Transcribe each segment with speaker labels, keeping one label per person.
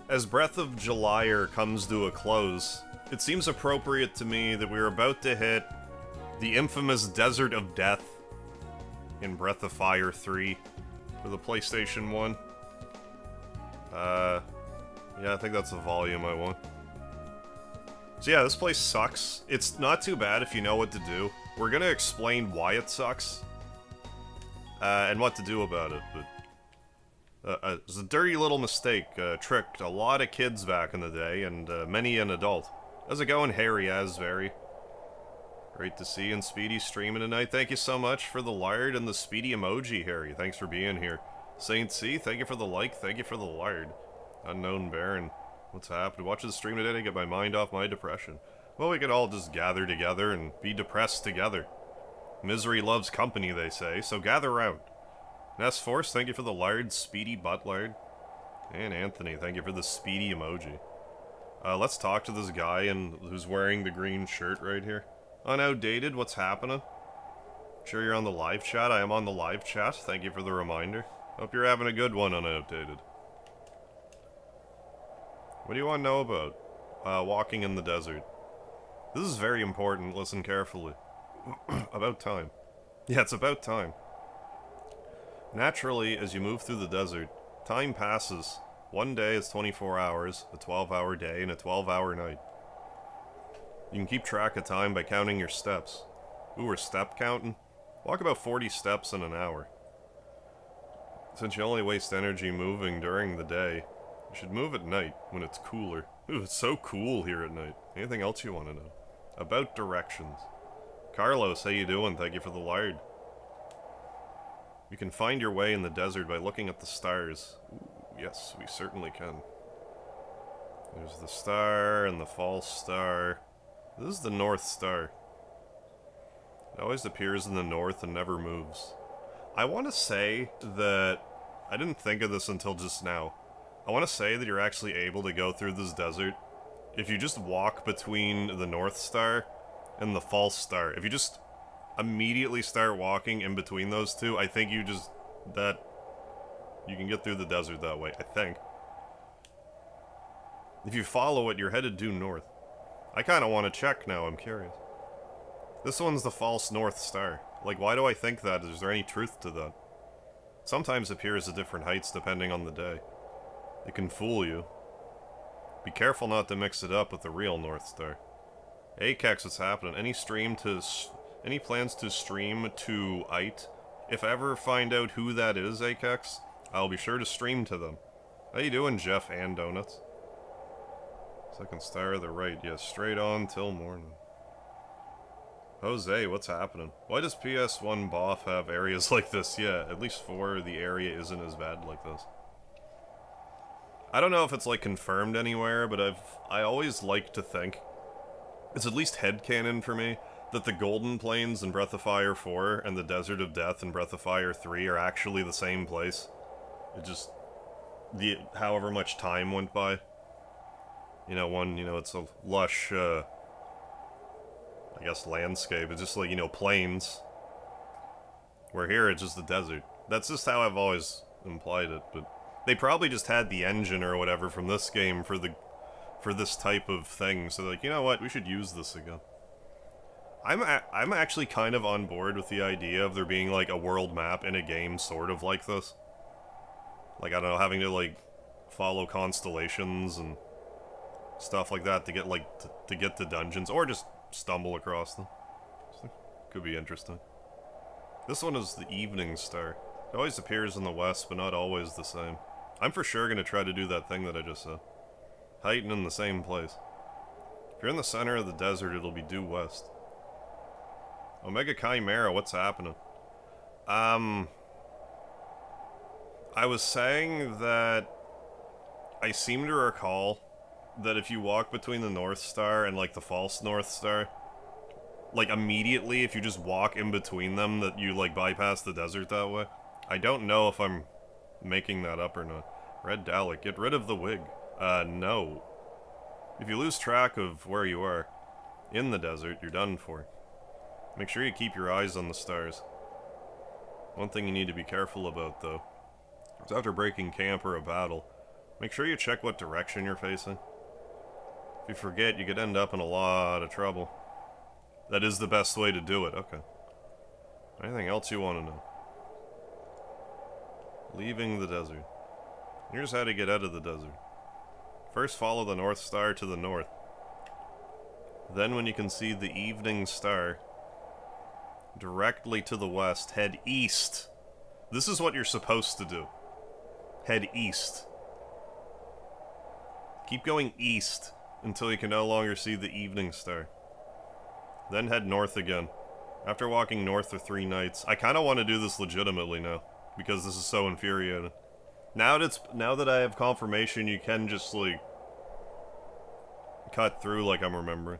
Speaker 1: As Breath of July comes to a close, it seems appropriate to me that we're about to hit the infamous Desert of Death in Breath of Fire 3 for the PlayStation 1. Yeah, I think that's the volume I want. So yeah, this place sucks. It's not too bad if you know what to do. We're gonna explain why it sucks, and what to do about it, but... it was a dirty little mistake, tricked a lot of kids back in the day, and many an adult. How's it going, Harry Asbury? Great to see you and Speedy streaming tonight. Thank you so much for the lard and the Speedy emoji, Harry. Thanks for being here. Saint C, thank you for the like, thank you for the lard. Unknown Baron, what's happening? Watching the stream today to get my mind off my depression. Well, we could all just gather together and be depressed together. Misery loves company, they say, so gather round. Ness Force, thank you for the lard, Speedy butt lard. And Anthony, thank you for the Speedy emoji. Let's talk to this guy who's wearing the green shirt right here. Unoutdated, what's happening? Sure you're on the live chat? I am on the live chat, thank you for the reminder. Hope you're having a good one, Unoutdated. What do you want to know about walking in the desert? This is very important, listen carefully. About time. Yeah, it's about time. Naturally, as you move through the desert, time passes. One day is 24 hours, a 12-hour day, and a 12-hour night. You can keep track of time by counting your steps. Ooh, we're step counting? Walk about 40 steps in an hour. Since you only waste energy moving during the day, you should move at night, when it's cooler. Ooh, it's so cool here at night. Anything else you want to know? About directions. Carlos, how you doing? Thank you for the lard. You can find your way in the desert by looking at the stars. Ooh, yes, we certainly can. There's the star and the false star. This is the North Star. It always appears in the north and never moves. I want to say that... I didn't think of this until just now. I want to say that you're actually able to go through this desert if you just walk between the North Star and the false star. If you just immediately start walking in between those two, I think you can get through the desert that way, I think. If you follow it, you're headed due north. I kind of want to check now, I'm curious. This one's the false North Star. Like, why do I think that? Is there any truth to that? Sometimes it appears at different heights depending on the day. It can fool you. Be careful not to mix it up with the real North Star. Hey Kex, what's happening? Any plans to stream to IT? If I ever find out who that is, Akex, I'll be sure to stream to them. How you doing, Jeff and Donuts? Second star to the right, yes, straight on till morning. Jose, what's happening? Why does PS1 BOF have areas like this? Yeah, at least 4, the area isn't as bad like this. I don't know if it's like confirmed anywhere, but I always like to think, it's at least headcanon for me, that the Golden Plains in Breath of Fire 4 and the Desert of Death in Breath of Fire 3 are actually the same place. It just, however much time went by. You know, one, it's a lush, I guess landscape. It's just like, plains. Where here it's just the desert. That's just how I've always implied it, but they probably just had the engine or whatever from this game for this type of thing, so they're like, you know what, we should use this again. I'm actually kind of on board with the idea of there being like a world map in a game sort of like this. Like, I don't know, having to like follow constellations and stuff like that to get like to get to dungeons, or just stumble across them. So, could be interesting. This one is the Evening Star. It always appears in the west, but not always the same. I'm for sure going to try to do that thing that I just said. Heighten in the same place. If you're in the center of the desert, it'll be due west. Omega Chimera, what's happening? I was saying that I seem to recall that if you walk between the North Star and like the false North Star, like immediately if you just walk in between them, that you like bypass the desert that way. I don't know if I'm making that up or not. Red Dalek, get rid of the wig. No. If you lose track of where you are in the desert, you're done for. Make sure you keep your eyes on the stars. One thing you need to be careful about, though, is after breaking camp or a battle, Make sure you check what direction you're facing. If you forget, you could end up in a lot of trouble. That is the best way to do it. Okay. Anything else you want to know? Leaving the desert. Here's how to get out of the desert. First, follow the North Star to the north. Then, when you can see the evening star directly to the west, head east. This is what you're supposed to do. Head east. Keep going east until you can no longer see the evening star. Then head north again. After walking north for 3 nights, I kind of want to do this legitimately now, because this is so infuriating. Now that I have confirmation, you can just, like, cut through like I'm remembering.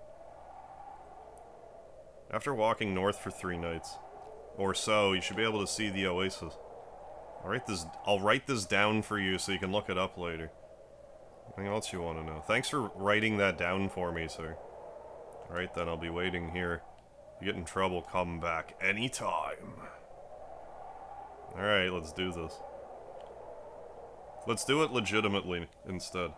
Speaker 1: After walking north for 3 nights, or so, you should be able to see the oasis. I'll write this down for you so you can look it up later. Anything else you want to know? Thanks for writing that down for me, sir. Alright then, I'll be waiting here. If you get in trouble, come back anytime. Alright, let's do this. Let's do it legitimately instead.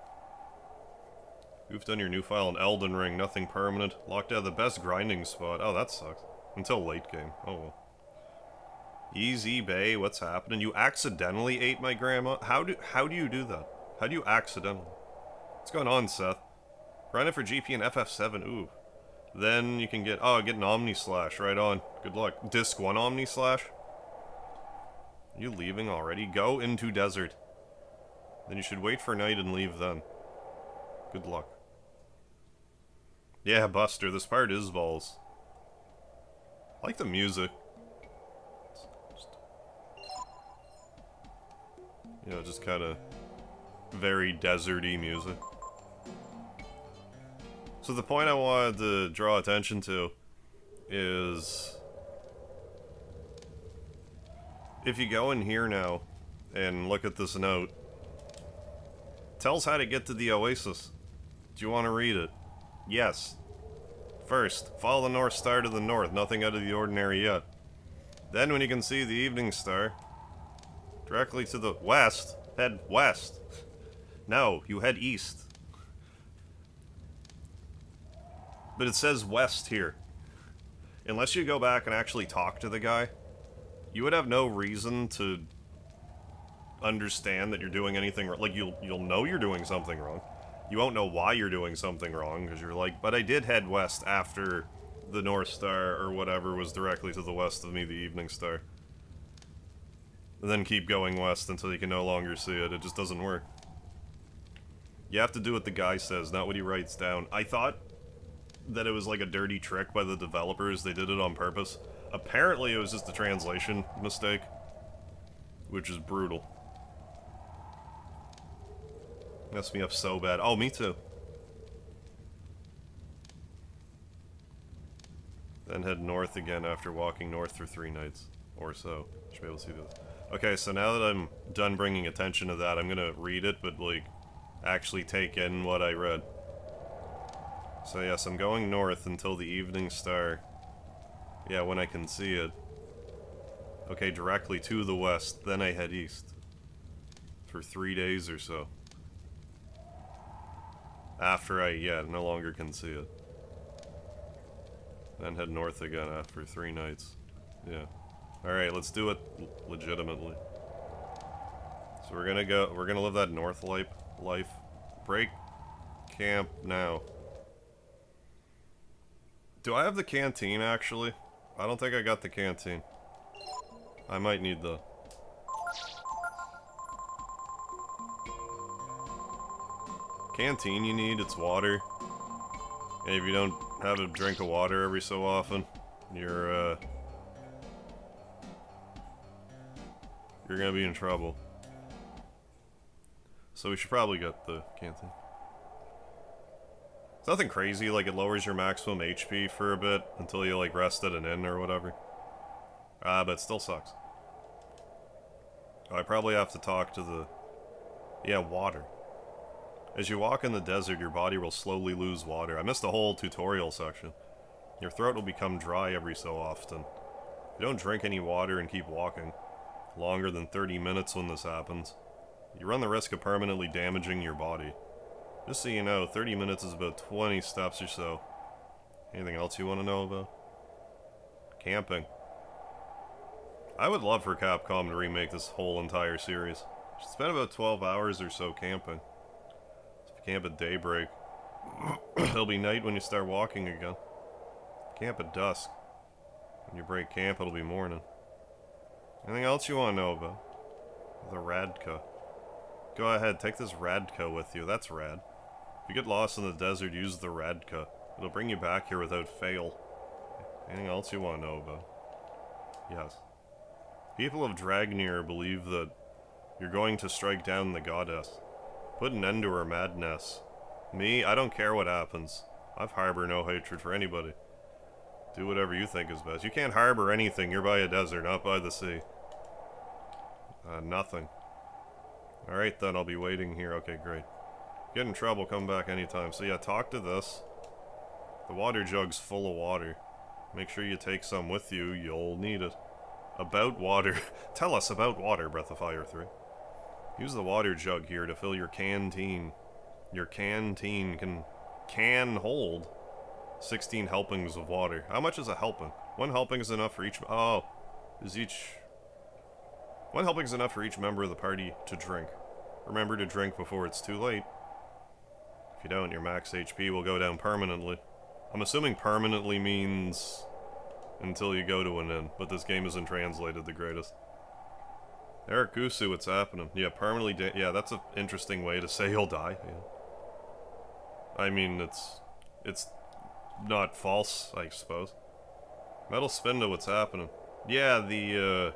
Speaker 1: You've done your new file in Elden Ring, nothing permanent. Locked out of the best grinding spot. Oh, that sucks. Until late game. Oh well. Easy Bay, what's happening? You accidentally ate my grandma? How do you do that? How do you accidentally? What's going on, Seth? Grinding for GP and FF7, ooh. Then you can get an Omni Slash, right on. Good luck. Disc 1 Omni Slash? Are you leaving already? Go into desert. Then you should wait for night and leave then. Good luck. Yeah, Buster, this part is balls. I like the music. You know, just kind of very deserty music. So the point I wanted to draw attention to is if you go in here now and look at this note, it tells how to get to the oasis. Do you want to read it? Yes. First, follow the North Star to the north, nothing out of the ordinary yet. Then when you can see the evening star, directly to the west, head west. No, you head east. But it says west here. Unless you go back and actually talk to the guy, you would have no reason to understand that you're doing anything wrong. Like, you'll know you're doing something wrong. You won't know why you're doing something wrong, because you're like, but I did head west after the North Star, or whatever, was directly to the west of me, the evening star. And then keep going west until you can no longer see it. It just doesn't work. You have to do what the guy says, not what he writes down. I thought that it was like a dirty trick by the developers. They did it on purpose. Apparently it was just a translation mistake, which is brutal. Messed me up so bad. Oh, me too. Then head north again after walking north for 3 nights, or so. Should be able to see this. Okay, so now that I'm done bringing attention to that, I'm gonna read it, but, like, actually take in what I read. So yes, I'm going north until the evening star. Yeah, when I can see it. Okay, directly to the west, then I head east. For 3 days or so. After I, no longer can see it. Then head north again after 3 nights. Yeah. Alright, let's do it legitimately. So we're gonna live that north life. Break camp now. Do I have the canteen, actually? I don't think I got the canteen. I might need the... Canteen you need, it's water. And if you don't have a drink of water every so often, you're gonna be in trouble. So we should probably get the canteen. It's nothing crazy, like it lowers your maximum HP for a bit until you like rest at an inn or whatever. But it still sucks. I probably have to talk to the... Yeah, water. As you walk in the desert, your body will slowly lose water. I missed the whole tutorial section. Your throat will become dry every so often. If you don't drink any water and keep walking longer than 30 minutes when this happens, You run the risk of permanently damaging your body. Just so you know, 30 minutes is about 20 steps or so. Anything else you want to know about? Camping. I would love for Capcom to remake this whole entire series. Should spend about 12 hours or so camping. If you camp at daybreak, it'll be night when you start walking again. Camp at dusk. When you break camp, it'll be morning. Anything else you want to know about? The Radka. Go ahead, take this Radka with you. That's rad. If you get lost in the desert, use the Radka. It'll bring you back here without fail. Anything else you want to know about? Yes. People of Dragnir believe that you're going to strike down the goddess. Put an end to her madness. Me, I don't care what happens. I've harbor no hatred for anybody. Do whatever you think is best. You can't harbor anything. You're by a desert, not by the sea. Nothing. Alright then, I'll be waiting here. Okay, great. Get in trouble, come back anytime. So yeah, talk to this. The water jug's full of water. Make sure you take some with you. You'll need it. About water. Tell us about water, Breath of Fire 3. Use the water jug here to fill your canteen. Your canteen can hold 16 helpings of water. How much is a helping? One helping is enough for each... Oh. One helping is enough for each member of the party to drink. Remember to drink before it's too late. If you don't, your max HP will go down permanently. I'm assuming permanently means until you go to an inn, but this game isn't translated the greatest. Eric Gusu, what's happening? Yeah, permanently yeah, that's an interesting way to say you'll die. Yeah. I mean, it's not false, I suppose. Metal Spinda, what's happening? Yeah, the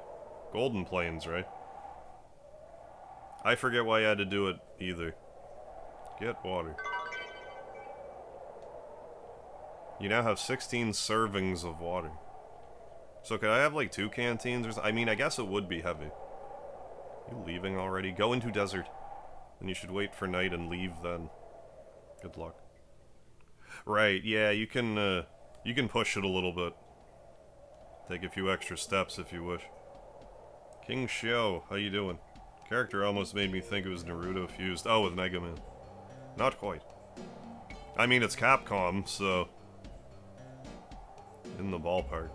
Speaker 1: Golden Plains, right? I forget why I had to do it either. Get water. You now have 16 servings of water. So could I have like 2 canteens or something? I mean, I guess it would be heavy. You leaving already? Go into desert. Then you should wait for night and leave then. Good luck. Right, yeah, you can push it a little bit. Take a few extra steps if you wish. King Xiao, how you doing? Character almost made me think it was Naruto fused. Oh, with Mega Man. Not quite. I mean, it's Capcom, so... in the ballpark.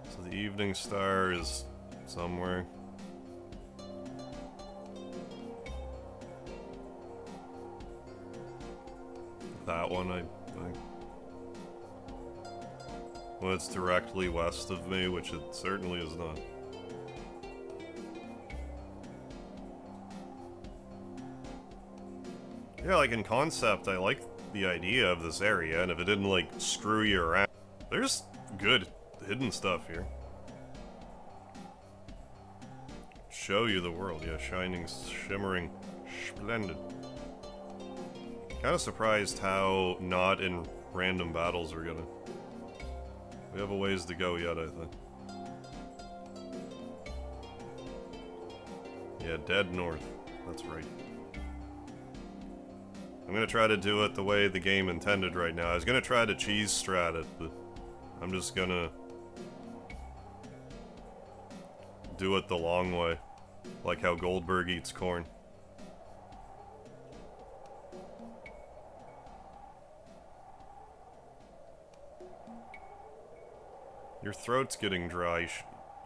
Speaker 1: So the Evening Star is somewhere. That one, I think. Well, it's directly west of me, which it certainly is not. Yeah, like in concept, I like the idea of this area, and if it didn't, like, screw you around. There's good hidden stuff here. Show you the world, yeah, shining, shimmering, splendid. Kinda surprised how not in random battles we're gonna... We have a ways to go yet, I think. Yeah, dead north. That's right. I'm gonna try to do it the way the game intended right now. I was gonna try to cheese strat it, but I'm just gonna do it the long way. Like how Goldberg eats corn. Your throat's getting dry.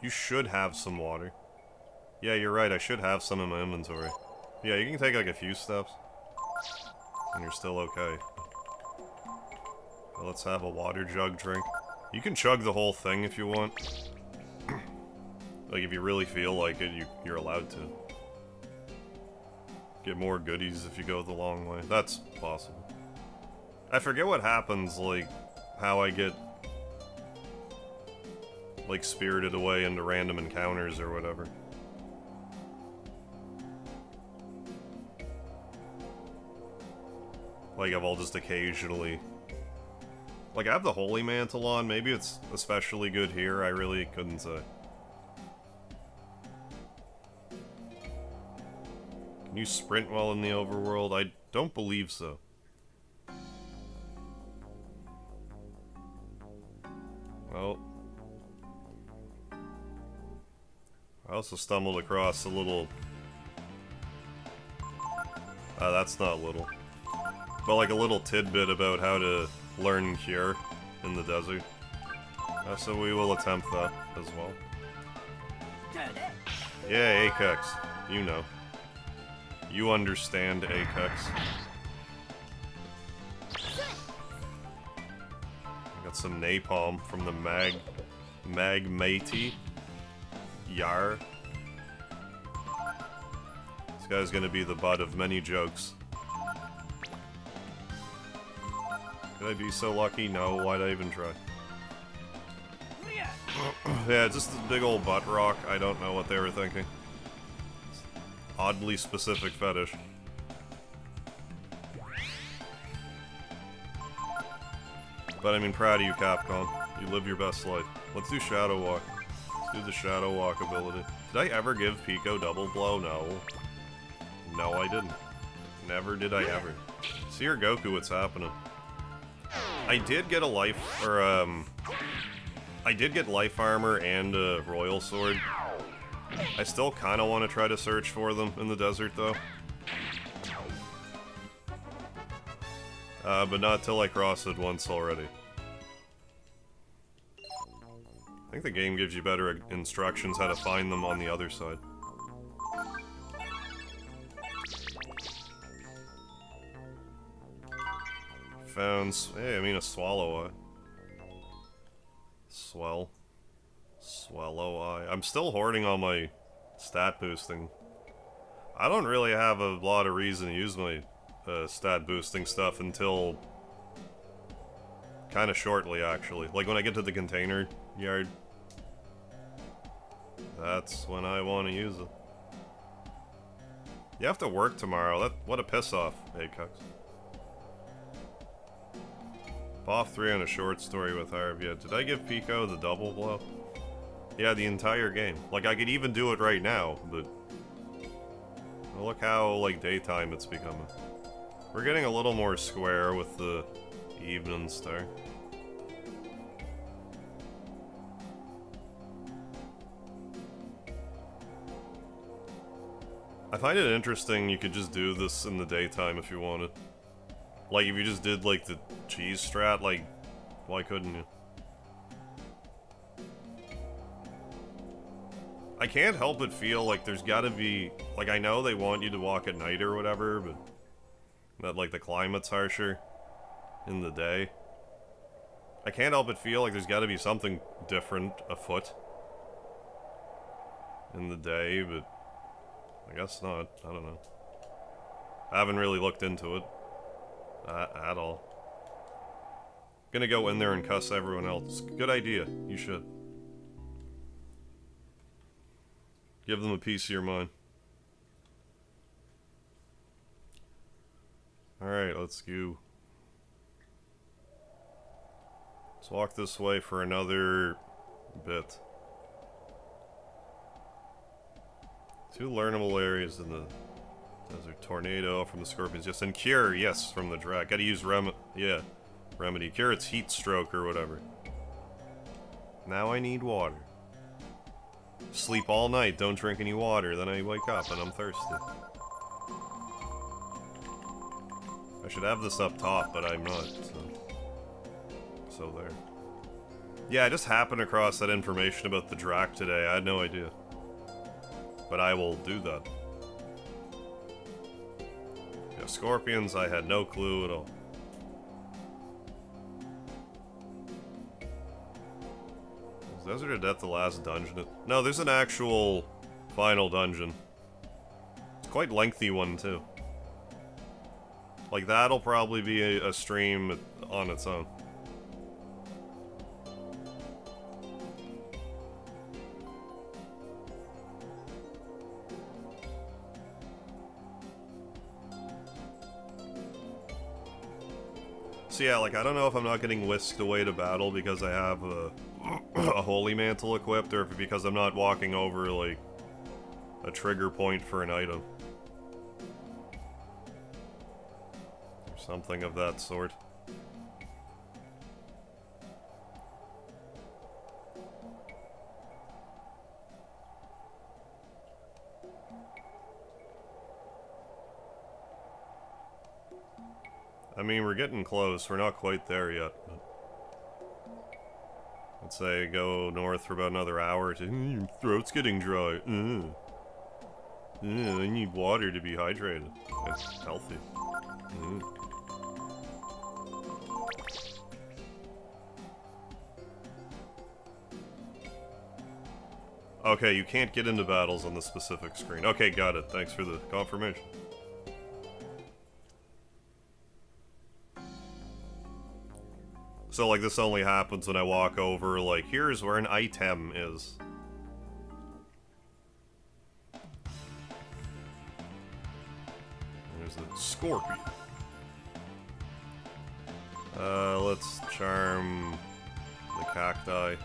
Speaker 1: You should have some water. Yeah, you're right. I should have some in my inventory. Yeah, you can take like a few steps. And you're still okay. Well, let's have a water jug drink. You can chug the whole thing if you want. Like, if you really feel like it, you're allowed to. Get more goodies if you go the long way. That's possible. I forget what happens, like, how I get... like, spirited away into random encounters or whatever. Like, I'll just occasionally... Like, I have the Holy Mantle on. Maybe it's especially good here. I really couldn't say. Can you sprint while in the overworld? I don't believe so. Well, also stumbled across a little... that's not little. But like a little tidbit about how to learn Cure in the desert. So we will attempt that as well. Yeah, Akex. You know. You understand Akex. Got some napalm from the Magmati. Yar. This guy's gonna be the butt of many jokes. Could I be so lucky? No, why'd I even try? Yeah, just this big old butt rock. I don't know what they were thinking. Oddly specific fetish. But I mean, proud of you, Capcom. You live your best life. Let's do Shadow Walk. Let's do the Shadow Walk ability. Did I ever give Pico Double Blow? No. No, I didn't. Never did I ever. See your Goku, what's happening? I did get a life, or I did get life armor and a royal sword. I still kind of want to try to search for them in the desert, though. But not till I cross it once already. I think the game gives you better instructions how to find them on the other side. Found... hey, I mean a swallow eye. Swallow eye. I'm still hoarding all my stat boosting. I don't really have a lot of reason to use my stat boosting stuff until kind of shortly, actually. Like when I get to the container yard. That's when I want to use it. You have to work tomorrow. What a piss off, Akex. Off 3 on a short story with Harv. Yeah, did I give Pico the double blow? Yeah, the entire game. Like, I could even do it right now, but... well, look how, like, daytime it's becoming. We're getting a little more square with the evening star. I find it interesting you could just do this in the daytime if you wanted. Like, if you just did, like, the cheese strat, like, why couldn't you? I can't help but feel like there's gotta be... like, I know they want you to walk at night or whatever, but... that, like, the climate's harsher in the day. I can't help but feel like there's gotta be something different afoot in the day, but... I guess not. I don't know. I haven't really looked into it. At all. Gonna go in there and cuss everyone else. Good idea. You should. Give them a piece of your mind. Alright, let's go. Let's walk this way for another bit. 2 learnable areas in the desert. Tornado from the scorpions. Yes, and Cure, yes, from the drag. Gotta use Remedy. Cure its heat stroke or whatever. Now I need water. Sleep all night, don't drink any water, then I wake up and I'm thirsty. I should have this up top, but I'm not, so there. Yeah, I just happened across that information about the Drac today. I had no idea. But I will do that. Yeah, scorpions, I had no clue at all. Is Desert of Death the last dungeon? No, there's an actual final dungeon. It's a quite lengthy one, too. Like, that'll probably be a stream on its own. So yeah, like, I don't know if I'm not getting whisked away to battle because I have a Holy Mantle equipped, or if because I'm not walking over, like, a trigger point for an item. Or something of that sort. mean, we're getting close. We're not quite there yet. But let's say go north for about another hour. Your throat's getting dry. I need water to be hydrated. It's healthy. Okay, you can't get into battles on the specific screen. Okay, got it. Thanks for the confirmation. So, like, this only happens when I walk over, like, here's where an item is. There's the scorpion. Let's charm the cacti.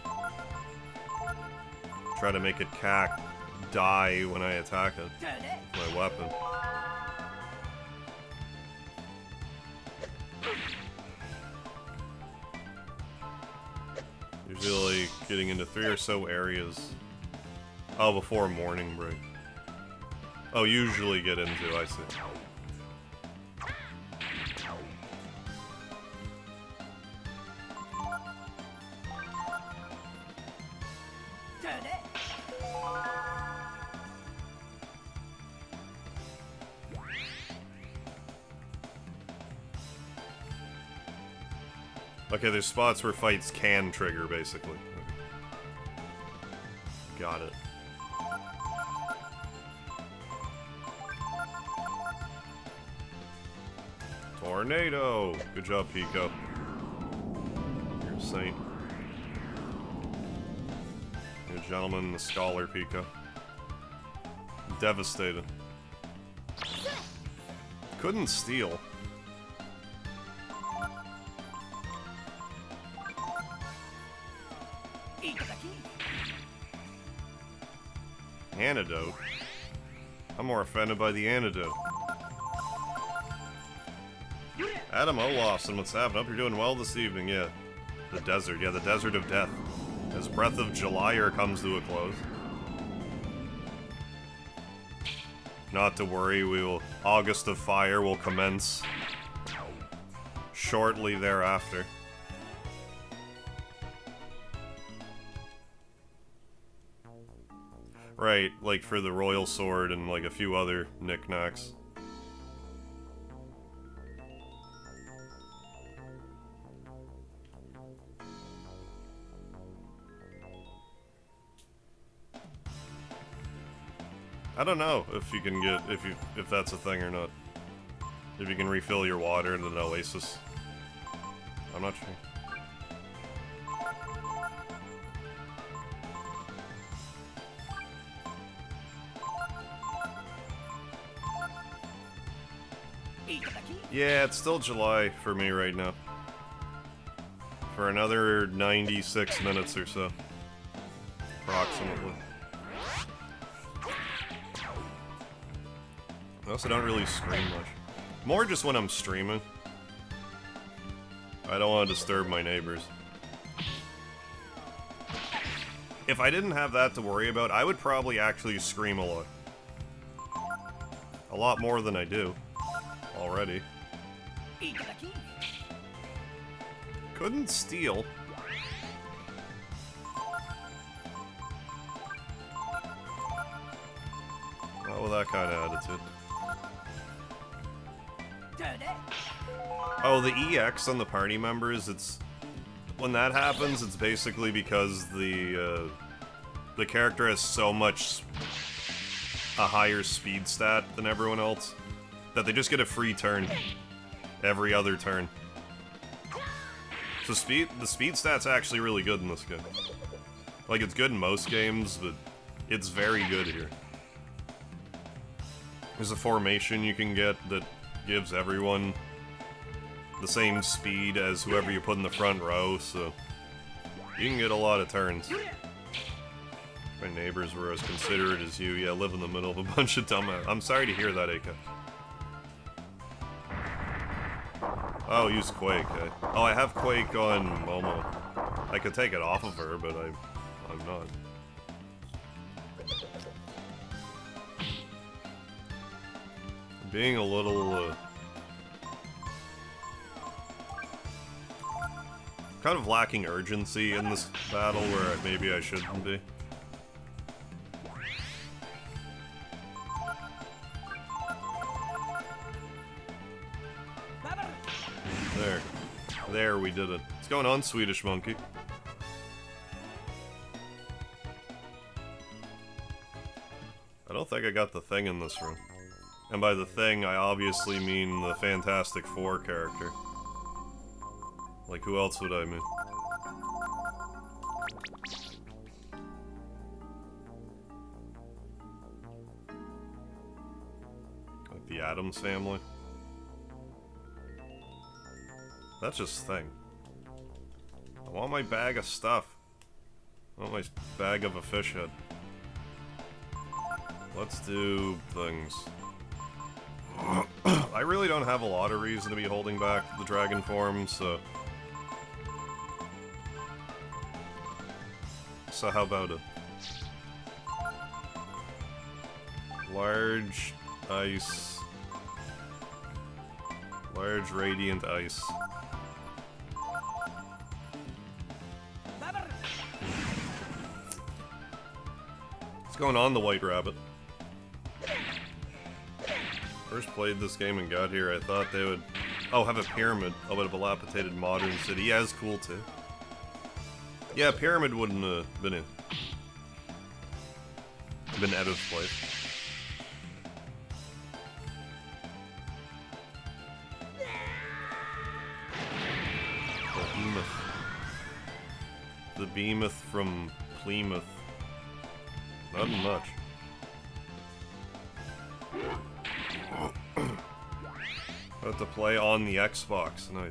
Speaker 1: Try to make it die when I attack it. My weapon. Usually getting into 3 or so areas. Oh, before morning break. Oh, usually get into, I see. Okay, there's spots where fights can trigger, basically. Got it. Tornado! Good job, Pico. You're a saint. You're a gentleman, the scholar, Pico. Devastated. Couldn't steal. Antidote? I'm more offended by the antidote. Adam Olafson, what's happening? Hope you're doing well this evening, yeah. The desert, yeah, the desert of death. As Breath of July comes to a close. Not to worry, August of Fire will commence shortly thereafter. Right, like for the Royal Sword and like a few other knickknacks. I don't know if you can get if that's a thing or not. If you can refill your water in an oasis. I'm not sure. Yeah, it's still July for me right now. For another 96 minutes or so. Approximately. I also don't really scream much. More just when I'm streaming. I don't want to disturb my neighbors. If I didn't have that to worry about, I would probably actually scream a lot. A lot more than I do. Already. Couldn't steal. Not with that kind of attitude. Oh, the EX on the party members, it's... When that happens, it's basically because the character has so much a higher speed stat than everyone else that they just get a free turn every other turn. So the speed stat's actually really good in this game. Like, it's good in most games, but it's very good here. There's a formation you can get that gives everyone the same speed as whoever you put in the front row, so you can get a lot of turns. My neighbors were as considerate as you. Yeah, live in the middle of a bunch of dumbass. I'm sorry to hear that, Aka. Oh, use Quake. Oh, I have Quake on Momo. I could take it off of her, but I'm not. Being a little, kind of lacking urgency in this battle where maybe I shouldn't be. There. There, we did it. What's going on, Swedish monkey? I don't think I got the thing in this room. And by the thing, I obviously mean the Fantastic Four character. Like, who else would I mean? Like the Addams Family? That's just thing. I want my bag of stuff. I want my bag of a fish head. Let's do things. I really don't have a lot of reason to be holding back the dragon form, so... So how about it? Large ice. Large radiant ice. What's going on, the White Rabbit? First played this game and got here, I thought they would... Oh, have a pyramid. Oh, but a dilapidated modern city. Yeah, it's cool too. Yeah, pyramid wouldn't have been out of place. The behemoth from Plymouth. Not much. About to play on the Xbox. Nice.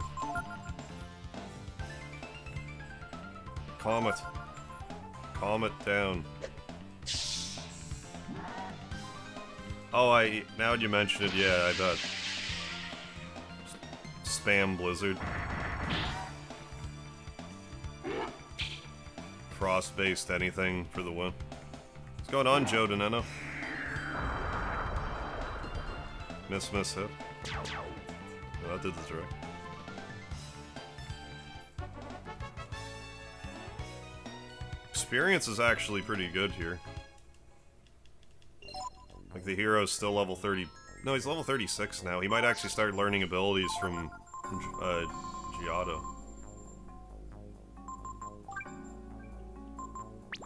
Speaker 1: Calm it. Calm it down. Oh, now you mention it, yeah, I bet. Spam Blizzard. Frost-based anything for the win. What's going on, Joe Doneno? Miss hit. Oh, that did the trick. Experience is actually pretty good here. Like, the hero's still level 30... No, he's level 36 now. He might actually start learning abilities from Giotto.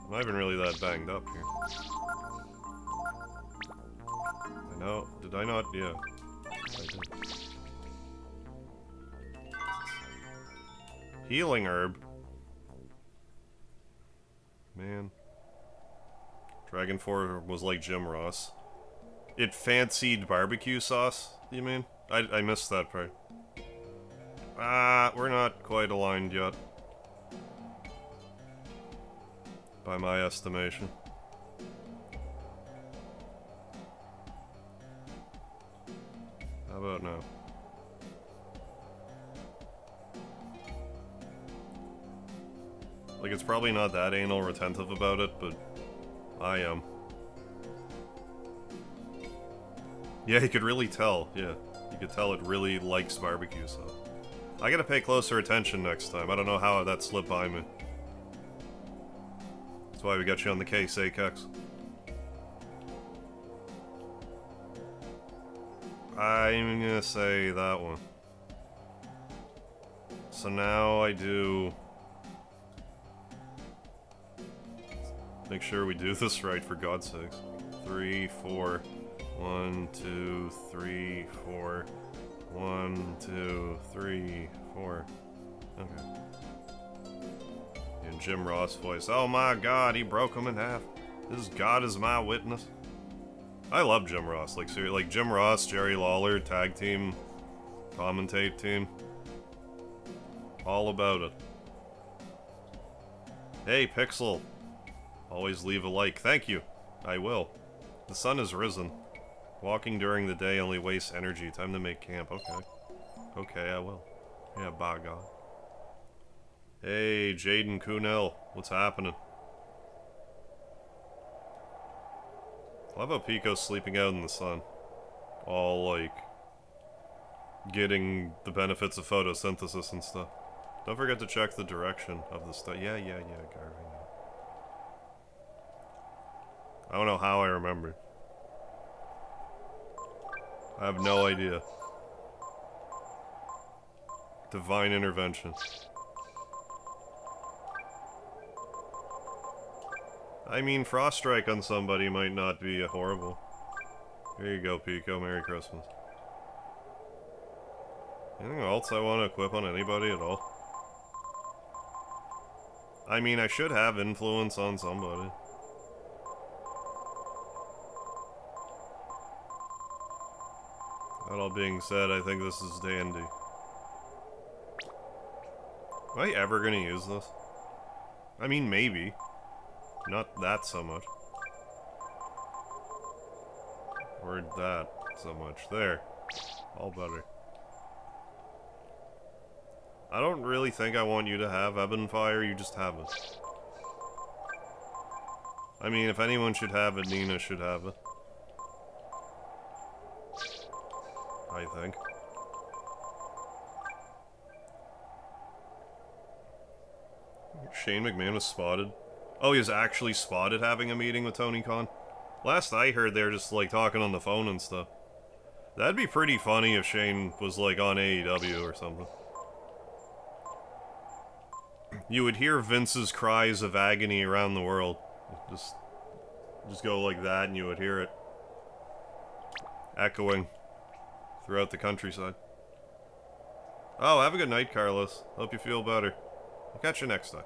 Speaker 1: I'm not even really that banged up here. I know. Did I not? Yeah. I did. Healing herb. Man. Dragon 4 was like Jim Ross. It fancied barbecue sauce, you mean? I missed that part. We're not quite aligned yet. By my estimation. How about now? Like, it's probably not that anal retentive about it, but I am. Yeah, you could really tell, yeah. You could tell it really likes barbecue sauce. I gotta pay closer attention next time. I don't know how that slipped by me. That's why we got you on the case, Akex. I'm gonna say that one. So now I do... Make sure we do this right, for God's sakes. 3, 4... 1, 2, 3, 4. 1, 2, 3, 4. Okay. In Jim Ross voice. Oh my God, he broke him in half. This God is my witness. I love Jim Ross. Like, seriously, like Jim Ross, Jerry Lawler, tag team, commentate team. All about it. Hey, Pixel. Always leave a like. Thank you. I will. The sun has risen. Walking during the day only wastes energy. Time to make camp. Okay. Okay, I will. Yeah, by God. Hey, Jaden Kunel. What's happening? I love how Pico's sleeping out in the sun. All, like, getting the benefits of photosynthesis and stuff. Don't forget to check the direction of the stuff. Yeah, Garvey. I don't know how I remember. I have no idea. Divine intervention. I mean, Frost Strike on somebody might not be horrible. Here you go, Pico. Merry Christmas. Anything else I want to equip on anybody at all? I mean, I should have influence on somebody. That all being said, I think this is dandy. Am I ever gonna use this? I mean, maybe. Not that so much. Or that so much. There. All better. I don't really think I want you to have Ebon Fire, you just have it. I mean, if anyone should have it, Nina should have it. I think. Shane McMahon was spotted. Oh, he was actually spotted having a meeting with Tony Khan? Last I heard, they were just, like, talking on the phone and stuff. That'd be pretty funny if Shane was, like, on AEW or something. You would hear Vince's cries of agony around the world. Just go like that and you would hear it echoing throughout the countryside. Oh, have a good night, Carlos. Hope you feel better. I'll catch you next time.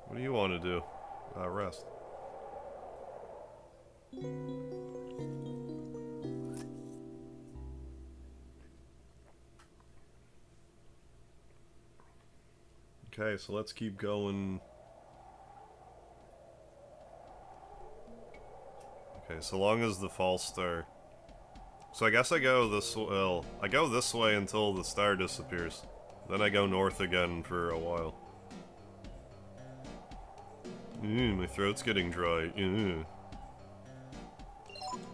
Speaker 1: What do you want to do? Rest. Okay, so let's keep going. Okay, so long as the false star. So I guess I go this way. Well, I go this way until the star disappears. Then I go north again for a while. My throat's getting dry.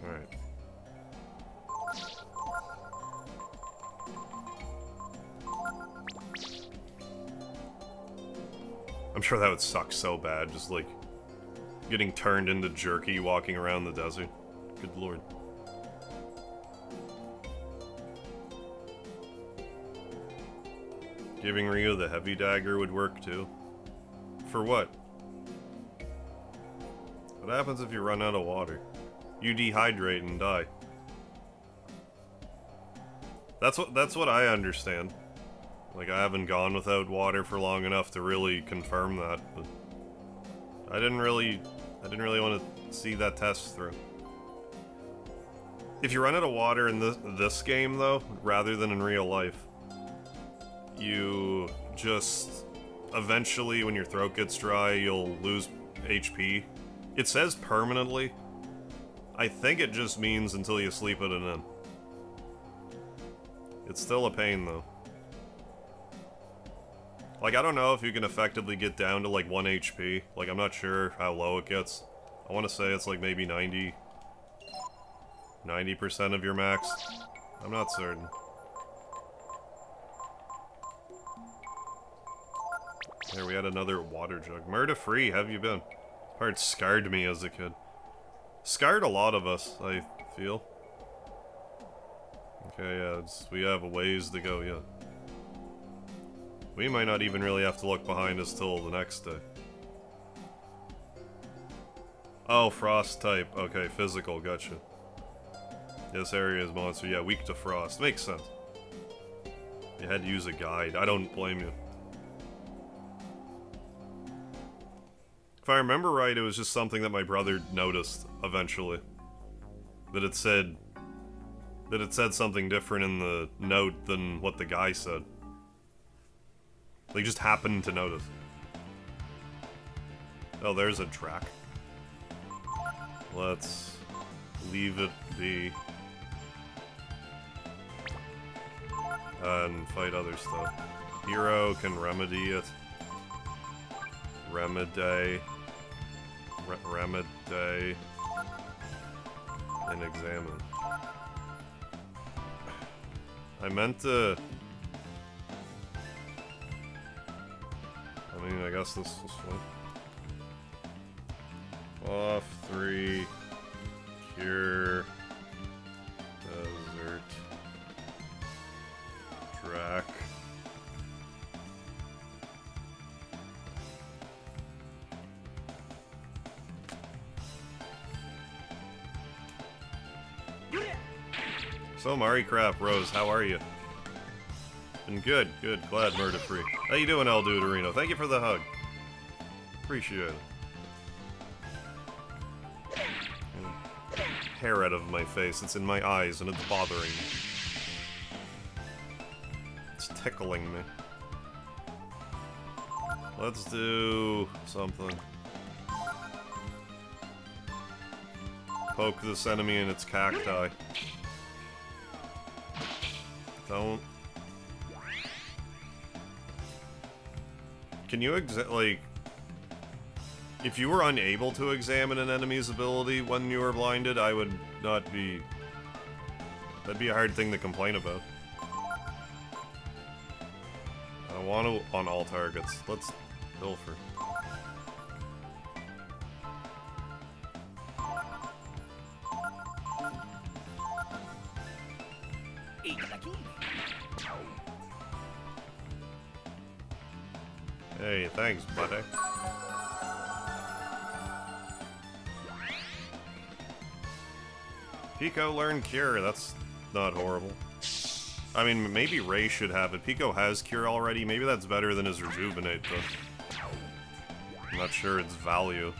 Speaker 1: Alright. I'm sure that would suck so bad, just like getting turned into jerky walking around the desert. Good lord. Giving Rio the heavy dagger would work too. For what? What happens if you run out of water? You dehydrate and die. That's what I understand. Like, I haven't gone without water for long enough to really confirm that, but I didn't really want to see that test through. If you run out of water in this game, though, rather than in real life, you just eventually, when your throat gets dry, you'll lose HP. It says permanently. I think it just means until you sleep it in. It's still a pain, though. Like, I don't know if you can effectively get down to, like, 1 HP. Like, I'm not sure how low it gets. I want to say it's, like, maybe 90% of your max. I'm not certain. There, we had another water jug. Murder-free, have you been? Part scarred me as a kid. Scarred a lot of us, I feel. Okay, yeah, we have a ways to go yet. We might not even really have to look behind us till the next day. Oh, frost type. Okay, physical, gotcha. This area is monster. Yeah, weak to frost. Makes sense. You had to use a guide. I don't blame you. If I remember right, it was just something that my brother noticed eventually. That it said something different in the note than what the guy said. They just happened to notice. Oh, there's a track. Let's leave it be. And fight other stuff. Hero can remedy it. Remedy. And examine. I meant to... I mean, I guess this is fun. Off 3. Cure. Desert. Track. So, Mari Crap, Rose, how are you? And good, good, glad murder free. How you doing, El Duderino? Thank you for the hug. Appreciate it. Hair out of my face, it's in my eyes and it's bothering me. It's tickling me. Let's do something. Poke this enemy in its cacti. Don't. Can you like... If you were unable to examine an enemy's ability when you were blinded, I would not be... That'd be a hard thing to complain about. I don't want to on all targets. Let's pilfer. Hey, thanks, buddy. Pico learned Cure, that's not horrible. I mean, maybe Ray should have it. Pico has Cure already, maybe that's better than his Rejuvenate, though. I'm not sure its value.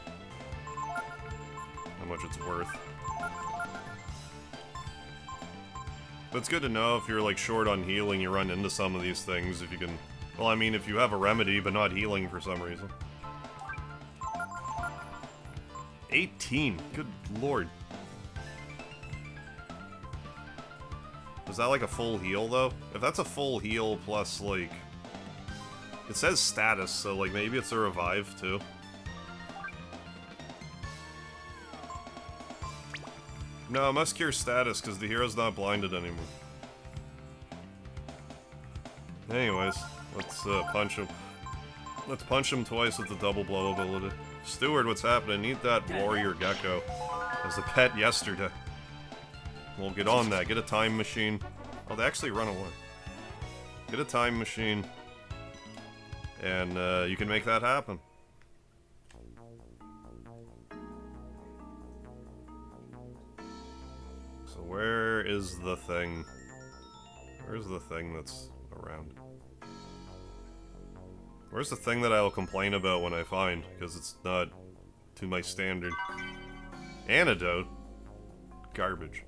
Speaker 1: How much it's worth. But it's good to know if you're, like, short on healing, you run into some of these things, if you can... Well, I mean, if you have a remedy, but not healing for some reason. 18. Good lord. Is that like a full heal, though? If that's a full heal plus, like... It says status, so, like, maybe it's a revive, too. No, it must cure status, because the hero's not blinded anymore. Anyways, let's punch him. Let's punch him twice with the double blow ability. Steward, what's happening? Need that warrior gecko as a pet yesterday. We'll get on that. Get a time machine. Oh, they actually run away. Get a time machine. And you can make that happen. So where is the thing? Where's the thing that's around? Where's the thing that I'll complain about when I find? Because it's not to my standard. Antidote? Garbage.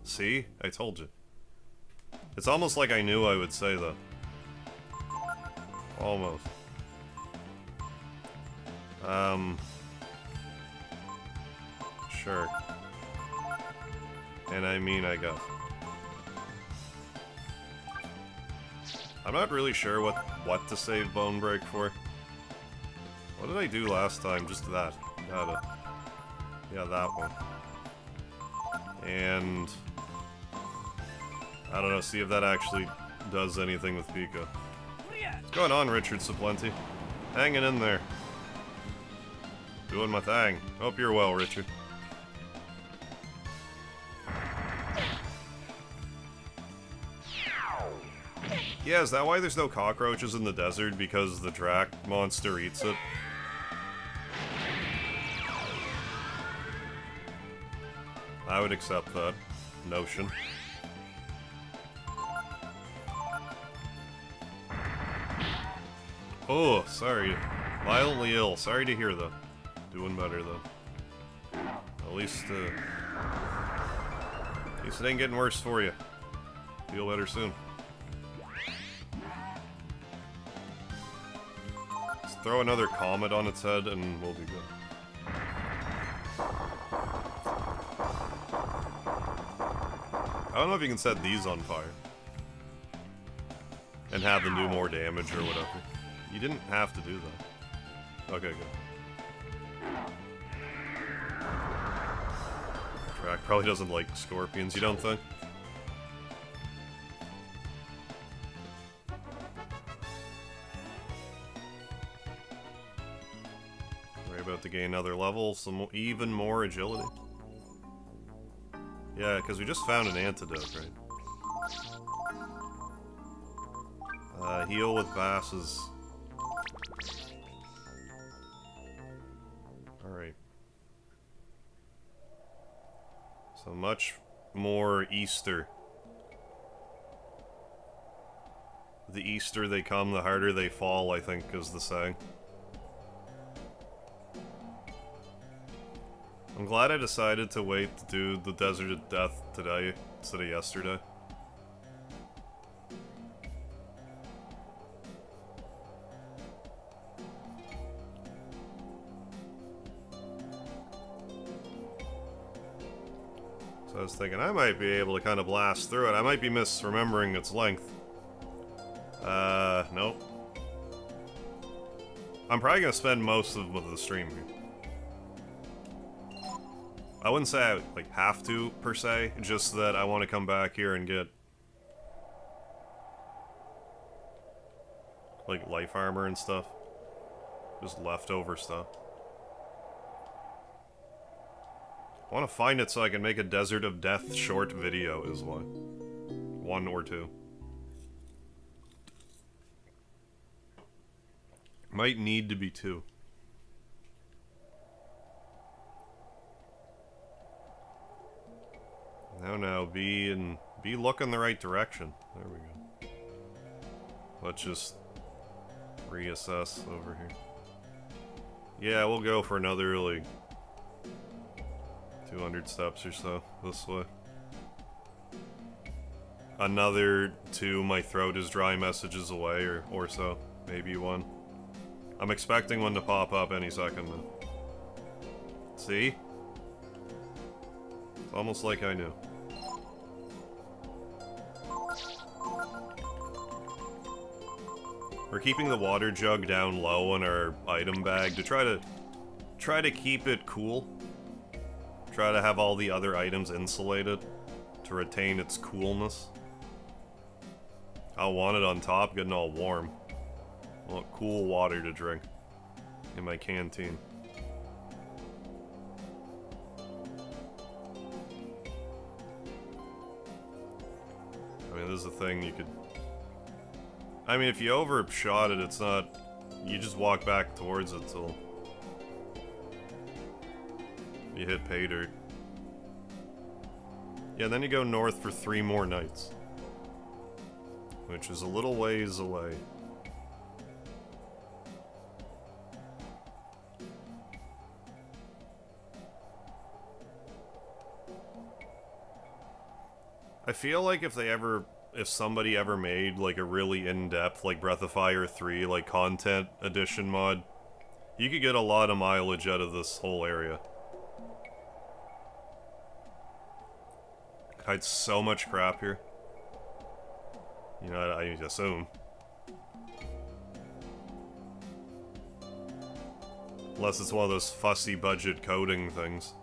Speaker 1: See? I told you. It's almost like I knew I would say that. Almost. Sure. And I mean, I guess. I'm not really sure what to save Bone Break for. What did I do last time? Just that. Yeah, that one. And... I don't know, see if that actually does anything with Pico. What's going on, Richard Saplenty? Hanging in there. Doing my thing. Hope you're well, Richard. Yeah, is that why there's no cockroaches in the desert? Because the Drac monster eats it? I would accept that notion. Oh, sorry. Violently ill. Sorry to hear that. Doing better, though. At least it ain't getting worse for you. Feel better soon. Let's throw another comet on its head and we'll be good. I don't know if you can set these on fire. And have them do more damage or whatever. You didn't have to do that. Okay, good. Track probably doesn't like scorpions, you don't think? About to gain another level, some even more agility. Yeah, because we just found an antidote, right? Heal with basses. Alright. So much more Easter. The Easter they come, the harder they fall, I think is the saying. I'm glad I decided to wait to do the Desert of Death today instead of yesterday. So I was thinking I might be able to kind of blast through it. I might be misremembering its length. Nope. I'm probably gonna spend most of the stream here. I wouldn't say I, like, have to, per se, just that I want to come back here and get, like, life armor and stuff. Just leftover stuff. I want to find it so I can make a Desert of Death short video, is why. 1 or 2. Might need to be 2. No, be looking the right direction. There we go. Let's just reassess over here. Yeah, we'll go for another, like, 200 steps or so this way. Another 2 my throat is dry messages away, or so. Maybe 1. I'm expecting one to pop up any second now. See? It's almost like I knew. We're keeping the water jug down low in our item bag to try to keep it cool. Try to have all the other items insulated to retain its coolness. I want it on top, getting all warm. I want cool water to drink in my canteen. I mean, this is a thing you could... I mean, if you overshot it, it's not... You just walk back towards it till... you hit pay dirt. Yeah, then you go north for 3 more nights. Which is a little ways away. I feel like if somebody ever made, like, a really in-depth, like, Breath of Fire 3, like, content edition mod, you could get a lot of mileage out of this whole area. Hides so much crap here. You know, I assume. Unless it's one of those fussy budget coding things.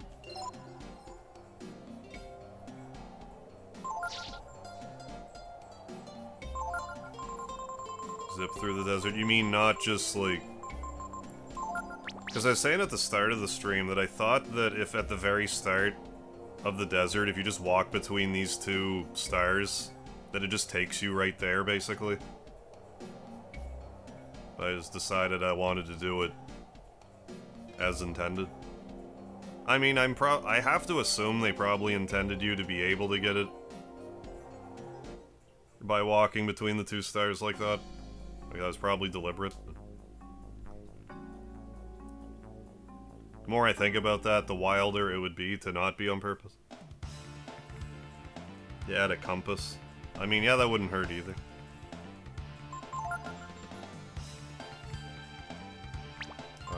Speaker 1: Zip through the desert. You mean not just, like... Because I was saying at the start of the stream that I thought that if at the very start of the desert, if you just walk between these 2 stars, that it just takes you right there, basically. But I just decided I wanted to do it as intended. I mean, I have to assume they probably intended you to be able to get it by walking between the 2 stars like that. Like, that was probably deliberate. The more I think about that, the wilder it would be to not be on purpose. Yeah, add a compass. I mean, yeah, that wouldn't hurt either.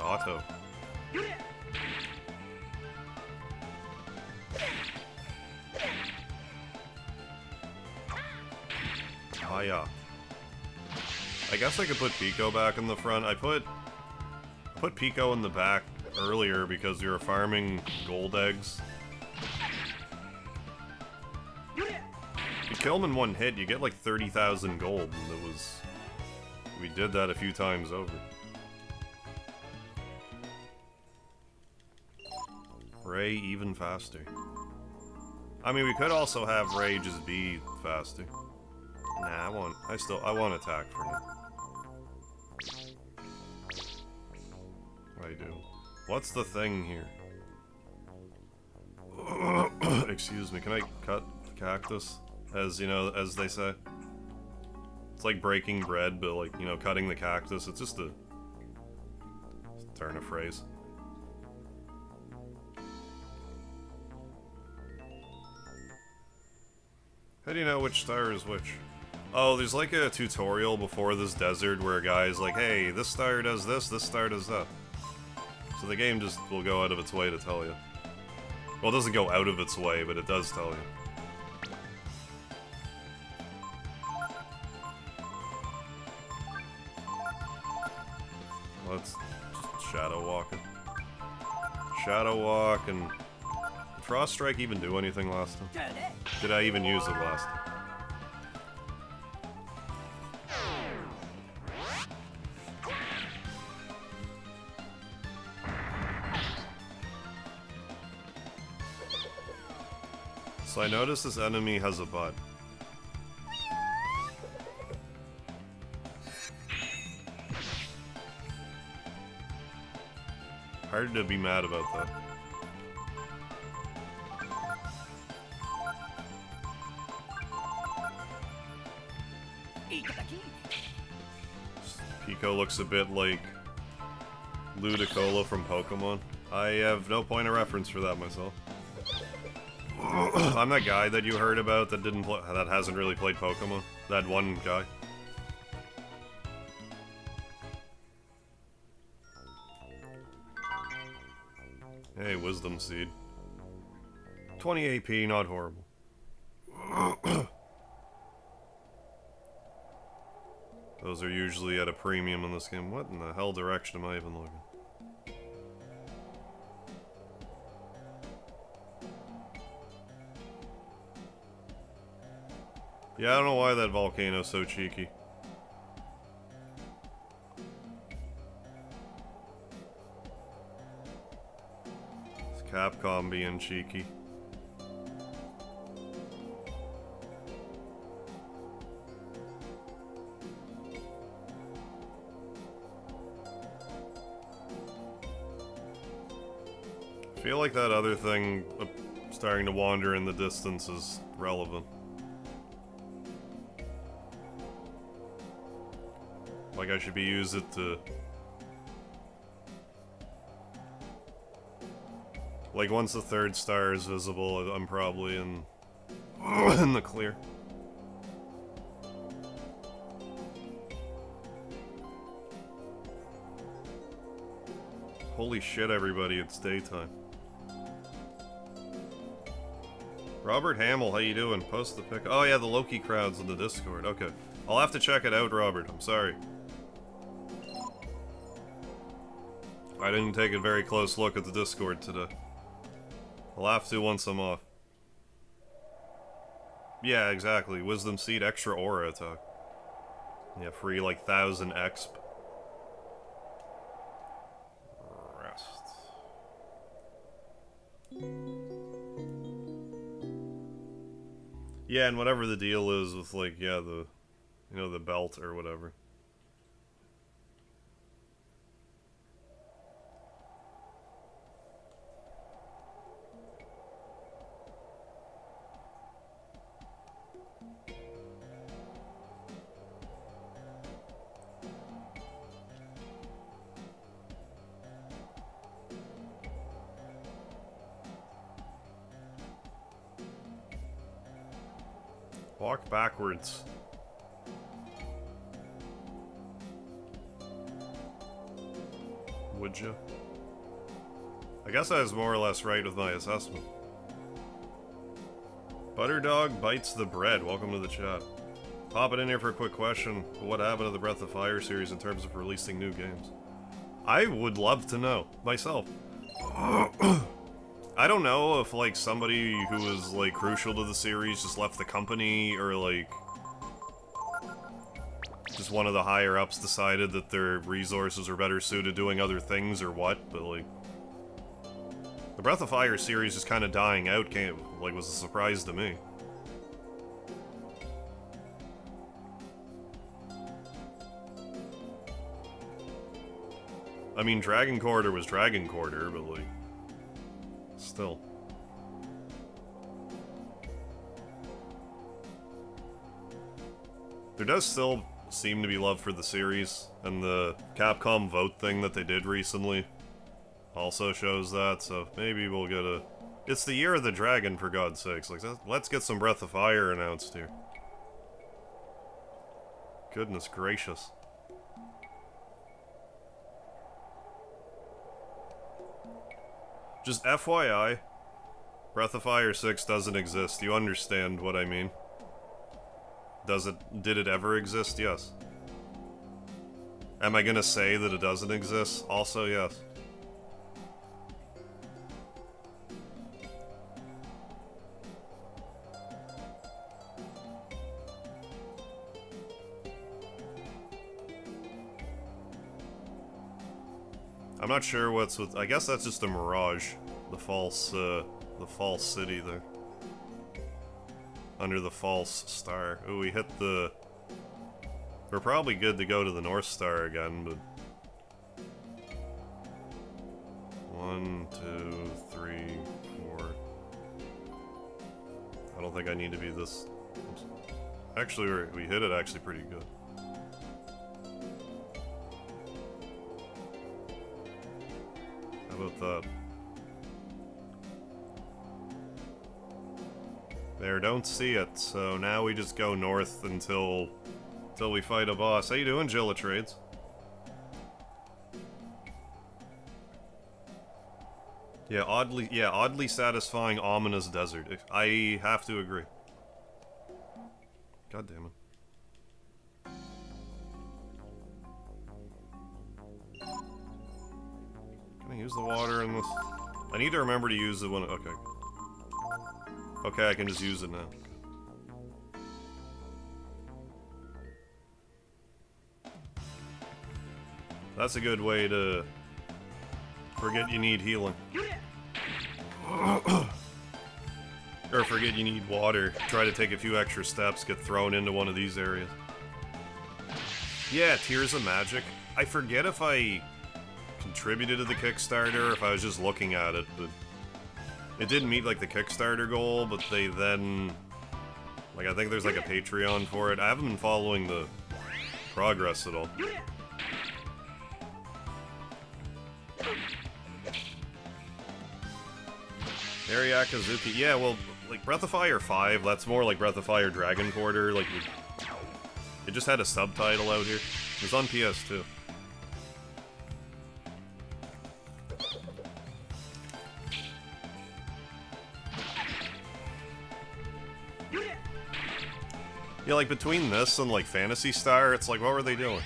Speaker 1: Auto. Hiya. I guess I could put Pico back in the front. I put Pico in the back earlier because we were farming gold eggs. If you kill them in 1 hit, you get like 30,000 gold, and we did that a few times over. Ray even faster. I mean, we could also have Ray just be faster. Nah, I want attack for now. I do. What's the thing here? Excuse me, can I cut the cactus? As, you know, as they say. It's like breaking bread, but like, you know, cutting the cactus. It's just a turn of phrase. How do you know which star is which? Oh, there's like a tutorial before this desert where a guy's like, hey, this star does this star does that. So the game just will go out of its way to tell you. Well, it doesn't go out of its way, but it does tell you. Let's just shadow walking. Shadow walk and... Did Frost Strike even do anything last time? Did I even use it last time? So I noticed this enemy has a butt. Hard to be mad about that. Pico looks a bit like Ludicolo from Pokemon. I have no point of reference for that myself. I'm that guy that you heard about that that hasn't really played Pokemon. That one guy. Hey, Wisdom Seed. 20 AP, not horrible. Those are usually at a premium in this game. What in the hell direction am I even looking? Yeah, I don't know why that volcano's so cheeky. It's Capcom being cheeky. I feel like that other thing starting to wander in the distance is relevant. Like I should be using it to... Like once the third star is visible, I'm probably in the clear. Holy shit, everybody, it's daytime. Robert Hamill, how you doing? Post the pic. Oh yeah, the Loki crowd's in the Discord. Okay. I'll have to check it out, Robert. I'm sorry. I didn't take a very close look at the Discord today. I'll have to once I'm off. Yeah, exactly. Wisdom Seed, extra aura attack. Yeah, free like 1000 exp. Rest. Yeah, and whatever the deal is with like, yeah, the, you know, the belt or whatever. Walk backwards. Would you? I guess I was more or less right with my assessment. Butterdog bites the bread. Welcome to the chat. Popping in here for a quick question. What happened to the Breath of Fire series in terms of releasing new games? I would love to know, myself. I don't know if, like, somebody who was, like, crucial to the series just left the company, or, like, just one of the higher-ups decided that their resources are better suited doing other things, or what, but, like, Breath of Fire series is kind of dying out, was a surprise to me. I mean, Dragon Quarter was Dragon Quarter, but like, still. There does still seem to be love for the series, and the Capcom vote thing that they did recently also shows that, so maybe we'll get a... It's the year of the dragon, for God's sakes. Like, let's get some Breath of Fire announced here. Goodness gracious. Just FYI, Breath of Fire 6 doesn't exist. You understand what I mean? Did it ever exist? Yes. Am I gonna say that it doesn't exist? Also, yes. I'm not sure what's with... I guess that's just a mirage. The false city there. Under the false star. Oh, we hit the... We're probably good to go to the North Star again, but... 1, 2, 3, 4... I don't think I need to be this... Actually, we hit it actually pretty good. How about that? There, don't see it, so now we just go north until we fight a boss. How you doing, Jilla Trades? Yeah, oddly satisfying, ominous desert. I have to agree. God damn it. Can I use the water in this? I need to remember to use it when... Okay. Okay, I can just use it now. That's a good way to forget you need healing. Or forget you need water. Try to take a few extra steps, get thrown into one of these areas. Yeah, Tears of Magic. I forget if I contributed to the Kickstarter or if I was just looking at it, but it didn't meet like the Kickstarter goal, but they then... Like, I think there's like a Patreon for it. I haven't been following the progress at all. Ariakazuki, yeah, well, like Breath of Fire 5, that's more like Breath of Fire Dragon Quarter, like, it just had a subtitle out here. It was on PS2. Yeah, like, between this and, like, Phantasy Star, it's like, what were they doing?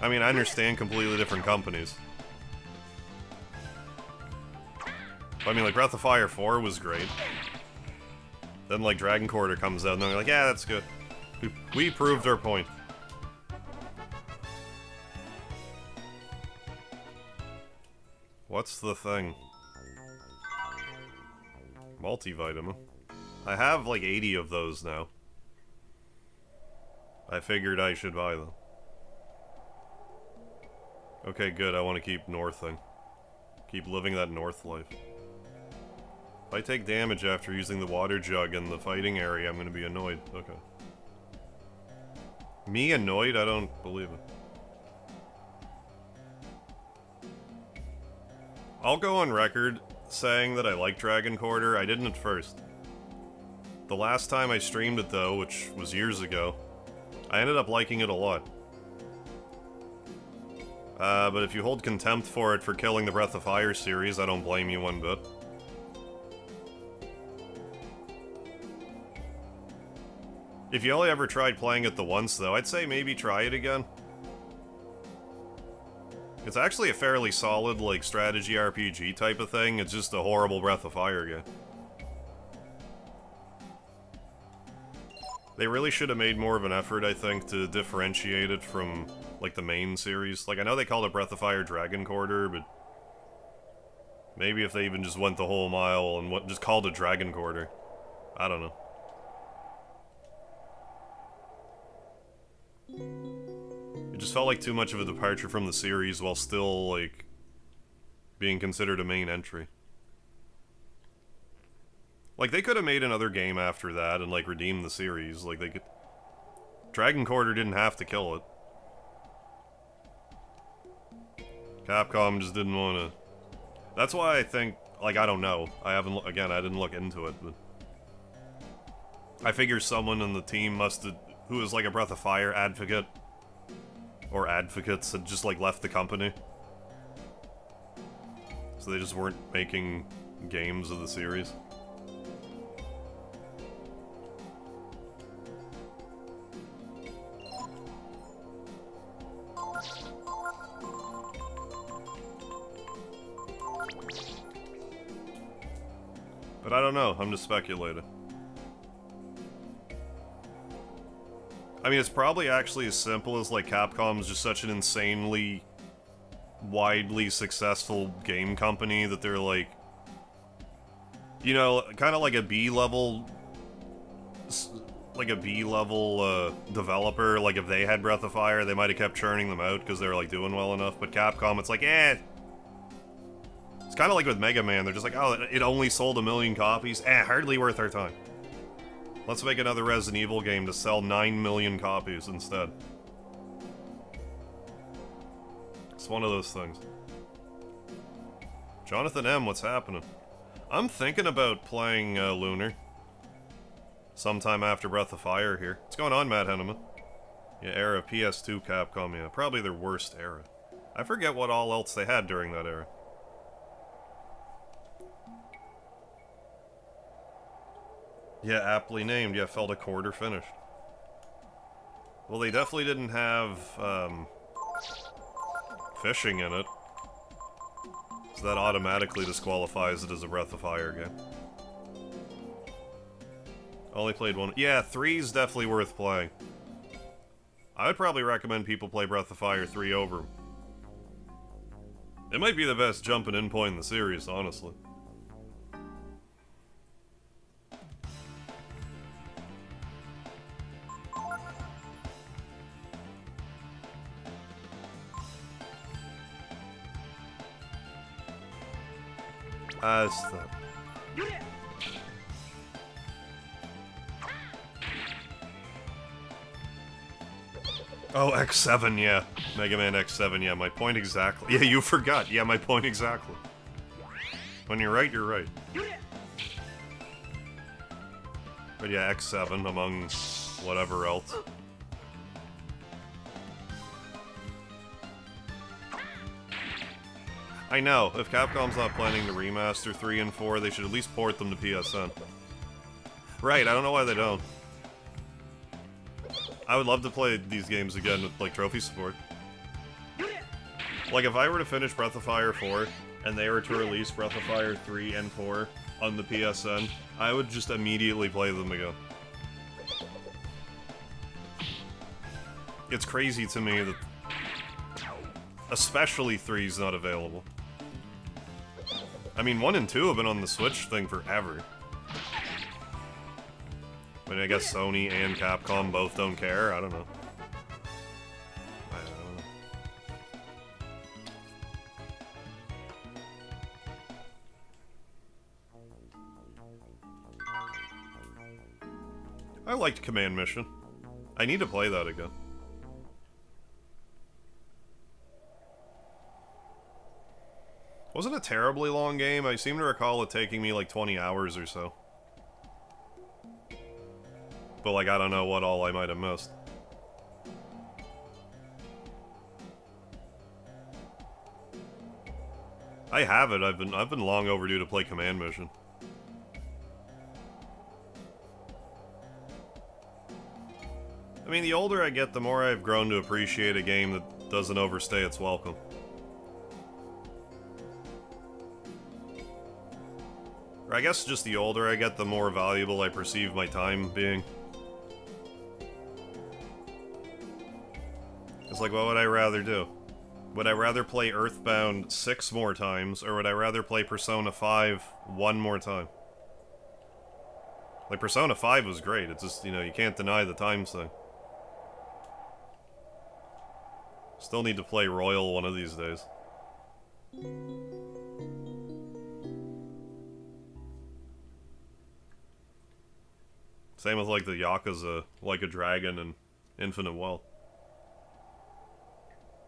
Speaker 1: I mean, I understand completely different companies. I mean, like, Breath of Fire 4 was great. Then, like, Dragon Quarter comes out, and they're like, yeah, that's good. We proved our point. What's the thing? Multivitamin. I have, like, 80 of those now. I figured I should buy them. Okay, good, I want to keep northing. Keep living that north life. If I take damage after using the water jug in the fighting area, I'm gonna be annoyed. Okay. Me annoyed? I don't believe it. I'll go on record saying that I like Dragon Quarter. I didn't at first. The last time I streamed it, though, which was years ago, I ended up liking it a lot. But if you hold contempt for it for killing the Breath of Fire series, I don't blame you one bit. If you only ever tried playing it the once, though, I'd say maybe try it again. It's actually a fairly solid, like, strategy RPG type of thing. It's just a horrible Breath of Fire game. They really should have made more of an effort, I think, to differentiate it from, like, the main series. Like, I know they called it Breath of Fire Dragon Quarter, but Maybe if they even just went the whole mile and just called it Dragon Quarter. I don't know. It just felt like too much of a departure from the series while still, like, being considered a main entry. Like, they could have made another game after that and, like, redeemed the series. Like, they could... Dragon Quarter didn't have to kill it. Capcom just didn't want to... That's why I think... Like, I don't know. I haven't... Again, I didn't look into it, but... I figure someone in the team must have... Who was, like, a Breath of Fire advocate... Or advocates had just, like, left the company. So they just weren't making games of the series. But I don't know, I'm just speculating. I mean, it's probably actually as simple as, like, Capcom's just such an insanely widely successful game company that they're, like, you know, kind of like a B-level, developer. Like, if they had Breath of Fire, they might have kept churning them out because they're, like, doing well enough. But Capcom, it's like, eh. It's kind of like with Mega Man. They're just like, oh, it only sold 1 million copies. Eh, hardly worth our time. Let's make another Resident Evil game to sell 9 million copies instead. It's one of those things. Jonathan M., what's happening? I'm thinking about playing Lunar. Sometime after Breath of Fire here. What's going on, Matt Henneman? Yeah, era PS2 Capcom, yeah. Probably their worst era. I forget what all else they had during that era. Yeah, aptly named. Yeah, felt a quarter finished. Well, they definitely didn't have, fishing in it. So that automatically disqualifies it as a Breath of Fire game. Only played one. Yeah, 3's definitely worth playing. I would probably recommend people play Breath of Fire 3 over. It might be the best jumping in point in the series, honestly. As the... Oh, X7, yeah. Mega Man X7, yeah, my point exactly. Yeah, you forgot. Yeah, my point exactly. When you're right, you're right. But yeah, X7 among whatever else. I know, if Capcom's not planning to remaster 3 and 4, they should at least port them to PSN. Right, I don't know why they don't. I would love to play these games again with, like, trophy support. Like, if I were to finish Breath of Fire 4, and they were to release Breath of Fire 3 and 4 on the PSN, I would just immediately play them again. It's crazy to me that... Especially 3's not available. I mean, 1 and 2 have been on the Switch thing forever. But I guess Sony and Capcom both don't care, I don't know. I don't know. I liked Command Mission. I need to play that again. Wasn't a terribly long game. I seem to recall it taking me like 20 hours or so. But like, I don't know what all I might have missed. I have it. I've been long overdue to play Command Mission. I mean, the older I get, the more I've grown to appreciate a game that doesn't overstay its welcome. Or I guess just the older I get, the more valuable I perceive my time being. It's like, what would I rather do? Would I rather play Earthbound 6 more times, or would I rather play Persona 5 one more time? Like, Persona 5 was great, it's just, you know, you can't deny the times thing. Still need to play Royal one of these days. Same with, like, the Yakuza, Like a Dragon, and Infinite Wealth.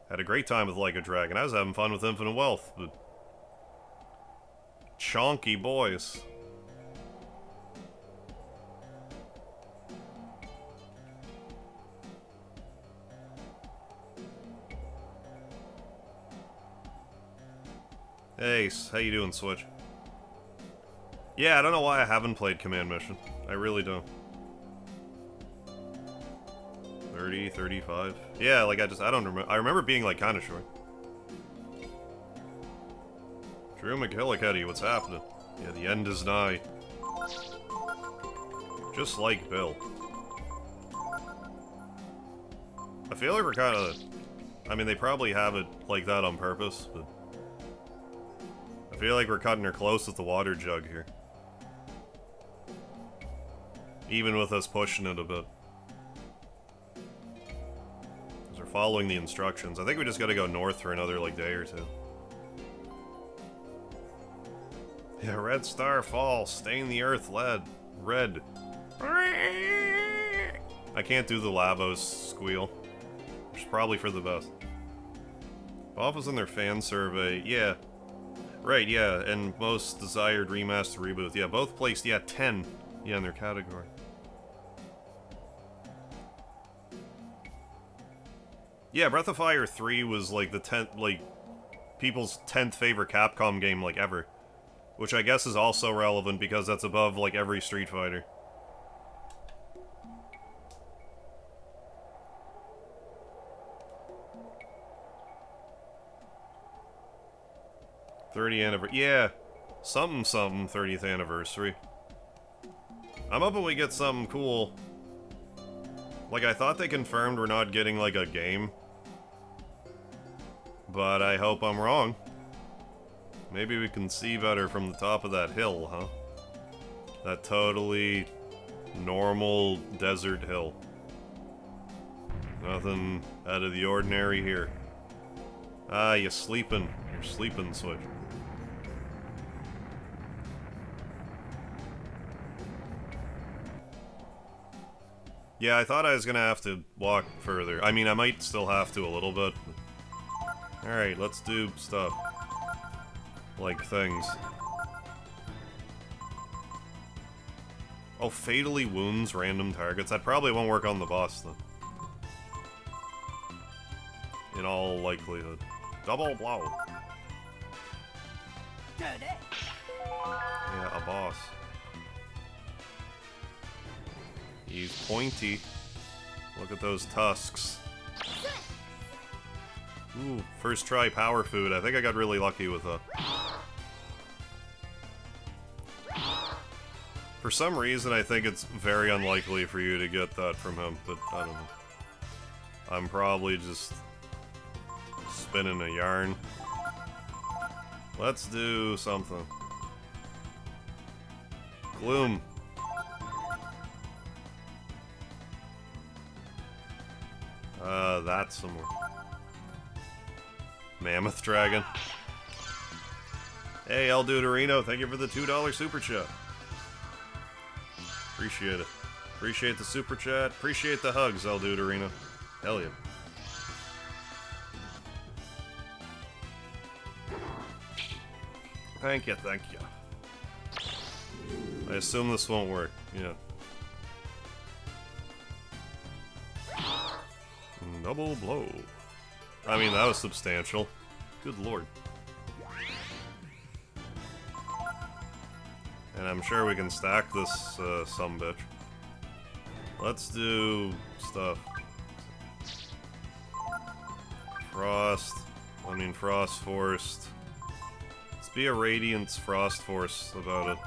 Speaker 1: Had a great time with Like a Dragon. I was having fun with Infinite Wealth, but... Chonky boys. Hey, how you doing, Switch? Yeah, I don't know why I haven't played Command Mission. I really don't. 30, 35. Yeah, like I don't remember. I remember being like kind of short. Drew McGillicuddy, what's happening? Yeah, the end is nigh. Just like Bill. I feel like we're kind of... I mean, they probably have it like that on purpose, but... I feel like we're cutting her close with the water jug here. Even with us pushing it a bit. Because we're following the instructions. I think we just gotta go north for another, like, day or two. Yeah, Red Star Falls. Stain the earth red. I can't do the Lavos squeal. Which is probably for the best. Office in their fan survey. Yeah. Right, yeah, and most desired remaster reboot. Yeah, both placed, yeah, 10. Yeah, in their category. Yeah, Breath of Fire 3 was like the 10th, like, people's 10th favorite Capcom game, like, ever. Which I guess is also relevant because that's above, like, every Street Fighter. '30th anniversary. Yeah, something 30th anniversary. I'm hoping we get something cool. Like, I thought they confirmed we're not getting, like, a game. But I hope I'm wrong. Maybe we can see better from the top of that hill, huh? That totally normal desert hill. Nothing out of the ordinary here. Ah, you sleeping. You're sleeping, Switch. Yeah, I thought I was gonna have to walk further. I mean, I might still have to a little bit. Alright, let's do stuff. Like things. Oh, fatally wounds random targets. That probably won't work on the boss, though. In all likelihood. Double blow. Yeah, a boss. He's pointy. Look at those tusks. Ooh, first try power food. I think I got really lucky with that. For some reason, I think it's very unlikely for you to get that from him, but I don't know. I'm probably just spinning a yarn. Let's do something. Gloom. That's somewhere. Mammoth Dragon. Hey, El Duderino, thank you for the $2 super chat. Appreciate it. Appreciate the super chat. Appreciate the hugs, El Duderino. Hell yeah. Thank you, thank you. I assume this won't work, yeah. Double blow. I mean, that was substantial. Good lord. And I'm sure we can stack this sumbitch. Let's do stuff. Frost. I mean, Frost Forced. Let's be a Radiance Frost Force about it.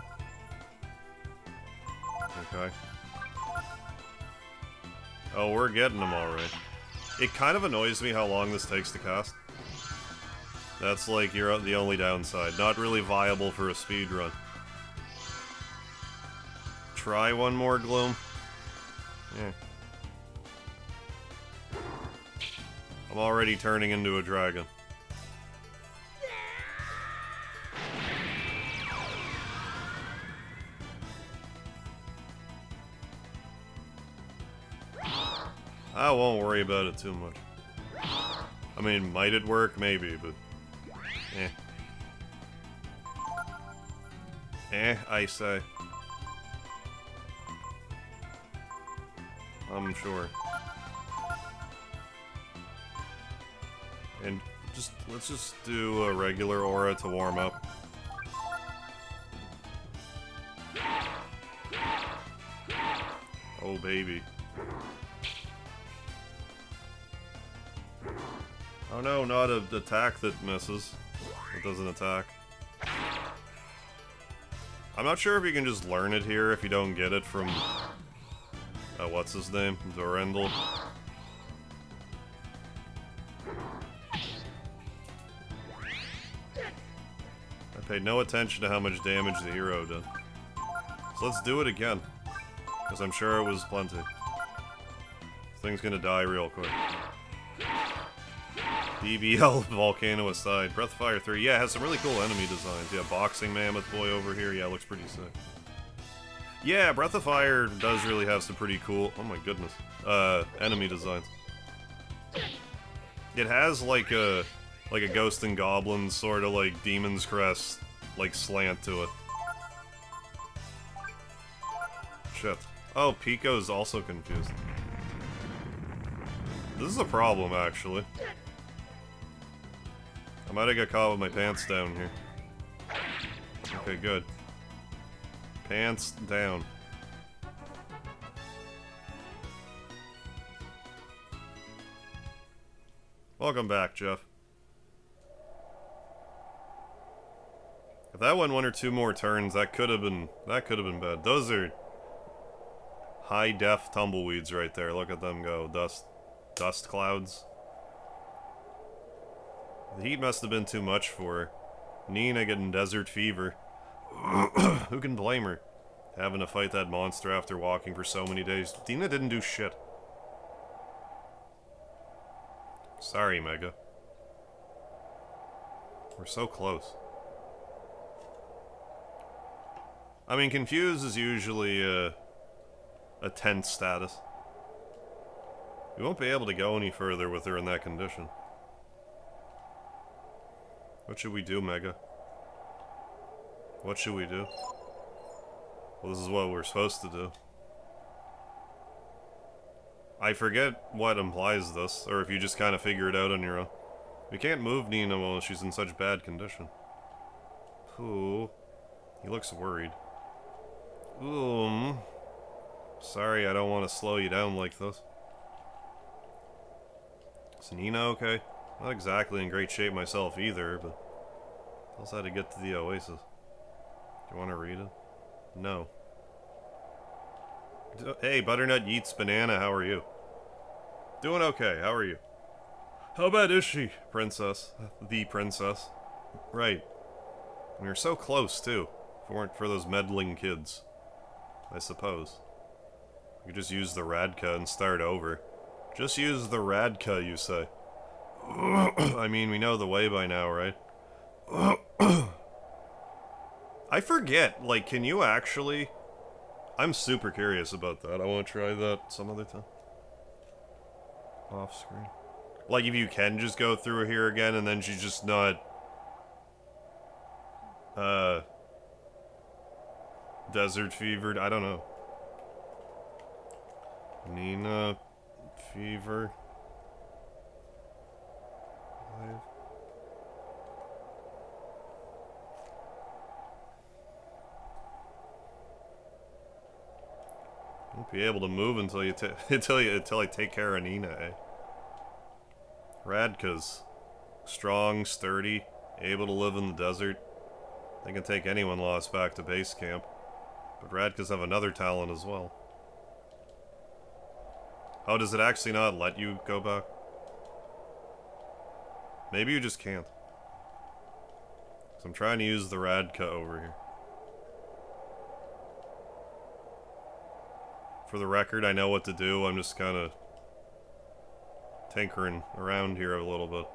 Speaker 1: Okay. Oh, we're getting them alright. It kind of annoys me how long this takes to cast. That's like the only downside. Not really viable for a speed run. Try one more gloom. Yeah. I'm already turning into a dragon. I won't worry about it too much. I mean, might it work? Maybe, but... I say. I'm sure. And let's just do a regular aura to warm up. Oh, baby. Oh no, not an attack that misses. It doesn't attack. I'm not sure if you can just learn it here if you don't get it from... what's his name? Durendal. I paid no attention to how much damage the hero did. So let's do it again. Because I'm sure it was plenty. This thing's gonna die real quick. BBL Volcano aside. Breath of Fire 3. Yeah, it has some really cool enemy designs. Yeah, Boxing Mammoth Boy over here. Yeah, looks pretty sick. Yeah, Breath of Fire does really have some pretty cool... Oh my goodness. Enemy designs. It has like a Ghost and Goblins sort of like Demon's Crest like slant to it. Shit. Oh, Pico's also confused. This is a problem, actually. I might have got caught with my pants down here. Okay, good. Pants down. Welcome back, Jeff. If that went one or two more turns, that could have been bad. Those are high def tumbleweeds right there. Look at them go. Dust clouds. The heat must have been too much for her. Nina getting desert fever. Who can blame her? Having to fight that monster after walking for so many days. Dina didn't do shit. Sorry, Mega. We're so close. I mean, confused is usually a tense status. We won't be able to go any further with her in that condition. What should we do, Mega? What should we do? Well, this is what we're supposed to do. I forget what implies this, or if you just kind of figure it out on your own. We can't move Nina while she's in such bad condition. Ooh. He looks worried. Ooh. Sorry, I don't want to slow you down like this. Is Nina okay? Not exactly in great shape myself either, but... Tell us how to get to the oasis. Do you want to read it? No. Hey, Butternut Yeats Banana, how are you? Doing okay, how are you? How bad is she, Princess? The Princess. Right. We were so close, too. If it weren't for those meddling kids. I suppose. We could just use the Radka and start over. Just use the Radka, you say. I mean, we know the way by now, right? I forget, like, can you actually... I'm super curious about that. I want to try that some other time. Off screen. Like, if you can just go through here again and then she's just not... desert fevered? I don't know. Nina... fever... Live. Won't be able to move until you until I take care of Nina, eh? Radka's strong, sturdy, able to live in the desert. They can take anyone lost back to base camp. But Radkas have another talent as well. Oh, does it actually not let you go back? Maybe you just can't. So I'm trying to use the Radka over here. For the record, I know what to do. I'm just kind of tinkering around here a little bit.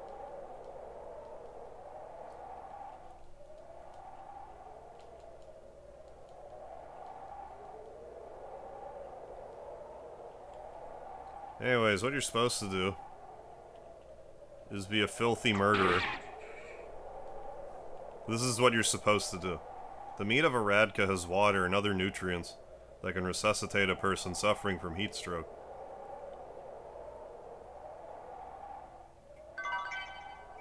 Speaker 1: Anyways, what you're supposed to do is be a filthy murderer. This is what you're supposed to do. The meat of a Radka has water and other nutrients that can resuscitate a person suffering from heat stroke.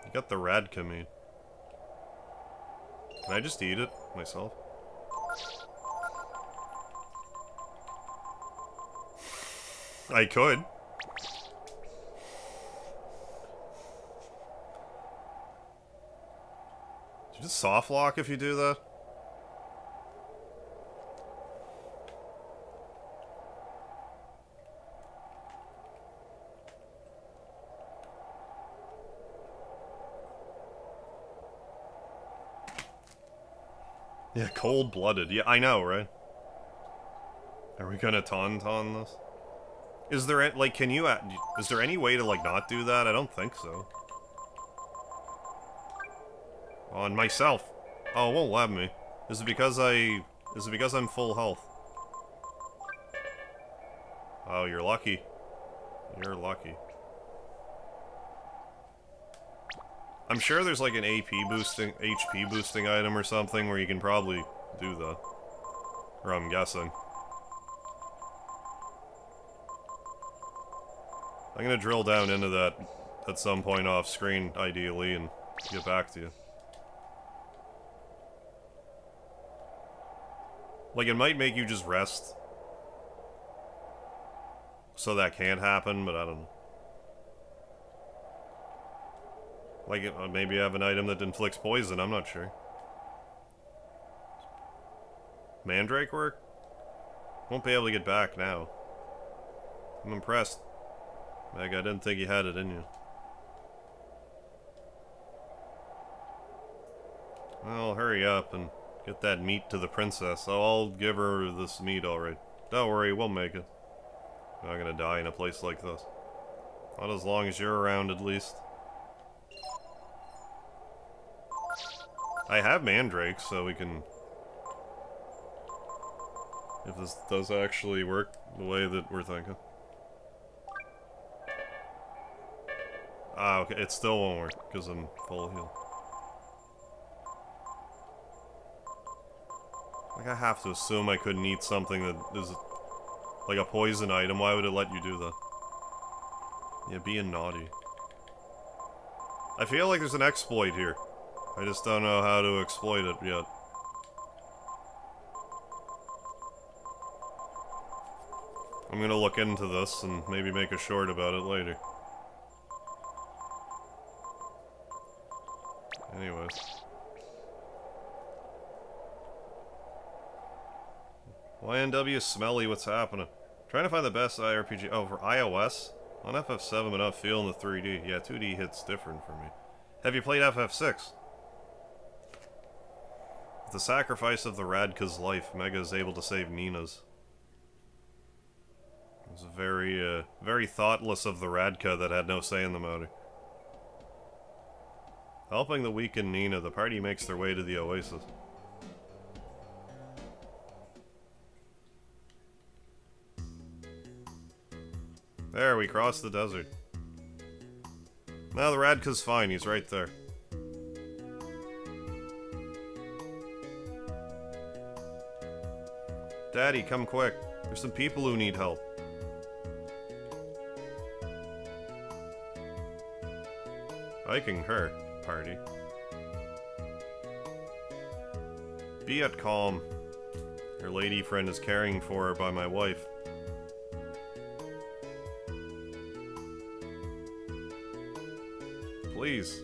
Speaker 1: You got the Radka meat. Can I just eat it myself? I could. Did you just soft lock if you do that? Yeah, cold-blooded. Yeah, I know, right? Are we gonna tauntaun this? Is there, like, can you, is there any way to, like, not do that? I don't think so. On myself. Oh, it won't let me. Is it because I'm full health? Oh, you're lucky. You're lucky. I'm sure there's like an HP boosting item or something where you can probably do that. Or I'm guessing. I'm gonna drill down into that at some point off screen, ideally, and get back to you. Like, it might make you just rest. So that can't happen, but I don't know. Like, maybe I have an item that inflicts poison, I'm not sure. Mandrake work? Won't be able to get back now. I'm impressed. Meg, I didn't think you had it in you. Well, hurry up and get that meat to the princess. Oh, I'll give her this meat, alright. Don't worry, we'll make it. I'm not gonna die in a place like this. Not as long as you're around, at least. I have mandrakes, so we can... If this does actually work the way that we're thinking. Ah, okay, it still won't work, because I'm full heal. Like, I have to assume I couldn't eat something that is like a poison item. Why would it let you do that? Yeah, being naughty. I feel like there's an exploit here. I just don't know how to exploit it yet. I'm gonna look into this and maybe make a short about it later. Anyways. YNW Smelly, what's happening? Trying to find the best IRPG. Oh, for iOS? On FF7, I'm not feeling the 3D. Yeah, 2D hits different for me. Have you played FF6? With the sacrifice of the Radka's life, Mega is able to save Nina's. It was very, very thoughtless of the Radka that had no say in the matter. Helping the weakened Nina, the party makes their way to the oasis. There, we crossed the desert. Now the Radka's fine, he's right there. Daddy, come quick. There's some people who need help. I concur, party. Be at calm. Your lady friend is caring for her by my wife. Please,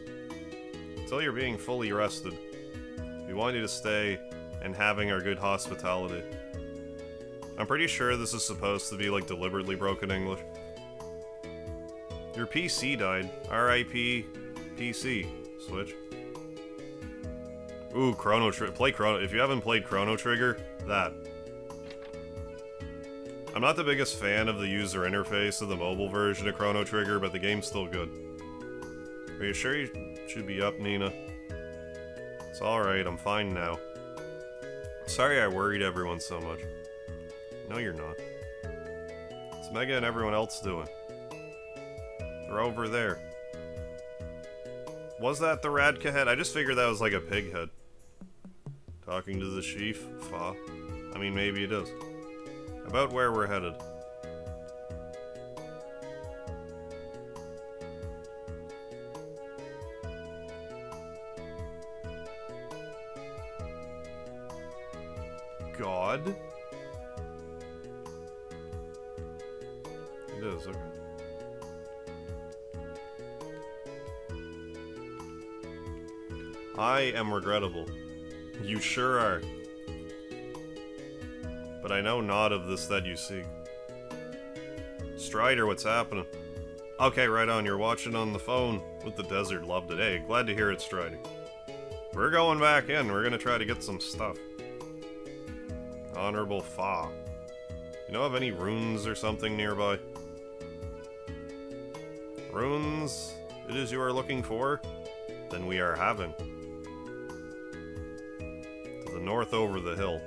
Speaker 1: until you're being fully rested, we want you to stay and having our good hospitality. I'm pretty sure this is supposed to be like deliberately broken English. Your PC died. R.I.P. PC. Switch. Ooh, Chrono Trigger. Play Chrono. If you haven't played Chrono Trigger, that. I'm not the biggest fan of the user interface of the mobile version of Chrono Trigger, but the game's still good. Are you sure you should be up, Nina? It's alright, I'm fine now. Sorry I worried everyone so much. No, you're not. What's Mega and everyone else doing? They're over there. Was that the Radka head? I just figured that was like a pig head. Talking to the chief? Fa. I mean, maybe it is. About where we're headed. God? It is, okay. I am regrettable. You sure are. But I know not of this that you seek. Strider, what's happening? Okay, right on, you're watching on the phone with the desert. Loved it. Hey, glad to hear it, Strider. We're going back in. We're gonna try to get some stuff. Honorable Fa. You know of any runes or something nearby? Runes it is you are looking for? Then we are having. To the north over the hill.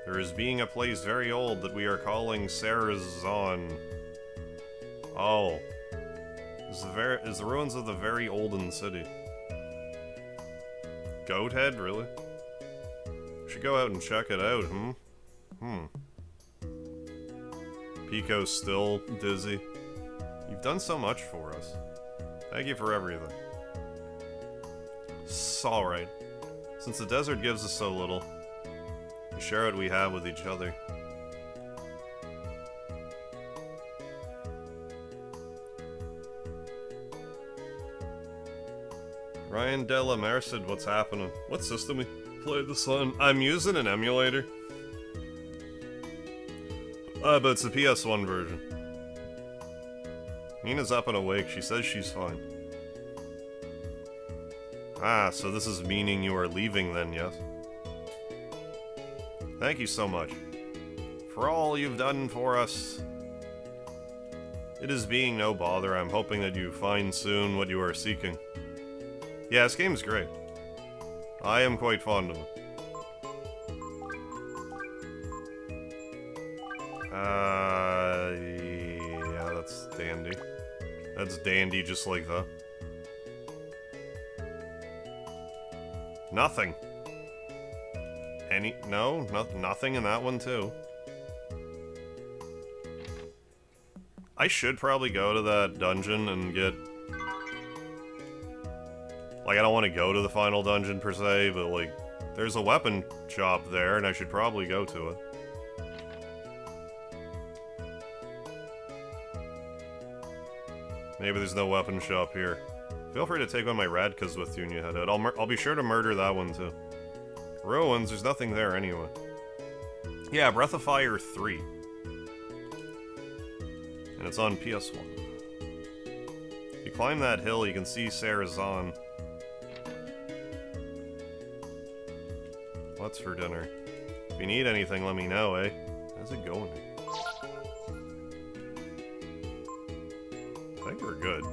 Speaker 1: There is being a place very old that we are calling Sarazan. Oh. Is the ruins of the very olden city. Goat head, really? Should go out and check it out, Pico's still dizzy. You've done so much for us. Thank you for everything. It's alright. Since the desert gives us so little, we share what we have with each other. Ryan Della Merced, what's happening? What system we play this on? I'm using an emulator. But it's the PS1 version. Nina's up and awake. She says she's fine. Ah, so this is meaning you are leaving then, yes? Thank you so much. For all you've done for us. It is being no bother. I'm hoping that you find soon what you are seeking. Yeah, this game's great. I am quite fond of it. Yeah, that's dandy. That's dandy just like that. Nothing. No, nothing in that one too. I should probably go to that dungeon and get... Like, I don't want to go to the final dungeon per se, but like, there's a weapon shop there and I should probably go to it. Maybe there's no weapon shop here. Feel free to take one of my Radkas with you when you head out. I'll be sure to murder that one too. Ruins, there's nothing there anyway. Yeah, Breath of Fire 3. And it's on PS1. If you climb that hill, you can see Sarazan. What's for dinner? If you need anything, let me know, eh? How's it going? I think we're good.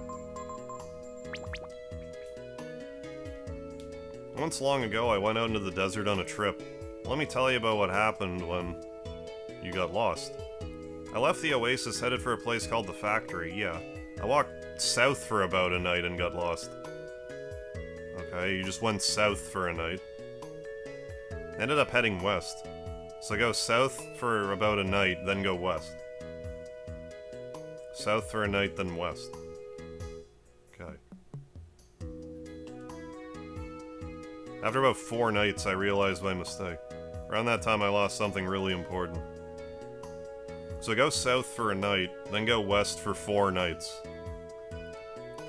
Speaker 1: Once long ago, I went out into the desert on a trip. Let me tell you about what happened when you got lost. I left the oasis, headed for a place called the factory, yeah. I walked south for about a night and got lost. Okay, you just went south for a night. Ended up heading west. So go south for about a night, then go west. South for a night, then west. Okay. After about 4 nights, I realized my mistake. Around that time, I lost something really important. So go south for a night, then go west for 4 nights.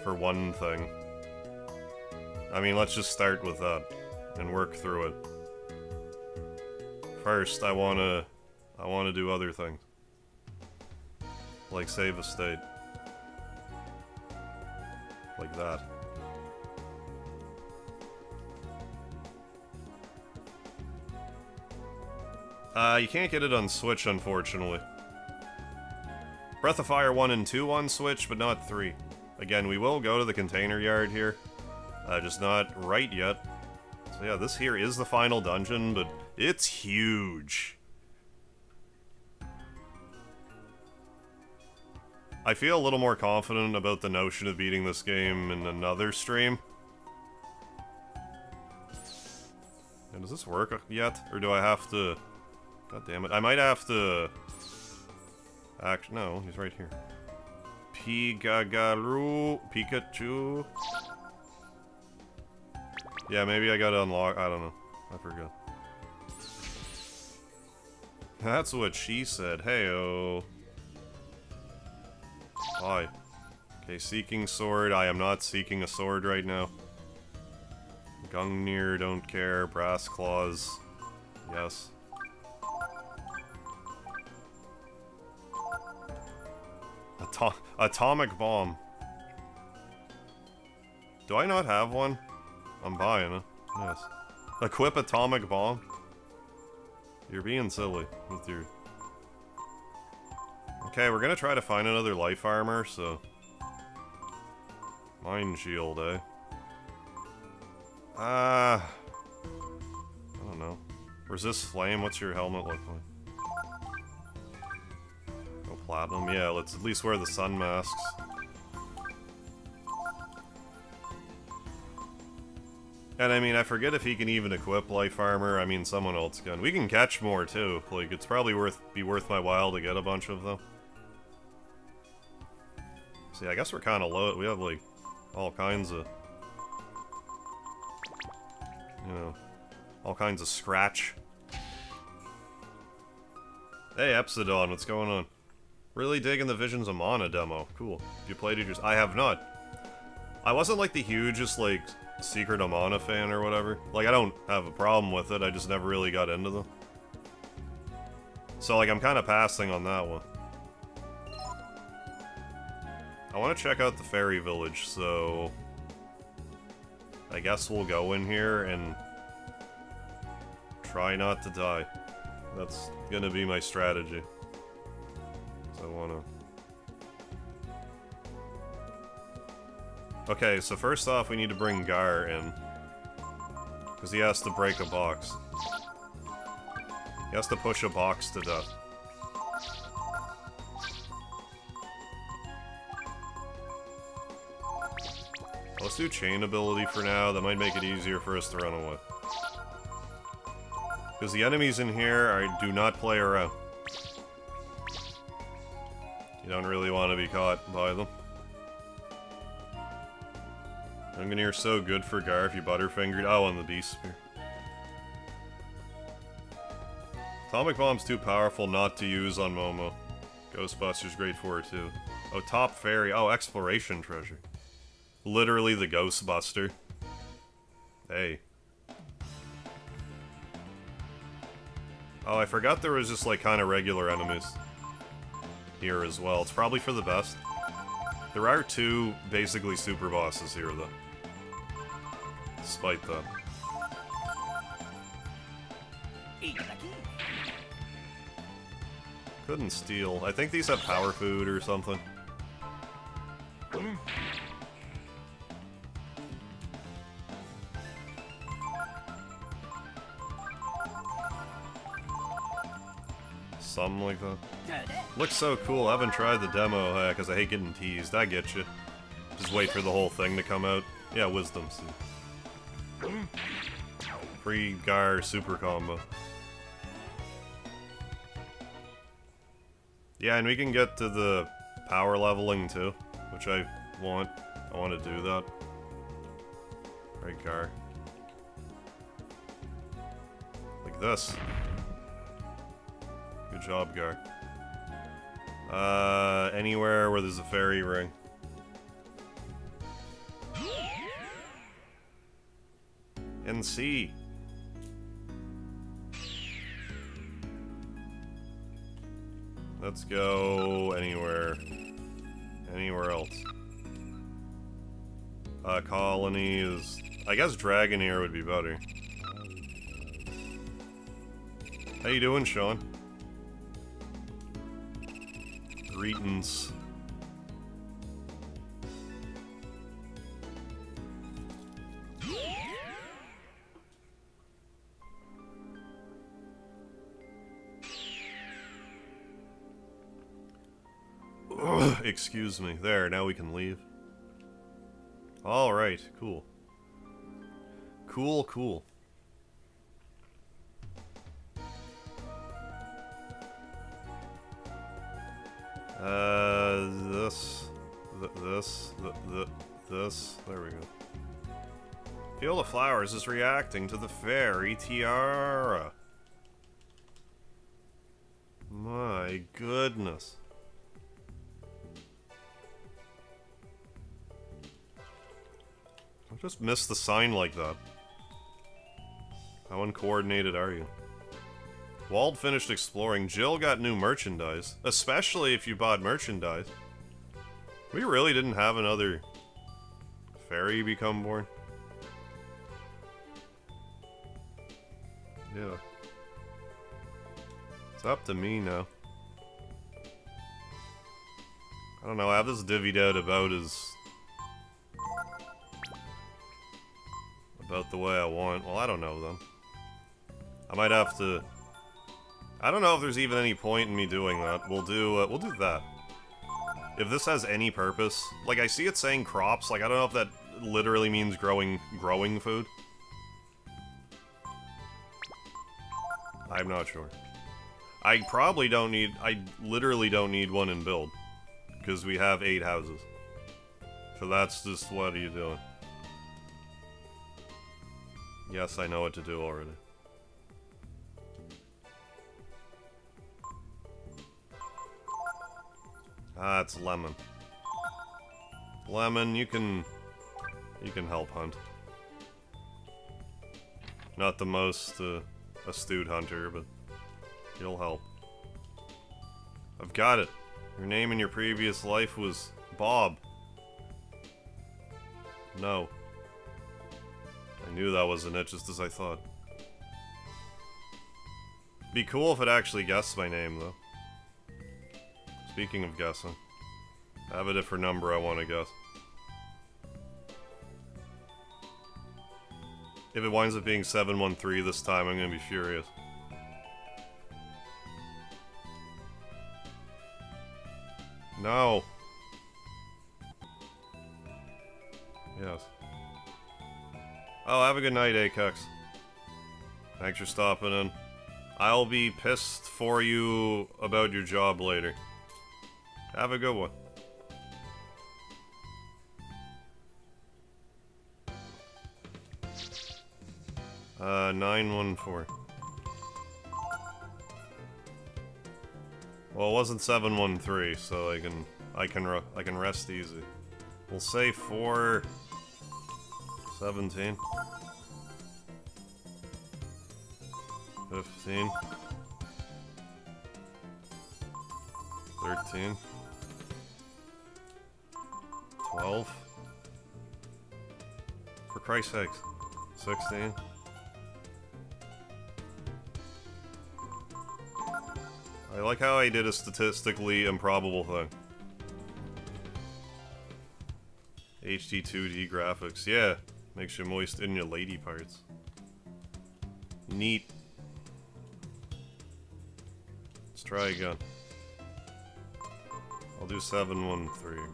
Speaker 1: For one thing. I mean, let's just start with that, and work through it. First, I wanna do other things. Like save a state. Like that. You can't get it on Switch, unfortunately. Breath of Fire 1 and 2 on Switch, but not 3. Again, we will go to the container yard here. Just not right yet. So yeah, this here is the final dungeon, but it's huge. I feel a little more confident about the notion of beating this game in another stream. And does this work yet? Or do I have to... God damn it. I might have to... Actually, no, he's right here. Pikachu. Yeah, maybe I gotta unlock... I don't know. I forgot. That's what she said. Hey-oh. Hi. Okay, seeking sword. I am not seeking a sword right now. Gungnir, don't care. Brass claws. Yes. Atomic bomb. Do I not have one? I'm buying it. Yes. Equip atomic bomb? You're being silly with your... Okay, we're gonna try to find another life armor, so... Mind shield, eh? I don't know. Resist flame, what's your helmet look like? Oh, platinum, yeah, let's at least wear the sun masks. And I mean, I forget if he can even equip life armor. I mean, someone else can. We can catch more too. Like, it's probably be worth my while to get a bunch of them. See, I guess we're kind of low. We have like all kinds of, you know, all kinds of scratch. Hey, Epsidon, what's going on? Really digging the Visions of Mana demo. Cool. You played it yourself? I have not. I wasn't like the hugest like Secret of Mana fan or whatever. Like, I don't have a problem with it, I just never really got into them. So, like, I'm kind of passing on that one. I want to check out the fairy village, so... I guess we'll go in here and... try not to die. That's gonna be my strategy. So I wanna... Okay, so first off, we need to bring Gar in. Because he has to break a box. He has to push a box to death. Let's do chain ability for now, that might make it easier for us to run away. Because the enemies in here do not play around. You don't really want to be caught by them. Gungnir so good for Gar if you butterfingered. Oh, on the Beast Spear. Atomic Bomb's too powerful not to use on Momo. Ghostbusters great for it too. Oh, Top Fairy. Oh, Exploration Treasure. Literally the Ghostbuster. Hey. Oh, I forgot there was just like kind of regular enemies here as well. It's probably for the best. There are two basically super bosses here though. Despite that. Couldn't steal. I think these have power food or something. Something like that. Looks so cool. I haven't tried the demo because I hate getting teased. I get you. Just wait for the whole thing to come out. Yeah, wisdom. See. Free Gar super combo. Yeah, and we can get to the power leveling too, which I want. I want to do that. Right, Gar. Like this. Good job, Gar. Anywhere where there's a fairy ring. And C. Let's go anywhere. Anywhere else. Colony is... I guess Dragoneer would be better. How you doing, Sean? Greetings. Excuse me. There, now we can leave. Alright, cool. Cool. This. There we go. Field of Flowers is reacting to the fairy tiara. My goodness. I just missed the sign like that. How uncoordinated are you? Wald finished exploring. Jill got new merchandise. Especially if you bought merchandise. We really didn't have another fairy become born. Yeah. It's up to me now. I don't know, I have this divvied out about the way I want. Well, I don't know then. I might have to... I don't know if there's even any point in me doing that. We'll do that. If this has any purpose, like I see it saying crops, like I don't know if that literally means growing food. I'm not sure. I literally don't need one in build. Because we have 8 houses. So that's just, what are you doing? Yes, I know what to do already. Ah, it's Lemon. Lemon, you can help hunt. Not the most astute hunter, but you'll help. I've got it. Your name in your previous life was Bob. No. I knew that wasn't it, just as I thought. Be cool if it actually guessed my name, though. Speaking of guessing, I have a different number I want to guess. If it winds up being 713 this time, I'm gonna be furious. No. Yes. Oh, have a good night, Akex. Thanks for stopping in. I'll be pissed for you about your job later. Have a good one. Uh, 914. Well, it wasn't 713, so I can rest easy. We'll say 417. 15. 13. 12. For Christ's sakes. 16. I like how I did a statistically improbable thing. HD 2D graphics. Yeah. Makes you moist in your lady parts. Neat. Let's try again. I'll do 713 again.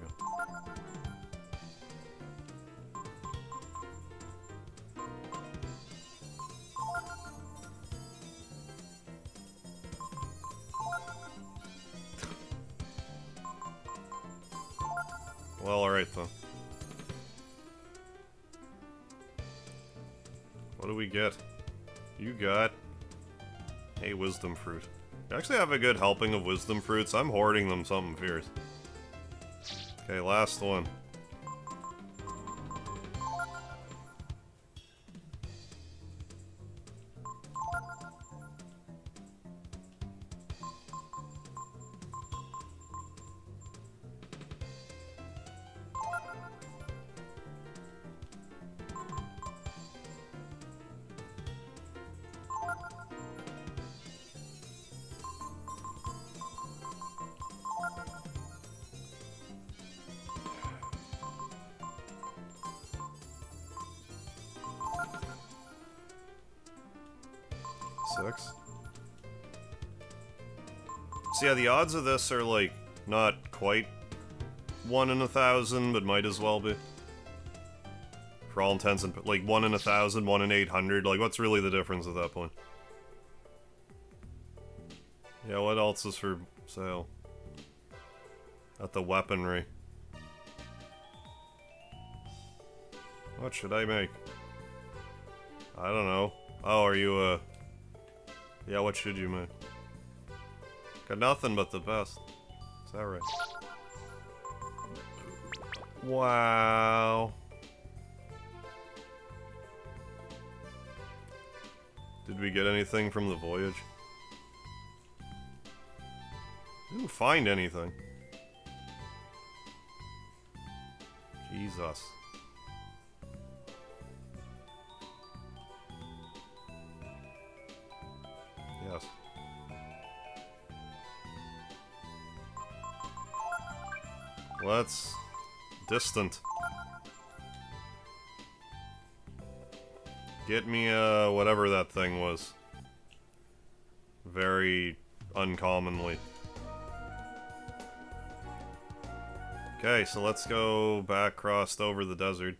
Speaker 1: Well, alright then. What do we get? You got... Hey, wisdom fruit. You actually have a good helping of wisdom fruits. I'm hoarding them something fierce. Okay, last one. 6. So yeah, the odds of this are, like, not quite 1 in 1,000, but might as well be. For all intents and... like, 1 in 1,000, 1 in 800. Like, what's really the difference at that point? Yeah, what else is for sale? At the weaponry. What should I make? I don't know. Oh, are you, yeah, what should you make? Got nothing but the best. Is that right? Wow. Did we get anything from the voyage? Didn't find anything. Jesus. Yes. Let's... distant. Get me, whatever that thing was. Very uncommonly. Okay, so let's go back crossed over the desert.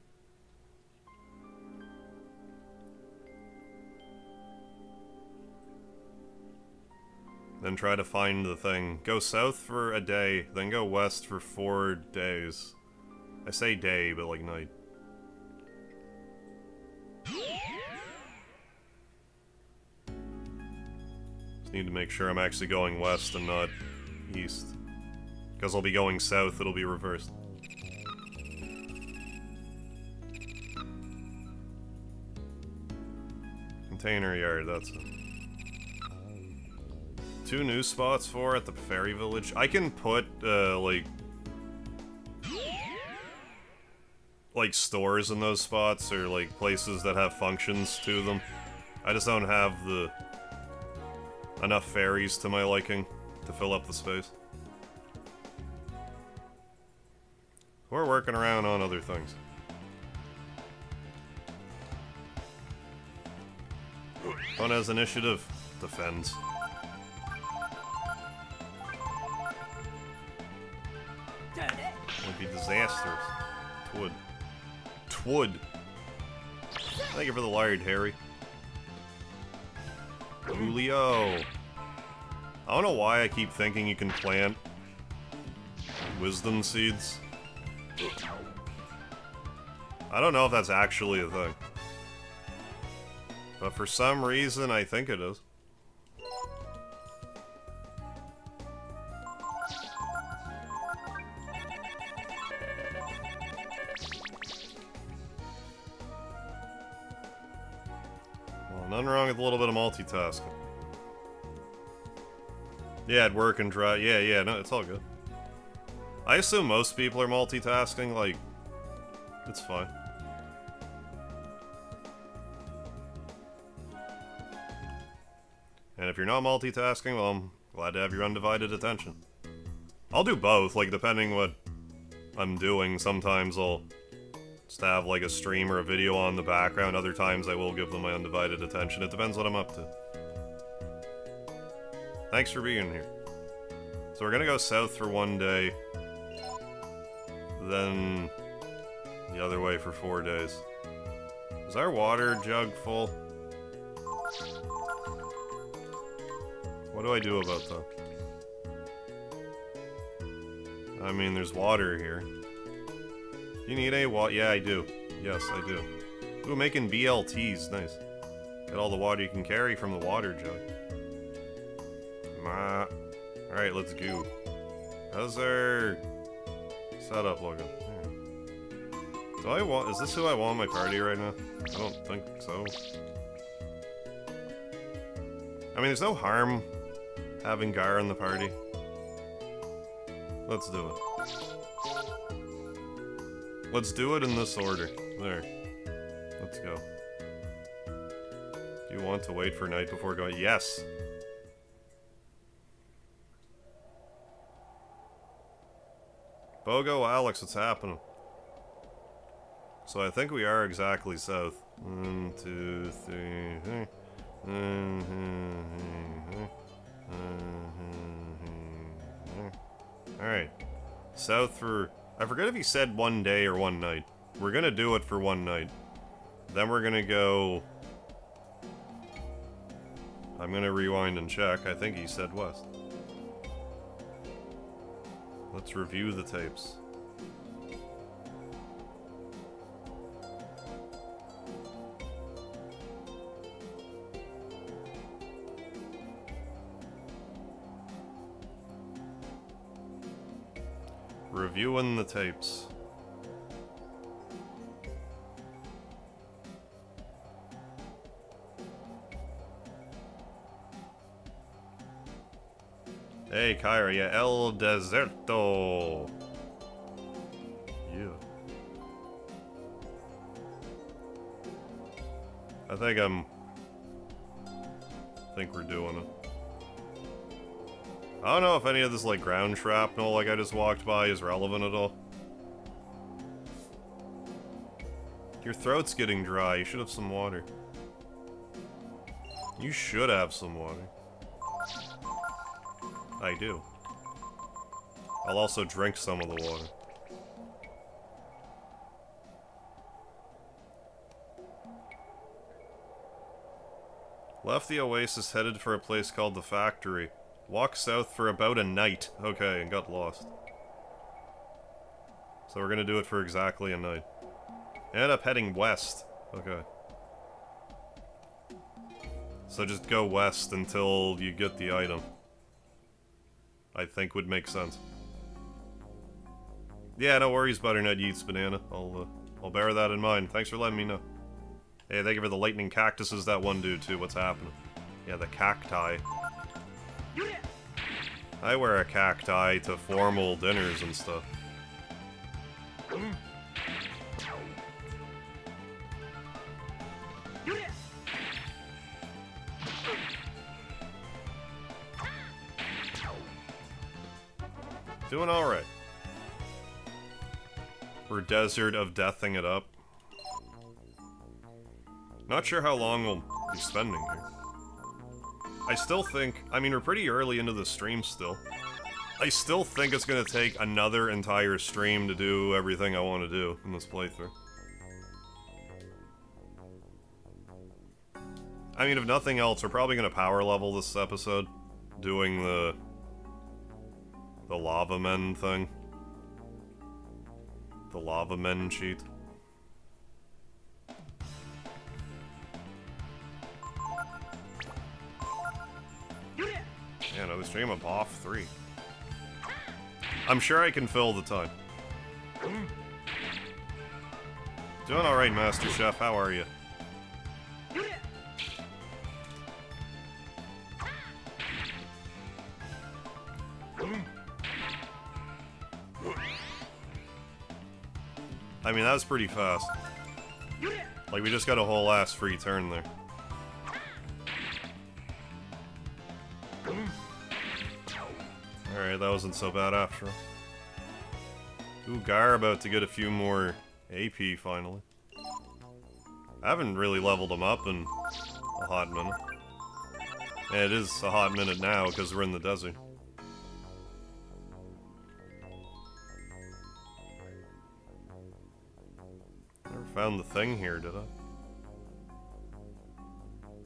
Speaker 1: Then try to find the thing. Go south for a day, then go west for 4 days. I say day, but like night. Just need to make sure I'm actually going west and not east. Because I'll be going south, it'll be reversed. Container yard, that's it. 2 new spots for at the ferry village. I can put, like stores in those spots, or like places that have functions to them. I just don't have the enough ferries to my liking to fill up the space. We're working around on other things. One has initiative. Defends. Would be disastrous. Twould. Twould. Thank you for the lard, Harry. Julio. I don't know why I keep thinking you can plant wisdom seeds. I don't know if that's actually a thing. But for some reason, I think it is. Well, nothing wrong with a little bit of multitasking. Yeah, I'd work and try. Yeah, no, it's all good. I assume most people are multitasking, like, it's fine. And if you're not multitasking, well, I'm glad to have your undivided attention. I'll do both, like, depending what I'm doing. Sometimes I'll just have, like, a stream or a video on the background. Other times I will give them my undivided attention. It depends what I'm up to. Thanks for being here. So we're gonna go south for 1 day. Then the other way for 4 days. Is our water jug full? What do I do about that? I mean, there's water here. You need a water? Yeah, I do. Yes, I do. Ooh, making BLTs. Nice. Get all the water you can carry from the water jug. Alright, let's go. How's our setup looking? Do I want... Is this who I want in my party right now? I don't think so. I mean, there's no harm having Gar in the party. Let's do it. Let's do it in this order. There. Let's go. Do you want to wait for night before going? Yes! Bogo, Alex, what's happening? So I think we are exactly south. 1, 2, 3... South for... I forget if he said 1 day or 1 night. We're gonna do it for 1 night. Then we're gonna go... I'm gonna rewind and check. I think he said west. Let's review the tapes. Reviewing the tapes. Hey, Kyra, yeah, El Deserto. Yeah. I think we're doing it. I don't know if any of this, like, ground shrapnel, like I just walked by, is relevant at all. Your throat's getting dry. You should have some water. You should have some water. I do. I'll also drink some of the water. Left the oasis, headed for a place called the factory. Walk south for about a night. Okay, and got lost. So we're gonna do it for exactly a night. End up heading west. Okay. So just go west until you get the item. I think would make sense. Yeah, no worries, Butternut Yeats Banana. I'll bear that in mind. Thanks for letting me know. Hey, thank you for the lightning cactuses, that one dude too. What's happening? Yeah, the cacti. I wear a cacti to formal dinners and stuff. Doing alright. We're Desert of Deathing it up. Not sure how long we'll be spending here. I still think... I mean, we're pretty early into the stream still. I still think it's gonna take another entire stream to do everything I want to do in this playthrough. I mean, if nothing else, we're probably gonna power level this episode, doing the lava men thing. The lava men cheat. Yeah, another stream of off 3. I'm sure I can fill the time. Doing alright, Master Chef. How are you? I mean, that was pretty fast. Like, we just got a whole ass free turn there. Alright, that wasn't so bad after all. Ooh, Gar about to get a few more AP finally. I haven't really leveled him up in a hot minute. And it is a hot minute now because we're in the desert. Never found the thing here, did I?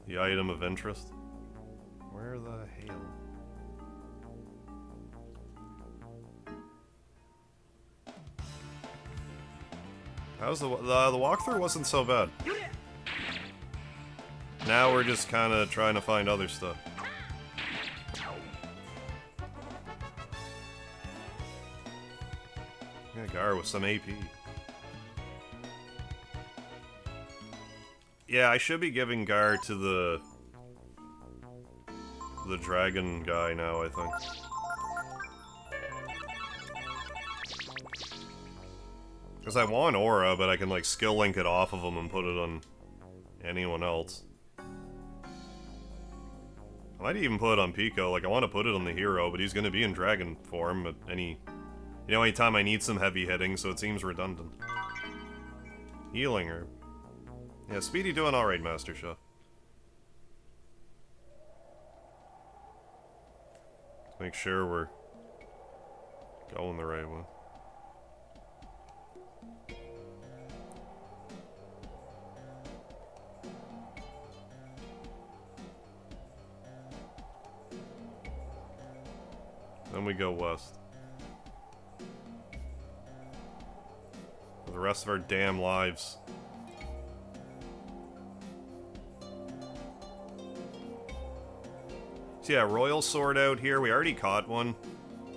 Speaker 1: The item of interest. Where the hell? How's the walkthrough wasn't so bad. Now we're just kind of trying to find other stuff. Yeah, Gar with some AP. Yeah, I should be giving Gar to the dragon guy now, I think. Because I want Aura, but I can, like, skill link it off of him and put it on anyone else. I might even put it on Pico. Like, I want to put it on the hero, but he's going to be in dragon form at any... You know, anytime I need some heavy hitting, so it seems redundant. Healing herb. Yeah, Speedy doing alright, Master Chef. Let's make sure we're going the right way. Then we go west. For the rest of our damn lives. So yeah, Royal Sword out here. We already caught one.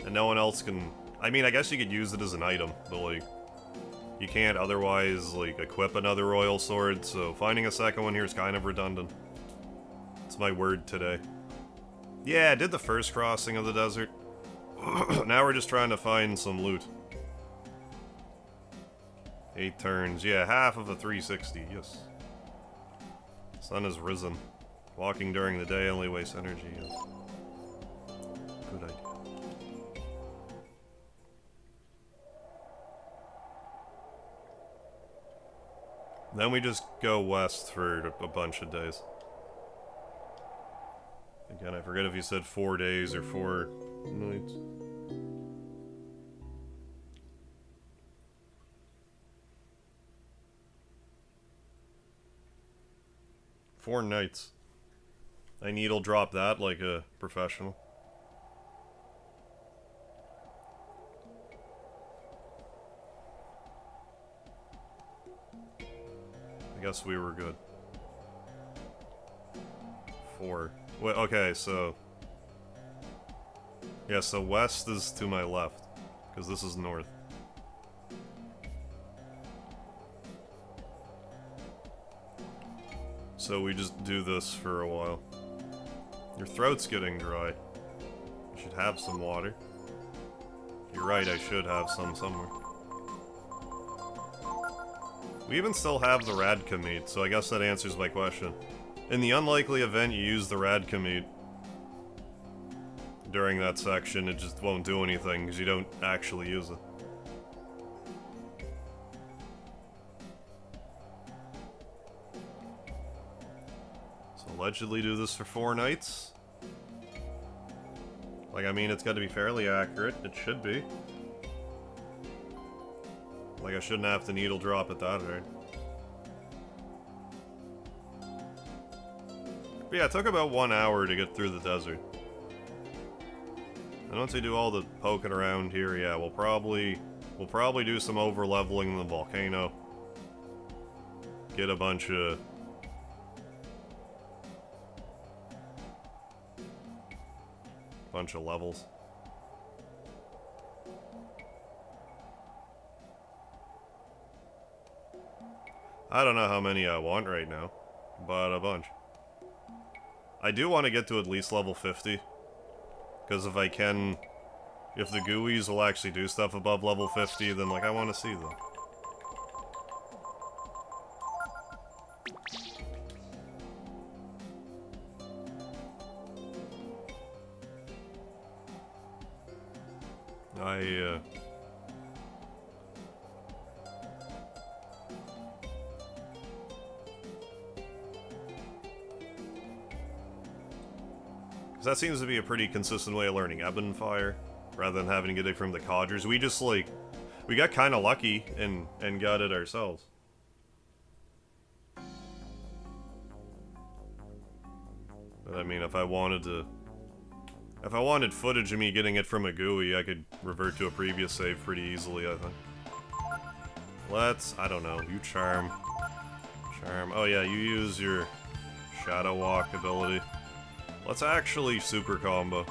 Speaker 1: And no one else can... I mean, I guess you could use it as an item, but like... You can't otherwise, like, equip another Royal Sword, so finding a second one here is kind of redundant. It's my word today. Yeah, I did the first crossing of the desert. Now we're just trying to find some loot. 8 turns. Yeah, half of a 360, yes. Sun has risen. Walking during the day only wastes energy, yes. Good idea. Then we just go west for a bunch of days. Again, I forget if you said 4 days or 4 nights. Four nights. I needle drop that like a professional. I guess we were good. 4. Wait, okay, so... Yeah, so west is to my left, because this is north. So we just do this for a while. Your throat's getting dry. You should have some water. You're right, I should have some somewhere. We even still have the Radka meat, so I guess that answers my question. In the unlikely event you use the Radka meat during that section, it just won't do anything because you don't actually use it. So allegedly do this for 4 nights. Like, I mean, it's got to be fairly accurate. It should be. Like, I shouldn't have to needle drop it that hard. But yeah, it took about 1 hour to get through the desert. And once we do all the poking around here, yeah, we'll probably do some over-leveling in the volcano. Get a bunch of... levels. I don't know how many I want right now, but a bunch. I do want to get to at least level 50, because if I can, if the GUIs will actually do stuff above level 50, then like I want to see them. That seems to be a pretty consistent way of learning Ebon Fire, rather than having to get it from the codgers. We just, like, we got kind of lucky and got it ourselves. But I mean, if I wanted footage of me getting it from a GUI, I could revert to a previous save pretty easily, I think. Let's, I don't know, you charm. Charm, oh yeah, you use your Shadow Walk ability. Let's actually super combo.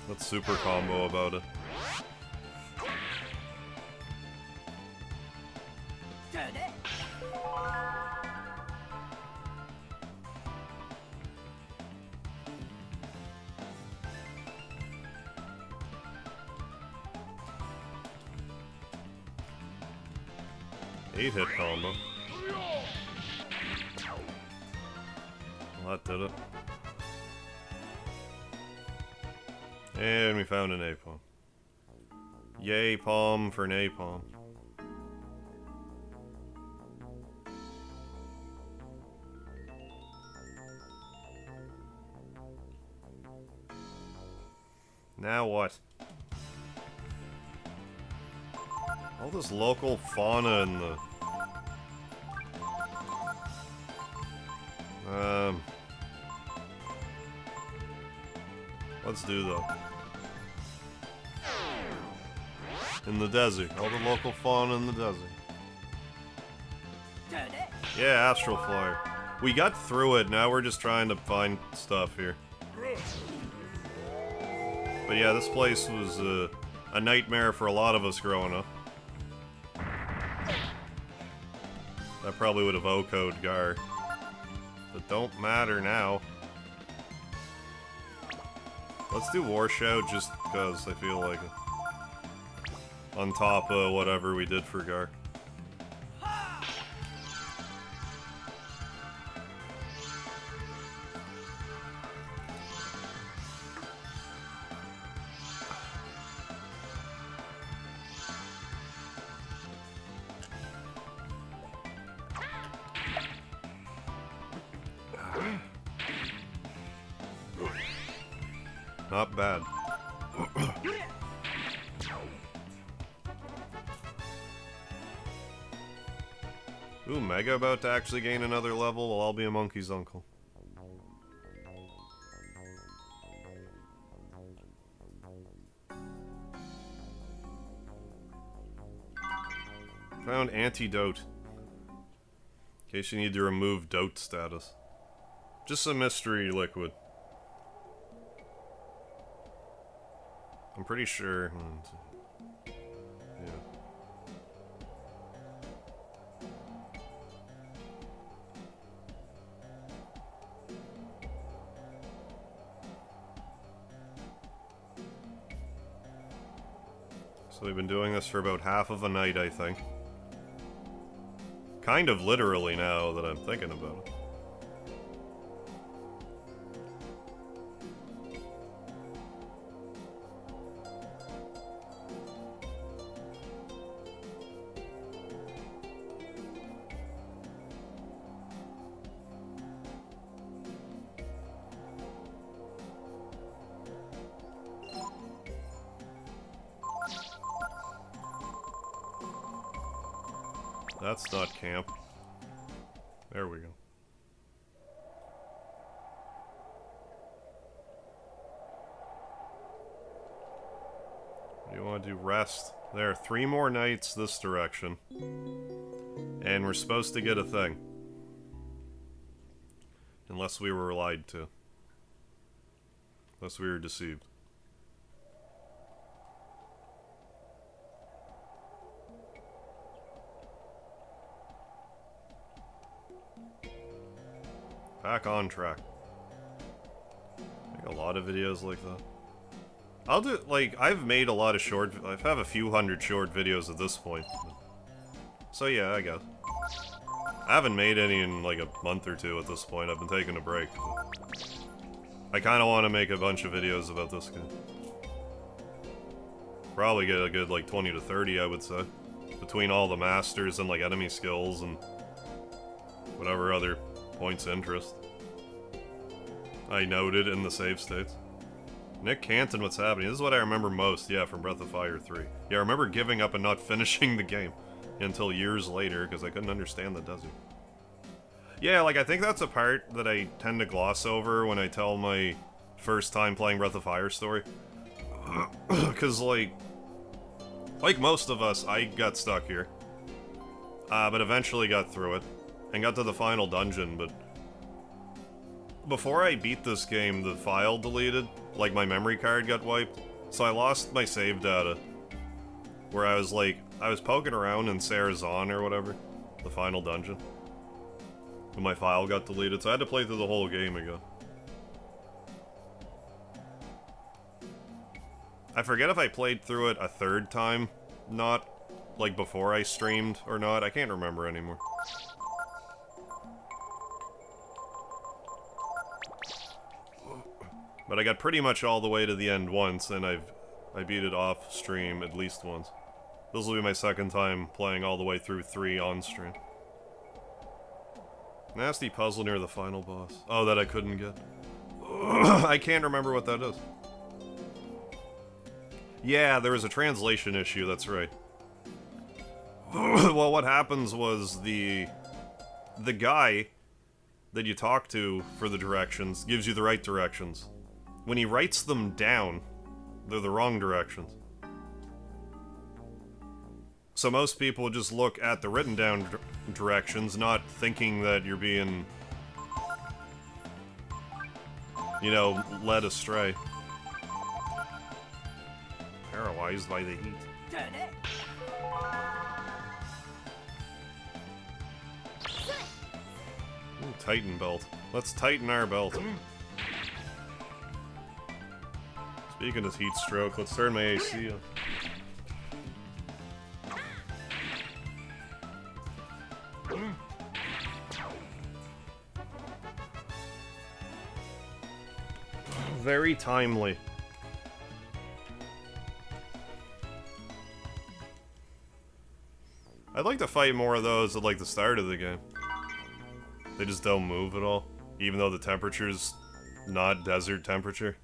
Speaker 1: Let's super combo about it. Eight hit combo. Well, that did it. And we found an napalm. Yay, palm for napalm. Now what? All this local fauna in the... Let's do that. In the desert. All the local fauna in the desert. Yeah, Astral Flyer. We got through it, now we're just trying to find stuff here. But yeah, this place was a nightmare for a lot of us growing up. That probably would have OHKO'd Gar. But don't matter now. Let's do War Shout just because I feel like it. On top of whatever we did for Gar. Not bad. Ooh, Mega about to actually gain another level, well, I'll be a monkey's uncle. Found antidote. In case you need to remove dote status. Just a mystery liquid. I'm pretty sure. Yeah. So we've been doing this for about half of a night, I think. Kind of literally now that I'm thinking about it. That's not camp. There we go. What do you want to do? Rest. There are 3 more nights this direction. And we're supposed to get a thing. Unless we were lied to. Unless we were deceived. Back on track. Make a lot of videos like that. I'll do, like, I've made a lot of short, I have a few hundred short videos at this point. So yeah, I guess. I haven't made any in like a month or 2 at this point, I've been taking a break. I kinda wanna make a bunch of videos about this game. Probably get a good like 20 to 30, I would say. Between all the masters and like enemy skills and whatever other points of interest I noted in the save states. Nick Canton, what's happening? This is what I remember most, yeah, from Breath of Fire 3. Yeah, I remember giving up and not finishing the game until years later because I couldn't understand the desert. Yeah, like, I think that's a part that I tend to gloss over when I tell my first time playing Breath of Fire story. Because, like most of us, I got stuck here. But eventually got through it. And got to the final dungeon, but before I beat this game, the file deleted, like my memory card got wiped, so I lost my save data. Where I was like, I was poking around in Sarazan or whatever, the final dungeon. But my file got deleted, so I had to play through the whole game again. I forget if I played through it a 3rd time, not like before I streamed or not, I can't remember anymore. But I got pretty much all the way to the end once, and I beat it off stream at least once. This will be my 2nd time playing all the way through 3 on stream. Nasty puzzle near the final boss. Oh, that I couldn't get. I can't remember what that is. Yeah, there was a translation issue, that's right. Well, what happens was the guy that you talk to for the directions gives you the right directions. when he writes them down, they're the wrong directions. So most people just look at the written down directions, not thinking that you're being, you know, led astray. Paralyzed by the heat. Ooh, Titan belt. Let's tighten our belt. Speaking of heat stroke, let's turn my AC on. Very timely. I'd like to fight more of those at like the start of the game. They just don't move at all, even though the temperature's not desert temperature.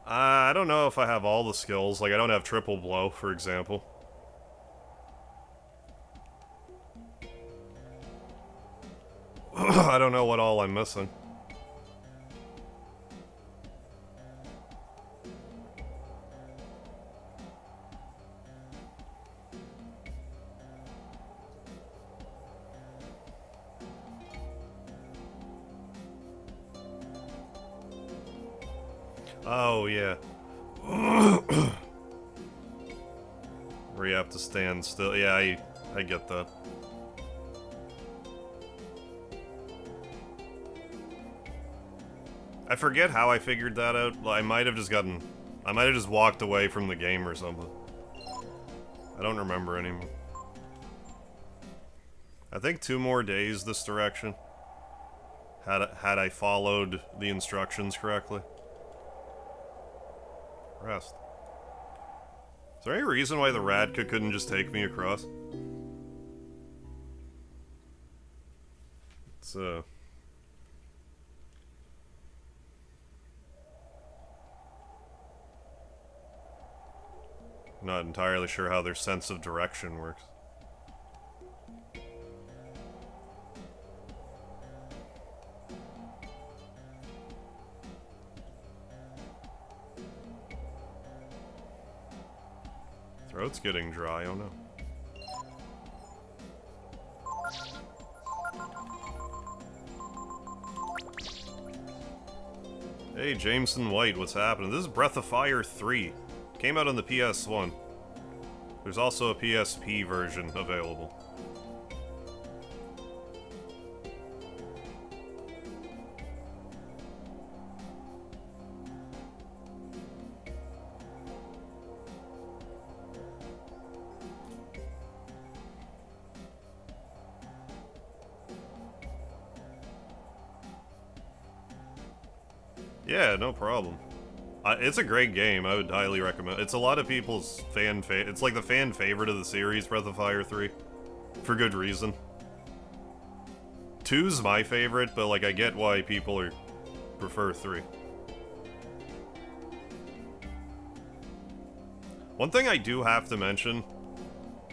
Speaker 1: I don't know if I have all the skills. Like, I don't have triple blow, for example. I don't know what all I'm missing. Oh, yeah. Where you have to stand still. Yeah, I get that. I forget how I figured that out. I might have just walked away from the game or something. I don't remember anymore. I think 2 more days this direction. Had I followed the instructions correctly. Rest. Is there any reason why the Radka couldn't just take me across? It's, not entirely sure how their sense of direction works. Throat's getting dry, oh no. Hey, Jameson White, what's happening? This is Breath of Fire 3. Came out on the PS1. There's also a PSP version available. Yeah, no problem. It's a great game. I would highly recommend. It's a lot of people's it's like the fan favorite of the series, Breath of Fire 3, for good reason. 2's my favorite, but like I get why people prefer 3. One thing I do have to mention,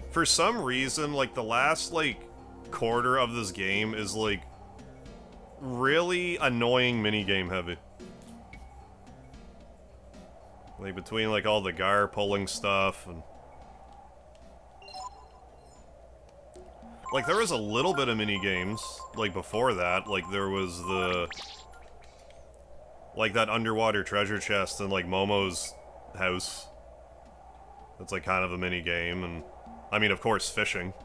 Speaker 1: for some reason, like the last like quarter of this game is like really annoying minigame heavy. Like, between, like, all the Gar pulling stuff, and... Like, there was a little bit of minigames, like, before that. Like, there was the... Like, that underwater treasure chest in, like, Momo's house. That's, like, kind of a minigame, and... I mean, of course, fishing.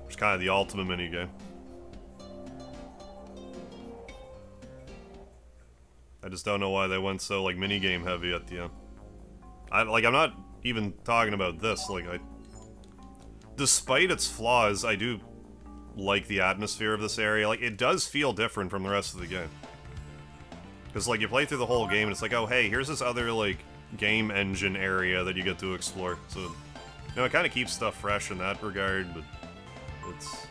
Speaker 1: Which is kind of the ultimate minigame. I just don't know why they went so, like, minigame heavy at the end. I'm not even talking about this, like, despite its flaws, I do like the atmosphere of this area. Like, it does feel different from the rest of the game. Because, like, you play through the whole game, and it's like, oh, hey, here's this other, like, game engine area that you get to explore. So, you know, it kind of keeps stuff fresh in that regard, but it's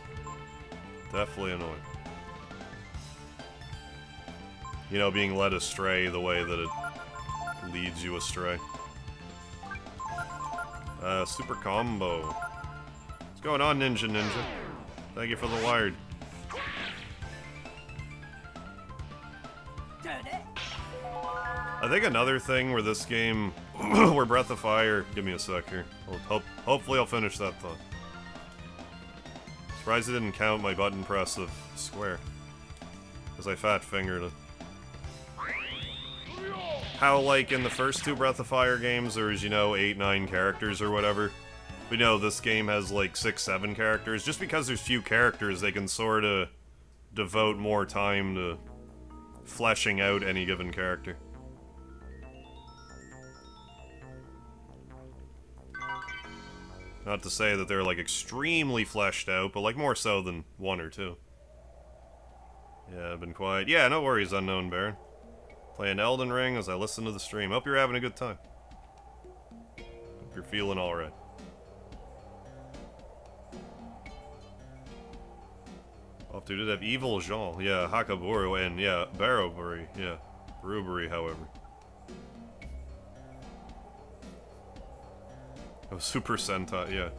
Speaker 1: definitely annoying. You know, being led astray the way that it leads you astray. Super combo. What's going on, Ninja? Thank you for the wired. think another thing where this game, where Breath of Fire, give me a sec here. Hopefully I'll finish that thought. Surprised it didn't count my button press of square. Because I fat fingered it. How, like, in the first two Breath of Fire games, there's, you know, 8, 9 characters or whatever. We know this game has, like, 6, 7 characters. Just because there's few characters, they can sort of devote more time to fleshing out any given character. Not to say that they're, like, extremely fleshed out, but, like, more so than 1 or 2. Yeah, I've been quiet. Yeah, no worries, Unknown Baron. Playing Elden Ring as I listen to the stream. Hope you're having a good time. Hope you're feeling alright. Oh, dude, did have Evil Jean. Yeah, Hakaburu, and yeah, Barrowbury. Yeah, Rubery, however. Oh, Super Sentai, yeah.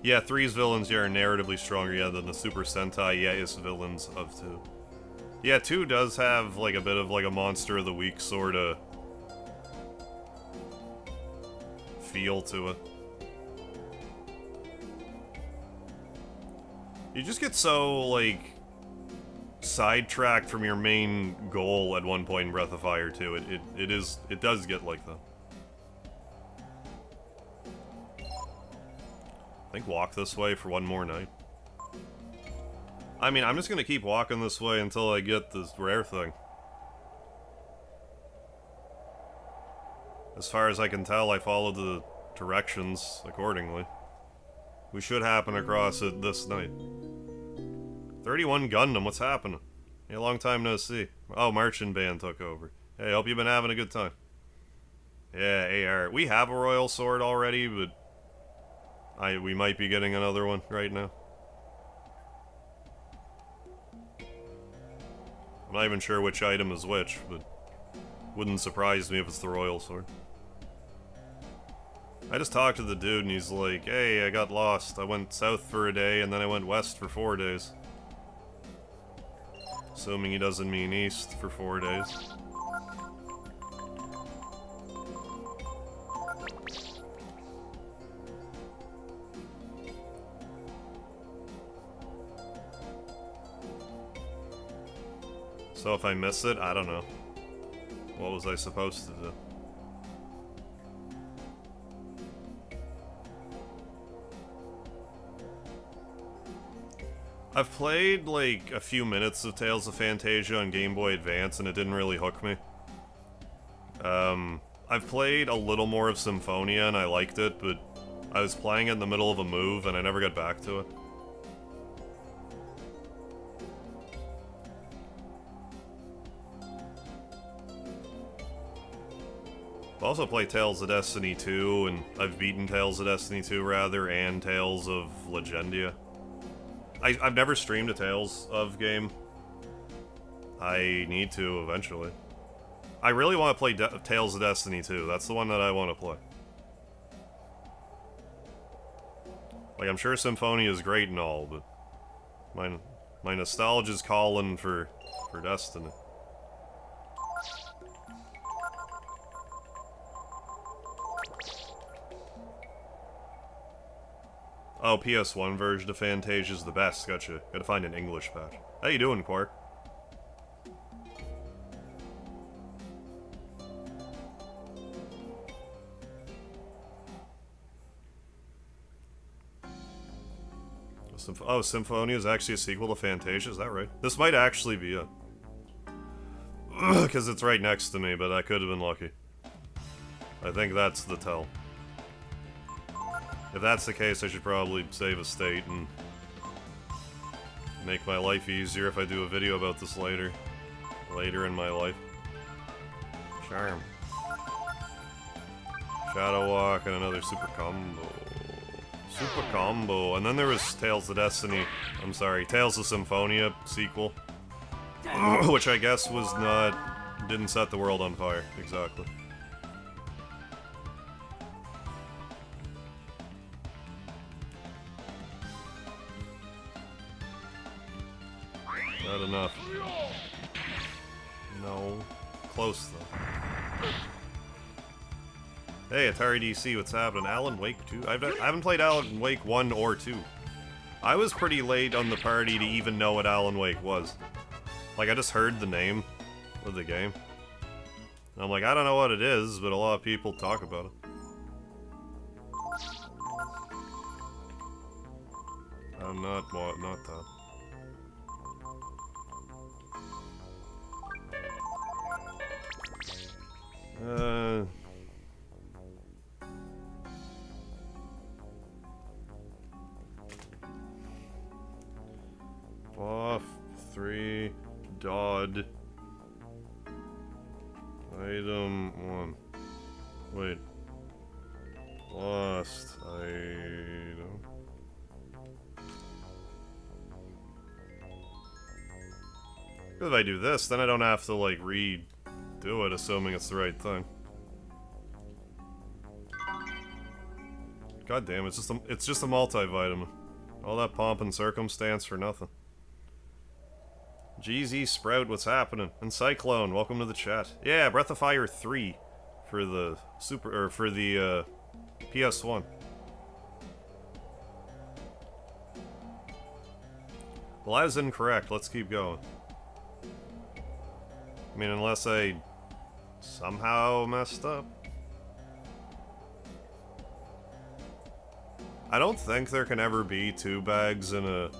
Speaker 1: Yeah, 3's villains, yeah, are narratively stronger, yeah, than the Super Sentai, yeah-ist villains of 2. Yeah, 2 does have, like, a bit of, like, a Monster of the Week sort of feel to it. You just get so, like, sidetracked from your main goal at one point in Breath of Fire 2. It does get like that. I think walk this way for one more night. I mean, I'm just gonna keep walking this way until I get this rare thing. As far as I can tell, I followed the directions accordingly. We should happen across it this night. 31 Gundam, what's happening? Yeah, long time no see. Oh, Marching Band took over. Hey, hope you've been having a good time. Yeah, AR. We have a Royal Sword already, but we might be getting another one right now. I'm not even sure which item is which, but wouldn't surprise me if it's the Royal Sword. I just talked to the dude and he's like, hey, I got lost. I went south for a day and then I went west for 4 days. Assuming he doesn't mean east for 4 days. So if I miss it, I don't know. What was I supposed to do? I've played, like, a few minutes of Tales of Phantasia on Game Boy Advance, and it didn't really hook me. I've played a little more of Symphonia, and I liked it, but I was playing it in the middle of a move, and I never got back to it. I've also played Tales of Destiny 2, and I've beaten Tales of Destiny 2, rather, and Tales of Legendia. I've never streamed a Tales of game. I need to, eventually. I really want to play Tales of Destiny 2. That's the one that I want to play. Like, I'm sure Symphonia is great and all, but my nostalgia's calling for Destiny. Oh, PS1 version of Phantasia's the best. Gotcha. Gotta find an English patch. How you doing, Quark? Oh, Symphonia is actually a sequel to Phantasia, is that right? This might actually be it. Because it's right next to me, but I could have been lucky. I think that's the tell. If that's the case, I should probably save a state and make my life easier if I do a video about this later. Later in my life. Charm. Shadow Walk and another super combo. Super combo. And then there was Tales of Destiny. I'm sorry, Tales of Symphonia sequel. Which I guess was not... didn't set the world on fire. Exactly. Not enough. No. close, though. Hey, Atari DC, what's happening? Alan Wake 2? I haven't played Alan Wake 1 or 2. I was pretty late on the party to even know what Alan Wake was. Like, I just heard the name of the game. And I'm like, I don't know what it is, but a lot of people talk about it. Not that. Off 3 Dodd item 1. Wait. Lost item. If I do this, then I don't have to like redo it, assuming it's the right thing. God damn, it's just a multivitamin. All that pomp and circumstance for nothing. GZ Sprout, what's happening? And Cyclone, welcome to the chat. Yeah, Breath of Fire 3 for the PS1. Well, I was incorrect. Let's keep going. I mean, unless I somehow messed up. I don't think there can ever be 2 bags in a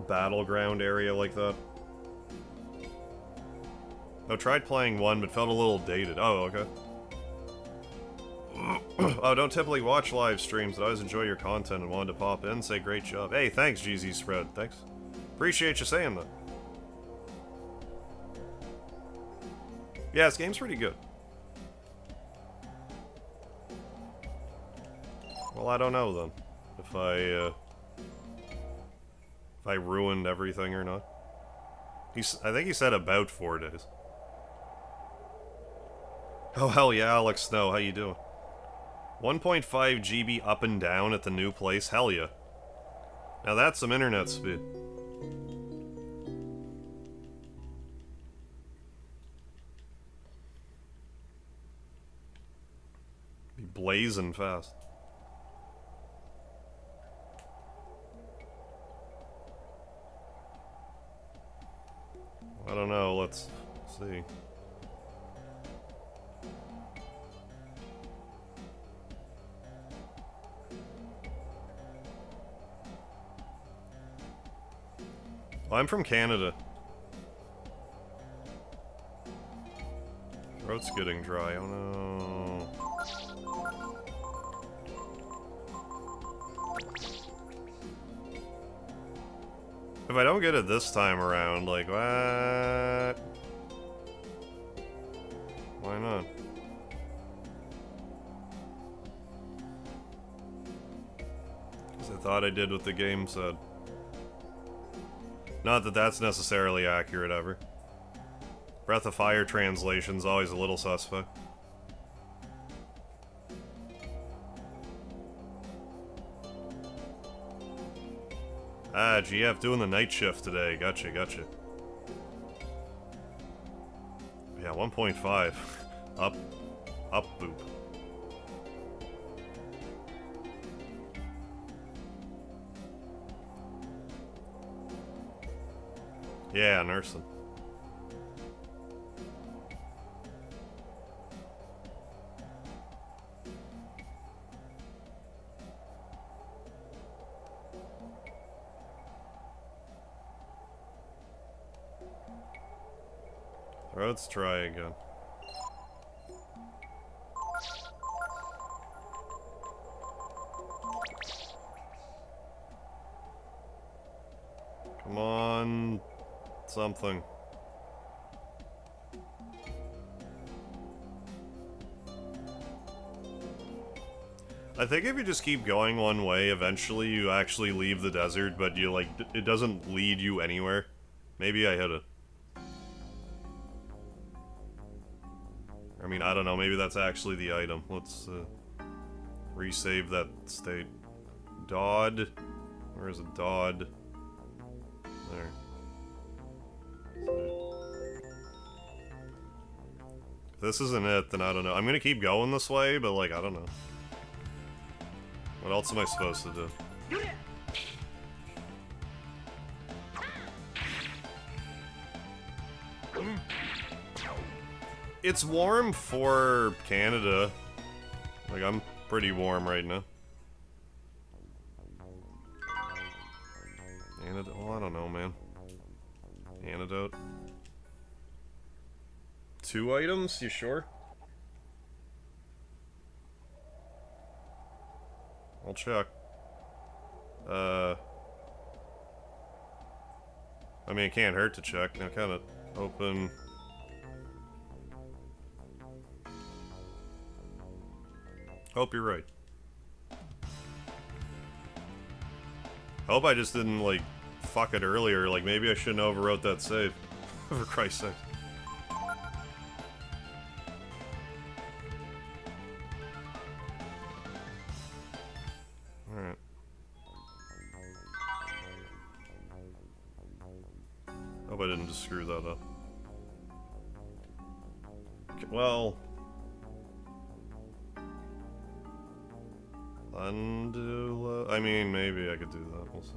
Speaker 1: battleground area like that. I tried playing 1, but felt a little dated. Oh, okay. Oh, don't typically watch live streams, but I always enjoy your content and wanted to pop in and say great job. Hey, thanks, GZ Spread. Thanks. Appreciate you saying that. Yeah, this game's pretty good. Well, I don't know then. If I ruined everything or not. I think he said about 4 days. Oh hell yeah, Alex Snow, how you doing? 1.5 GB up and down at the new place, hell yeah. Now that's some internet speed. Be blazing fast. I don't know, let's see. Well, I'm from Canada. Throat's getting dry, oh no. If I don't get it this time around, like, what? Why not? Because I thought I did what the game said. Not that that's necessarily accurate ever. Breath of Fire translation's always a little suspect. Ah, GF doing the night shift today. Gotcha, gotcha. Yeah, 1.5. Up boop. Yeah, nursing. Let's try again. Come on, something. I think if you just keep going one way, eventually you actually leave the desert, but you like, it doesn't lead you anywhere. Maybe I hit it. I mean, I don't know, maybe that's actually the item. Let's resave that state. Dodd. Where is it? Dodd. There. If this isn't it, then I don't know. I'm gonna keep going this way, but like, I don't know. What else am I supposed to do? It's warm for Canada. Like, I'm pretty warm right now. Antidote? Well, I don't know, man. Antidote. 2 items? You sure? I'll check. I mean, it can't hurt to check. Now, kind of open. Hope you're right. Hope I just didn't, like, fuck it earlier. Like, maybe I shouldn't have overwrote that save. For Christ's sake. Alright. Hope I didn't just screw that up. Okay, well... Undo... I mean, maybe I could do that. We'll see.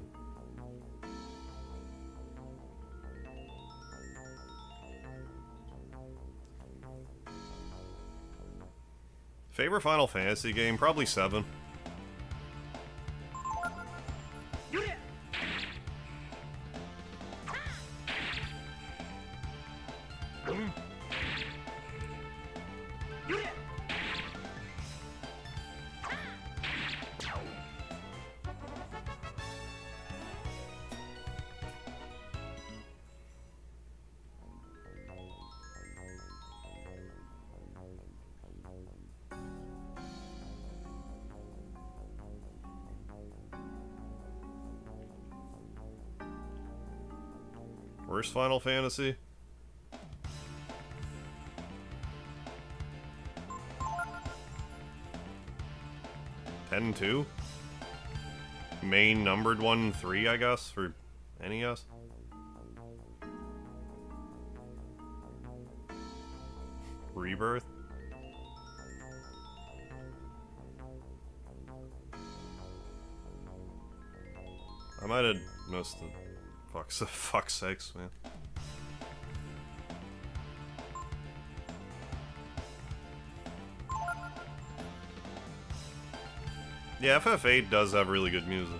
Speaker 1: Favorite Final Fantasy game? Probably 7. Worst Final Fantasy? (10-2)? Main numbered one 3, I guess, for NES? Rebirth? I might have missed it. Fuck's sakes, man. Yeah, FF8 does have really good music.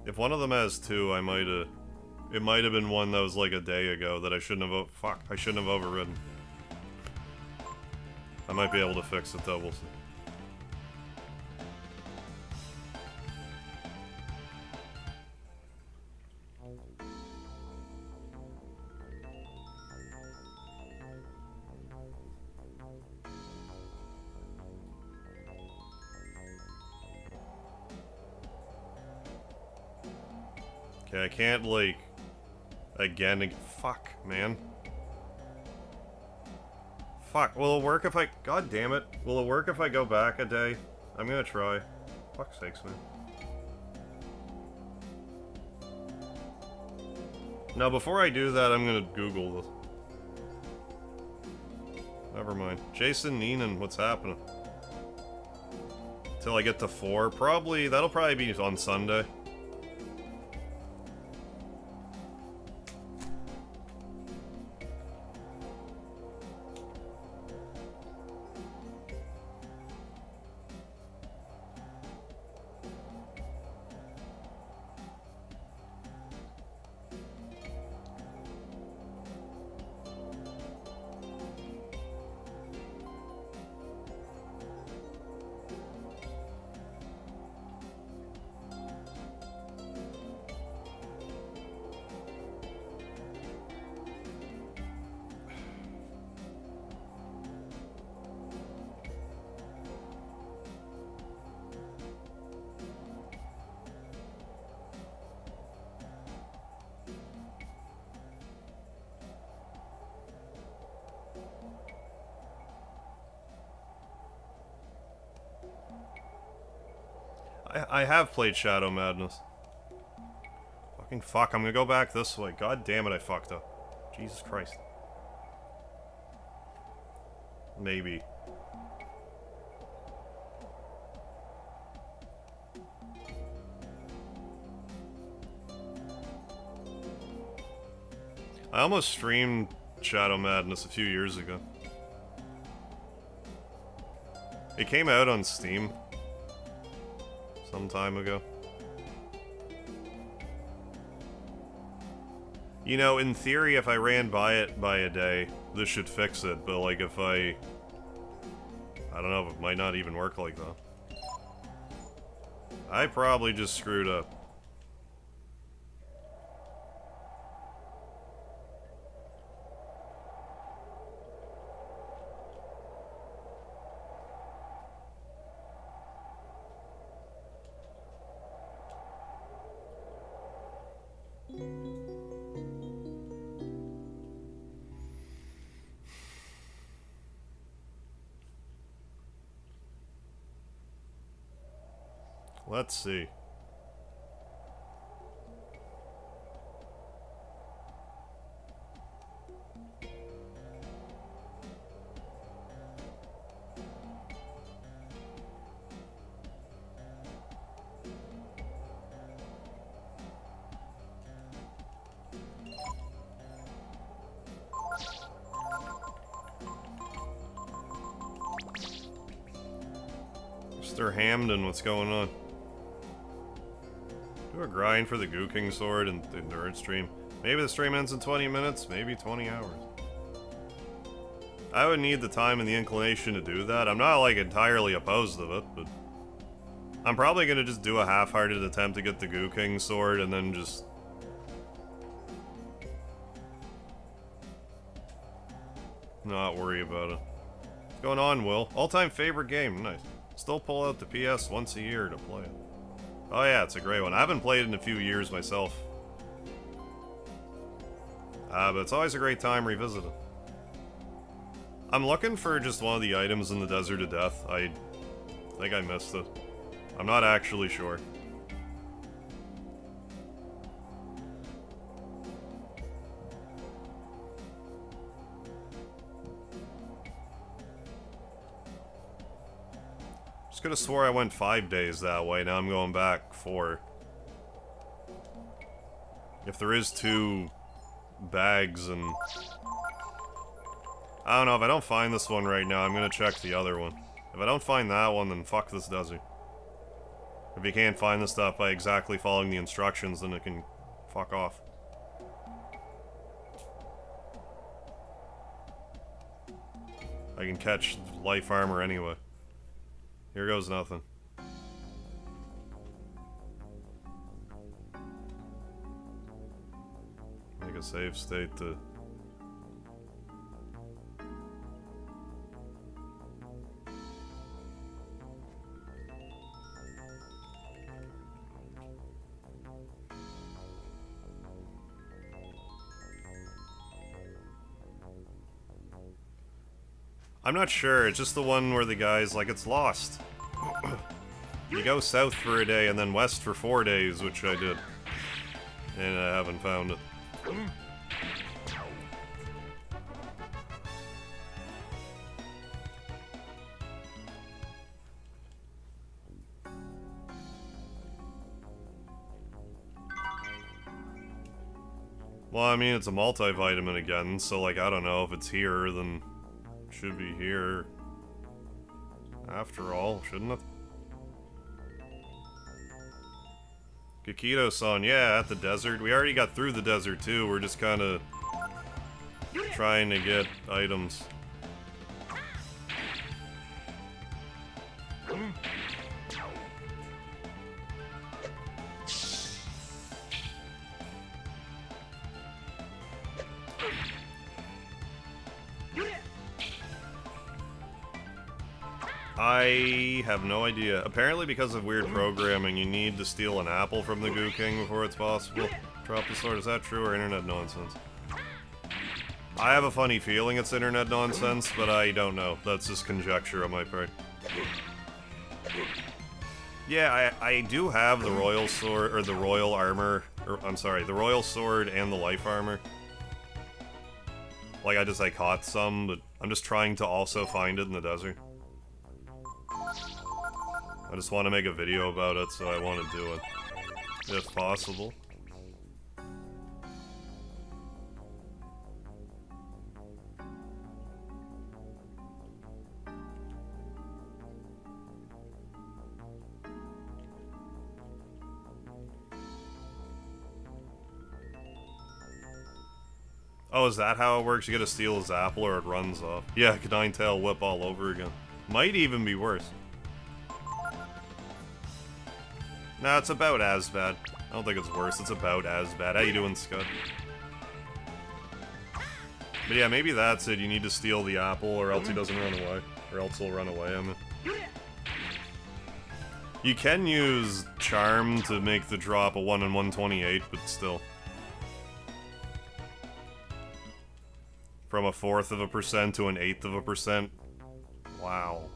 Speaker 1: If one of them has 2, I might have... It might have been one that was like a day ago that I shouldn't have... I shouldn't have overridden. I might be able to fix it though, we'll see. Okay, I can't, like... Again, fuck, man. Fuck, will it work if I... God damn it. Will it work if I go back a day? I'm gonna try. Fuck's sakes, man. Now, before I do that, I'm gonna Google this. Never mind. Jason Neenan, what's happening? Till I get to 4. Probably, that'll probably be on Sunday. I have played Shadow Madness. Fucking fuck, I'm gonna go back this way. God damn it, I fucked up. Jesus Christ. Maybe. I almost streamed Shadow Madness a few years ago. It came out on Steam some time ago. You know, in theory, if I ran by it by a day, this should fix it, but like if I don't know, it might not even work like that. I probably just screwed up. Let's see. Mr. Hamden, what's going on? Do a grind for the Goo King sword and the endurance stream. Maybe the stream ends in 20 minutes, maybe 20 hours. I would need the time and the inclination to do that. I'm not, like, entirely opposed to it, but... I'm probably gonna just do a half-hearted attempt to get the Goo King sword and then just... not worry about it. What's going on, Will? All-time favorite game, nice. Still pull out the PS once a year to play it. Oh yeah, it's a great one. I haven't played it in a few years myself. But it's always a great time revisiting. I'm looking for just one of the items in the Desert of Death. I think I missed it. I'm not actually sure. Could have swore I went 5 days that way, now I'm going back 4. If there is 2 bags and... I don't know, if I don't find this one right now, I'm gonna check the other one. If I don't find that one, then fuck this desert. If you can't find the stuff by exactly following the instructions, then it can fuck off. I can catch life armor anyway. Here goes nothing. Make a save state to... I'm not sure, it's just the one where the guy's like, it's lost. You go south for a day and then west for 4 days, which I did. And I haven't found it. Well, I mean, it's a multivitamin again, so, like, I don't know if it's here, then it should be here. After all, shouldn't it? Kikito-san, yeah, at the desert. We already got through the desert, too. We're just kind of trying to get items. I have no idea. Apparently because of weird programming, you need to steal an apple from the Goo King before it's possible. Drop the sword. Is that true or internet nonsense? I have a funny feeling it's internet nonsense, but I don't know. That's just conjecture on my part. Yeah, I do have the royal sword, or the royal armor, or I'm sorry, the royal sword and the life armor. Like, I caught some, but I'm just trying to also find it in the desert. I just want to make a video about it, so I want to do it. If possible. Oh, is that how it works? You gotta steal his apple or it runs off. Yeah, Nine-Tail Whip all over again. Might even be worse. Nah, it's about as bad. I don't think it's worse, it's about as bad. How you doing, Scud? But yeah, maybe that's it. You need to steal the apple or else he doesn't run away. Or else he'll run away, I mean. You can use Charm to make the drop a 1 in 128, but still. From a 1/4% to an 1/8%. Wow.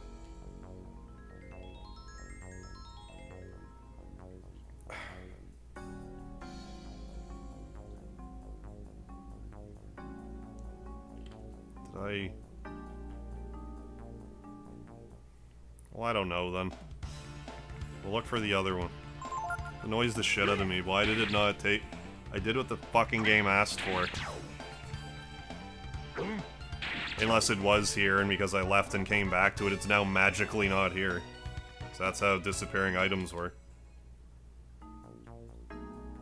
Speaker 1: Did I... Well, I don't know then. We'll look for the other one. It annoys the shit out of me. Why did it not take... I did what the fucking game asked for. Unless it was here, and because I left and came back to it, it's now magically not here. So that's how disappearing items work. I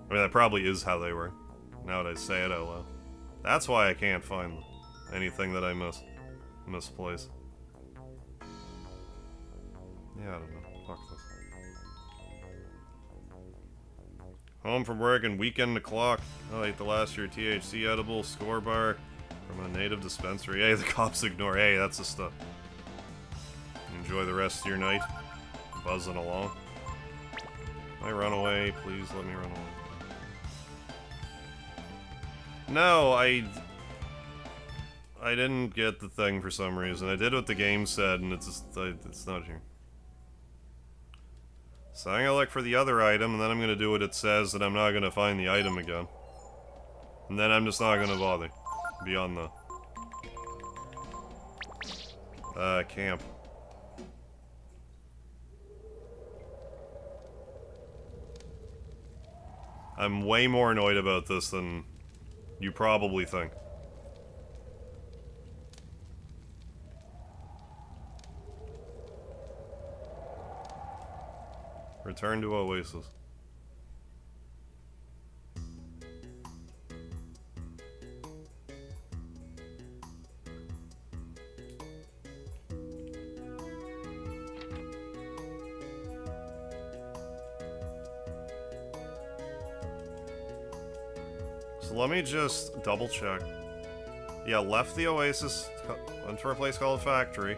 Speaker 1: mean, that probably is how they work, now that I say it out loud. That's why I can't find anything that I misplace. Yeah, I don't know. Fuck this. Home from work and weekend o'clock. I ate the last year THC edible score bar from a native dispensary. Hey, the cops ignore. Hey, that's the stuff. Enjoy the rest of your night. Buzzing along. Can I run away? Please let me run away. No, I didn't get the thing for some reason. I did what the game said, and it's just, it's not here. So I'm gonna look for the other item, and then I'm gonna do what it says, and I'm not gonna find the item again. And then I'm just not gonna bother. Beyond the... camp. I'm way more annoyed about this than you probably think. Return to Oasis. So let me just double check. Yeah, left the Oasis, went to a place called Factory,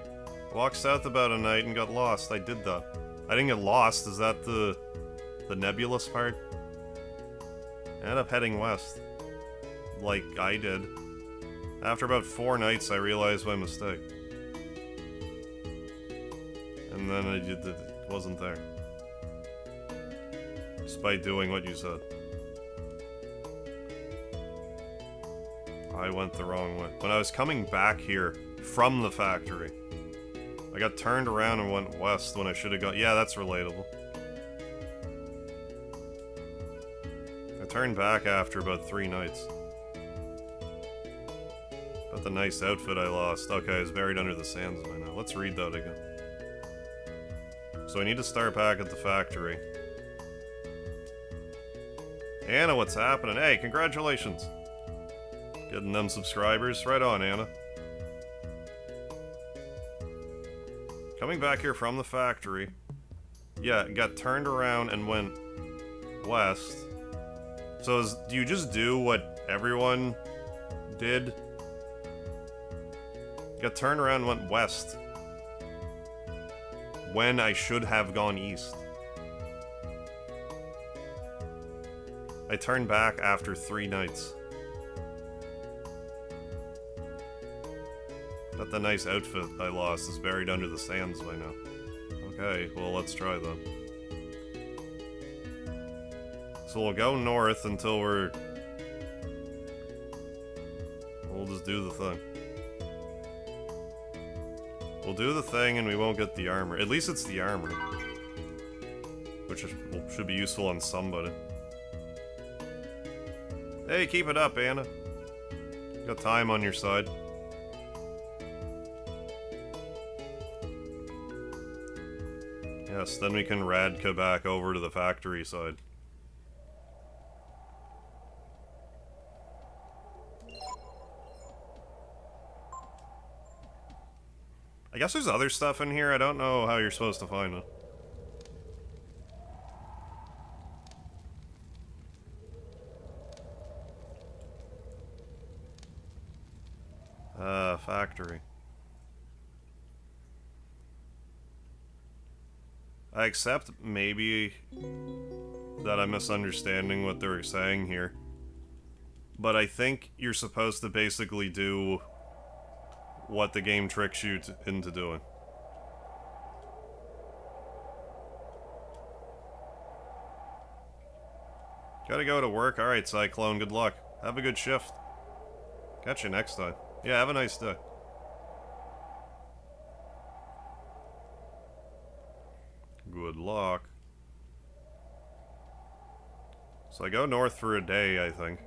Speaker 1: walked south about a night and got lost. I did that. I didn't get lost, is that the nebulous part? I ended up heading west. Like I did. After about 4 nights I realized my mistake. And then it wasn't there. Despite doing what you said. I went the wrong way. When I was coming back here from the factory, I got turned around and went west when I should have gone. Yeah, that's relatable. I turned back after about 3 nights. About the nice outfit I lost. Okay, it's buried under the sands by now. Let's read that again. So I need to start back at the factory. Anna, what's happening? Hey, congratulations! Getting them subscribers. Right on, Anna. Coming back here from the factory. Yeah, got turned around and went west. So do you just do what everyone did? Got turned around and went west. When I should have gone east. I turned back after 3 nights. But the nice outfit I lost is buried under the sands by now. Okay, well let's try that. So we'll go north until we'll just do the thing. We'll do the thing and we won't get the armor. At least it's the armor. Which should be useful on somebody. Hey, keep it up, Anna. You got time on your side. Yes, then we can Radka back over to the factory side. I guess there's other stuff in here. I don't know how you're supposed to find it. Factory. I accept maybe that I'm misunderstanding what they were saying here. But I think you're supposed to basically do what the game tricks you into doing. Gotta go to work. Alright, Cyclone, good luck. Have a good shift. Catch you next time. Yeah, have a nice day. Good luck. So I go north for a day, I think.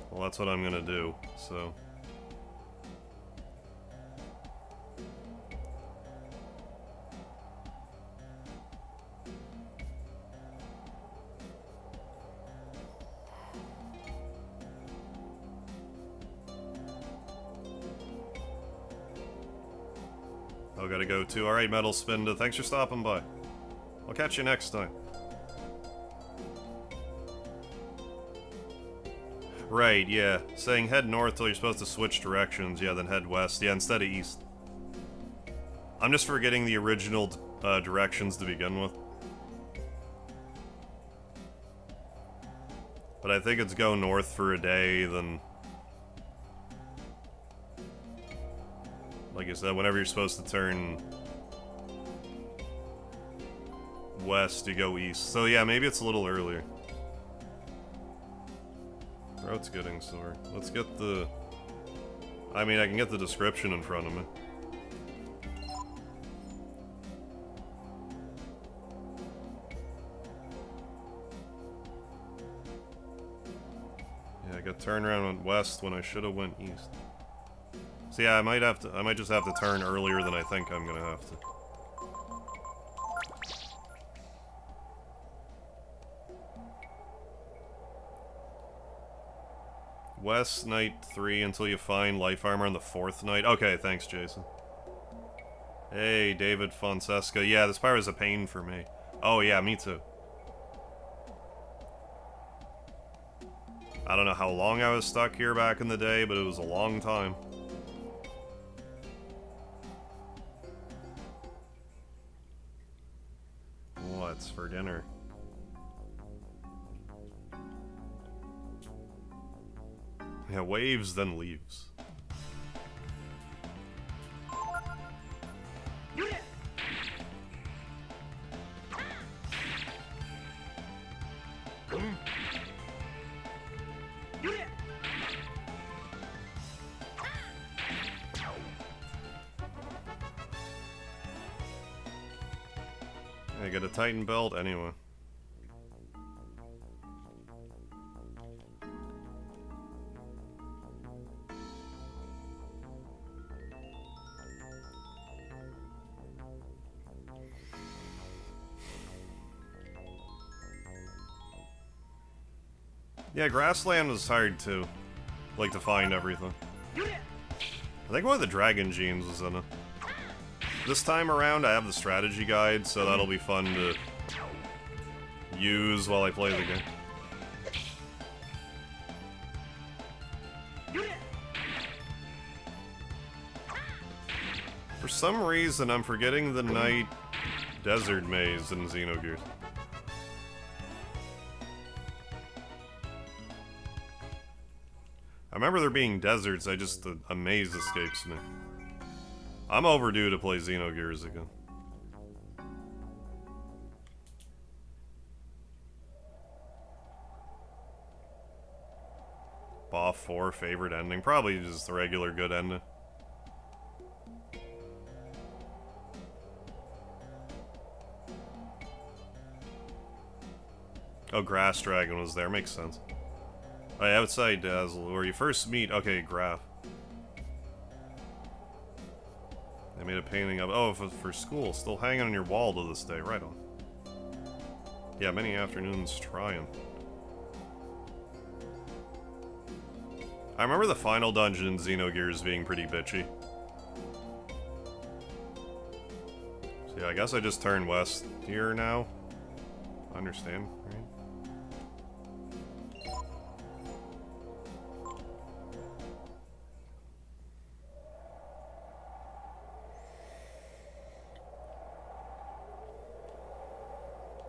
Speaker 1: Well, that's what I'm gonna do, so... Oh, gotta go too. Alright, Metal Spinda, thanks for stopping by. I'll catch you next time. Right, yeah. Saying head north till you're supposed to switch directions, yeah, then head west. Yeah, instead of east. I'm just forgetting the original directions to begin with. But I think it's go north for a day, then... Like I said, whenever you're supposed to turn west, you go east. So yeah, maybe it's a little earlier. Throat's getting sore. Let's get the... I mean, I can get the description in front of me. Yeah, I got turned around and went west when I should have went east. So yeah, I might just have to turn earlier than I think I'm gonna have to. West, night 3 until you find life armor on the 4th night. Okay, thanks, Jason. Hey, David Fonseca. Yeah, this part is a pain for me. Oh yeah, me too. I don't know how long I was stuck here back in the day, but it was a long time. What's for dinner? Yeah, waves, then leaves. I get a Titan belt anyway. Yeah, Grassland was hard too. Like to find everything. I think one of the Dragon Genes was in it. This time around, I have the strategy guide, so that'll be fun to use while I play the game. For some reason, I'm forgetting the Night Desert Maze in Xenogears. I remember there being deserts, a maze escapes me. I'm overdue to play Xenogears again. BoF 4 favorite ending? Probably just the regular good ending. Oh, Grass Dragon was there. Makes sense. Oh, yeah, outside Dazzle, where you first meet... Okay, Graph. They made a painting of... Oh, for school. Still hanging on your wall to this day. Right on. Yeah, many afternoons trying. I remember the final dungeon in Xenogears being pretty bitchy. So yeah, I guess I just turn west here now. Understand, right?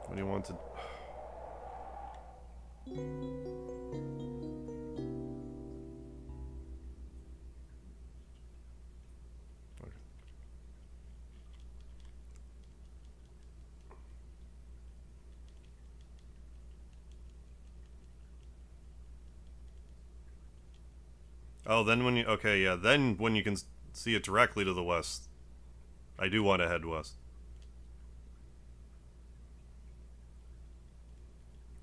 Speaker 1: What do you want to... Okay. Oh, then when you... Okay, yeah, then when you can see it directly to the west. I do want to head west.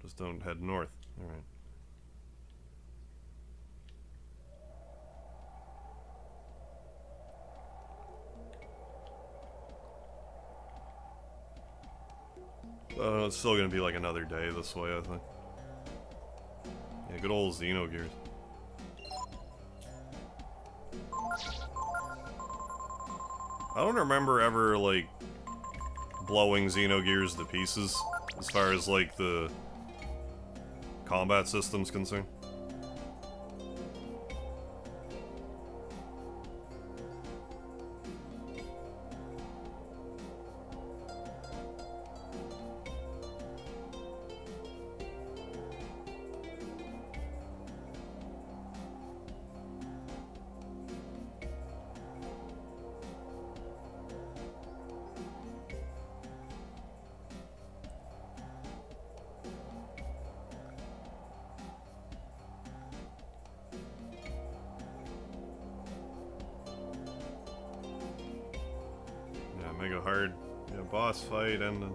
Speaker 1: Just don't head north. Alright. It's still gonna be like another day this way, I think. Yeah, good old Xenogears. I don't remember ever, like, blowing Xenogears to pieces, as far as, like, the combat system's concerned. MegaHarv, yeah, boss fight ended.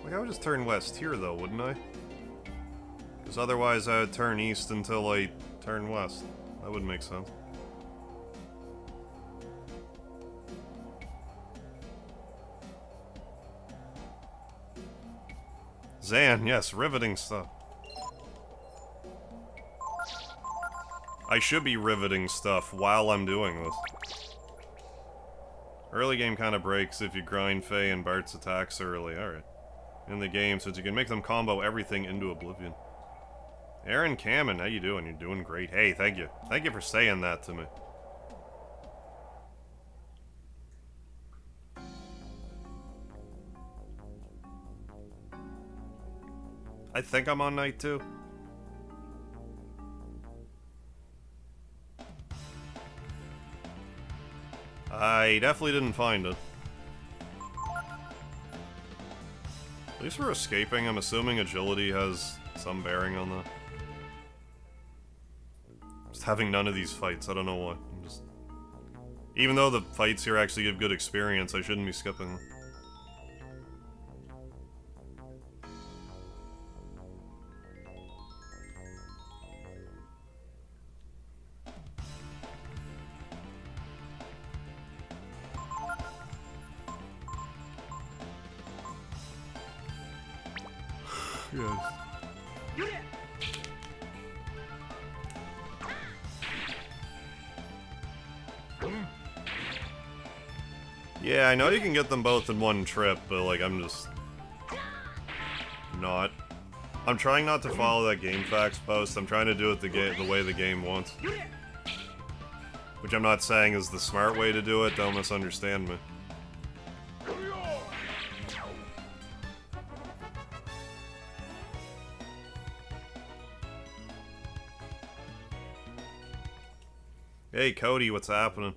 Speaker 1: Like, I would just turn west here, though, wouldn't I? Because otherwise I would turn east until I turn west. That would make sense. Zan, yes, riveting stuff. I should be riveting stuff while I'm doing this. Early game kind of breaks if you grind Faye and Bart's attacks early. Alright. In the game, since you can make them combo everything into oblivion. Aaron Cameron, how you doing? You're doing great. Hey, thank you. Thank you for saying that to me. I think I'm on night 2. I definitely didn't find it. At least we're escaping. I'm assuming agility has some bearing on that. Just having none of these fights, I don't know why. I'm just... Even though the fights here actually give good experience, I shouldn't be skipping them. Yeah, I know you can get them both in one trip, but like I'm just not. I'm trying not to follow that GameFAQs post. I'm trying to do it the way the game wants. Which I'm not saying is the smart way to do it, don't misunderstand me. Hey, Cody, what's happening?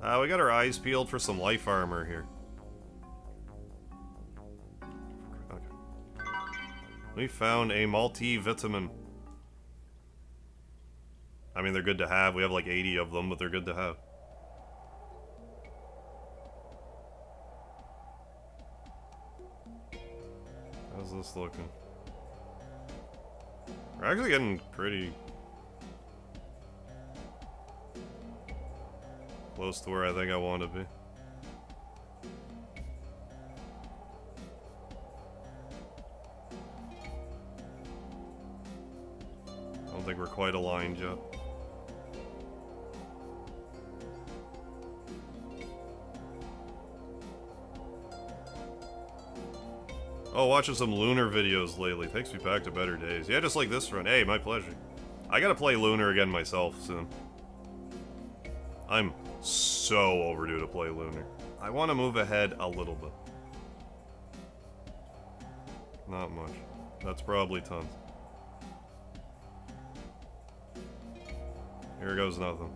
Speaker 1: We got our eyes peeled for some life armor here. Okay. We found a multivitamin. I mean, they're good to have. We have like 80 of them, but they're good to have. How's this looking? We're actually getting pretty close to where I think I want to be. I don't think we're quite aligned yet. Oh, watching some Lunar videos lately. Takes me back to better days. Yeah, just like this run. Hey, my pleasure. I gotta play Lunar again myself soon. I'm so overdue to play Lunar. I want to move ahead a little bit. Not much. That's probably tons. Here goes nothing.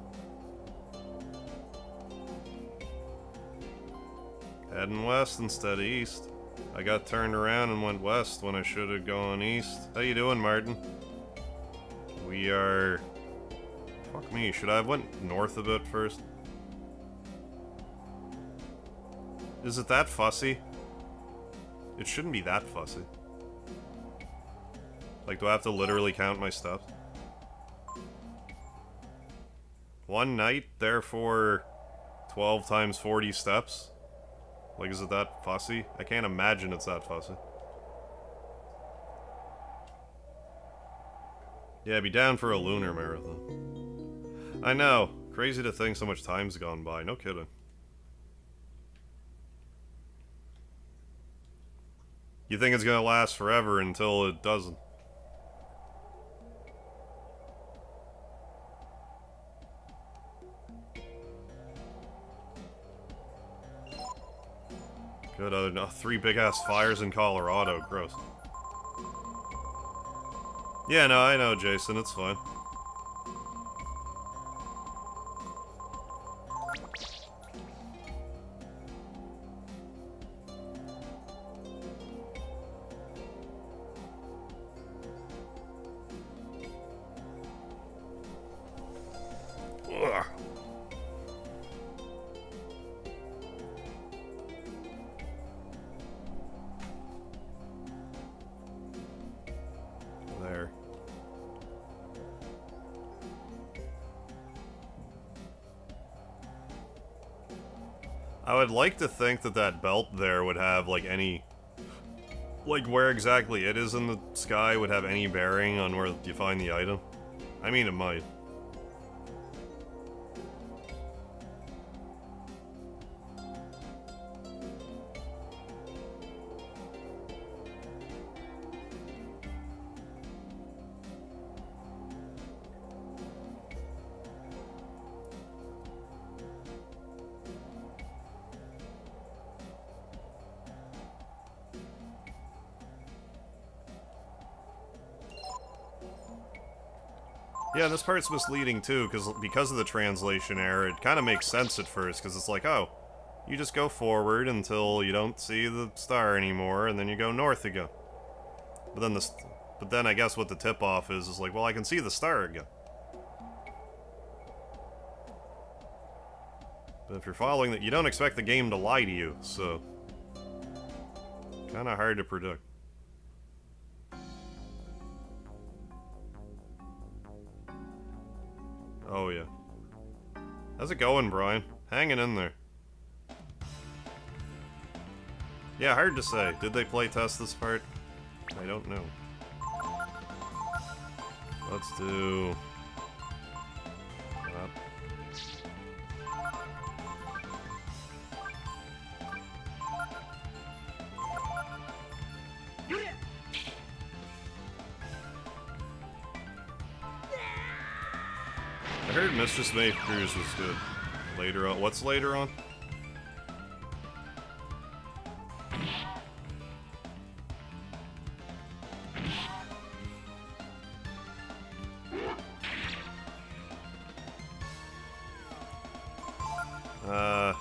Speaker 1: Heading west instead of east. I got turned around and went west when I should have gone east. How you doing, Martin? We are... Fuck me, should I have went north a bit first? Is it that fussy? It shouldn't be that fussy. Like, do I have to literally count my steps? One night, therefore 12 times 40 steps? Like, is it that fussy? I can't imagine it's that fussy. Yeah, be down for a lunar marathon. I know. Crazy to think so much time's gone by. No kidding. You think it's gonna last forever until it doesn't. Good, other than 3 big-ass fires in Colorado. Gross. Yeah, no, I know, Jason. It's fine. Ugh. There. I would like to think that that belt there would have, like, any... Like, where exactly it is in the sky would have any bearing on where you find the item. I mean, it might. Yeah, this part's misleading too, because of the translation error. It kind of makes sense at first, because it's like, oh, you just go forward until you don't see the star anymore, and then you go north again. But then I guess what the tip-off is like, well, I can see the star again. But if you're following that, you don't expect the game to lie to you, so kind of hard to predict. Oh, yeah. How's it going, Brian? Hanging in there. Yeah, hard to say. Did they play test this part? I don't know. Let's do... that. I heard Mistress May Cruise was good. Later on. What's later on? Sure.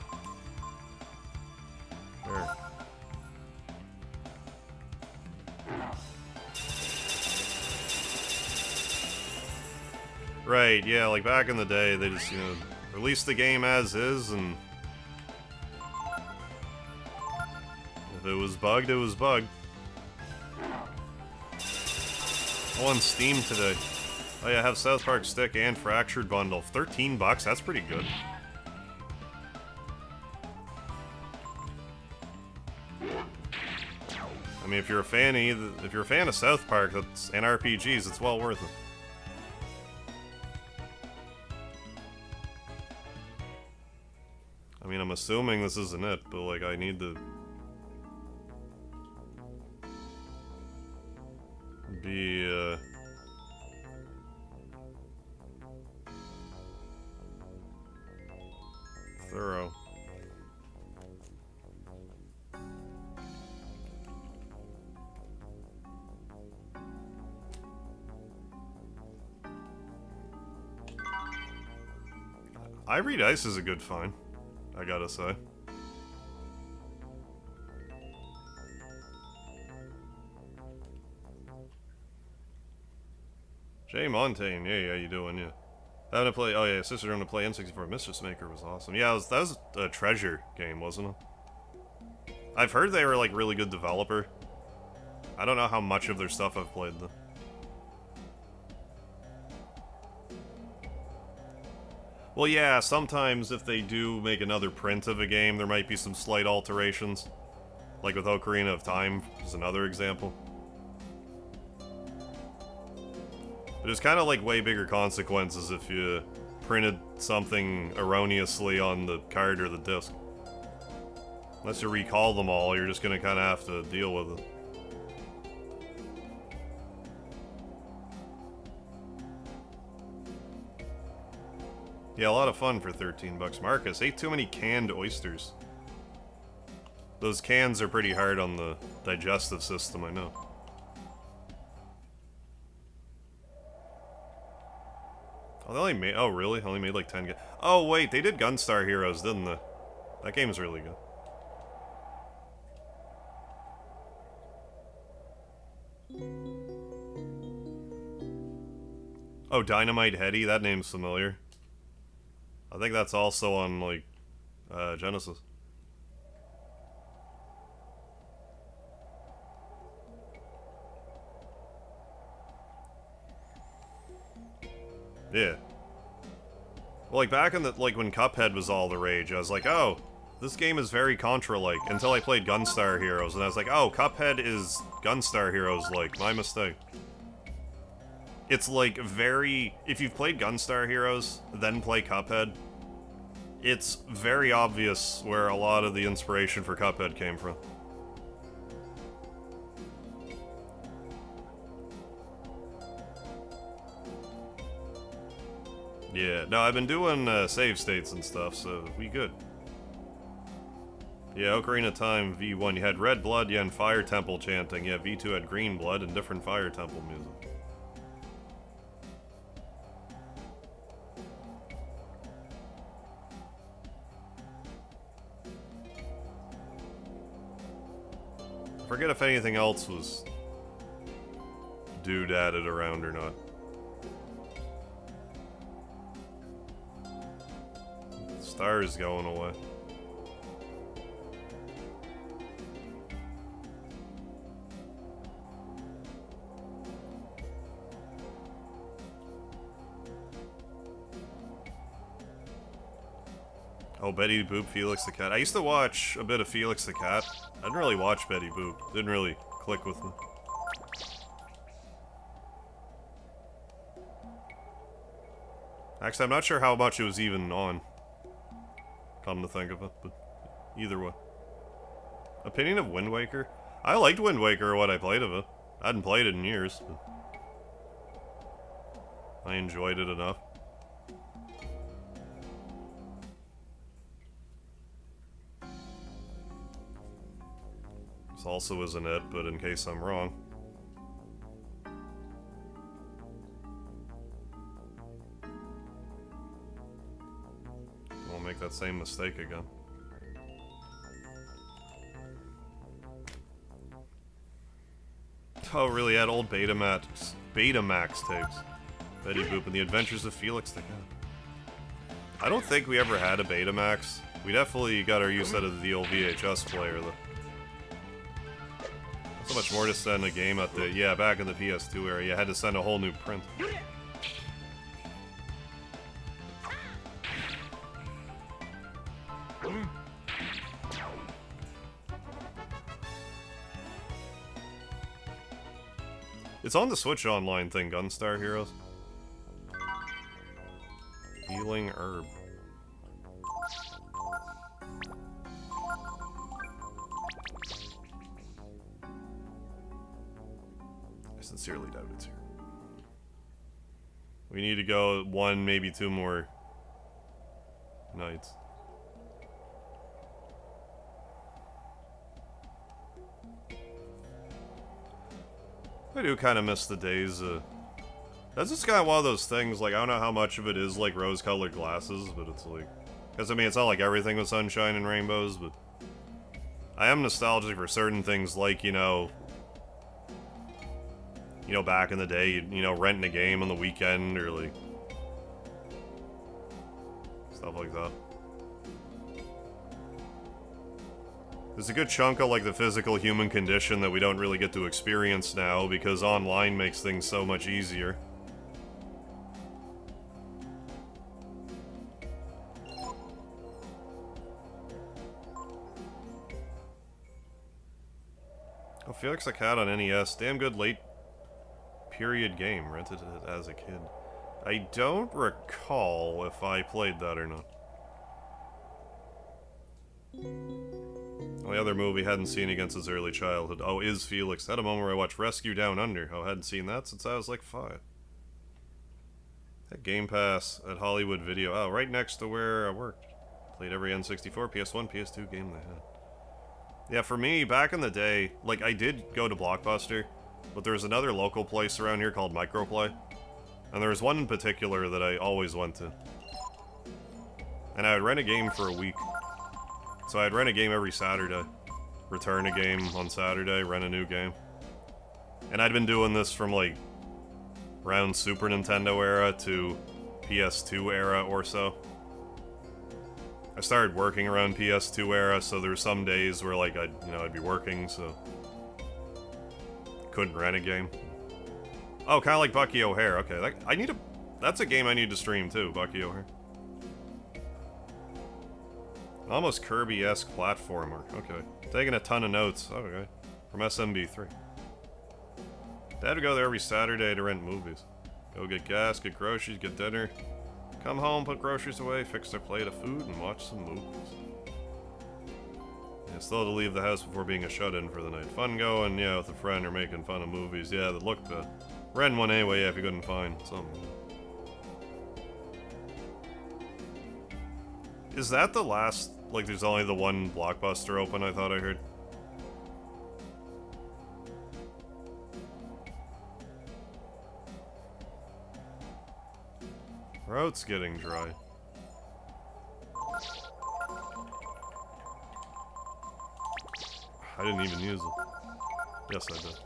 Speaker 1: Right, yeah, like back in the day, they just, you know, released the game as is, and if it was bugged, it was bugged. Oh, on Steam today. Oh yeah, I have South Park Stick and Fractured Bundle. 13 bucks, that's pretty good. I mean, if you're a fan of South Park and RPGs, it's well worth it. I mean, I'm assuming this isn't it, but like, I need to be, thorough. Ivory Dice is a good find, I gotta say. Jay Montaigne, yeah, you doing, yeah. Having to play, oh yeah, sister having to play N64 Mistress Maker was awesome. Yeah, that was a Treasure game, wasn't it? I've heard they were, like, really good developer. I don't know how much of their stuff I've played, though. Well, yeah, sometimes if they do make another print of a game, there might be some slight alterations. Like with Ocarina of Time is another example. But it's kind of like way bigger consequences if you printed something erroneously on the card or the disc. Unless you recall them all, you're just gonna kind of have to deal with it. Yeah, a lot of fun for 13 bucks. Marcus, ate too many canned oysters. Those cans are pretty hard on the digestive system, I know. Oh, they only made... Oh, really? Only made like 10... Oh, wait, they did Gunstar Heroes, didn't they? That game's really good. Oh, Dynamite Heady? That name's familiar. I think that's also on, like, Genesis. Yeah. Well, like, back in the, like, when Cuphead was all the rage, I was like, oh, this game is very Contra-like, until I played Gunstar Heroes, and I was like, oh, Cuphead is Gunstar Heroes-like, my mistake. It's, like, very... If you've played Gunstar Heroes, then play Cuphead, it's very obvious where a lot of the inspiration for Cuphead came from. Yeah, no, I've been doing save states and stuff, so we good. Yeah, Ocarina of Time V1, you had red blood, yeah, and fire temple chanting. Yeah, V2 had green blood and different fire temple music. I forget if anything else was dude-added around or not. Star's going away. Oh, Betty Boop, Felix the Cat. I used to watch a bit of Felix the Cat. I didn't really watch Betty Boop. Didn't really click with me. Actually, I'm not sure how much it was even on. Come to think of it, but either way. Opinion of Wind Waker? I liked Wind Waker, what I played of it. I hadn't played it in years, but I enjoyed it enough. This also isn't it, but in case I'm wrong. make that same mistake again. Oh, really? Had old Betamax tapes. Betty Boop and the Adventures of Felix the Cat. I don't think we ever had a Betamax. We definitely got our use out of the old VHS player, though. So much more to send a game at the... Yeah, back in the PS2 era, you had to send a whole new print. It's on the Switch Online thing, Gunstar Heroes. Healing Herb. I sincerely doubt it's here. We need to go 1, maybe 2 more nights. I do kind of miss the days, that's just kind of one of those things, like, I don't know how much of it is, like, rose-colored glasses, but it's like... Because, I mean, it's not like everything was sunshine and rainbows, but... I am nostalgic for certain things, like, you know, back in the day, you know, renting a game on the weekend, or, like... stuff like that. There's a good chunk of, like, the physical human condition that we don't really get to experience now, because online makes things so much easier. Oh, Felix the Cat on NES. Damn good late period game. Rented it as a kid. I don't recall if I played that or not. Only other movie hadn't seen against his early childhood. Oh, is Felix. Had a moment where I watched Rescue Down Under. Oh, hadn't seen that since I was like 5. That Game Pass at Hollywood Video. Oh, right next to where I worked. Played every N64, PS1, PS2 game they had. Yeah, for me, back in the day, like, I did go to Blockbuster, but there was another local place around here called Microplay. And there was one in particular that I always went to. And I would rent a game for a week. So I'd rent a game every Saturday. Return a game on Saturday, rent a new game. And I'd been doing this from, like, around Super Nintendo era to PS2 era or so. I started working around PS2 era, so there were some days where, like, I'd be working, so... couldn't rent a game. Oh, kind of like Bucky O'Hare. Okay, that's a game I need to stream, too, Bucky O'Hare. Almost Kirby-esque platformer. Okay. Taking a ton of notes. Okay. From SMB3. Dad would go there every Saturday to rent movies. Go get gas, get groceries, get dinner. Come home, put groceries away, fix their plate of food, and watch some movies. Yeah, still had to leave the house before being a shut-in for the night. Fun going, yeah, with a friend or making fun of movies. Yeah, that looked bad. Rent one anyway, yeah, if you couldn't find something. Is that the last... Like, there's only the one Blockbuster open, I thought I heard? Throat's getting dry. I didn't even use it. Yes, I did.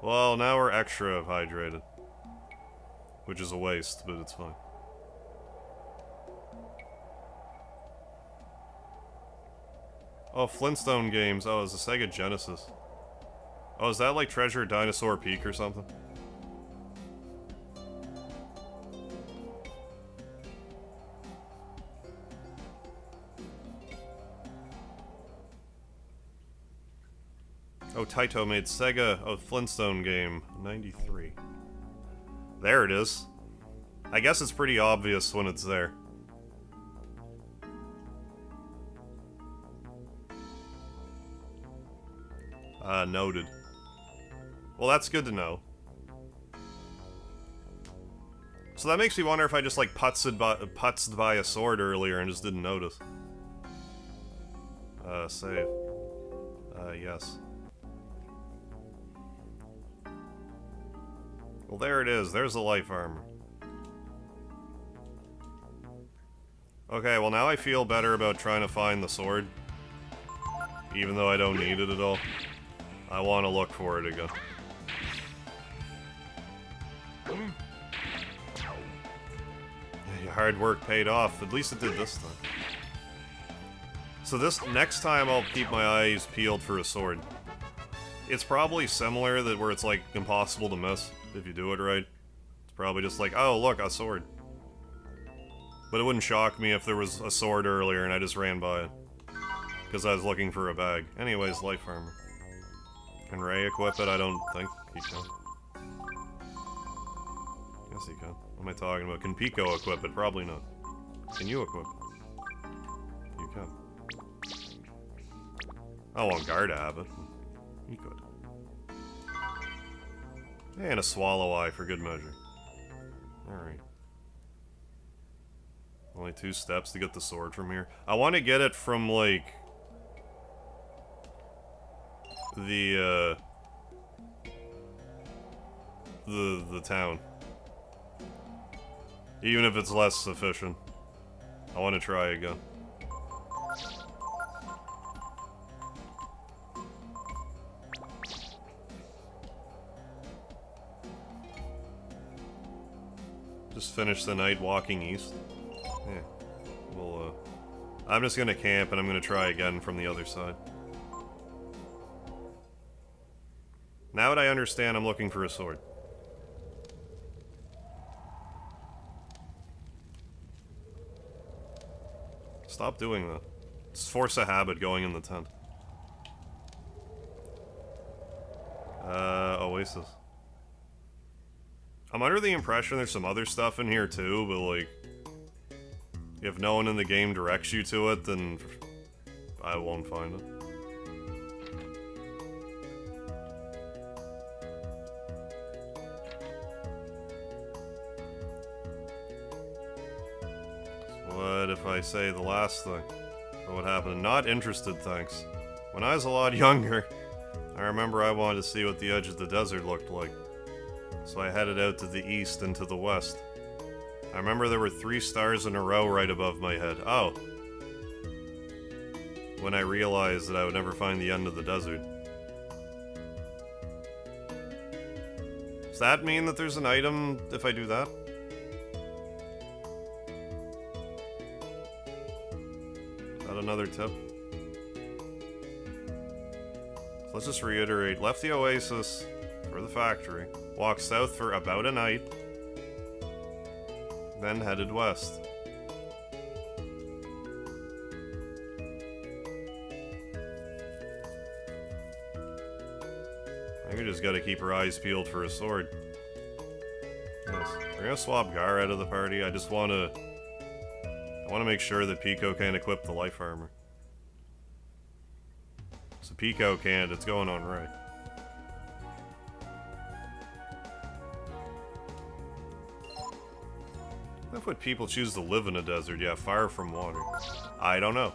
Speaker 1: Well, now we're extra hydrated. Which is a waste, but it's fine. Oh, Flintstone games. Oh, it's a Sega Genesis. Oh, is that like Treasure Dinosaur Peak or something? Oh, Taito made Sega... Oh, Flintstone game. 93. There it is. I guess it's pretty obvious when it's there. Noted. Well, that's good to know. So that makes me wonder if I just, like, putzed by a sword earlier and just didn't notice. Save. Yes. Well, there it is. There's the life armor. Okay, well now I feel better about trying to find the sword. Even though I don't need it at all. I want to look for it again. Your hard work paid off. At least it did this time. So this next time I'll keep my eyes peeled for a sword. It's probably similar that where it's like impossible to miss if you do it right. It's probably just like, oh look, a sword. But it wouldn't shock me if there was a sword earlier and I just ran by it. Because I was looking for a bag. Anyways, life armor. Can Ray equip it? I don't think he can. Yes, he can. What am I talking about? Can Pico equip it? Probably not. Can you equip it? You can. I want Gar to have it. He could. And a Swallow Eye for good measure. Alright. Only 2 steps to get the sword from here. I want to get it from, like... the town. Even if it's less efficient. I want to try again. Just finish the night walking east. Yeah. Well, I'm just gonna camp and I'm gonna try again from the other side. Now that I understand, I'm looking for a sword. Stop doing that. Just force a habit going in the tent. Oasis. I'm under the impression there's some other stuff in here too, but like... if no one in the game directs you to it, then... I won't find it. What if I say the last thing? What happened? Not interested, thanks. When I was a lot younger, I remember I wanted to see what the edge of the desert looked like. So I headed out to the east and to the west. I remember there were 3 stars in a row right above my head. Oh. When I realized that I would never find the end of the desert. Does that mean that there's an item if I do that? Another tip. So let's just reiterate. Left the oasis for the factory. Walked south for about a night. Then headed west. I think we just gotta keep our eyes peeled for a sword. Yes. We're gonna swap Gar out of the party. I just wanna... I want to make sure that Pico can't equip the life armor. So Pico can't, it's going on right. What would people choose to live in a desert? Yeah, far from water. I don't know.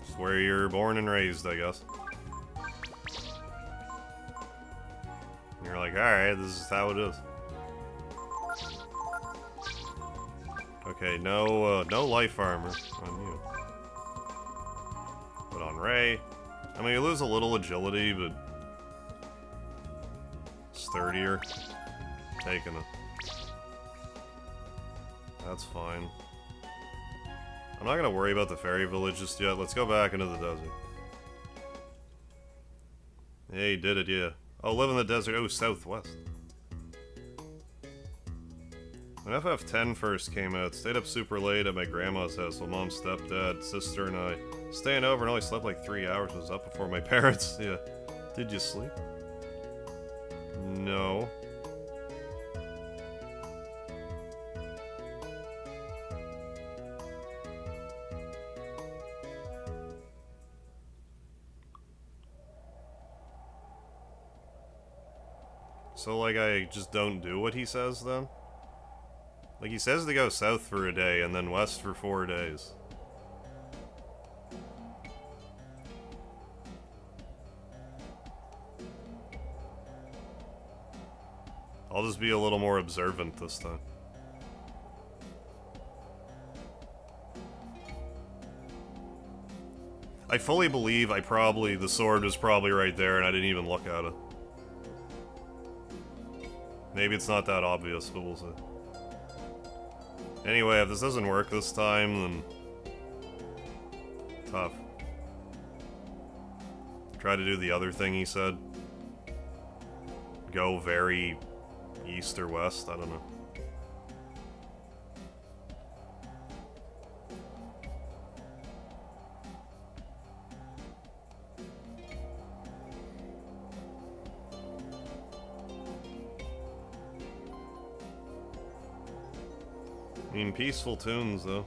Speaker 1: It's where you're born and raised, I guess. And you're like, alright, this is how it is. Okay, no life armor on you. But on Ray, I mean, you lose a little agility, but sturdier. Taking it. That's fine. I'm not gonna worry about the fairy village just yet. Let's go back into the desert. Yeah, you did it, yeah. Oh, live in the desert. Oh, southwest. When FF10 first came out, stayed up super late at my grandma's house while mom, stepdad, sister, and I staying over and only slept like 3 hours. Was up before my parents. Yeah. Did you sleep? No. So, like, I just don't do what he says, then? Like, he says to go south for a day, and then west for 4 days. I'll just be a little more observant this time. I fully believe the sword was probably right there and I didn't even look at it. Maybe it's not that obvious, but we'll see. Anyway, if this doesn't work this time, then... tough. Try to do the other thing he said. Go very east or west, I don't know. I mean, peaceful tunes, though.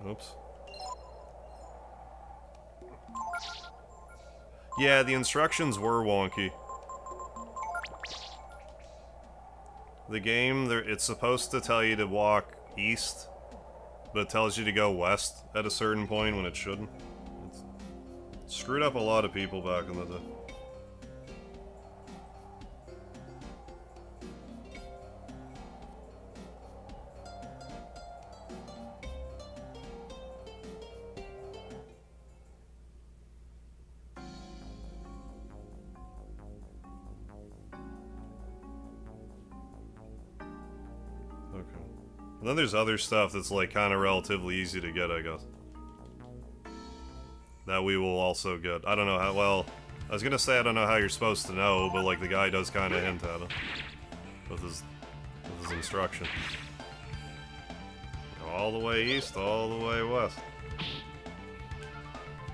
Speaker 1: Oops. Yeah, the instructions were wonky. The game, it's supposed to tell you to walk east, but it tells you to go west at a certain point when it shouldn't. It's screwed up a lot of people back in the day. And then there's other stuff that's like kind of relatively easy to get, I guess. That we will also get. I don't know how, well, I was gonna say I don't know how you're supposed to know, but like the guy does kind of hint at it. With his instruction. Go all the way east, all the way west.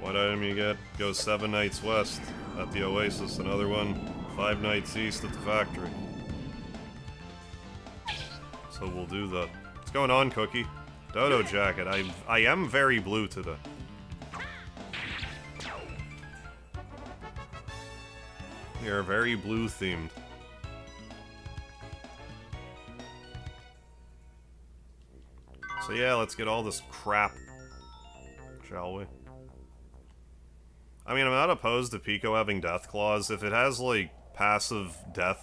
Speaker 1: One item you get goes 7 nights west at the oasis, another one 5 nights east at the factory. So we'll do that. What's going on, Cookie? Dodo jacket. I am very blue today. We are very blue themed. So yeah, let's get all this crap, shall we? I mean, I'm not opposed to Pico having death claws. If it has, like, passive death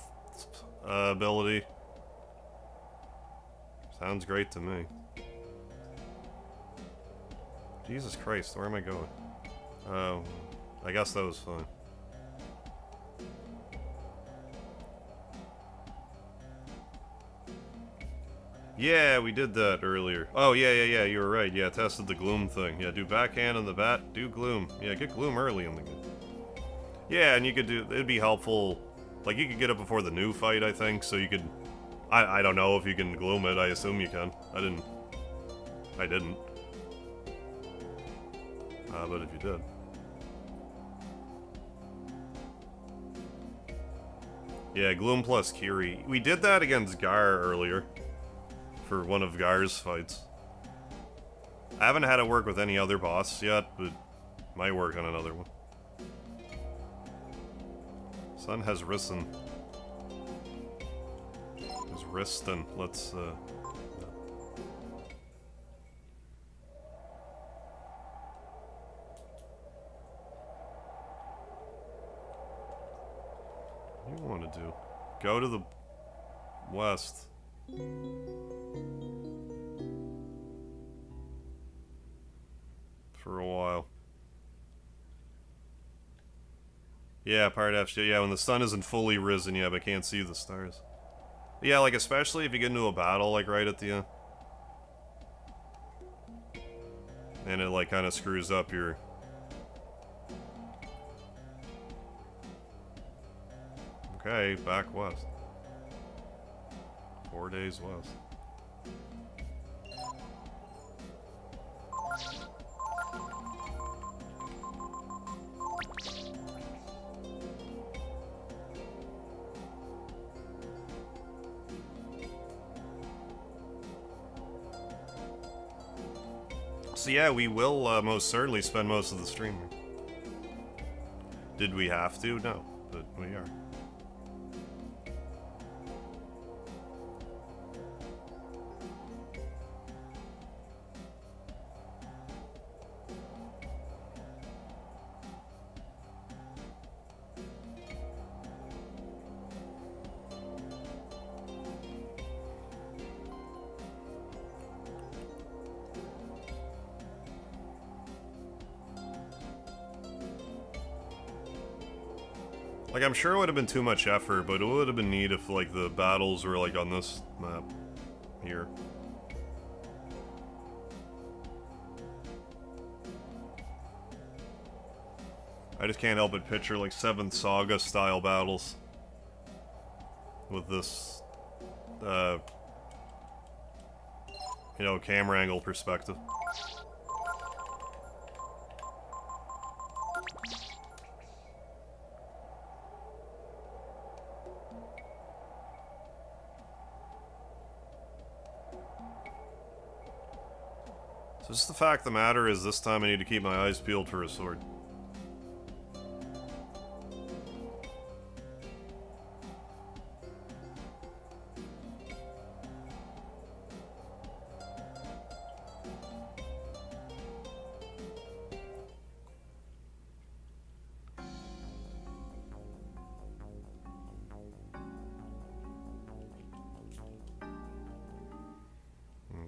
Speaker 1: ability, sounds great to me. Jesus Christ, where am I going? Oh, I guess that was fine. Yeah, we did that earlier. Oh, yeah, you were right. Yeah, tested the gloom thing. Yeah, do backhand on the bat, do gloom. Yeah, get gloom early in the game. Yeah, and you could do, it'd be helpful, like, you could get it before the new fight, I think, so you could, I don't know if you can gloom it, I assume you can. I didn't. But if you did. Yeah, gloom plus Kiri. We did that against Gar earlier. For one of Gar's fights. I haven't had it work with any other boss yet, but might work on another one. Sun has risen. Has risen. Let's, yeah. What do you want to do? Go to the west. For a while. Yeah, part F. Yeah, when the sun isn't fully risen, yeah, but can't see the stars. Yeah, like, especially if you get into a battle, like, right at the end. And it, like, kind of screws up your... Okay, back west. 4 days west. So yeah, we will most certainly spend most of the stream. Did we have to? No, but we are. Like, I'm sure it would have been too much effort, but it would have been neat if, like, the battles were, like, on this map here. I just can't help but picture, like, 7th Saga-style battles with this, you know, camera angle perspective. So just the fact of the matter is this time I need to keep my eyes peeled for a sword.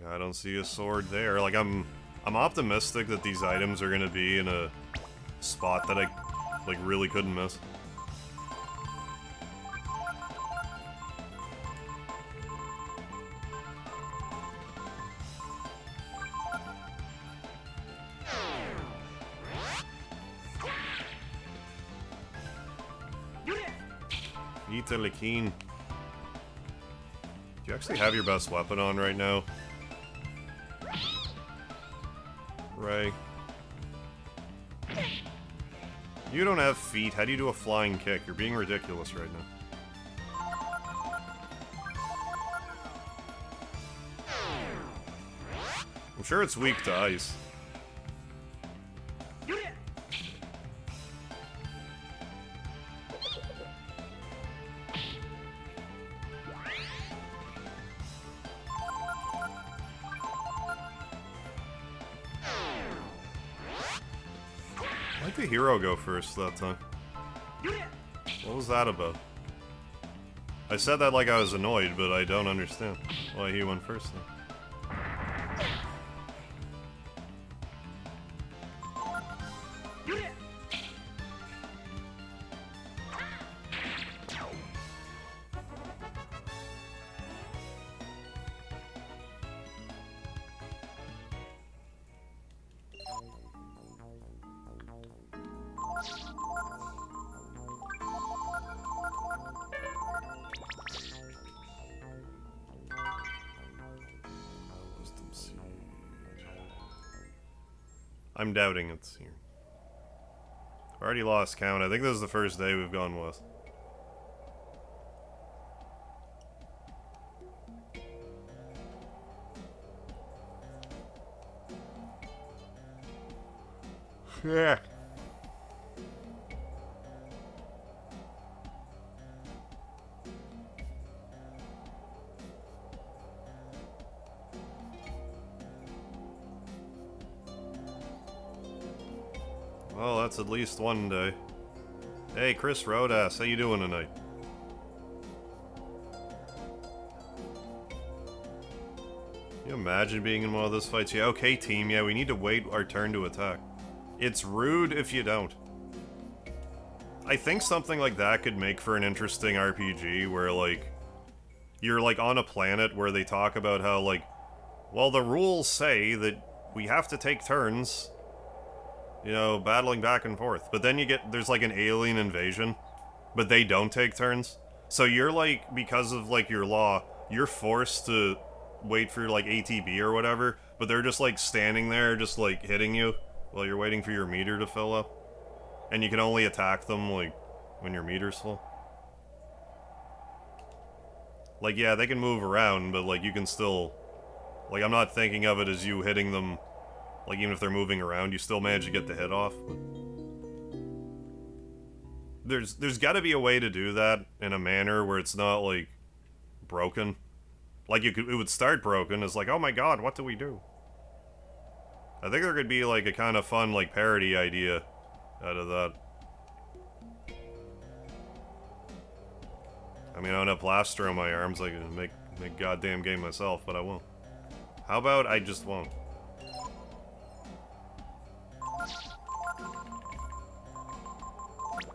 Speaker 1: I don't see a sword there. Like, I'm optimistic that these items are gonna be in a spot that I, like, really couldn't miss. Italikin. Do you actually have your best weapon on right now? Right. You don't have feet. How do you do a flying kick? You're being ridiculous right now. I'm sure it's weak to ice. Why'd the hero go first that time? What was that about? I said that like I was annoyed, but I don't understand why he went first then. I'm doubting it's here. I've already lost count. I think this is the first day we've gone west. Yeah. Well, that's at least one day. Hey, Chris Rodass, how you doing tonight? Can you imagine being in one of those fights? Yeah, okay, team, yeah, we need to wait our turn to attack. It's rude if you don't. I think something like that could make for an interesting RPG where, like, you're, like, on a planet where they talk about how, like, well, the rules say that we have to take turns, you know, battling back and forth. But then you get, there's like an alien invasion, but they don't take turns. So you're like, because of like your law, you're forced to wait for like ATB or whatever, but they're just like standing there, just like hitting you while you're waiting for your meter to fill up. And you can only attack them like when your meter's full. Like, yeah, they can move around, but like you can still, like, I'm not thinking of it as you hitting them Like, even if they're moving around, you still manage to get the hit off. But there's gotta be a way to do that in a manner where it's not, like, broken. Like, it would start broken, it's like, oh my god, what do we do? I think there could be, like, a kind of fun, like, parody idea out of that. I mean, I don't have plaster on my arms, I can make goddamn game myself, but I won't. How about I just won't?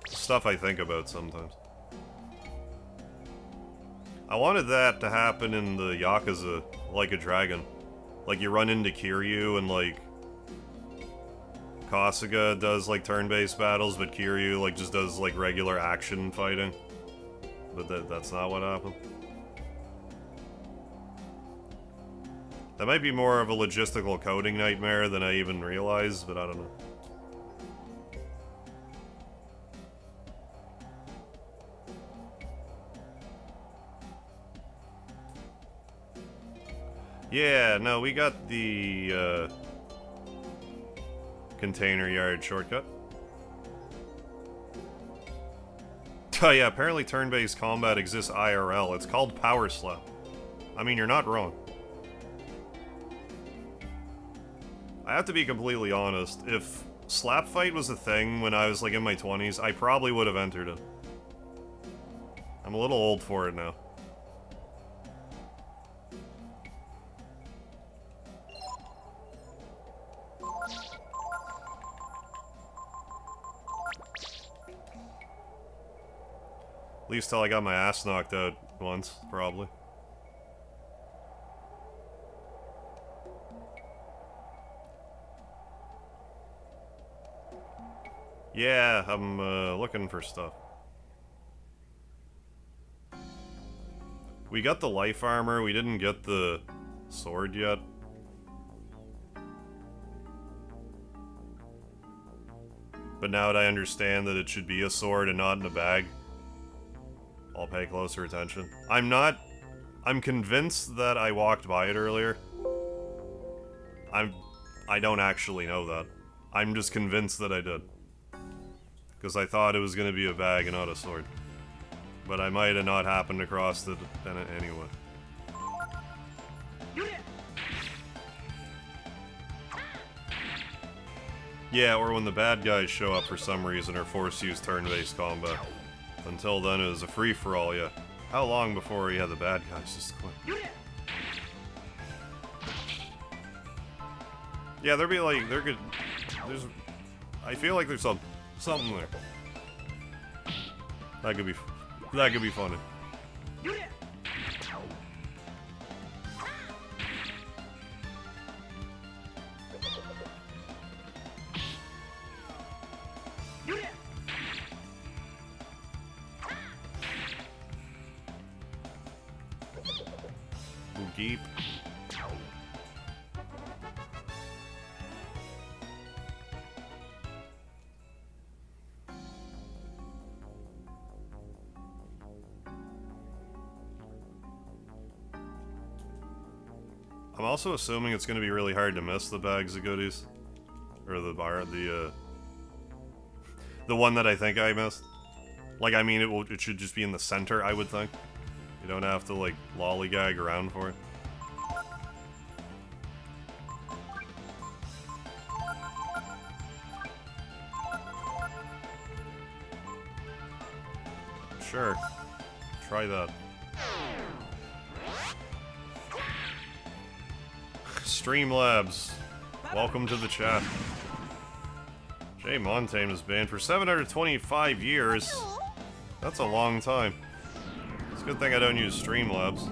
Speaker 1: Stuff I think about sometimes. I wanted that to happen in the Yakuza, Like a Dragon. Like, you run into Kiryu and, like, Kasuga does, like, turn-based battles, but Kiryu, like, just does, like, regular action fighting. But that's not what happened. That might be more of a logistical coding nightmare than I even realized, but I don't know. Yeah, no, we got the, container yard shortcut. Oh yeah, apparently turn-based combat exists IRL. It's called Power Slap. I mean, you're not wrong. I have to be completely honest. If Slap Fight was a thing when I was, like, in my 20s, I probably would have entered it. I'm a little old for it now. At least till I got my ass knocked out once, probably. Yeah, I'm looking for stuff. We got the life armor, we didn't get the sword yet. But now that I understand that it should be a sword and not in a bag, I'll pay closer attention. I'm convinced that I walked by it earlier. I don't actually know that. I'm just convinced that I did. Because I thought it was going to be a bag and not a sword. But I might have not happened across it anyway. Yeah, or when the bad guys show up for some reason or force use turn-based combat. Until then, it was a free-for-all, yeah. How long before, yeah, the bad guys just quit? Yeah, there'd be like, I feel like there's something there. That could be funny. Deep. I'm also assuming it's going to be really hard to miss the bags of goodies. Or the one that I think I missed. Like, I mean, it should just be in the center, I would think. You don't have to, like, lollygag around for it. Sure. Try that. Streamlabs. Welcome to the chat. Jay Montaigne was banned for 725 years. That's a long time. It's a good thing I don't use Streamlabs.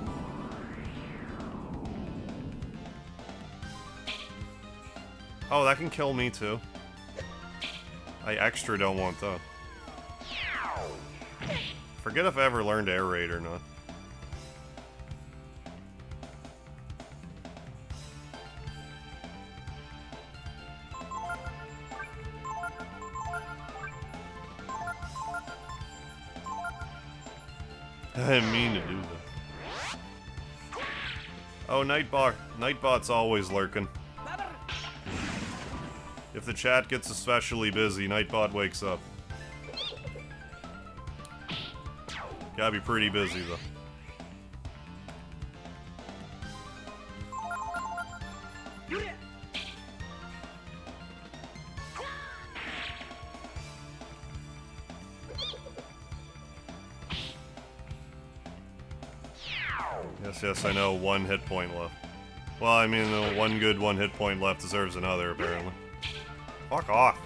Speaker 1: Oh, that can kill me too. I extra don't want that. Forget if I ever learned air raid or not. I didn't mean to do that. Oh, Nightbot's always lurking. If the chat gets especially busy, Nightbot wakes up. Gotta be pretty busy, though. Yes, I know, 1 hit point left. Well, I mean, one good 1 hit point left deserves another, apparently. Fuck off.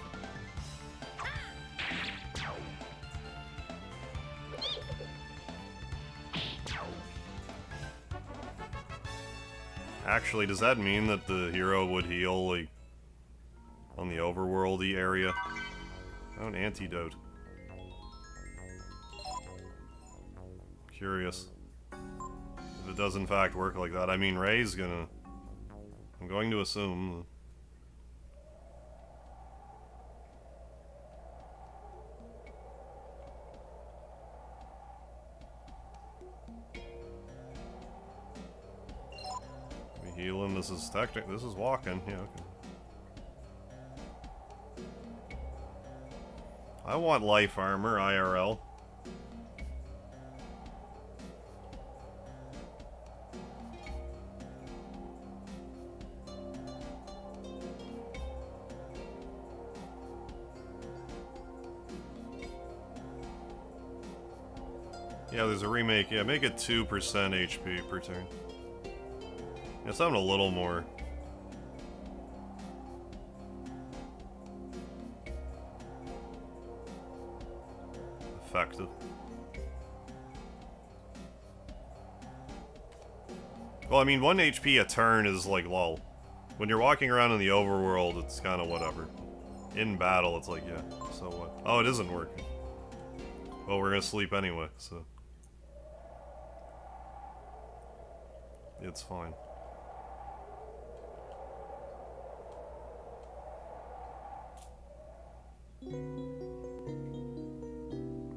Speaker 1: Actually, does that mean that the hero would heal, like, on the overworldy area? Oh, an antidote. Curious. If it does in fact work like that. I mean, Ray's gonna... I'm going to assume... We heal him. This is this is walking. Yeah, okay. I want life armor, IRL. Yeah, there's a remake. Yeah, make it 2% HP per turn. Yeah, something a little more effective. Well, I mean, 1 HP a turn is like lol. When you're walking around in the overworld, it's kind of whatever. In battle, it's like, yeah, so what? Oh, it isn't working. Well, we're gonna sleep anyway, so... It's fine.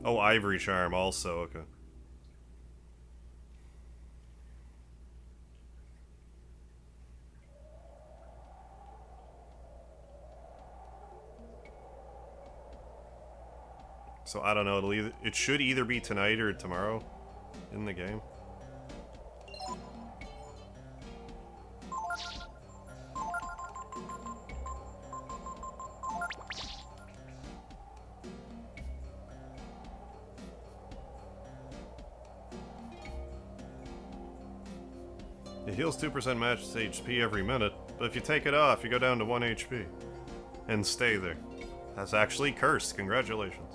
Speaker 1: Oh, Ivory Charm also, okay. So I don't know, it should either be tonight or tomorrow in the game. It heals 2% match HP every minute, but if you take it off, you go down to 1 HP. And stay there. That's actually cursed, congratulations.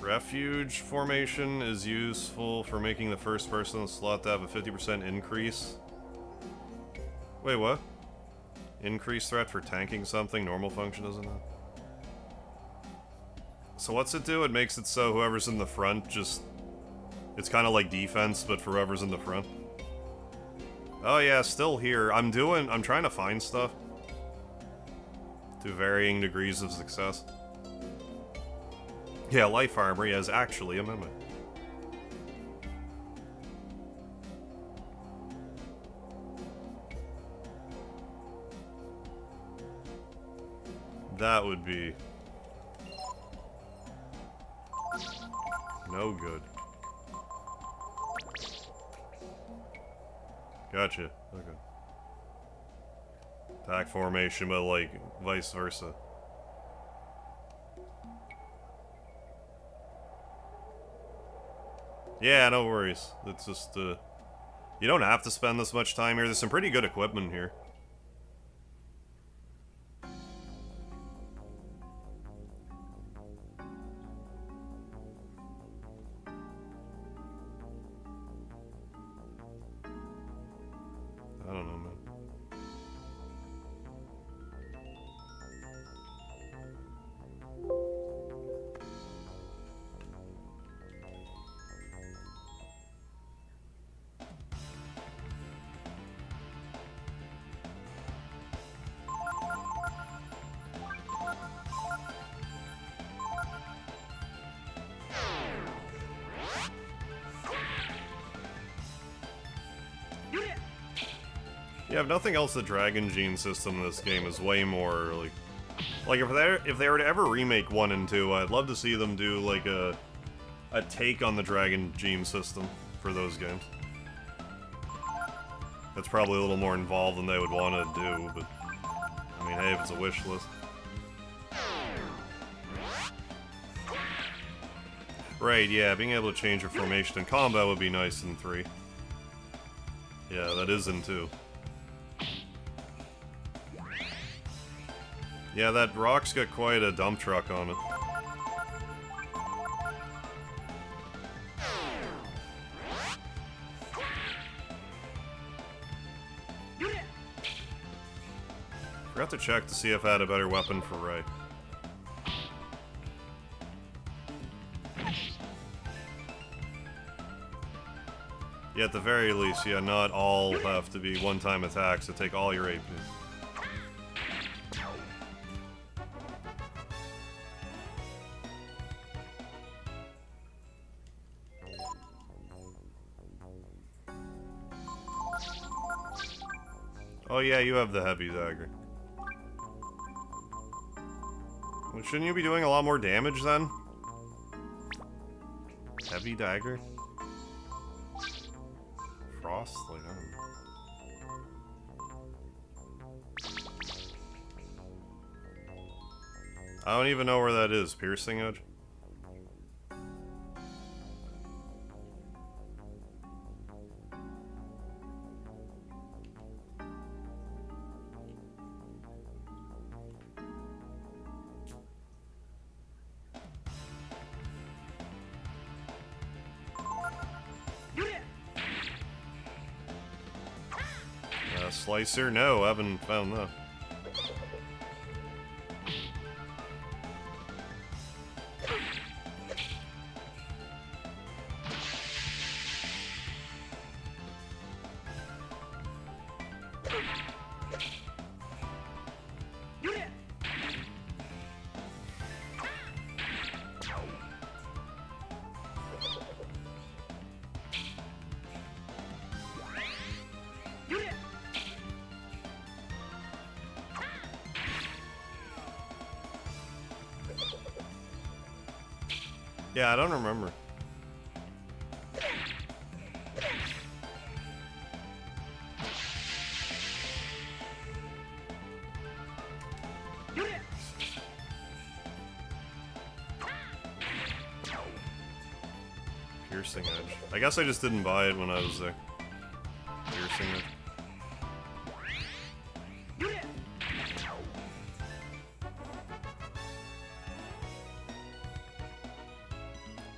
Speaker 1: Refuge formation is useful for making the first person in the slot to have a 50% increase. Wait, what? Increased threat for tanking something? Normal function doesn't have? So what's it do? It makes it so whoever's in the front just... It's kind of like defense, but for whoever's in the front. Oh yeah, still here. I'm trying to find stuff. To varying degrees of success. Yeah, life armor is actually a mimic. That would be... no good. Gotcha. Okay. Attack formation, but like, vice versa. Yeah, no worries. It's just, you don't have to spend this much time here. There's some pretty good equipment here. I don't know, man. Yeah, if nothing else, the Dragon Gene system in this game is way more, like if they were to ever remake 1 and 2, I'd love to see them do, like, a take on the Dragon Gene system for those games. That's probably a little more involved than they would want to do, but, I mean, hey, if it's a wish list. Right, yeah, being able to change your formation in combat would be nice in 3. Yeah, that is in 2. Yeah, that rock's got quite a dump truck on it. Forgot to check to see if I had a better weapon for Ray. Yeah, at the very least, yeah, not all have to be one-time attacks that take all your AP. Oh yeah, you have the heavy dagger. Well, shouldn't you be doing a lot more damage then? Heavy dagger? Frost? Like, I don't even know where that is. Piercing Edge? Slicer? No, I haven't found that. Yeah, I don't remember. Piercing Edge. I guess I just didn't buy it when I was there. Piercing Edge.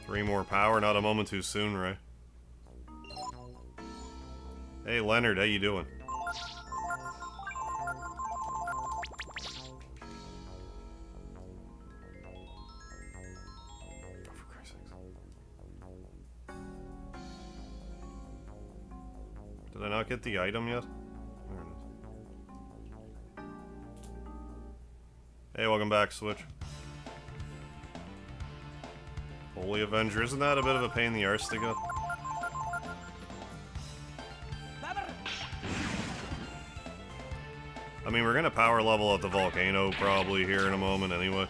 Speaker 1: 3 more power, not a moment too soon, right? Hey Leonard, how you doing? For Christ's sakes. Did I not get the item yet? There it is. Hey, welcome back, Switch. Holy Avenger, isn't that a bit of a pain in the arse to get? I mean, we're gonna power level at the volcano probably here in a moment anyway.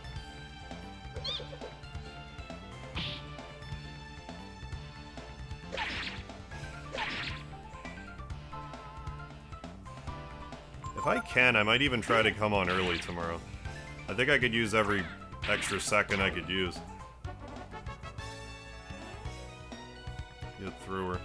Speaker 1: If I can, I might even try to come on early tomorrow. I think I could use every extra second I could use. Get through her.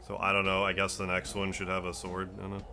Speaker 1: So I don't know, I guess the next one should have a sword in it.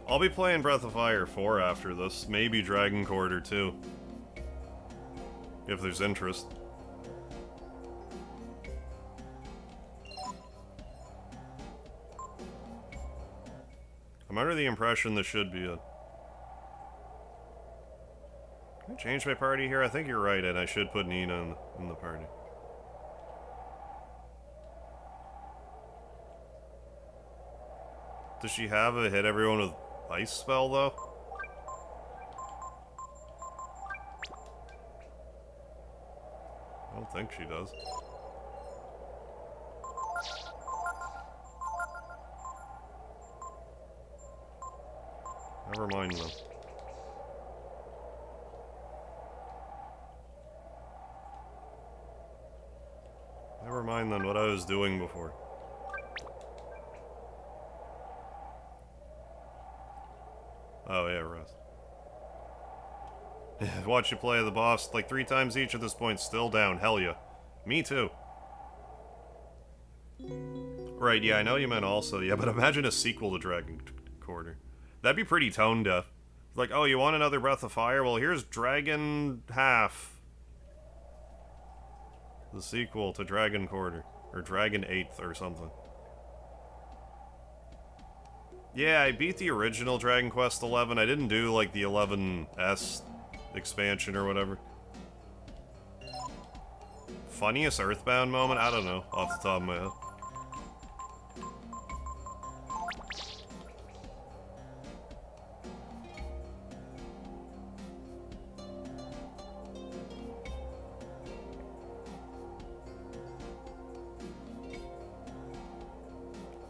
Speaker 1: I'll be playing Breath of Fire 4 after this. Maybe Dragon Quarter 2. If there's interest. I'm under the impression this should be a... Can I change my party here? I think you're right, and I should put Nina in the party. Does she have a hit everyone with ice spell, though? I don't think she does. Never mind, though. Never mind, then, what I was doing before. Oh, yeah, rest. Watch you play the boss like 3 times each at this point, still down. Hell yeah. Me too. Right, yeah, I know you meant also, yeah, but imagine a sequel to Dragon Quarter. That'd be pretty tone deaf. Like, oh, you want another Breath of Fire? Well, here's Dragon Half. The sequel to Dragon Quarter. Or Dragon 8th or something. Yeah, I beat the original Dragon Quest XI. I didn't do, like, the 11S expansion or whatever. Funniest Earthbound moment? I don't know, off the top of my head.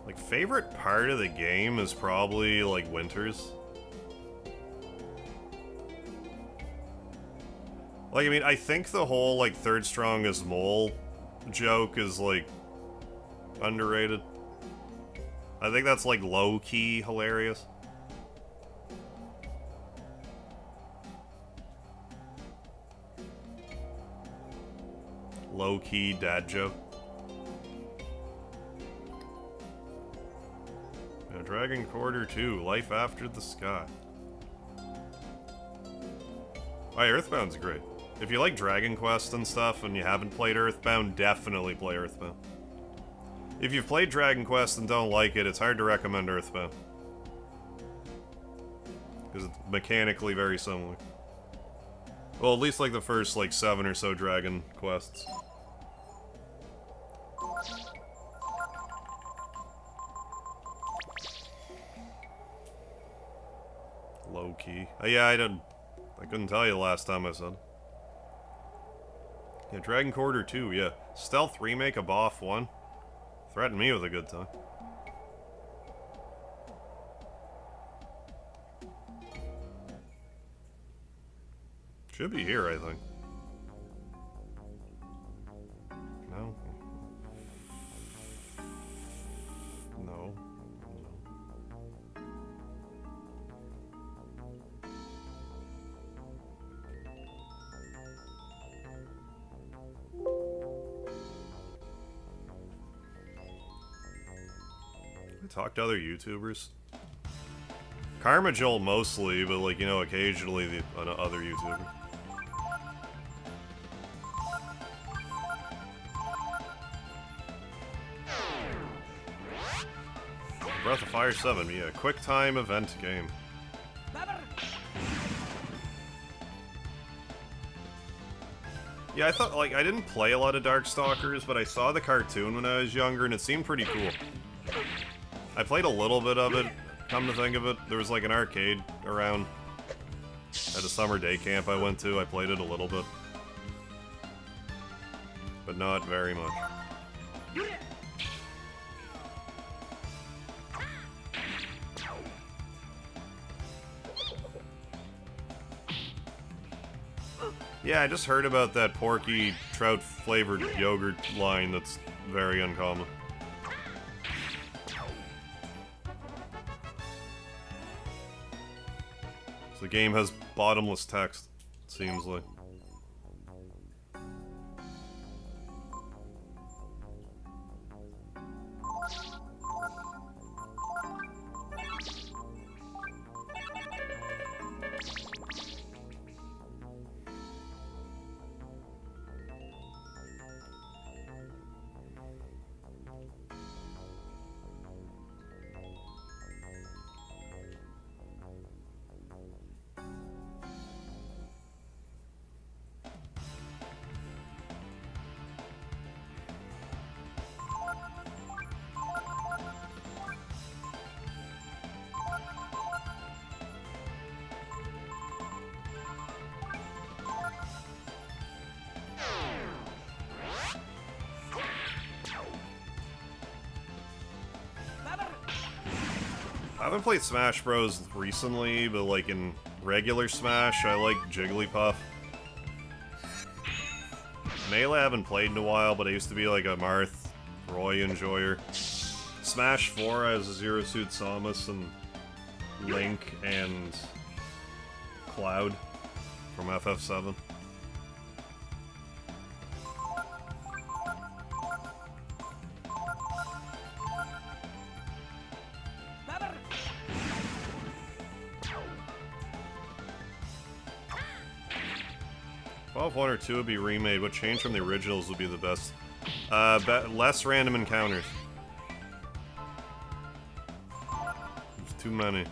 Speaker 1: Like, favorite part of the game is probably, like, Winters. Like, I mean, I think the whole, like, third strongest mole joke is, like, underrated. I think that's, like, low-key hilarious. Low-key dad joke. Now, Dragon Quarter 2, Life After the Sky. Alright, Earthbound's great. If you like Dragon Quest and stuff and you haven't played Earthbound, definitely play Earthbound. If you've played Dragon Quest and don't like it, it's hard to recommend Earthbound. Because it's mechanically very similar. Well, at least like the first, like, 7 or so Dragon Quests. Low-key. Yeah, I couldn't tell you the last time I said. Yeah, Dragon Quarter 2, yeah. Stealth Remake of BoF 1. Threatened me with a good time. Should be here, I think. No? No. Talk to other YouTubers. Karma Joel mostly, but like, you know, occasionally the other YouTuber. Breath of Fire 7, yeah, quick time event game. Yeah, I thought, like, I didn't play a lot of Darkstalkers, but I saw the cartoon when I was younger and it seemed pretty cool. I played a little bit of it, come to think of it. There was like an arcade around at a summer day camp I went to. I played it a little bit. But not very much. Yeah, I just heard about that porky trout-flavored yogurt line that's very uncommon. So the game has bottomless text, it seems like. haven't played Smash Bros. Recently, but like in regular Smash, I like Jigglypuff. Melee I haven't played in a while, but I used to be like a Marth Roy enjoyer. Smash 4 has Zero Suit Samus and Link and Cloud from FF7. Well, if 1 or 2 would be remade, what change from the originals would be the best? Less random encounters. There's too many.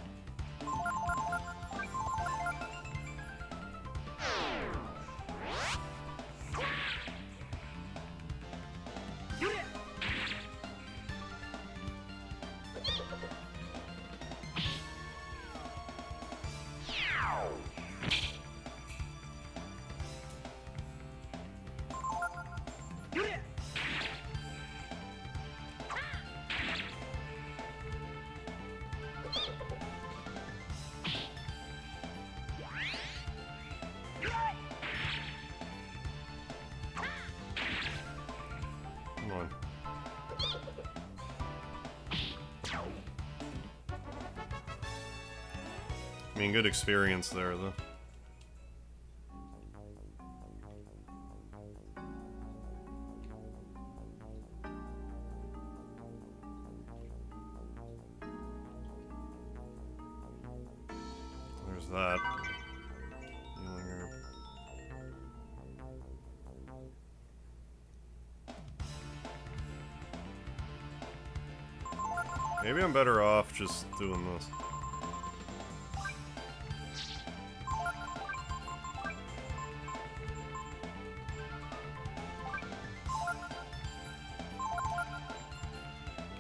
Speaker 1: I mean, good experience there, though. There's that. Healing herb. Maybe I'm better off just doing this.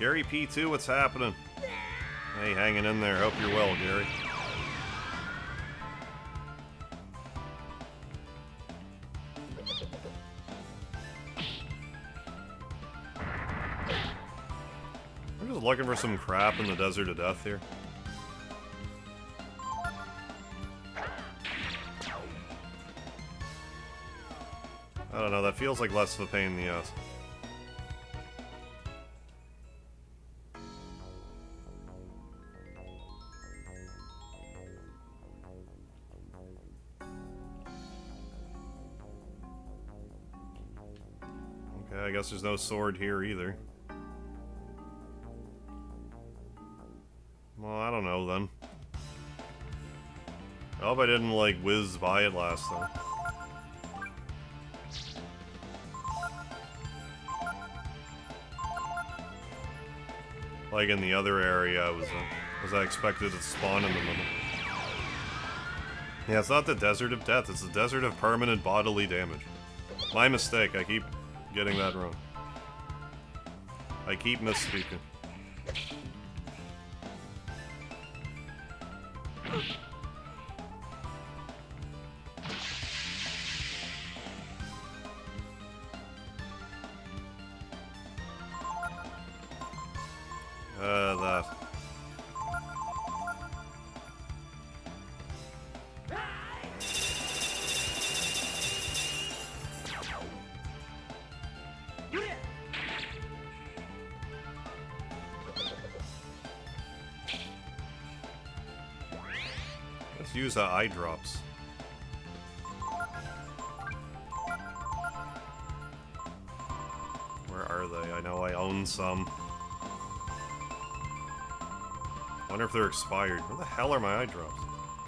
Speaker 1: Gary P2, what's happening? Hey, hanging in there. Hope you're well, Gary. I'm just looking for some crap in the Desert of Death here. I don't know, that feels like less of a pain in the ass. I guess there's no sword here either. Well, I don't know then. I hope I didn't, like, whiz by it last time. Like in the other area, was I expected to spawn in the middle. Yeah, it's not the Desert of Death, it's the Desert of Permanent Bodily Damage. My mistake, I keep getting that wrong. I keep misspeaking. That. Let's use eye drops. Where are they? I know I own some. Wonder if they're expired. Where the hell are my eye drops?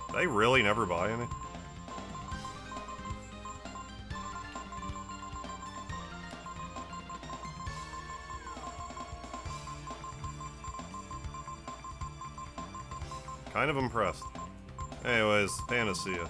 Speaker 1: Did I really never buy any? Kind of impressed. Anyways, Panacea.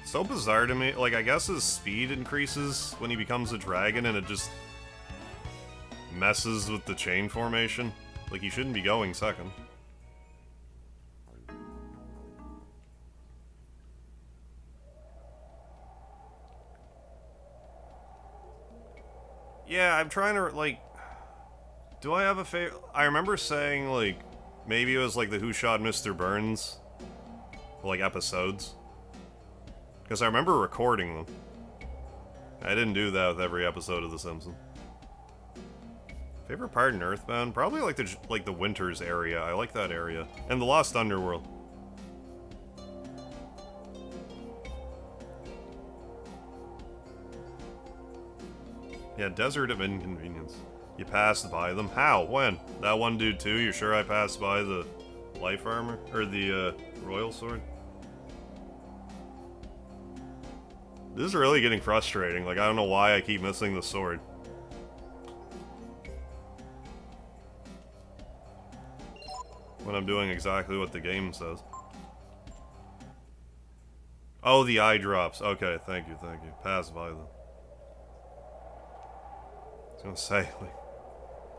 Speaker 1: So bizarre to me. Like, I guess his speed increases when he becomes a dragon and it just messes with the chain formation. Like, he shouldn't be going second. Yeah, I'm trying to, like... Do I have a favorite? I remember saying, like, maybe it was, like, the Who Shot Mr. Burns, like, episodes. Because I remember recording them. I didn't do that with every episode of The Simpsons. Favorite part in Earthbound? Probably, like, the Winters area. I like that area. And the Lost Underworld. Yeah, Desert of Inconvenience. You passed by them? How? When? That one dude too? You sure I passed by the life armor? Or the, royal sword? This is really getting frustrating. Like, I don't know why I keep missing the sword. When I'm doing exactly what the game says. Oh, the eye drops. Okay, thank you, thank you. Pass by them. I was gonna say, like...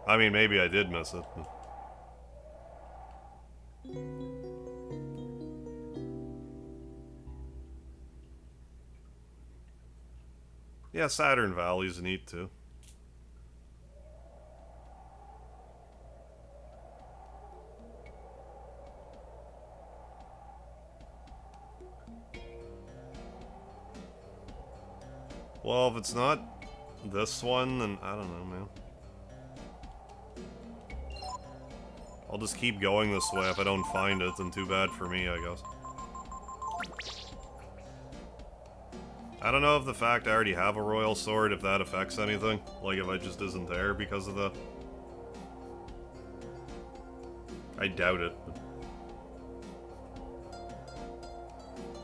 Speaker 1: I mean, maybe I did miss it. But... yeah, Saturn Valley's neat too. Well, if it's not this one, then I don't know, man. I'll just keep going this way. If I don't find it, then too bad for me, I guess. I don't know if the fact I already have a royal sword, if that affects anything. Like, if I just isn't there because of that. I doubt it.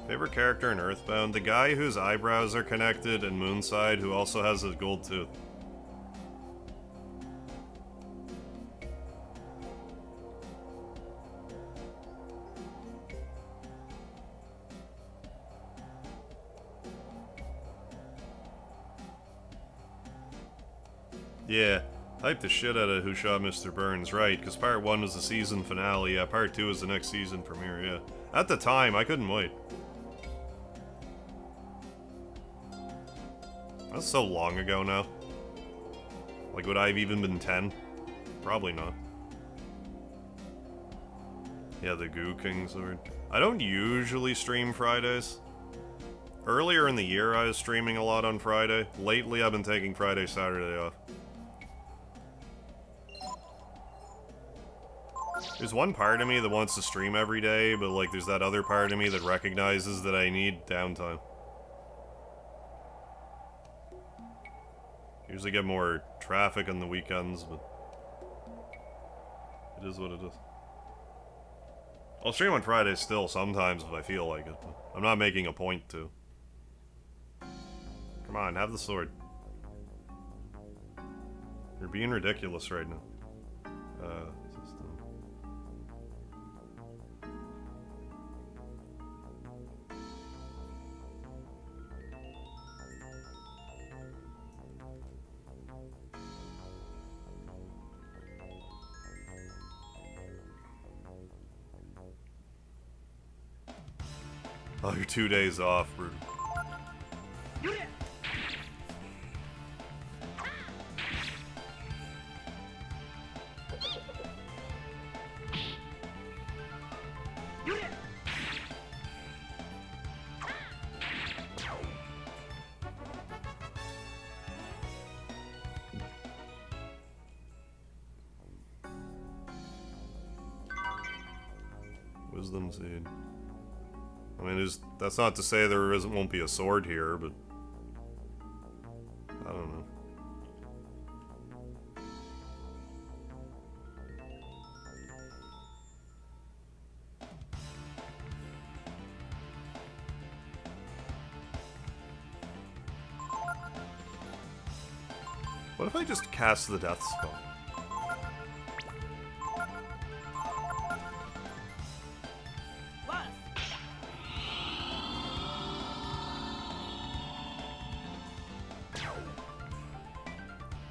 Speaker 1: Favorite character in Earthbound? The guy whose eyebrows are connected in Moonside, who also has a gold tooth. Yeah, hype the shit out of Who Shot Mr. Burns, right, because part 1 was the season finale, yeah, part 2 is the next season premiere, yeah. At the time, I couldn't wait. That's so long ago now. Like, would I have even been 10? Probably not. Yeah, the Goo King sword. I don't usually stream Fridays. Earlier in the year, I was streaming a lot on Friday. Lately, I've been taking Friday, Saturday off. There's one part of me that wants to stream every day, but, like, there's that other part of me that recognizes that I need downtime. Usually get more traffic on the weekends, but it is what it is. I'll stream on Fridays still sometimes if I feel like it, but I'm not making a point to. Come on, have the sword. You're being ridiculous right now. Oh, you're 2 days off, brutal. Wisdom seed. I mean, that's not to say won't be a sword here, but I don't know. What if I just cast the death spell?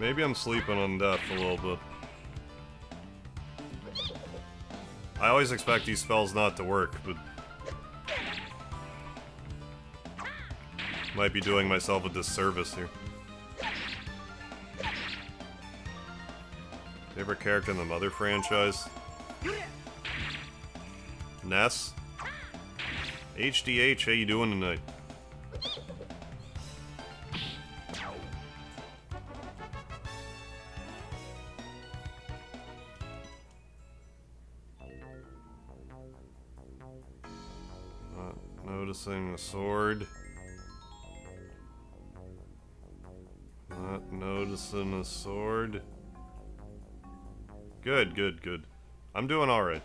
Speaker 1: Maybe I'm sleeping on death a little bit. I always expect these spells not to work, but... might be doing myself a disservice here. Favorite character in the Mother franchise? Ness? HDH, how you doing tonight? Not noticing the sword. Not noticing the sword. Good, good, good. I'm doing alright.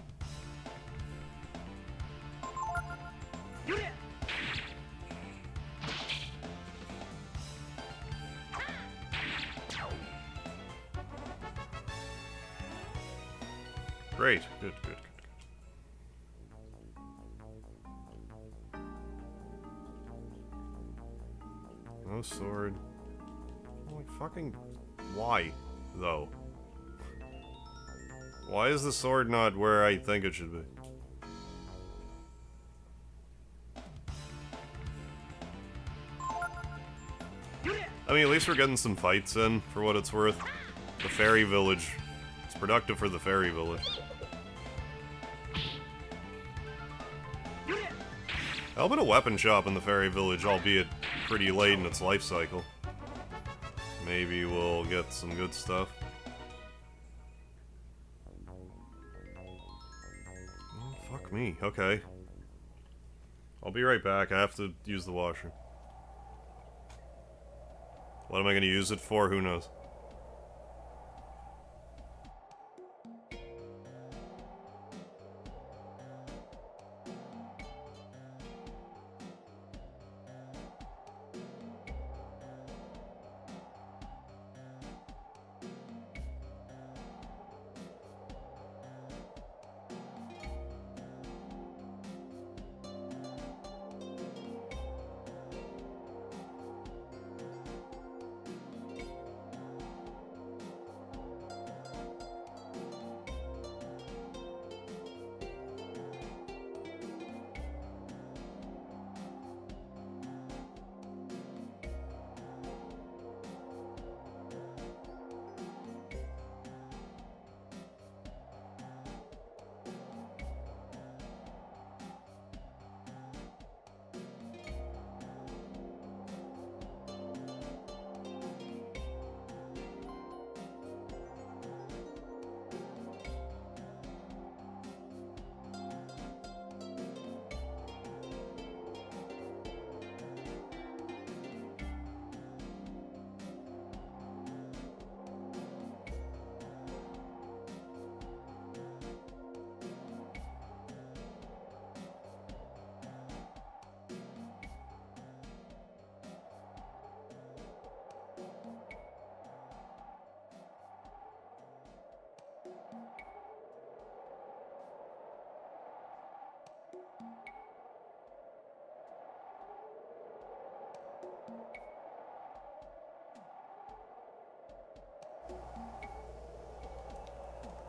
Speaker 1: Great. Good, good, good, good. No sword. Holy fucking... Why, though? Why is the sword not where I think it should be? I mean, at least we're getting some fights in, for what it's worth. The fairy village. It's productive for the fairy village. I opened a weapon shop in the fairy village, albeit pretty late in its life cycle. Maybe we'll get some good stuff. Oh, fuck me. Okay. I'll be right back. I have to use the washer. What am I going to use it for? Who knows?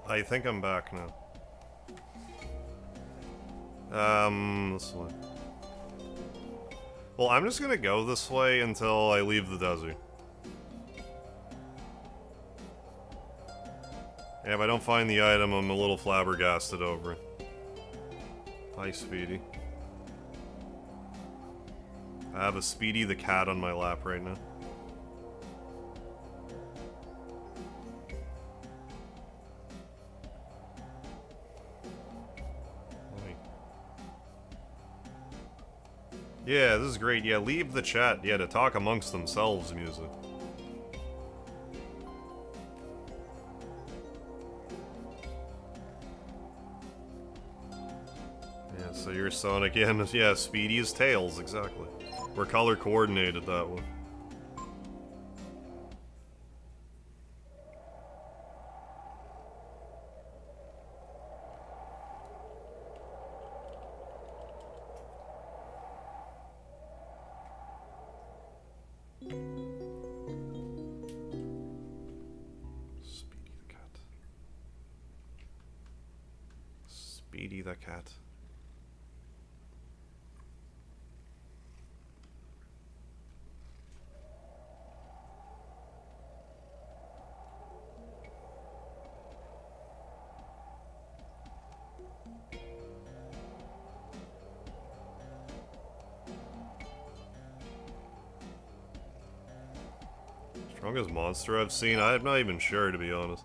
Speaker 1: I think I'm back now. This way. Well, I'm just gonna go this way until I leave the desert. And if I don't find the item, I'm a little flabbergasted over it. Hi, Speedy. I have a Speedy the cat on my lap right now. Yeah, this is great. Yeah, leave the chat. Yeah, to talk amongst themselves music. Yeah, so you're Sonic. Yeah, Speedy is Tails, exactly. We're color coordinated that one. Speedy the cat. Strongest monster I've seen? I'm not even sure, to be honest.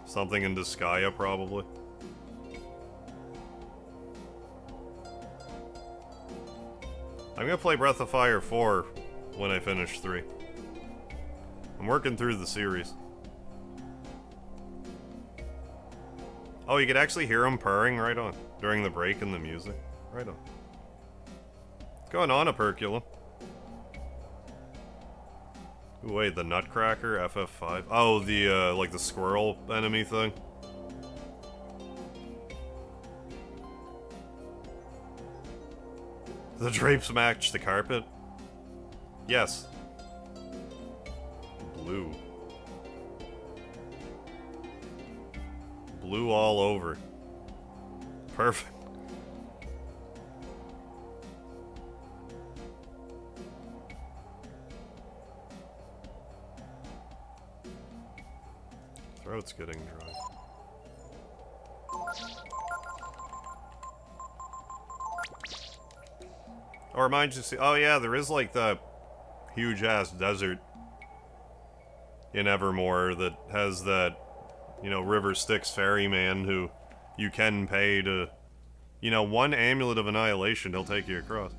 Speaker 1: Something in Disgaea, probably. I'm gonna play Breath of Fire 4 when I finish 3. I'm working through the series. Oh, you could actually hear him purring, right on. During the break in the music. Right on. What's going on, Aperculum? Ooh, wait, the Nutcracker, FF5? Oh, the, like the squirrel enemy thing? The drapes match the carpet? Yes. Blue. Blue all over. Perfect. Throat's getting dry. Oh, reminds you to see. Oh yeah, there is like that huge ass desert in Evermore that has that, you know, River Styx ferryman who you can pay to, you know, one amulet of annihilation, he'll take you across.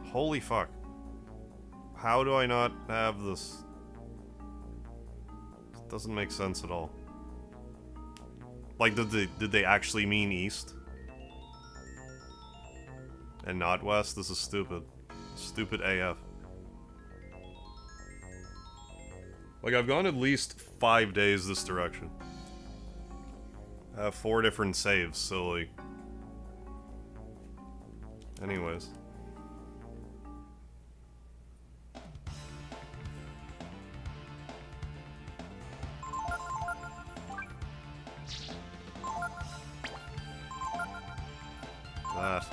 Speaker 1: Holy fuck. How do I not have this? It doesn't make sense at all. Like, did they actually mean east? And not west? This is stupid. Stupid AF. Like, I've gone at least 5 days this direction. I have 4 different saves, so like... Anyways. That.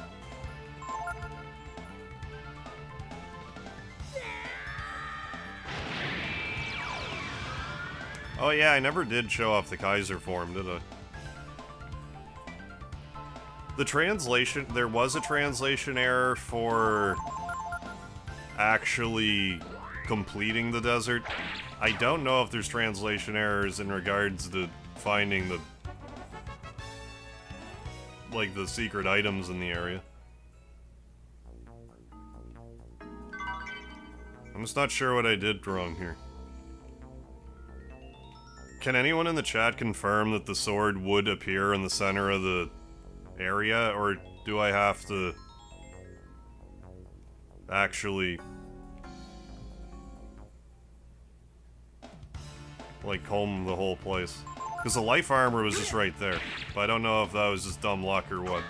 Speaker 1: Oh yeah, I never did show off the Kaiser form, did I? The translation... There was a translation error for... actually completing the desert. I don't know if there's translation errors in regards to finding the... like, the secret items in the area. I'm just not sure what I did wrong here. Can anyone in the chat confirm that the sword would appear in the center of the area, or do I have to actually like comb the whole place? Because the life armor was just right there, but I don't know if that was just dumb luck or what.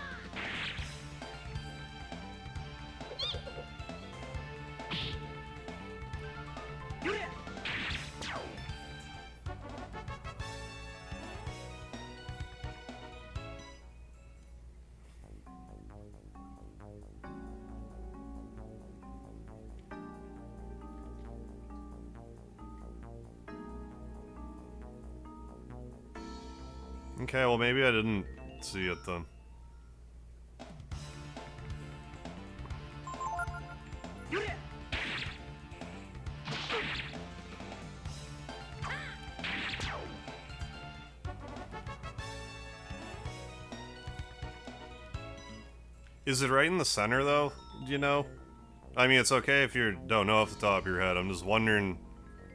Speaker 1: Okay, well maybe I didn't see it then. Is it right in the center though? Do you know? I mean, it's okay if you don't know off the top of your head. I'm just wondering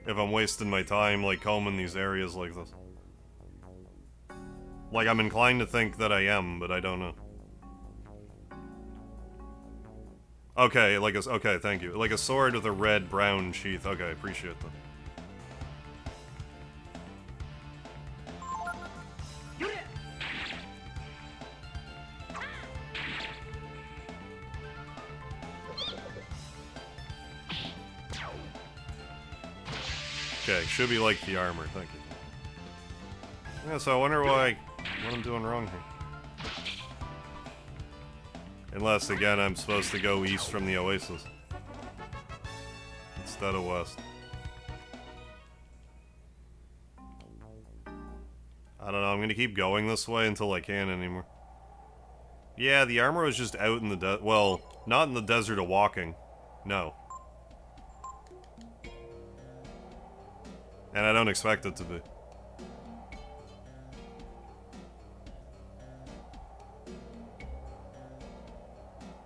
Speaker 1: if I'm wasting my time like combing these areas like this. Like, I'm inclined to think that I am, but I don't know. Okay, like a... Okay, thank you. Like a sword with a red-brown sheath. Okay, appreciate that. Okay, should be like the armor, thank you. Yeah, so I wonder what I'm doing wrong here. Unless, again, I'm supposed to go east from the oasis. Instead of west. I don't know, I'm gonna keep going this way until I can't anymore. Yeah, the armor was just out in the desert. Well, not in the desert of walking. No. And I don't expect it to be.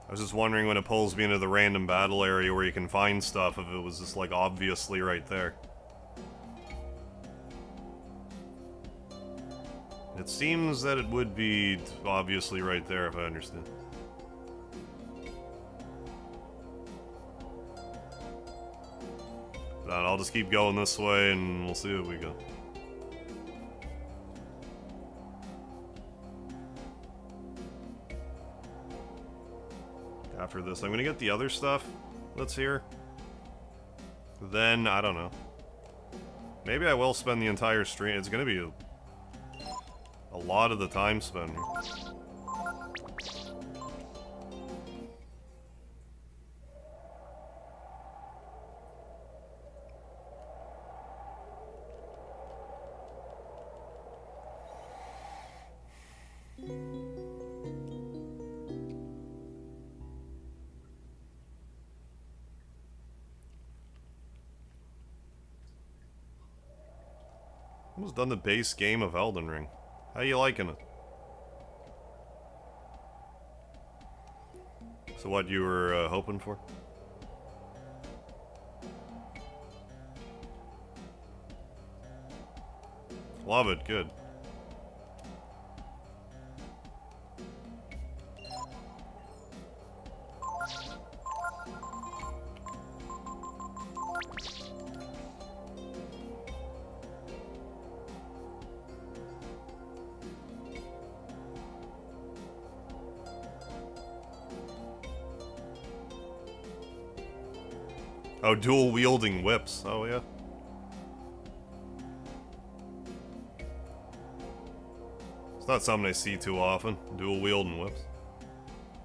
Speaker 1: I was just wondering when it pulls me into the random battle area where you can find stuff if it was just like obviously right there. It seems that it would be obviously right there if I understand. But I'll just keep going this way and we'll see what we got. After this, I'm gonna get the other stuff that's here. Then, I don't know. Maybe I will spend the entire stream. It's gonna be a lot of the time spent here. Almost done the base game of Elden Ring. How you liking it? So what you were hoping for? Love it, good. Oh, dual wielding whips. Oh, yeah. It's not something I see too often. Dual wielding whips.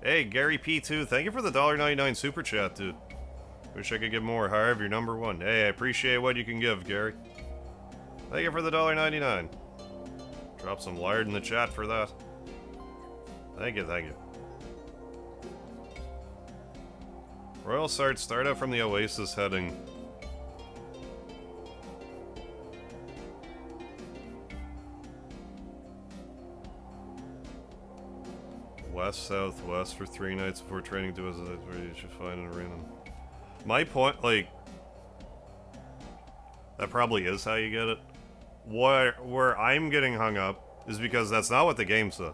Speaker 1: Hey, Gary P2, thank you for the $1.99 super chat, dude. Wish I could give more. Harv, you're number one. Hey, I appreciate what you can give, Gary. Thank you for the $1.99. Drop some lard in the chat for that. Thank you, thank you. Royal Sart, start out from the Oasis heading. West, southwest for 3 nights before training to us. That's where you should find an arena. My point, like, that probably is how you get it. Where I'm getting hung up is because that's not what the game said.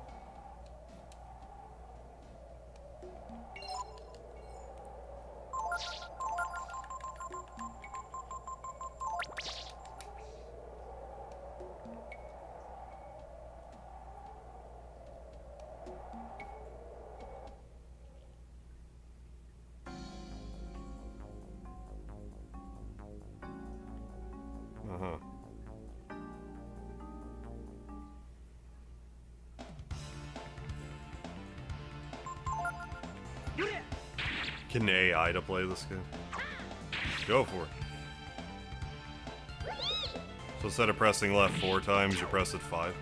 Speaker 1: Can AI to play this game? Go for it. So instead of pressing left 4 times, you press it 5.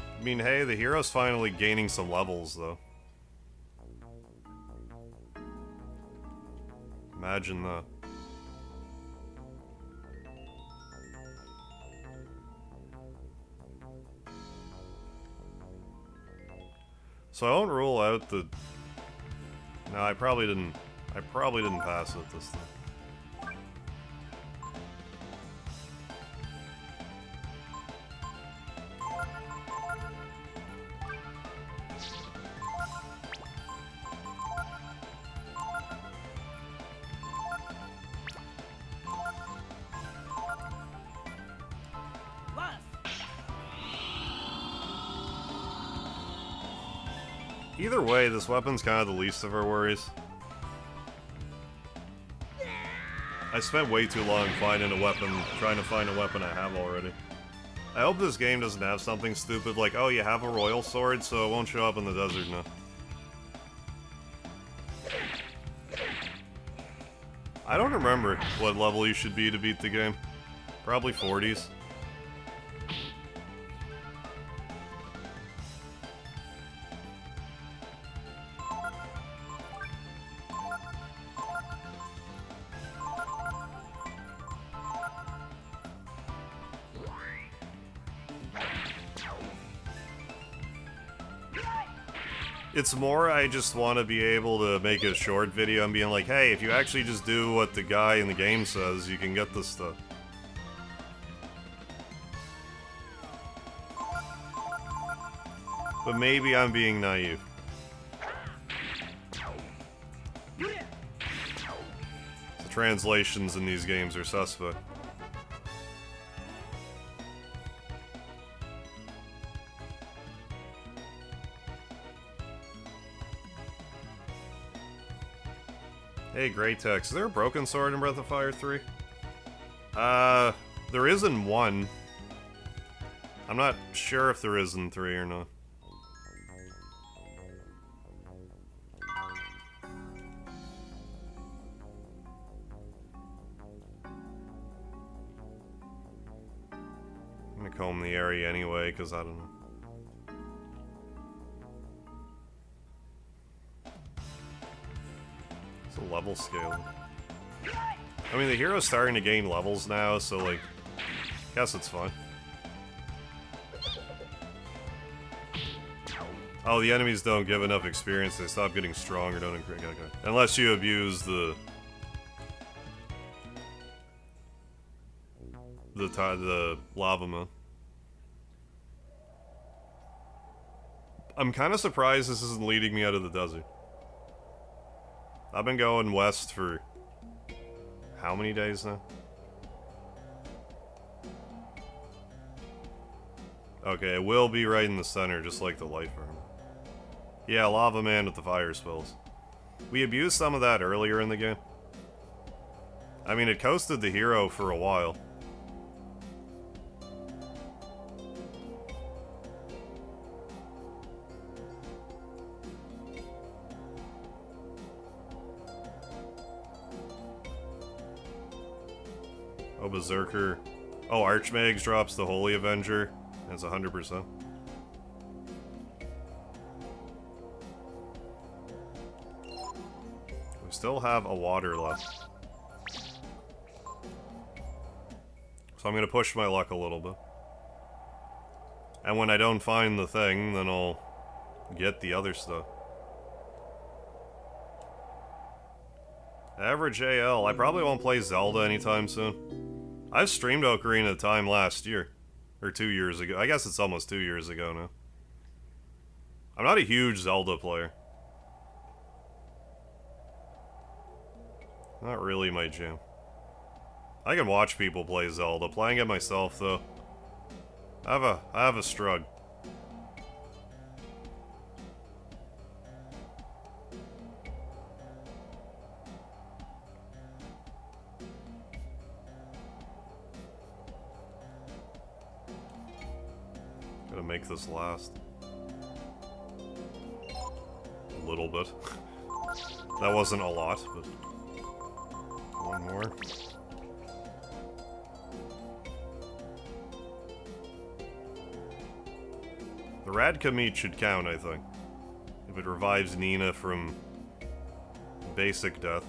Speaker 1: I mean, hey, the hero's finally gaining some levels, though. Imagine that. So I won't rule out the... No, I probably didn't pass it this time. Either way, this weapon's kind of the least of our worries. I spent way too long finding a weapon, trying to find a weapon I have already. I hope this game doesn't have something stupid like, oh, you have a royal sword, so it won't show up in the desert now. I don't remember what level you should be to beat the game. Probably 40s. It's more I just want to be able to make a short video and being like, hey, if you actually just do what the guy in the game says, you can get this stuff. But maybe I'm being naive. The translations in these games are suspect. Hey, Grey Text, is there a broken sword in Breath of Fire 3? There is in 1. I'm not sure if there is in 3 or not. I'm gonna comb the area anyway, because I don't know. Level scaling. I mean, the hero's starting to gain levels now, so, like, guess it's fun. Oh, the enemies don't give enough experience, they stop getting stronger, don't increase. Okay. Unless you abuse the lava moon. I'm kind of surprised this isn't leading me out of the desert. I've been going west for how many days now? Okay, it will be right in the center, just like the life arm. Yeah, Lava Man with the fire spells. We abused some of that earlier in the game. I mean, it coasted the hero for a while. Oh, Berserker. Oh, Archmags drops the Holy Avenger. That's 100%. We still have a water left. So I'm gonna push my luck a little bit. And when I don't find the thing, then I'll get the other stuff. Average AL. I probably won't play Zelda anytime soon. I've streamed Ocarina of Time last year. Or 2 years ago. I guess it's almost 2 years ago now. I'm not a huge Zelda player. Not really my jam. I can watch people play Zelda. Playing it myself, though, I have a strug. Gotta make this last. A little bit. That wasn't a lot, but one more. The Radka meat should count, I think. If it revives Nina from basic death.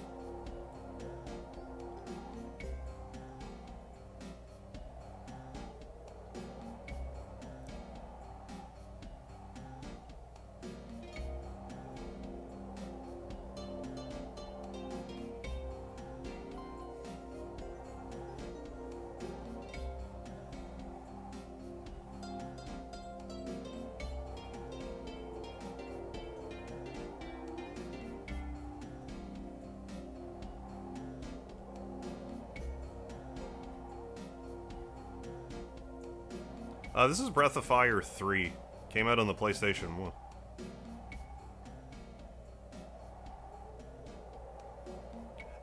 Speaker 1: This is Breath of Fire 3. Came out on the PlayStation 1.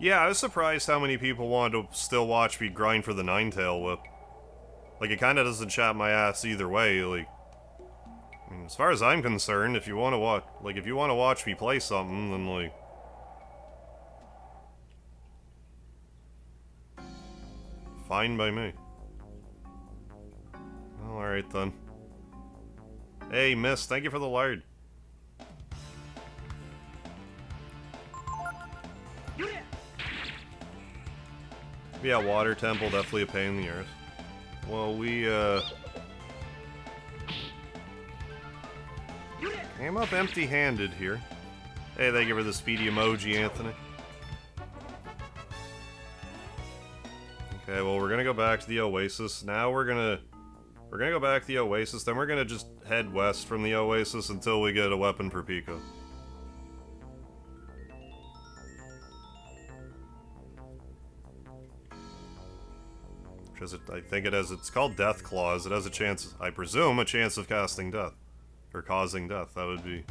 Speaker 1: Yeah, I was surprised how many people wanted to still watch me grind for the Ninetail Whip. Like, it kind of doesn't chap my ass either way, like... I mean, as far as I'm concerned, if you want to watch... Like, if you want to watch me play something, then, like... Fine by me. Well, alright then. Hey, Miss, thank you for the lard. Yeah, water temple, definitely a pain in the arse. Well, we, came up empty-handed here. Hey, thank you for the Speedy Emoji, Anthony. Okay, well, we're gonna go back to the oasis. Now we're gonna go back to the oasis, then we're gonna just head west from the oasis until we get a weapon for Pico. Because I think it has, it's called Death Claws. It has a chance, I presume, a chance of casting death. Or causing death. That would be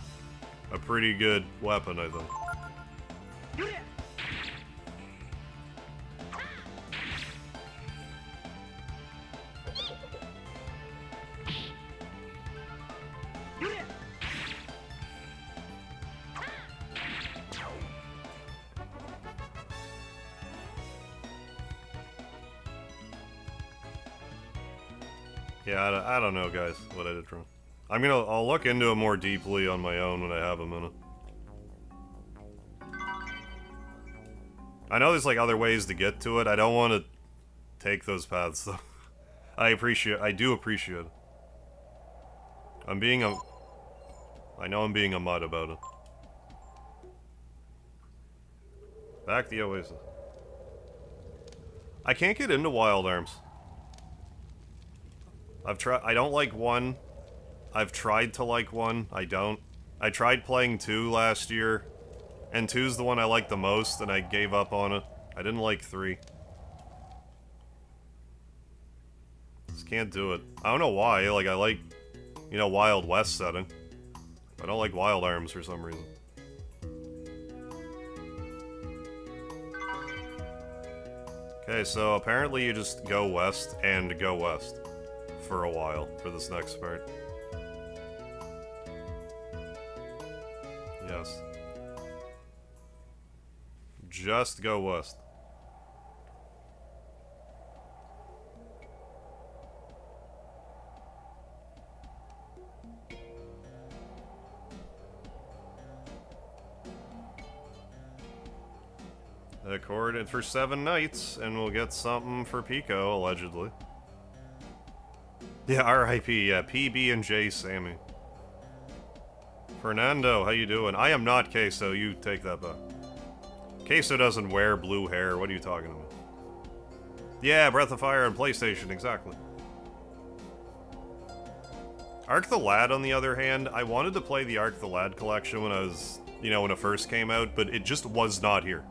Speaker 1: a pretty good weapon, I think. Yeah, I don't know, guys, what I did wrong. I'll look into it more deeply on my own when I have a minute. I know there's, like, other ways to get to it. I don't want to take those paths, though. I do appreciate it. I know I'm being a mutt about it. Back the oasis. I can't get into Wild Arms. I don't like 1. I've tried to like 1. I don't. I tried playing 2 last year, and 2's the one I like the most, and I gave up on it. I didn't like 3. Just can't do it. I don't know why. Like, I like, you know, Wild West setting. I don't like Wild Arms for some reason. Okay, so apparently you just go west and go west for a while for this next part. Yes. Just go west. Accorded for 7 nights, and we'll get something for Pico, allegedly. Yeah, R.I.P. Yeah, PB and J Sammy. Fernando, how you doing? I am not Queso, you take that back. Queso doesn't wear blue hair, what are you talking about? Yeah, Breath of Fire on PlayStation, exactly. Arc the Lad, on the other hand, I wanted to play the Arc the Lad collection when I was, you know, when it first came out, but it just was not here.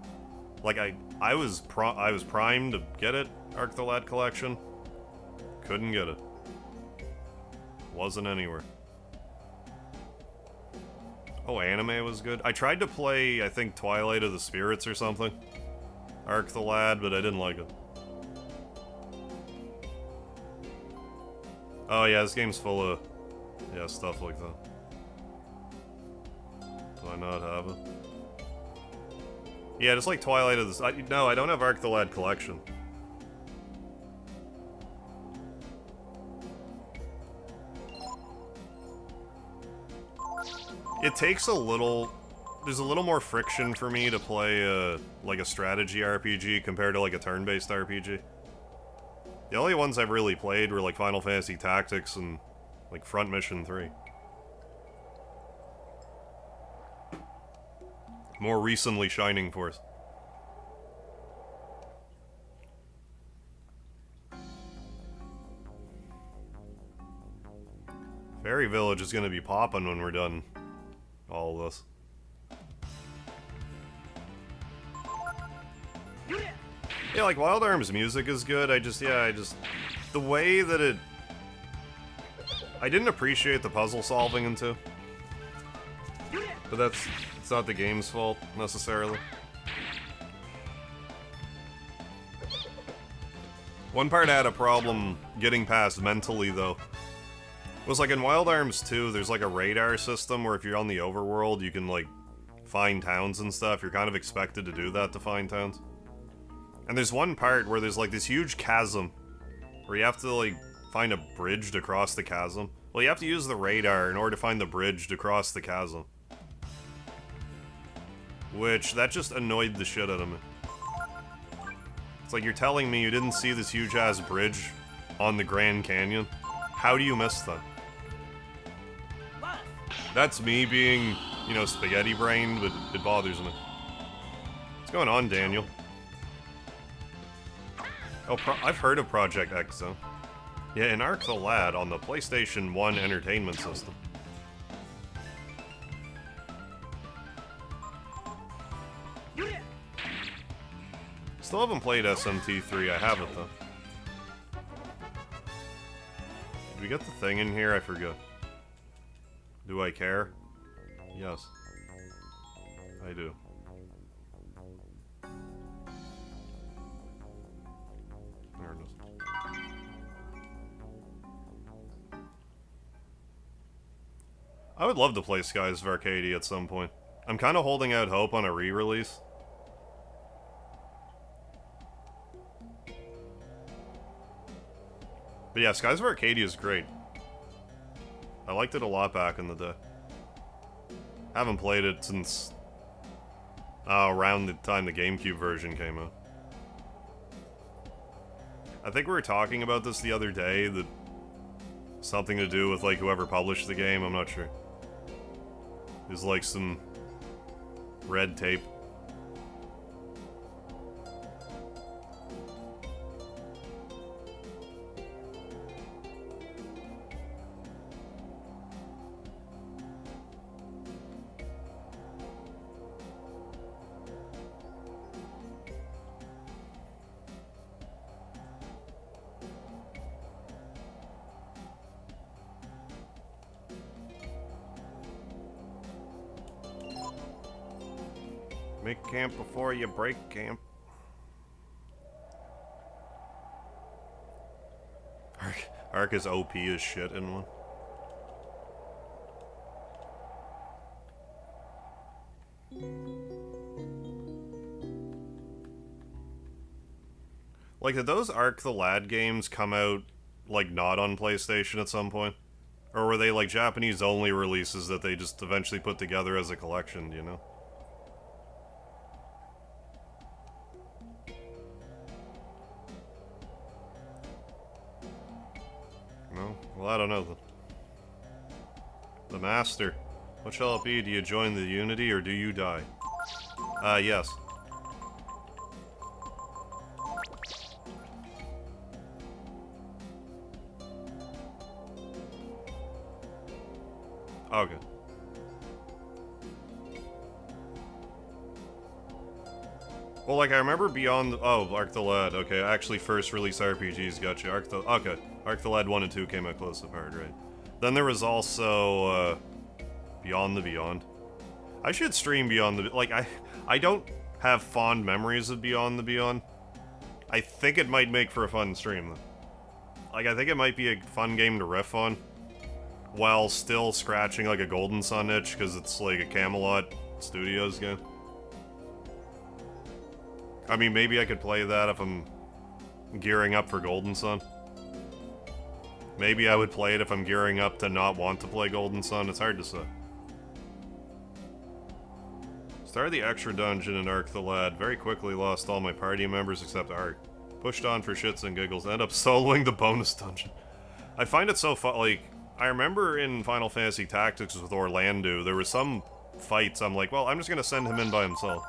Speaker 1: Like, I was primed to get it, Arc the Lad collection. Couldn't get it. Wasn't anywhere. Oh, anime was good. I tried to play, I think, Twilight of the Spirits or something. Arc the Lad, but I didn't like it. Oh yeah, this game's full of, yeah, stuff like that. Do I not have it? Yeah, just like Twilight of the... No, I don't have Arc the Lad collection. It takes a little... There's a little more friction for me to play, like a strategy RPG compared to, like, a turn-based RPG. The only ones I've really played were, like, Final Fantasy Tactics and, like, Front Mission 3. More recently, Shining Force. Fairy Village is gonna be popping when we're done all of this. Yeah, like, Wild Arms music is good, the way that it... I didn't appreciate the puzzle solving in 2. But it's not the game's fault, necessarily. One part I had a problem getting past mentally, though, was like in Wild Arms 2, there's like a radar system where if you're on the overworld, you can like find towns and stuff. You're kind of expected to do that to find towns. And there's one part where there's like this huge chasm where you have to like find a bridge to cross the chasm. Well, you have to use the radar in order to find the bridge to cross the chasm. Which, that just annoyed the shit out of me. It's like, you're telling me you didn't see this huge-ass bridge on the Grand Canyon? How do you miss that? That's me being, you know, spaghetti-brained, but it bothers me. What's going on, Daniel? Oh, I've heard of Project X, though. Yeah, in Ark the Lad on the PlayStation 1 entertainment system. Still haven't played SMT3, I haven't though. Did we get the thing in here? I forget. Do I care? Yes. I do. There it is. I would love to play Skies of Arcadia at some point. I'm kind of holding out hope on a re-release. But yeah, Skies of Arcadia is great. I liked it a lot back in the day. Haven't played it since around the time the GameCube version came out. I think we were talking about this the other day, that something to do with like whoever published the game, I'm not sure. There's like some red tape. Make camp before you break camp. Ark is OP as shit in one. Like, did those Ark the Lad games come out, like, not on PlayStation at some point? Or were they, like, Japanese-only releases that they just eventually put together as a collection, do you know? No? Well, I don't know then. The Master. What shall it be? Do you join the Unity or do you die? Yes. Okay. Well, like, I remember Beyond... Oh, Ark the Lad. Okay, actually first release RPGs, gotcha. Okay. Ark the Lad 1 and 2 came out close apart, right. Then there was also, Beyond the Beyond. I should stream Beyond the... Like, I don't have fond memories of Beyond the Beyond. I think it might make for a fun stream, though. Like, I think it might be a fun game to riff on, while still scratching, like, a Golden Sun itch, because it's, like, a Camelot Studios game. I mean, maybe I could play that if I'm gearing up for Golden Sun. Maybe I would play it if I'm gearing up to not want to play Golden Sun. It's hard to say. Started the extra dungeon in Ark the Lad. Very quickly lost all my party members except Ark. Pushed on for shits and giggles. Ended up soloing the bonus dungeon. I find it so fun. Like, I remember in Final Fantasy Tactics with Orlando, there were some fights I'm like, well, I'm just gonna send him in by himself.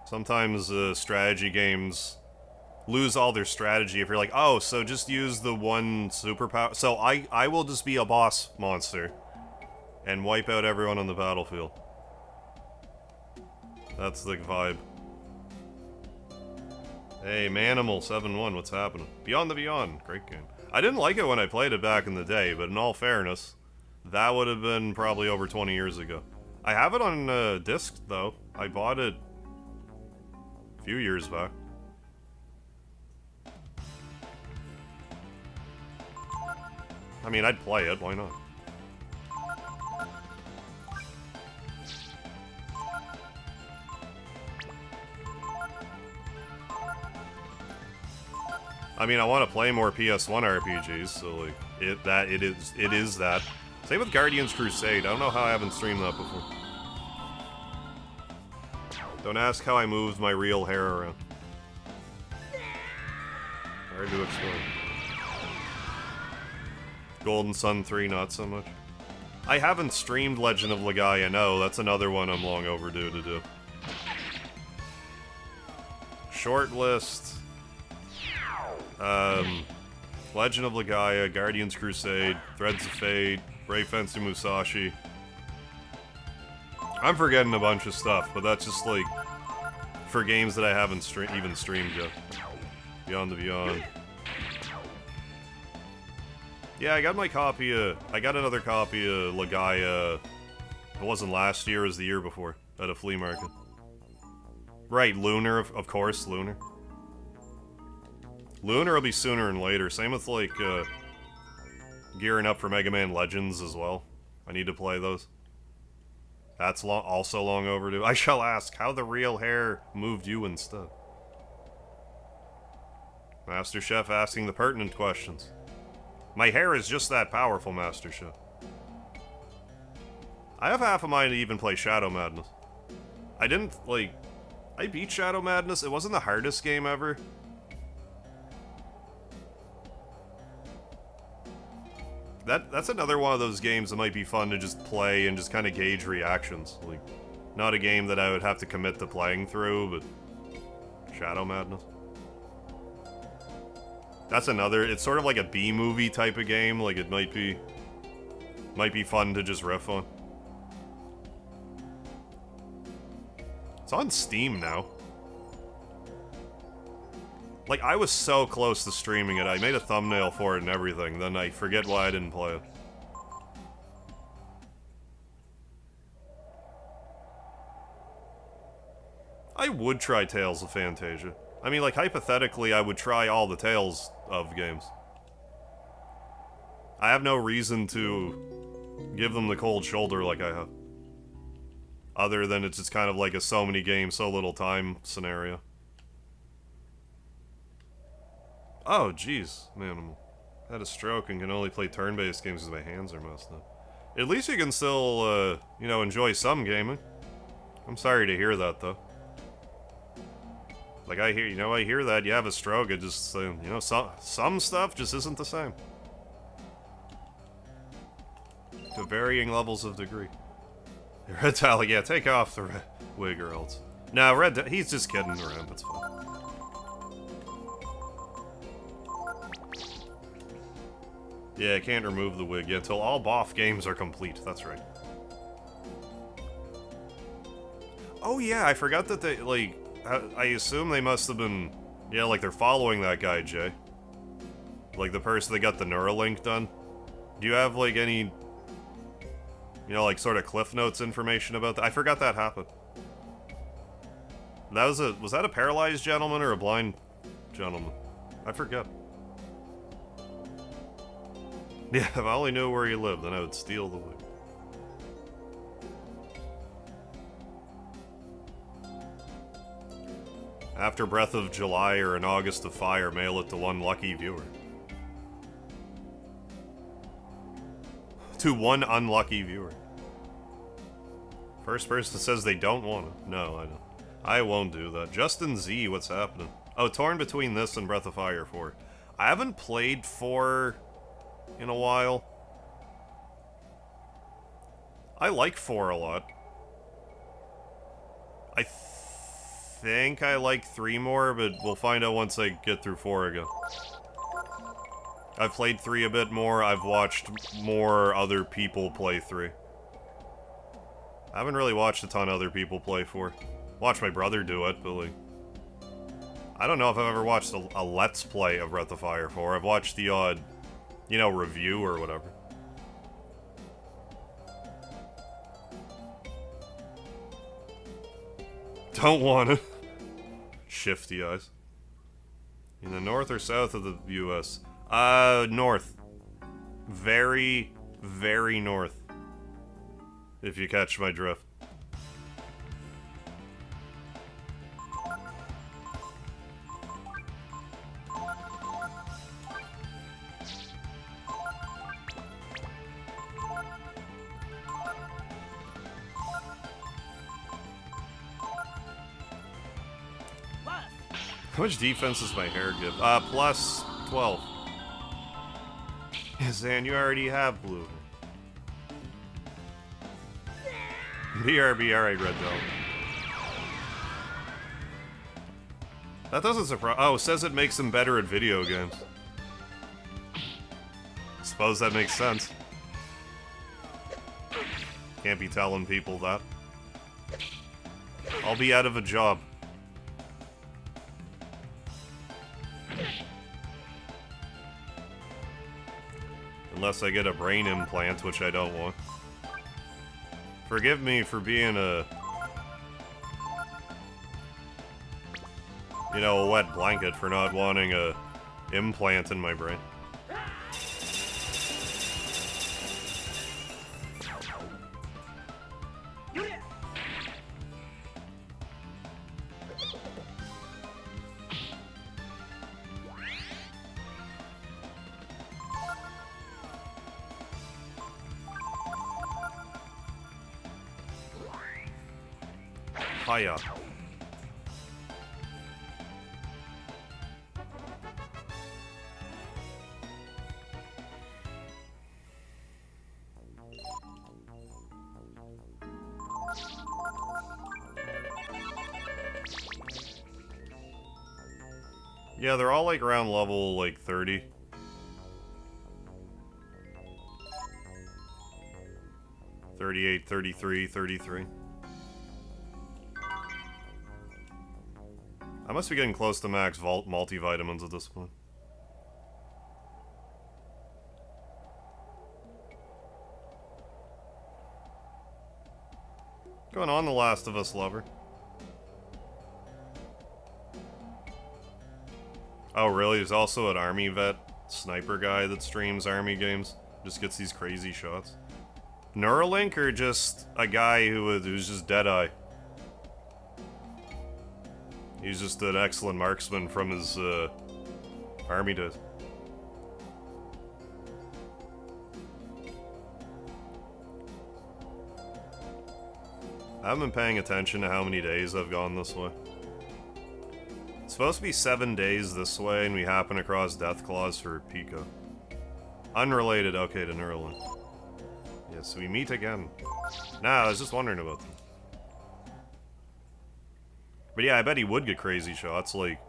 Speaker 1: Sometimes strategy games lose all their strategy if you're like, oh, so just use the one superpower. So I will just be a boss monster and wipe out everyone on the battlefield. That's the vibe. Hey, Manimal 7-1, what's happening? Beyond the Beyond, great game. I didn't like it when I played it back in the day, but in all fairness, that would have been probably over 20 years ago. I have it on disc, though. I bought it few years back. I mean, I'd play it, why not? I mean, I want to play more PS1 RPGs, so like it is that. Same with Guardians Crusade. I don't know how I haven't streamed that before. Don't ask how I moved my real hair around. Hard to explain. Golden Sun 3, not so much. I haven't streamed Legend of Legaia, no. That's another one I'm long overdue to do. Shortlist. Legend of Legaia, Guardians Crusade, Threads of Fate, Brave Fencer Musashi. I'm forgetting a bunch of stuff, but that's just like for games that I haven't even streamed yet. Beyond the Beyond. Yeah, I got my copy of... I got another copy of Legaia. It wasn't last year, it was the year before, at a flea market. Right, Lunar, of course, Lunar. Lunar will be sooner and later. Same with, like, gearing up for Mega Man Legends as well. I need to play those. That's also long overdue. I shall ask how the real hair moved you instead. Master Chef asking the pertinent questions. My hair is just that powerful, Master Chef. I have half a mind to even play Shadow Madness. I didn't, like... I beat Shadow Madness. It wasn't the hardest game ever. That's another one of those games that might be fun to just play and just kind of gauge reactions. Like, not a game that I would have to commit to playing through, but Shadow Madness. That's another, it's sort of like a B-movie type of game, like it might be fun to just riff on. It's on Steam now. Like, I was so close to streaming it, I made a thumbnail for it and everything, then I forget why I didn't play it. I would try Tales of Phantasia. I mean, like, hypothetically, I would try all the Tales of games. I have no reason to give them the cold shoulder like I have. Other than it's just kind of like a so many games, so little time scenario. Oh, jeez. Man, I had a stroke and can only play turn-based games because my hands are messed up. At least you can still, you know, enjoy some gaming. I'm sorry to hear that, though. Like, I hear that you have a stroke, it just, you know, some stuff just isn't the same. To varying levels of degree. Red Tally, yeah, take off the wig or else. No, he's just kidding around, that's fine. Yeah, I can't remove the wig yet until all BOF games are complete, that's right. Oh yeah, I forgot that they, like, I assume they must have been, yeah, like they're following that guy, Jay. Like the person that got the Neuralink done. Do you have, like, any, you know, like, sort of Cliff Notes information about that? I forgot that happened. That was that a paralyzed gentleman or a blind gentleman? I forget. Yeah, if I only knew where he lived, then I would steal the wig. After Breath of July or an August of Fire, mail it to one lucky viewer. To one unlucky viewer. First person says they don't want it. No, I don't. I won't do that. Justin Z, what's happening? Oh, torn between this and Breath of Fire 4. I haven't played 4 in a while. I like 4 a lot. I think I like 3 more, but we'll find out once I get through 4 again. I've played 3 a bit more, I've watched more other people play 3. I haven't really watched a ton of other people play 4. Watched my brother do it, but like... I don't know if I've ever watched a Let's Play of Breath of Fire 4. I've watched the odd, you know, review or whatever. Don't want it. Shifty eyes. In the north or south of the U.S.? North. Very, very north. If you catch my drift. How much defense does my hair give? Plus 12. Zan, you already have blue. BRB, alright, Red Dog. That doesn't surprise. Oh, it says it makes them better at video games. Suppose that makes sense. Can't be telling people that. I'll be out of a job. Unless I get a brain implant, which I don't want. Forgive me for being a... you know, a wet blanket for not wanting a implant in my brain. Hiya. Yeah, they're all like around level like 30. $38, $33, $33. I must be getting close to max multivitamins at this point. What's going on, The Last of Us lover? Oh, really? There's also an army vet sniper guy that streams army games. Just gets these crazy shots. Neuralink or just a guy who's just Deadeye? He's just an excellent marksman from his army days. I haven't been paying attention to how many days I've gone this way. It's supposed to be 7 days this way, and we happen across Deathclaws for Pico. Unrelated, okay, to Neuralink. Yes, we meet again. Nah, I was just wondering about them. But yeah, I bet he would get crazy shots, like...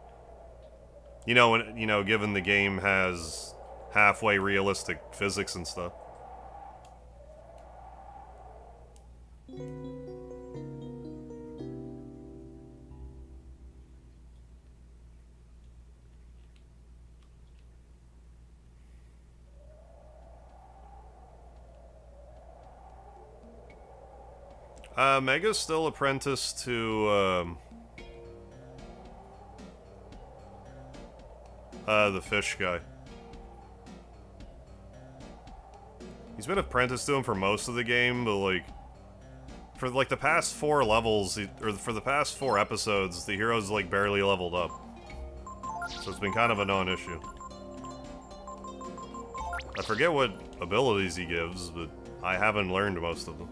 Speaker 1: You know, when, given the game has halfway realistic physics and stuff. Mega's still apprenticed to, the fish guy. He's been apprenticed to him for most of the game, but, like, for, like, the past 4 levels, or for the past 4 episodes, the hero's, like, barely leveled up. So it's been kind of a non-issue. I forget what abilities he gives, but I haven't learned most of them.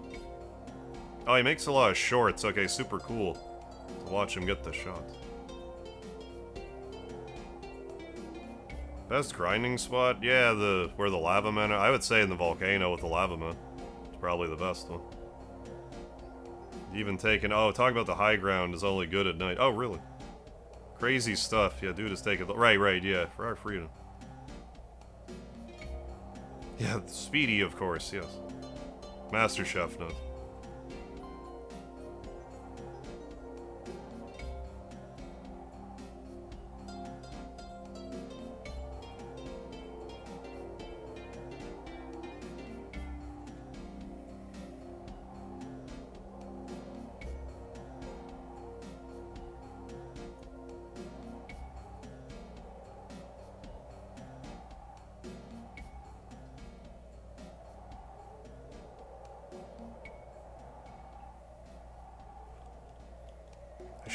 Speaker 1: Oh, he makes a lot of shorts. Okay, super cool to watch him get the shots. Best grinding spot? Yeah, where the lava men are. I would say in the volcano with the lava men. It's probably the best one. Even taking... Oh, talking about the high ground is only good at night. Oh, really? Crazy stuff. Yeah, dude is taking... Right, yeah. For our freedom. Yeah, Speedy, of course, yes. Master Chef knows.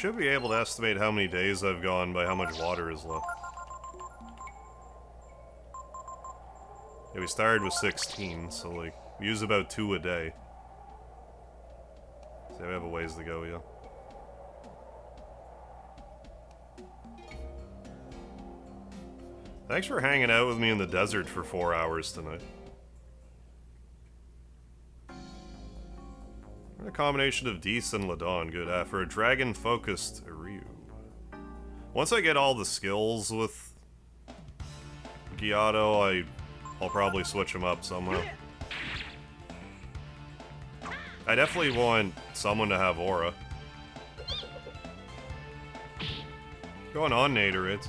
Speaker 1: should be able to estimate how many days I've gone by how much water is left. Yeah, we started with 16, so like, we use about 2 a day. So we have a ways to go, yeah. Thanks for hanging out with me in the desert for 4 hours tonight. A combination of Dees and Ladon, good. For a dragon-focused Ryu. Once I get all the skills with Gyatto, I'll probably switch them up somehow. I definitely want someone to have aura. Going on, Naderite.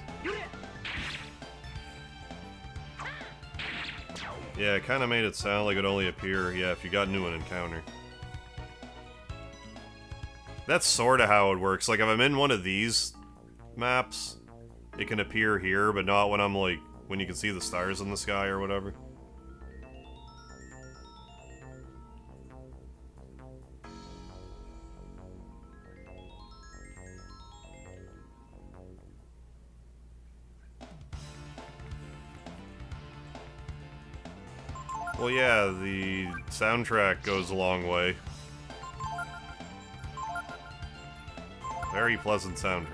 Speaker 1: Yeah, it kind of made it sound like it only appear, yeah, if you got into an encounter. That's sort of how it works. Like, if I'm in one of these maps, it can appear here, but not when I'm, like, when you can see the stars in the sky or whatever. Well, yeah, the soundtrack goes a long way. Very pleasant soundtrack.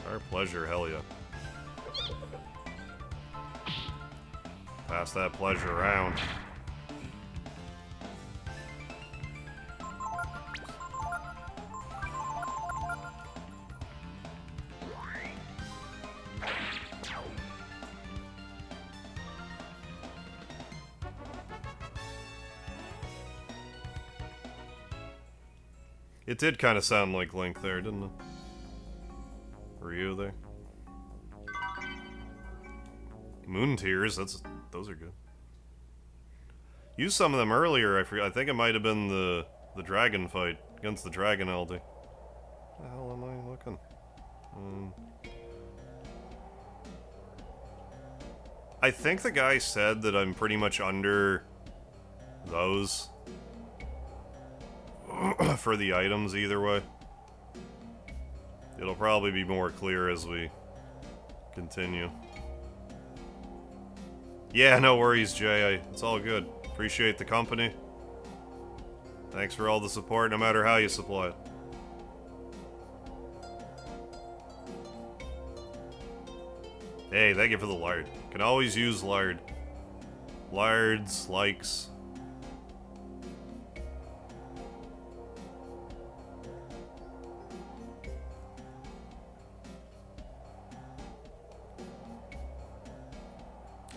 Speaker 1: Our pleasure, hell yeah. Pass that pleasure around. It did kind of sound like Link there, didn't it? Ryu there. Moon Tears, those are good. Used some of them earlier, I forget. I think it might have been the dragon fight against the Dragon LD. Where the hell am I looking? I think the guy said that I'm pretty much under those for the items either way. It'll probably be more clear as we continue. Yeah, no worries, Jay. It's all good. Appreciate the company. Thanks for all the support, no matter how you supply it. Hey, thank you for the lard. Can always use lard. Lards, likes.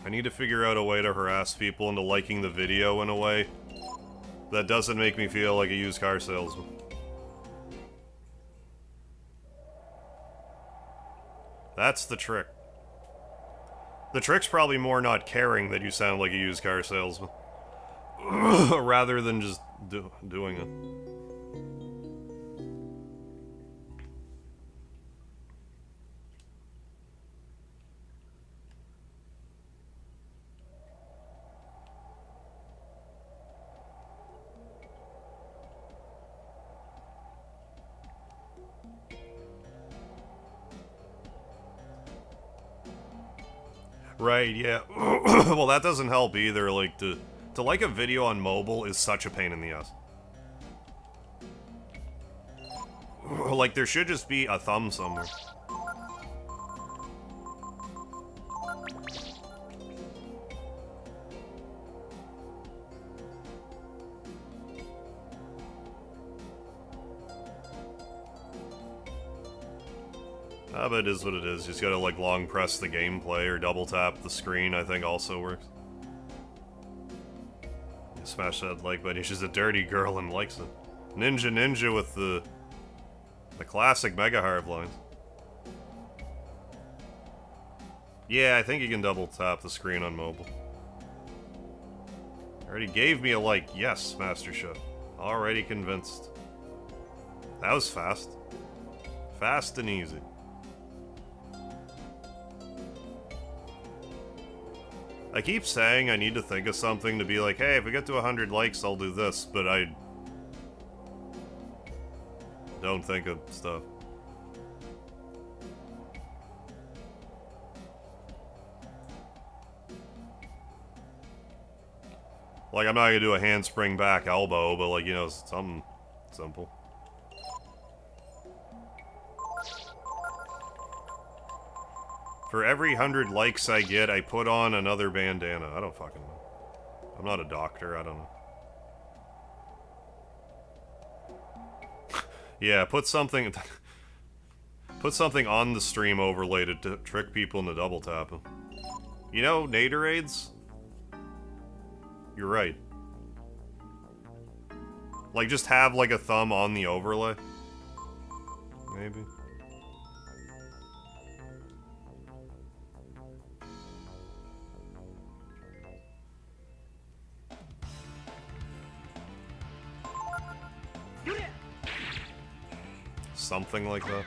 Speaker 1: I need to figure out a way to harass people into liking the video in a way that doesn't make me feel like a used car salesman. That's the trick. The trick's probably more not caring that you sound like a used car salesman. Rather than just doing it. Right, yeah. Well, that doesn't help either. Like, to like a video on mobile is such a pain in the ass. Like, there should just be a thumb somewhere. But it is what it is. You just gotta, like, long press the gameplay or double tap the screen, I think also works. You smash that like button. She's a dirty girl and likes it. Ninja with the classic MegaHarv lines. Yeah, I think you can double tap the screen on mobile. Already gave me a like. Yes, Master Chef. Already convinced. That was fast. Fast and easy. I keep saying I need to think of something to be like, hey, if we get to 100 likes, I'll do this, but I don't think of stuff. Like, I'm not gonna do a handspring back elbow, but, like, you know, something simple. For every 100 likes I get, I put on another bandana. I don't fucking know. I'm not a doctor, I don't know. Yeah, put something... put something on the stream overlay to trick people into double tapping. You know, Naderades? You're right. Like, just have, like, a thumb on the overlay. Maybe. Something like that.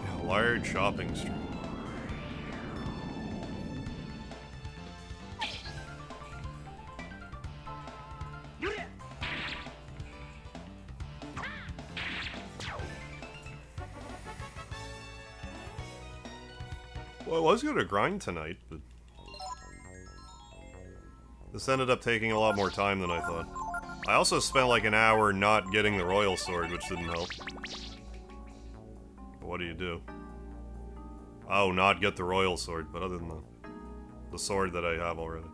Speaker 1: Yeah, large shopping street. Well, I was gonna grind tonight, but this ended up taking a lot more time than I thought. I also spent like an hour not getting the royal sword, which didn't help. But what do you do? Oh, not get the royal sword, but other than the sword that I have already.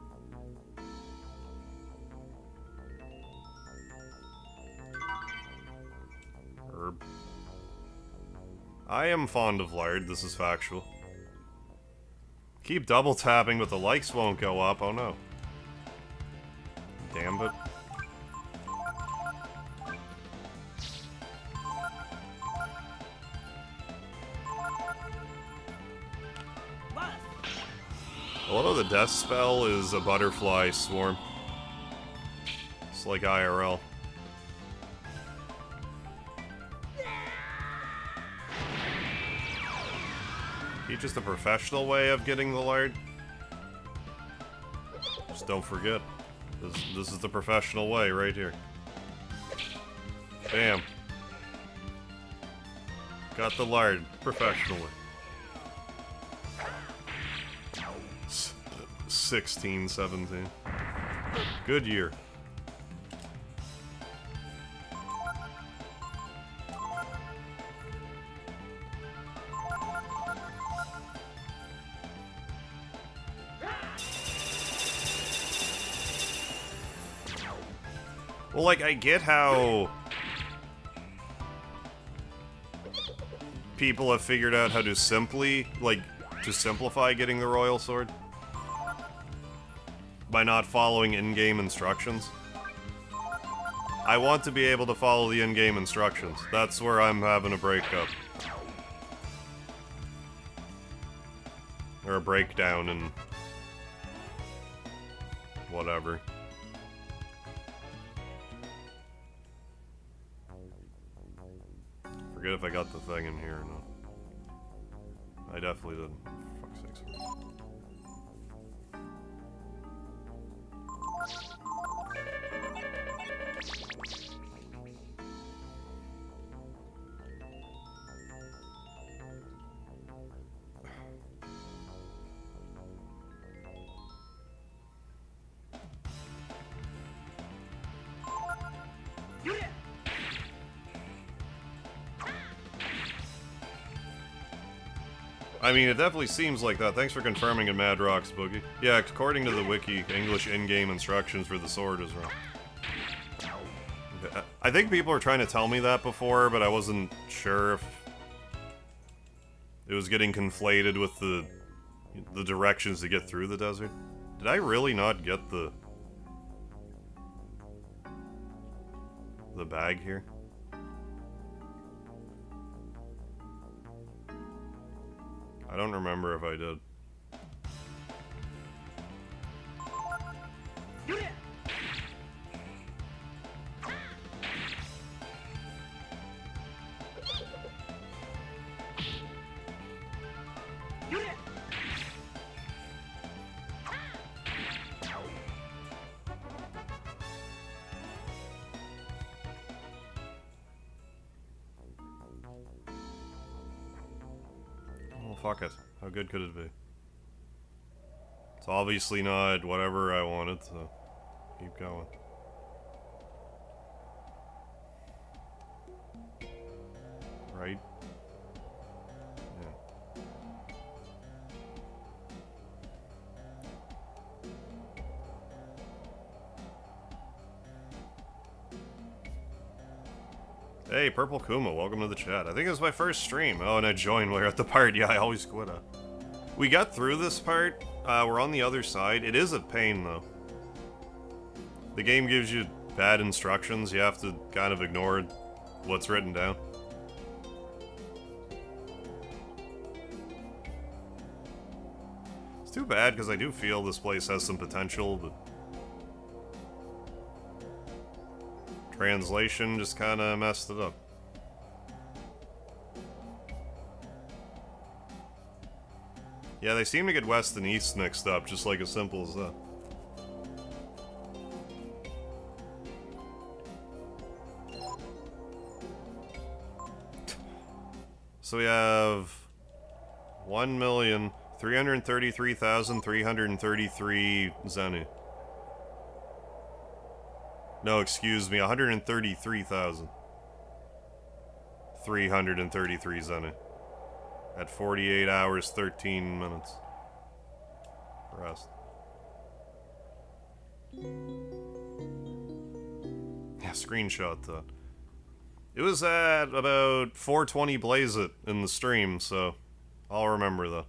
Speaker 1: Herb. I am fond of lard, this is factual. Keep double tapping, but the likes won't go up, oh no. Damn it. Although the death spell is a butterfly swarm. It's like IRL. Just a professional way of getting the lard. Just don't forget. This is the professional way right here. Bam. Got the lard professionally. 16, 17. Good year. Well, like, I get how people have figured out how to simplify getting the royal sword by not following in-game instructions. I want to be able to follow the in-game instructions. That's where I'm having a breakup. Or a breakdown and whatever. Forget if I got the thing in here or not. I definitely didn't. Fuck's sakes. I mean, it definitely seems like that. Thanks for confirming in Mad Rocks, Boogie. Yeah, according to the wiki, English in-game instructions for the sword is wrong. Okay. I think people were trying to tell me that before, but I wasn't sure if it was getting conflated with the directions to get through the desert. Did I really not get the bag here? I don't remember if I did. fuck it. How good could it be? It's obviously not whatever I wanted, so keep going. Right? Yeah. Hey, Purple Kuma, welcome to the chat. I think it was my first stream. Oh, and I joined while you're at the part. Yeah, I always quit it. We got through this part. We're on the other side. It is a pain, though. The game gives you bad instructions. You have to kind of ignore what's written down. It's too bad, because I do feel this place has some potential, but... translation just kind of messed it up. Yeah, they seem to get west and east mixed up, just like as simple as that. So we have 1,333,333 Zenu. No, excuse me, 133,333 Zenu. At 48 hours, 13 minutes. Rest. Yeah, screenshot that. It was at about 4:20 Blaze It in the stream, so I'll remember that.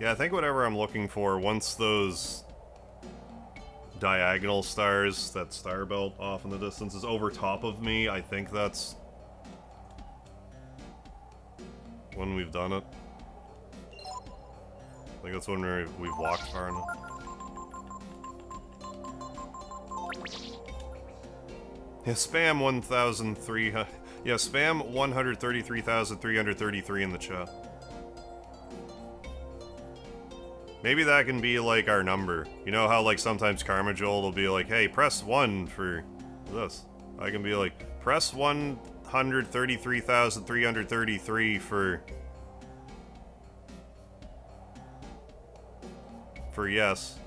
Speaker 1: Yeah, I think whatever I'm looking for, once those diagonal stars, that star belt off in the distance, is over top of me, I think that's when we've done it. I think that's when we've walked far enough. Yeah, spam 1,300. Yeah, spam 133,333 in the chat. Maybe that can be like our number. You know how like sometimes Karma Joel will be like, hey, press 1 for this. I can be like, press 133,333 for yes.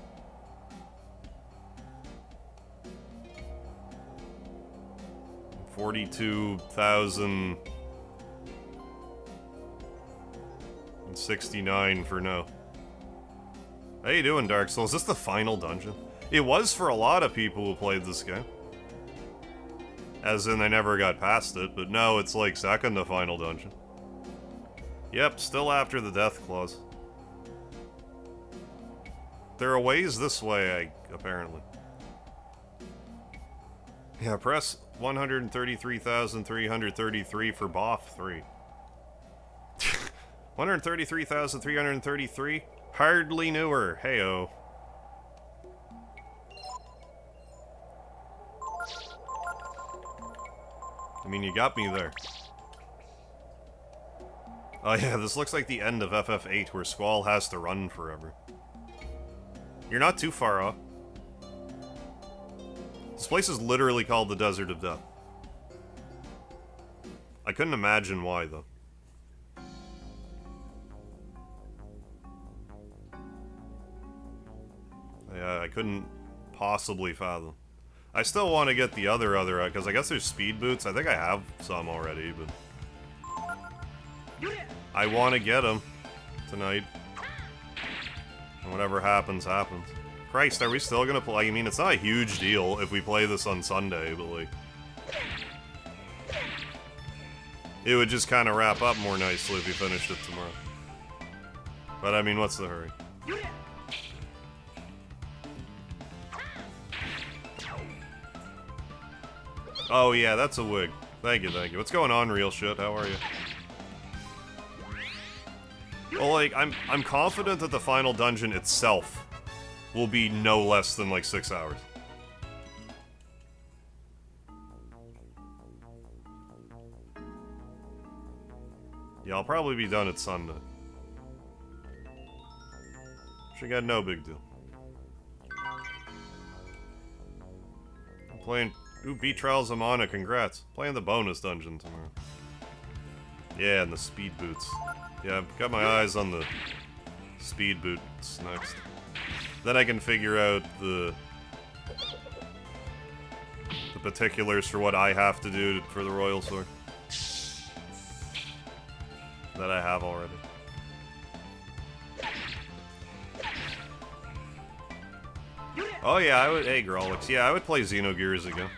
Speaker 1: $42,069 for no. How you doing, Dark Souls? Is this the final dungeon? It was for a lot of people who played this game. As in, they never got past it, but no, it's like second to final dungeon. Yep, still after the death clause. There are ways this way, apparently. Yeah, press 133,333 for BOF 3. 133,333? Hardly newer. Heyo. I mean, you got me there. Oh yeah, this looks like the end of FF8 where Squall has to run forever. You're not too far off. This place is literally called the Desert of Death. I couldn't imagine why, though. Yeah, I couldn't possibly fathom. I still want to get the other, because I guess there's speed boots. I think I have some already, but... I want to get them tonight. And whatever happens, happens. Christ, are we still gonna play? I mean, it's not a huge deal if we play this on Sunday, but like... it would just kind of wrap up more nicely if we finished it tomorrow. But I mean, what's the hurry? Oh yeah, that's a wig. Thank you, thank you. What's going on, real shit? How are you? Well, like, I'm confident that the final dungeon itself will be no less than, like, 6 hours. Yeah, I'll probably be done at Sunday. She got no big deal. Playing... Ooh, beat Trials of Mana, congrats. Playing the bonus dungeon tomorrow. Yeah, and the speed boots. Yeah, I've got my eyes on the speed boots next. Then I can figure out the particulars for what I have to do for the Royal Sword. That I have already. Oh yeah, I would... Hey, Grolix. Yeah, I would play Xenogears again.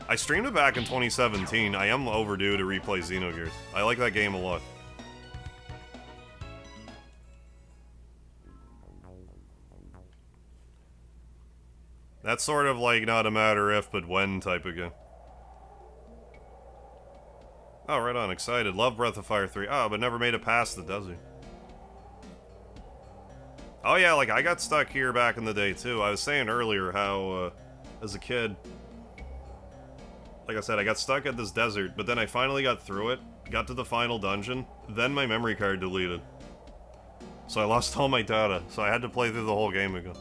Speaker 1: I streamed it back in 2017. I am overdue to replay Xenogears. I like that game a lot. That's sort of like not a matter if, but when type of game. Oh, right on. Excited. Love Breath of Fire 3. Oh, but never made it past the desert. Oh yeah, like I got stuck here back in the day too. I was saying earlier how, as a kid, like I said, I got stuck at this desert, but then I finally got through it, got to the final dungeon, then my memory card deleted. So I lost all my data, so I had to play through the whole game again.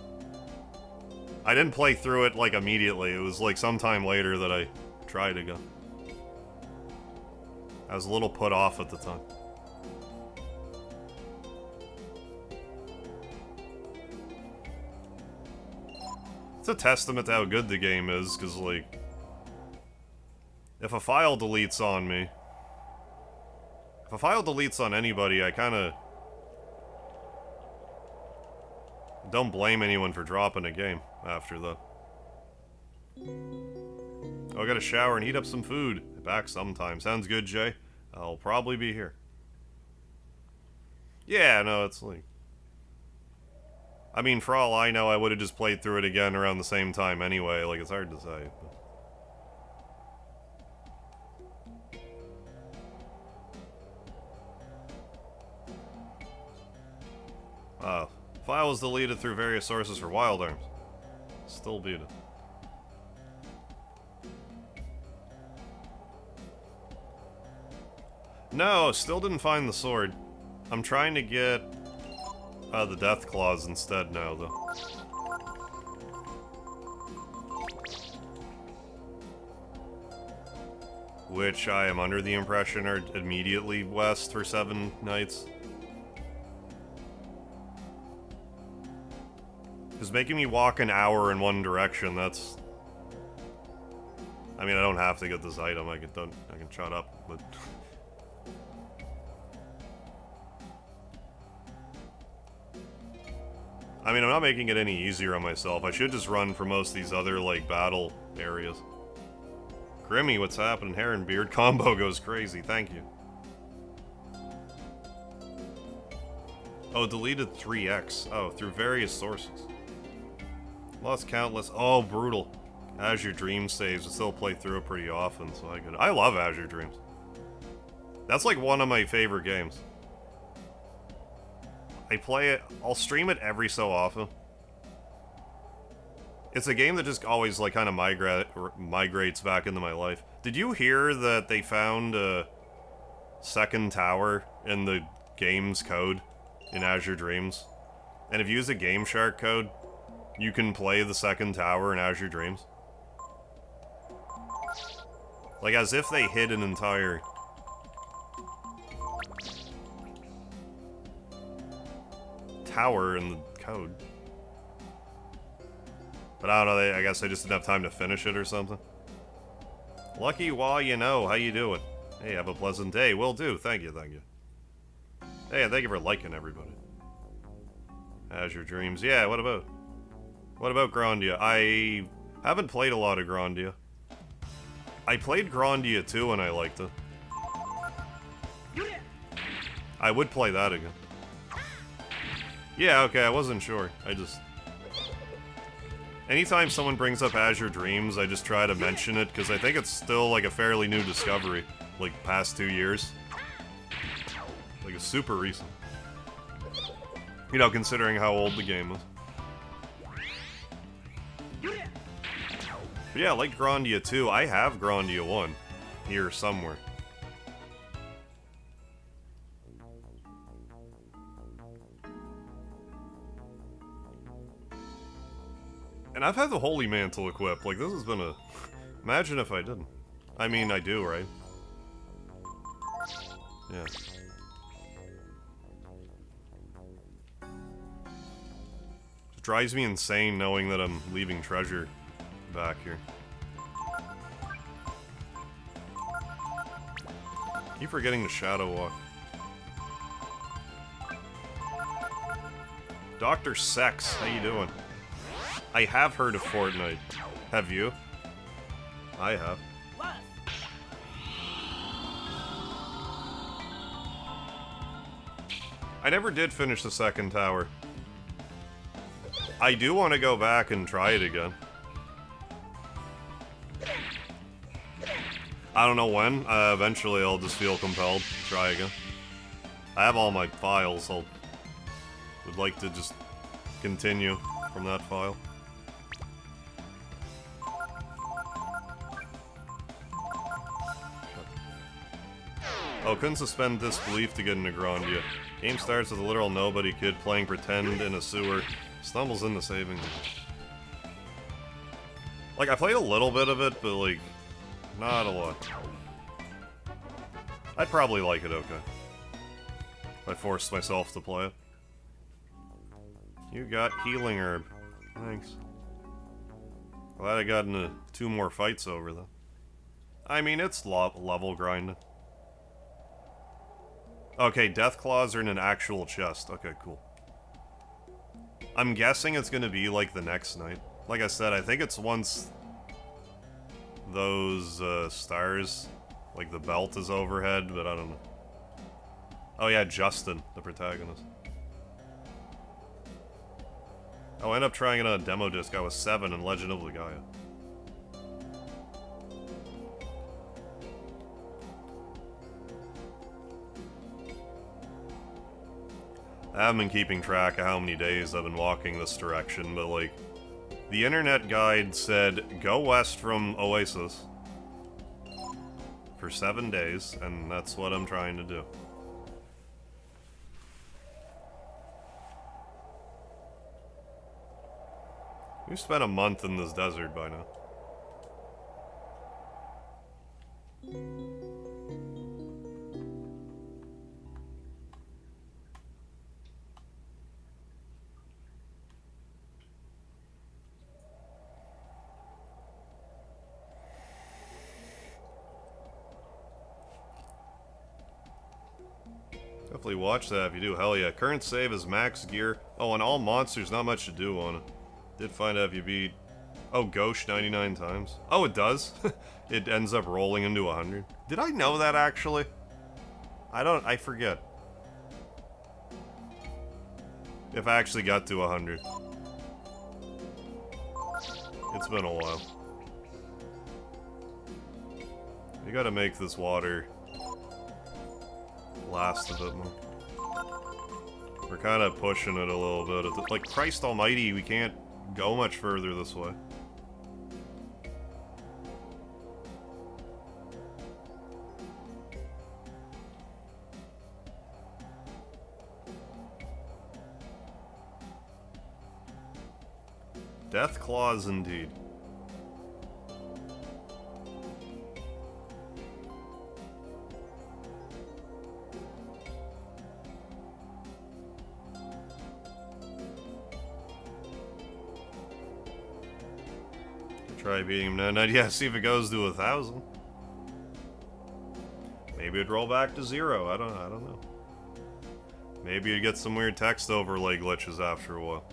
Speaker 1: I didn't play through it, like, immediately. It was, like, sometime later that I tried again. I was a little put off at the time. It's a testament to how good the game is, because, like, if a file deletes on me... If a file deletes on anybody, I kinda... don't blame anyone for dropping a game after that. Oh, I gotta shower and heat up some food. Back sometime. Sounds good, Jay. I'll probably be here. Yeah, no, it's like... I mean, for all I know, I would've just played through it again around the same time anyway. Like, it's hard to say. But... file was deleted through various sources for Wild Arms. Still beat it. No, still didn't find the sword. I'm trying to get the Death Claws instead now, though. Which I am under the impression are immediately west for 7 nights. Because making me walk an hour in one direction, that's... I mean, I don't have to get this item, I can shut up, but... I mean, I'm not making it any easier on myself. I should just run for most of these other, like, battle areas. Grimmy, what's happening? Hair and beard combo goes crazy, thank you. Oh, deleted 3x. Oh, through various sources. Lost countless. Oh, brutal. Azure Dream saves. I still play through it pretty often, so I love Azure Dreams. That's like one of my favorite games. I play it, I'll stream it every so often. It's a game that just always, like, kind of migrates back into my life. Did you hear that they found a second tower in the game's code in Azure Dreams? And if you use a Game Shark code, you can play the second tower in Azure Dreams. Like, as if they hid an entire... tower in the code. But I don't know, I guess I just didn't have time to finish it or something. Lucky Wah, you know, how you doing? Hey, have a pleasant day. Will do. Thank you, thank you. Hey, and thank you for liking everybody. Azure Dreams. Yeah, what about Grandia? I haven't played a lot of Grandia. I played Grandia 2 and I liked it. I would play that again. Yeah, okay, I wasn't sure. I just... Anytime someone brings up Azure Dreams, I just try to mention it, because I think it's still, like, a fairly new discovery. Like, past 2 years. Like, it's super recent. You know, considering how old the game is. But yeah, I like Grandia 2. I have Grandia 1. Here, somewhere. And I've had the Holy Mantle equipped. Like, this has been a... Imagine if I didn't. I mean, I do, right? Yeah. It drives me insane knowing that I'm leaving treasure back here. Keep forgetting to Shadow Walk. Dr. Sex, how you doing? I have heard of Fortnite. Have you? I have. I never did finish the second tower. I do want to go back and try it again. I don't know when. Eventually I'll just feel compelled to try again. I have all my files, so would like to just continue from that file. Oh, couldn't suspend disbelief to get into Grandia. Game starts with a literal nobody kid playing pretend in a sewer. Stumbles into saving them. Like, I played a little bit of it, but, like, not a lot. I'd probably like it okay. If I forced myself to play it. You got Healing Herb. Thanks. Glad I got into 2 more fights over them. I mean, it's level grinding. Okay, Death Claws are in an actual chest. Okay, cool. I'm guessing it's gonna be like the next night. Like I said, I think it's once those stars, like the belt is overhead, but I don't know. Oh yeah, Justin, the protagonist. Oh, I ended up trying it on a demo disc. I was 7 in Legend of Legaia. I haven't been keeping track of how many days I've been walking this direction, but like, the internet guide said, go west from Oasis for 7 days, and that's what I'm trying to do. We've spent a month in this desert by now. Definitely watch that if you do. Hell yeah. Current save is max gear. Oh, and all monsters, not much to do on it. Did find out if you beat... Oh, Ghost 99 times. Oh, it does? It ends up rolling into 100. Did I know that, actually? I forget. If I actually got to 100. It's been a while. You gotta make this water last a bit more. We're kind of pushing it a little bit. Like, Christ almighty, we can't go much further this way. Death Claws indeed. Try beating him now. Yeah, see if it goes to 1,000. Maybe it'd roll back to 0. I don't know. Maybe you'd get some weird text overlay glitches after a while.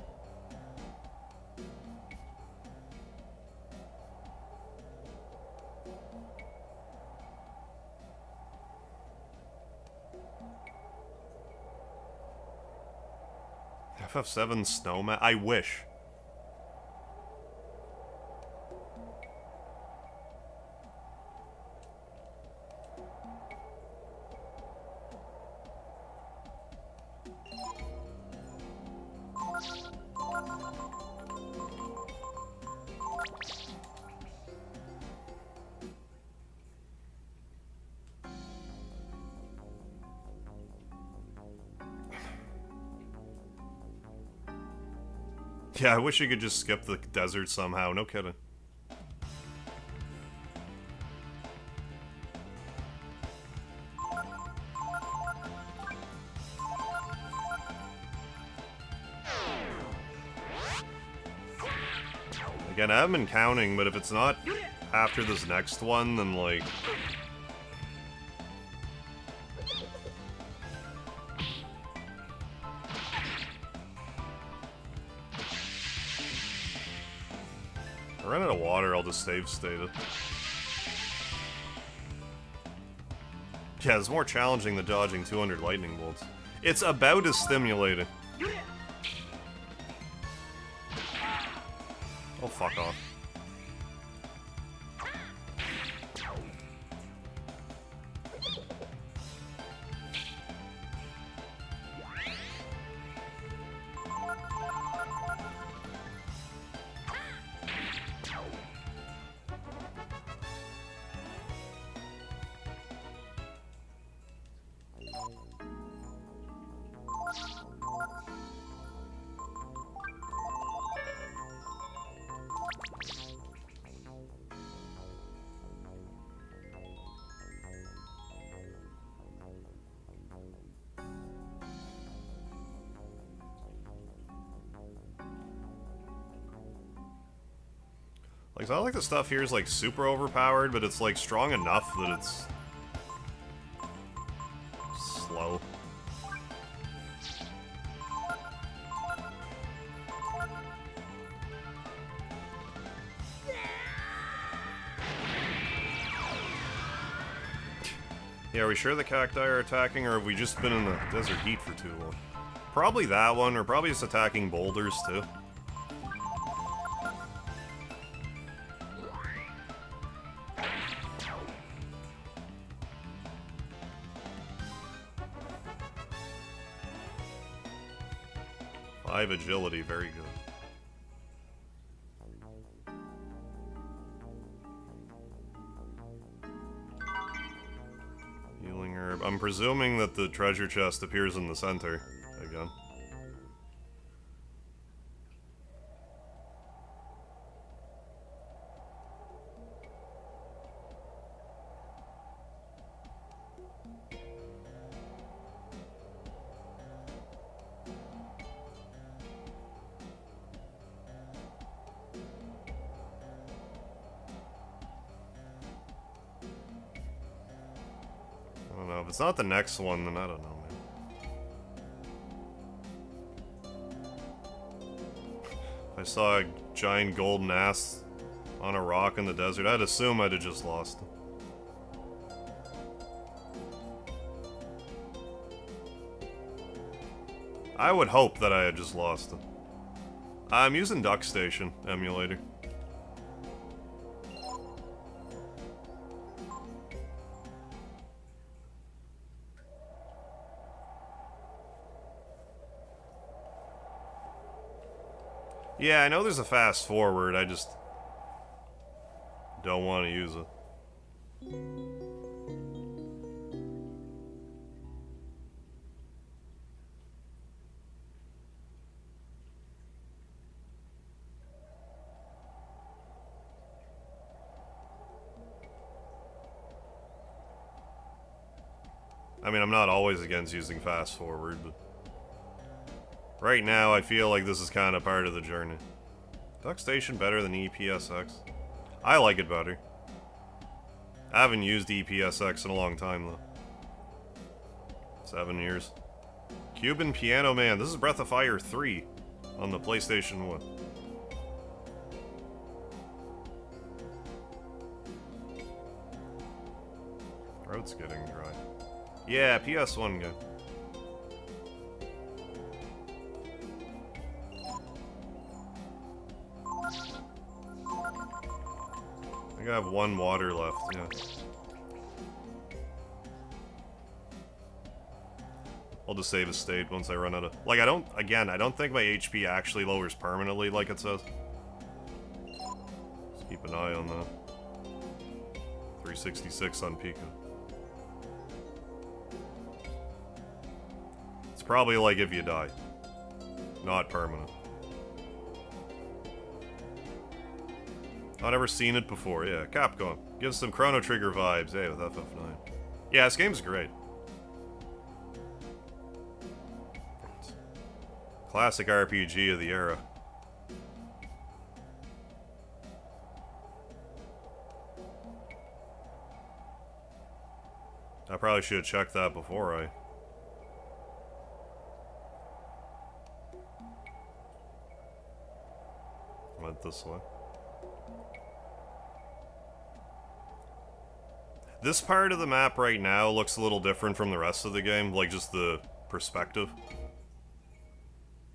Speaker 1: FF7 Snowman? I wish. Yeah, I wish you could just skip the desert somehow, no kidding. Again, I haven't been counting, but if it's not after this next one, then like... If I run out of water, I'll just save state it. Yeah, it's more challenging than dodging 200 lightning bolts. It's about as stimulating. Oh, fuck off. Like, it's not like the stuff here is, like, super overpowered, but it's, like, strong enough that it's... slow. Yeah, are we sure the cacti are attacking, or have we just been in the desert heat for too long? Probably that one, or probably just attacking boulders, too. Agility, very good. Healing herb. I'm presuming that the treasure chest appears in the center again. If it's not the next one, then I don't know, man. If I saw a giant golden ass on a rock in the desert, I'd assume I'd have just lost him. I would hope that I had just lost him. I'm using Duck Station emulator. Yeah, I know there's a fast forward, I just don't want to use it. I mean, I'm not always against using fast forward, but... right now, I feel like this is kind of part of the journey. Duck Station better than EPSX? I like it better. I haven't used EPSX in a long time, though. 7 years. Cuban Piano Man. This is Breath of Fire 3 on the PlayStation 1. Throat's getting dry. Yeah, PS1 game. I think I have one water left, yeah. I'll just save a state once I run out of... like, I don't think my HP actually lowers permanently like it says. Just keep an eye on that. 366 on Pico. It's probably like if you die. Not permanent. I've never seen it before. Yeah, Capcom. Gives some Chrono Trigger vibes, hey, with FF9. Yeah, this game's great. Classic RPG of the era. I probably should have checked that before I... went this way. This part of the map right now looks a little different from the rest of the game, like just the perspective.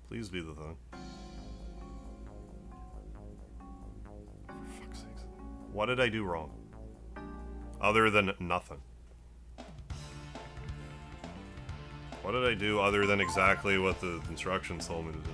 Speaker 1: Please be the thing. For fuck's sakes. What did I do wrong? Other than nothing. What did I do other than exactly what the instructions told me to do?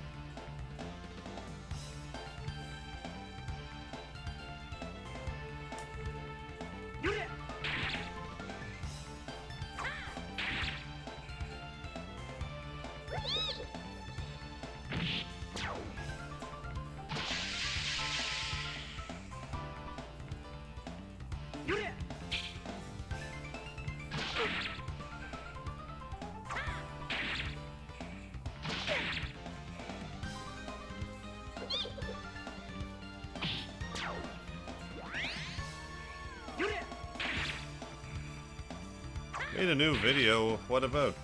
Speaker 1: Made a new video, what about?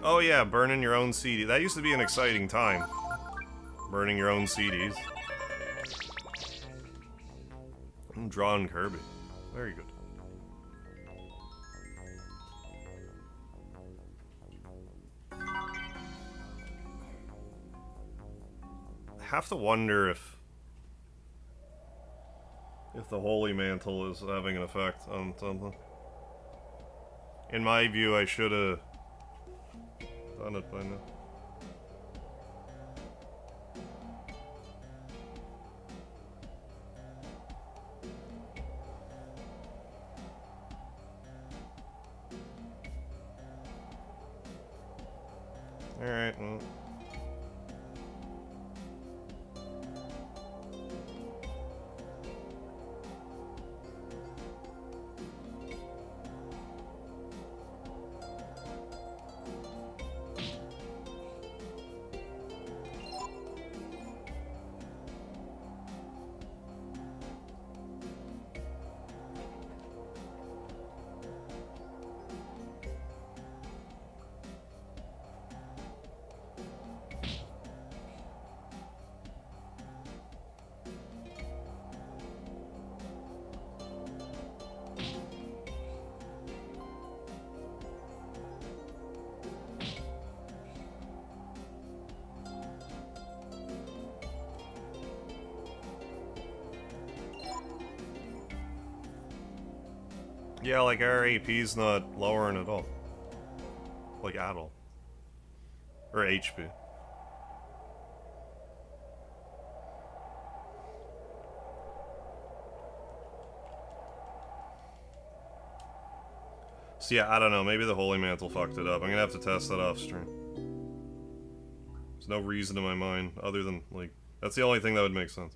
Speaker 1: Oh yeah, burning your own CD. That used to be an exciting time. Burning your own CDs. Drawn Kirby. Very good. I have to wonder if the Holy Mantle is having an effect on something. In my view, I should have done it by now. Alright, well. Yeah, like our AP's not lowering at all. Like at all. Or HP. So yeah, I don't know, maybe the Holy Mantle fucked it up. I'm gonna have to test that off stream. There's no reason in my mind other than, like, that's the only thing that would make sense.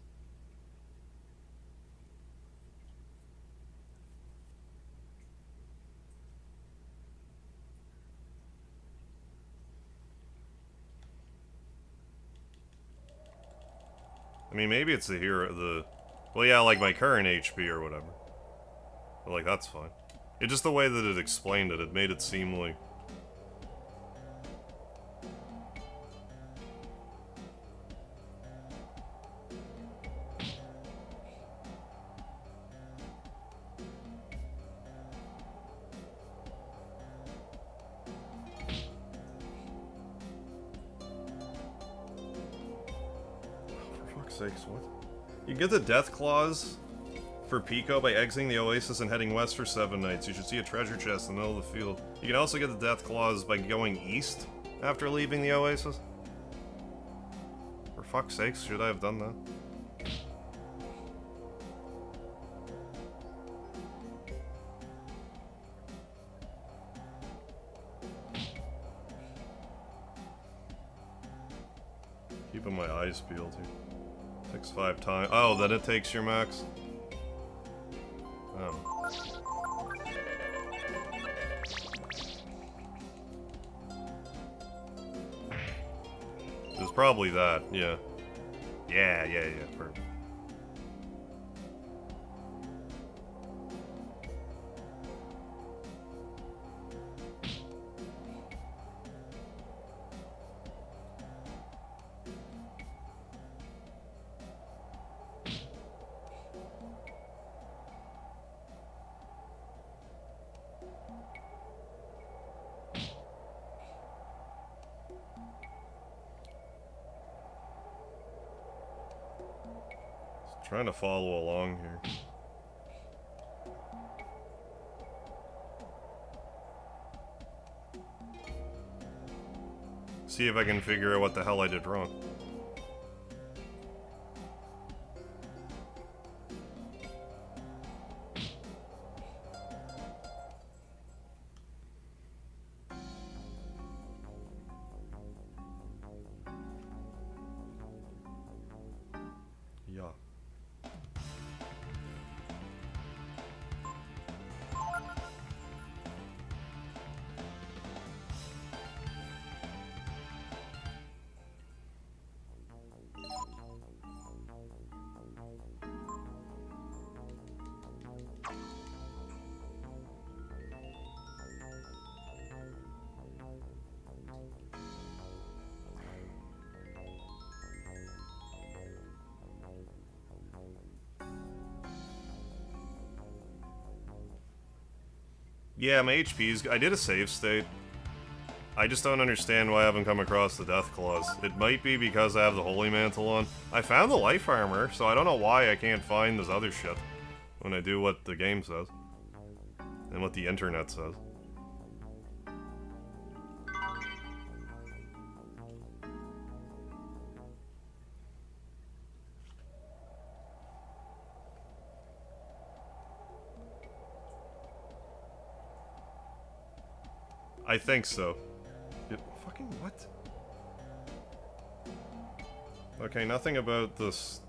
Speaker 1: I mean, maybe it's well, yeah, like my current HP or whatever. But, like, that's fine. It's just the way that it explained it, it made it seem like... Sakes, what? You get the death claws for Pico by exiting the oasis and heading west for 7 nights. You should see a treasure chest in the middle of the field. You can also get the death claws by going east after leaving the oasis. For fuck's sakes, should I have done that? Keeping my eyes peeled here. Takes 5 times. Oh, then it takes your max. Oh. It was probably that, yeah. Yeah, perfect. Trying to follow along here. See if I can figure out what the hell I did wrong. Yeah. Yeah, my HP's... I did a save state. I just don't understand why I haven't come across the death claws. It might be because I have the holy mantle on. I found the life armor, so I don't know why I can't find this other shit when I do what the game says. And what the internet says. I think so. Fucking what? Okay, nothing about this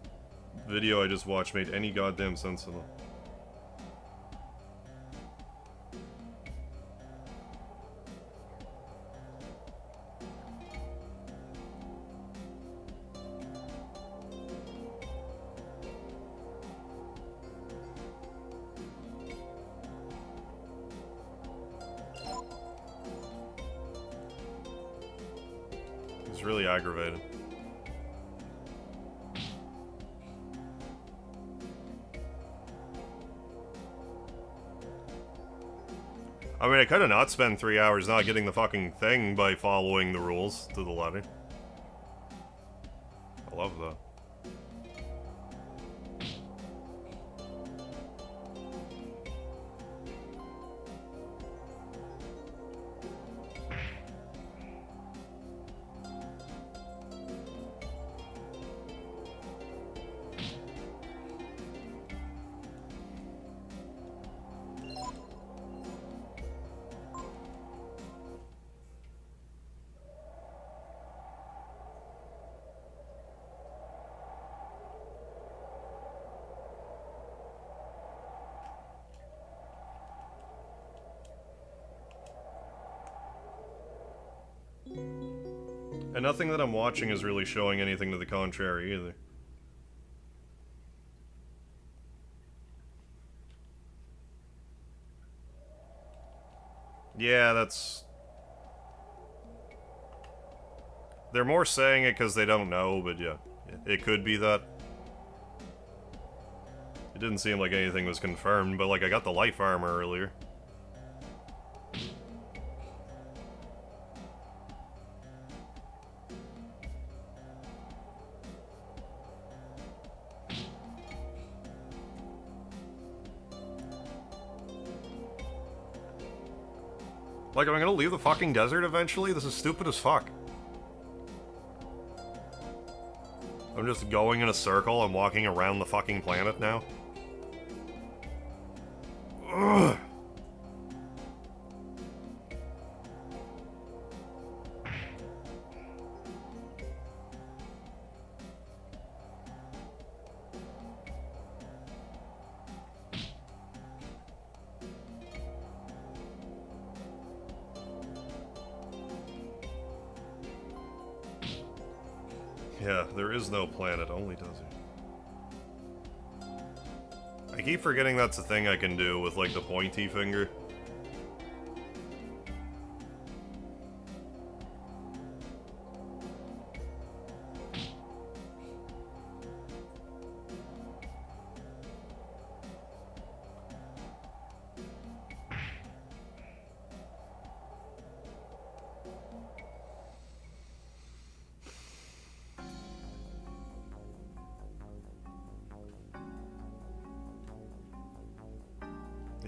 Speaker 1: video I just watched made any goddamn sense at all. It's really aggravated. I mean, I could have not spent 3 hours not getting the fucking thing by following the rules to the letter. I love that. And nothing that I'm watching is really showing anything to the contrary either. Yeah, that's... They're more saying it because they don't know, but yeah. It could be that. It didn't seem like anything was confirmed, but like I got the life armor earlier. Like, am I gonna leave the fucking desert eventually? This is stupid as fuck. I'm just going in a circle. I'm walking around the fucking planet now. Ugh. Yeah, there is no planet, only desert. I keep forgetting that's a thing I can do with, like, the pointy finger.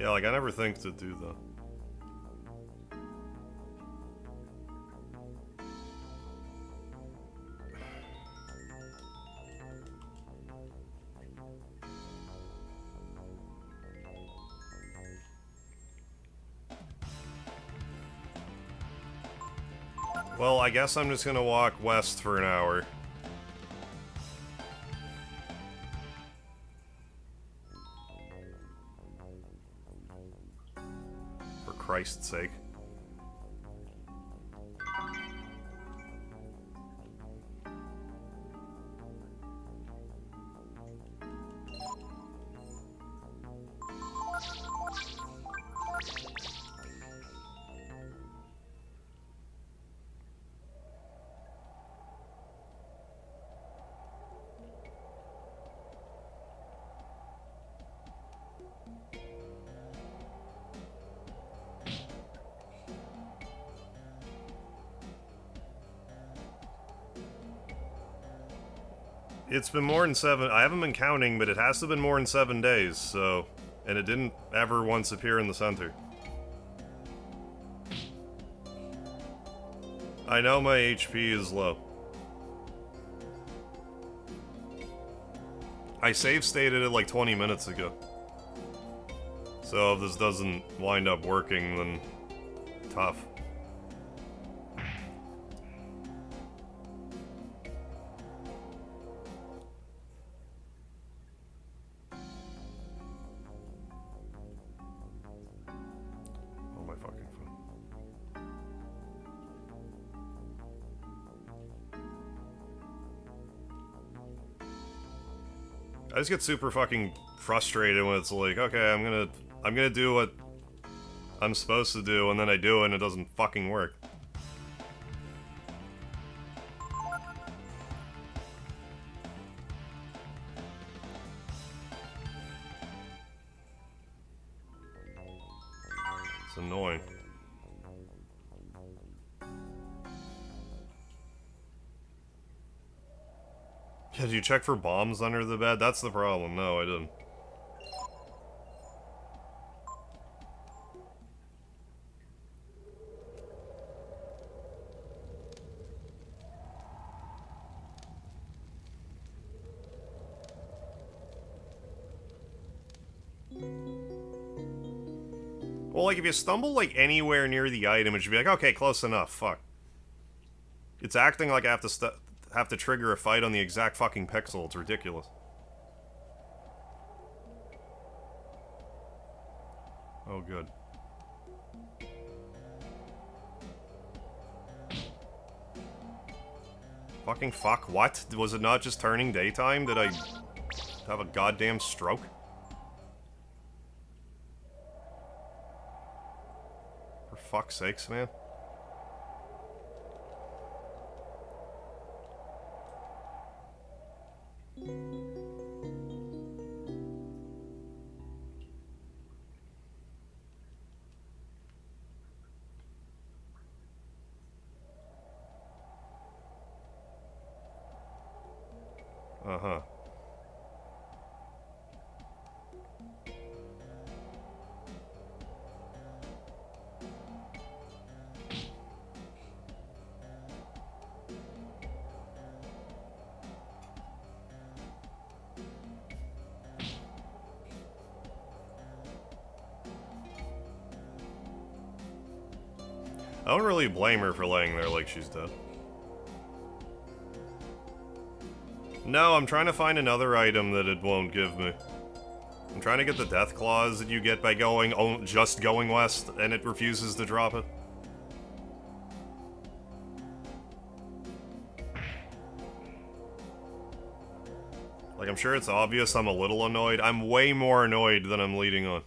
Speaker 1: Yeah, like, I never think to do that. Well, I guess I'm just gonna walk west for an hour. For Christ's sake. It's been more than 7... I haven't been counting, but it has to have been more than 7 days, so... And it didn't ever once appear in the center. I know my HP is low. I save stated it like 20 minutes ago. So if this doesn't wind up working, then... tough. I just get super fucking frustrated when it's like, okay, I'm gonna do what I'm supposed to do, and then I do it and it doesn't fucking work. It's annoying. Did you check for bombs under the bed? That's the problem. No, I didn't. Well, like, if you stumble, like, anywhere near the item, it should be like, okay, close enough, fuck. It's acting like I have to trigger a fight on the exact fucking pixel. It's ridiculous. Oh, good. Fucking fuck, what? Was it not just turning daytime? Did I have a goddamn stroke? For fuck's sakes, man. Uh-huh. I don't really blame her for laying there like she's dead. No, I'm trying to find another item that it won't give me. I'm trying to get the death claws that you get by just going west, and it refuses to drop it. Like, I'm sure it's obvious I'm a little annoyed. I'm way more annoyed than I'm leading on.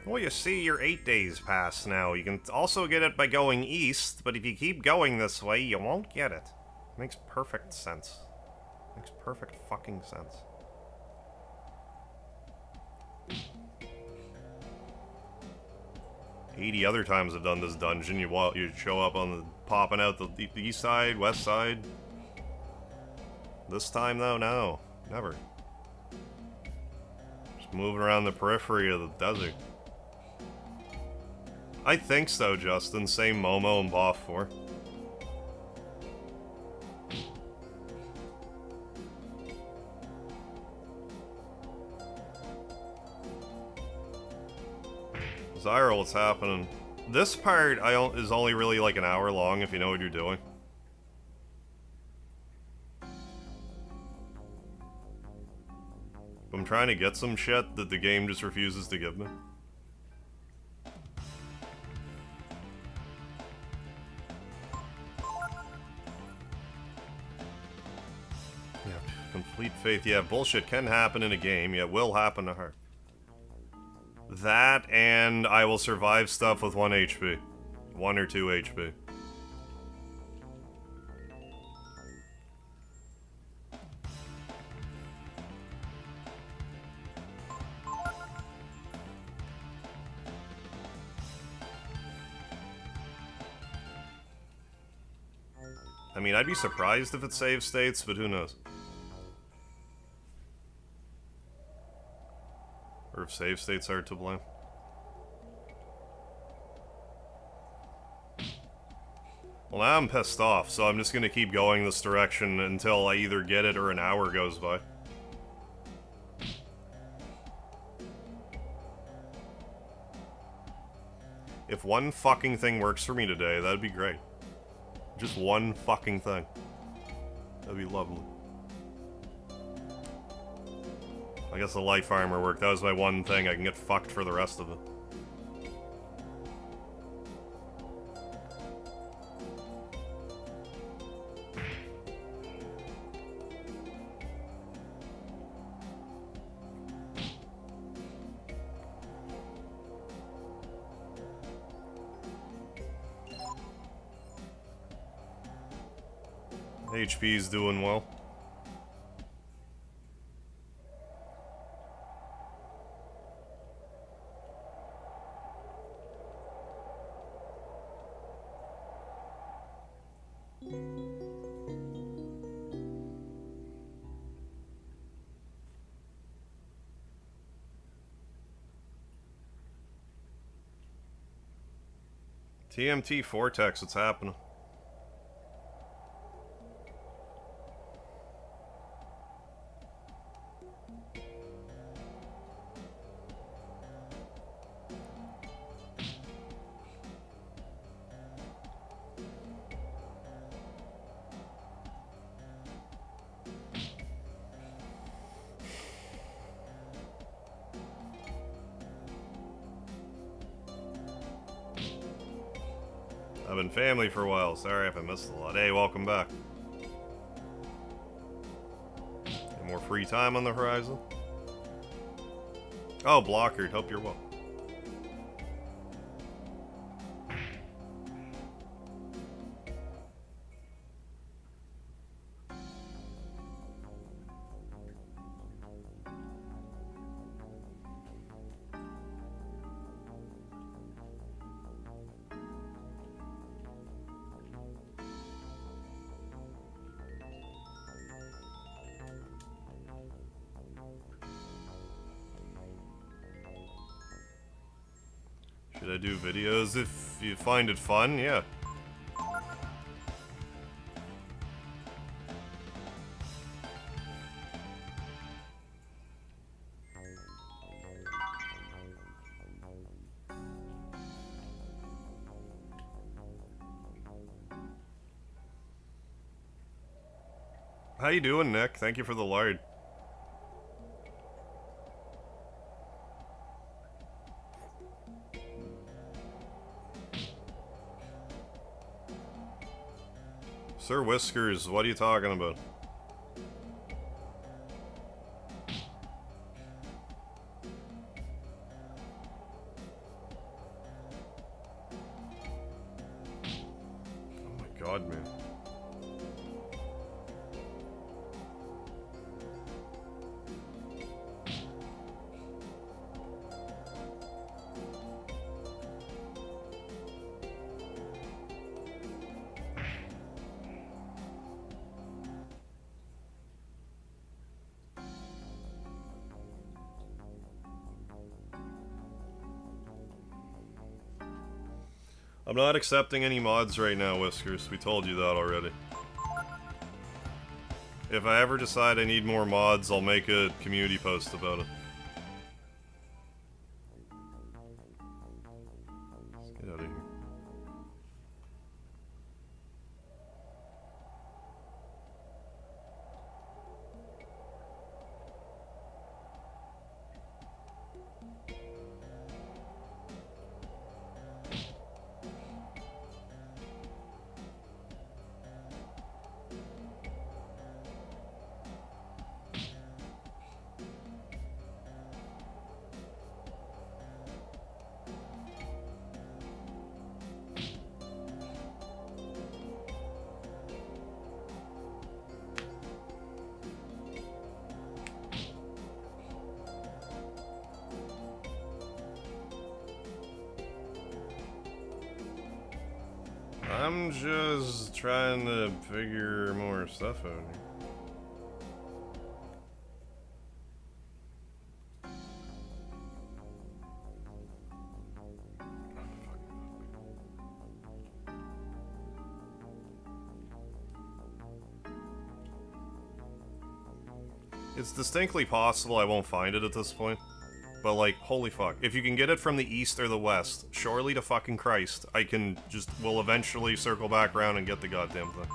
Speaker 1: Well, you see, your 8 days pass now. You can also get it by going east, but if you keep going this way, you won't get it. Makes perfect sense. Makes perfect fucking sense. "80 other times I've done this dungeon. You show up on the popping out the east side, west side. This time though, no, never. Just moving around the periphery of the desert. I think so, Justin. Same Momo and Boff 4. Zyra, what's happening? This part is only really like an hour long if you know what you're doing. I'm trying to get some shit that the game just refuses to give me. Yeah, complete faith. Yeah, bullshit can happen in a game. Yeah, it will happen to her. That, and I will survive stuff with 1 HP. 1 or 2 HP. I mean, I'd be surprised if it saves states, but who knows? Or if save states are to blame. Well, now I'm pissed off, so I'm just gonna keep going this direction until I either get it or an hour goes by. If one fucking thing works for me today, that'd be great. Just one fucking thing. That'd be lovely. I guess the life armor worked. That was my one thing. I can get fucked for the rest of it. HP's doing well. TMT Vortex, what's happening? I've been family for a while. Sorry if I missed a lot. Hey, welcome back. Any more free time on the horizon? Oh, Blockard. Hope you're well. Should I do videos if you find it fun? Yeah. How you doing, Nick? Thank you for the lard. Sir Whiskers, what are you talking about? Oh my god, man. I'm not accepting any mods right now, Whiskers. We told you that already. If I ever decide I need more mods, I'll make a community post about it. Let's get out of here. I'm just trying to figure more stuff out here. It's distinctly possible I won't find it at this point. But, like, holy fuck. If you can get it from the east or the west, surely to fucking Christ, I can just, will eventually circle back around and get the goddamn thing.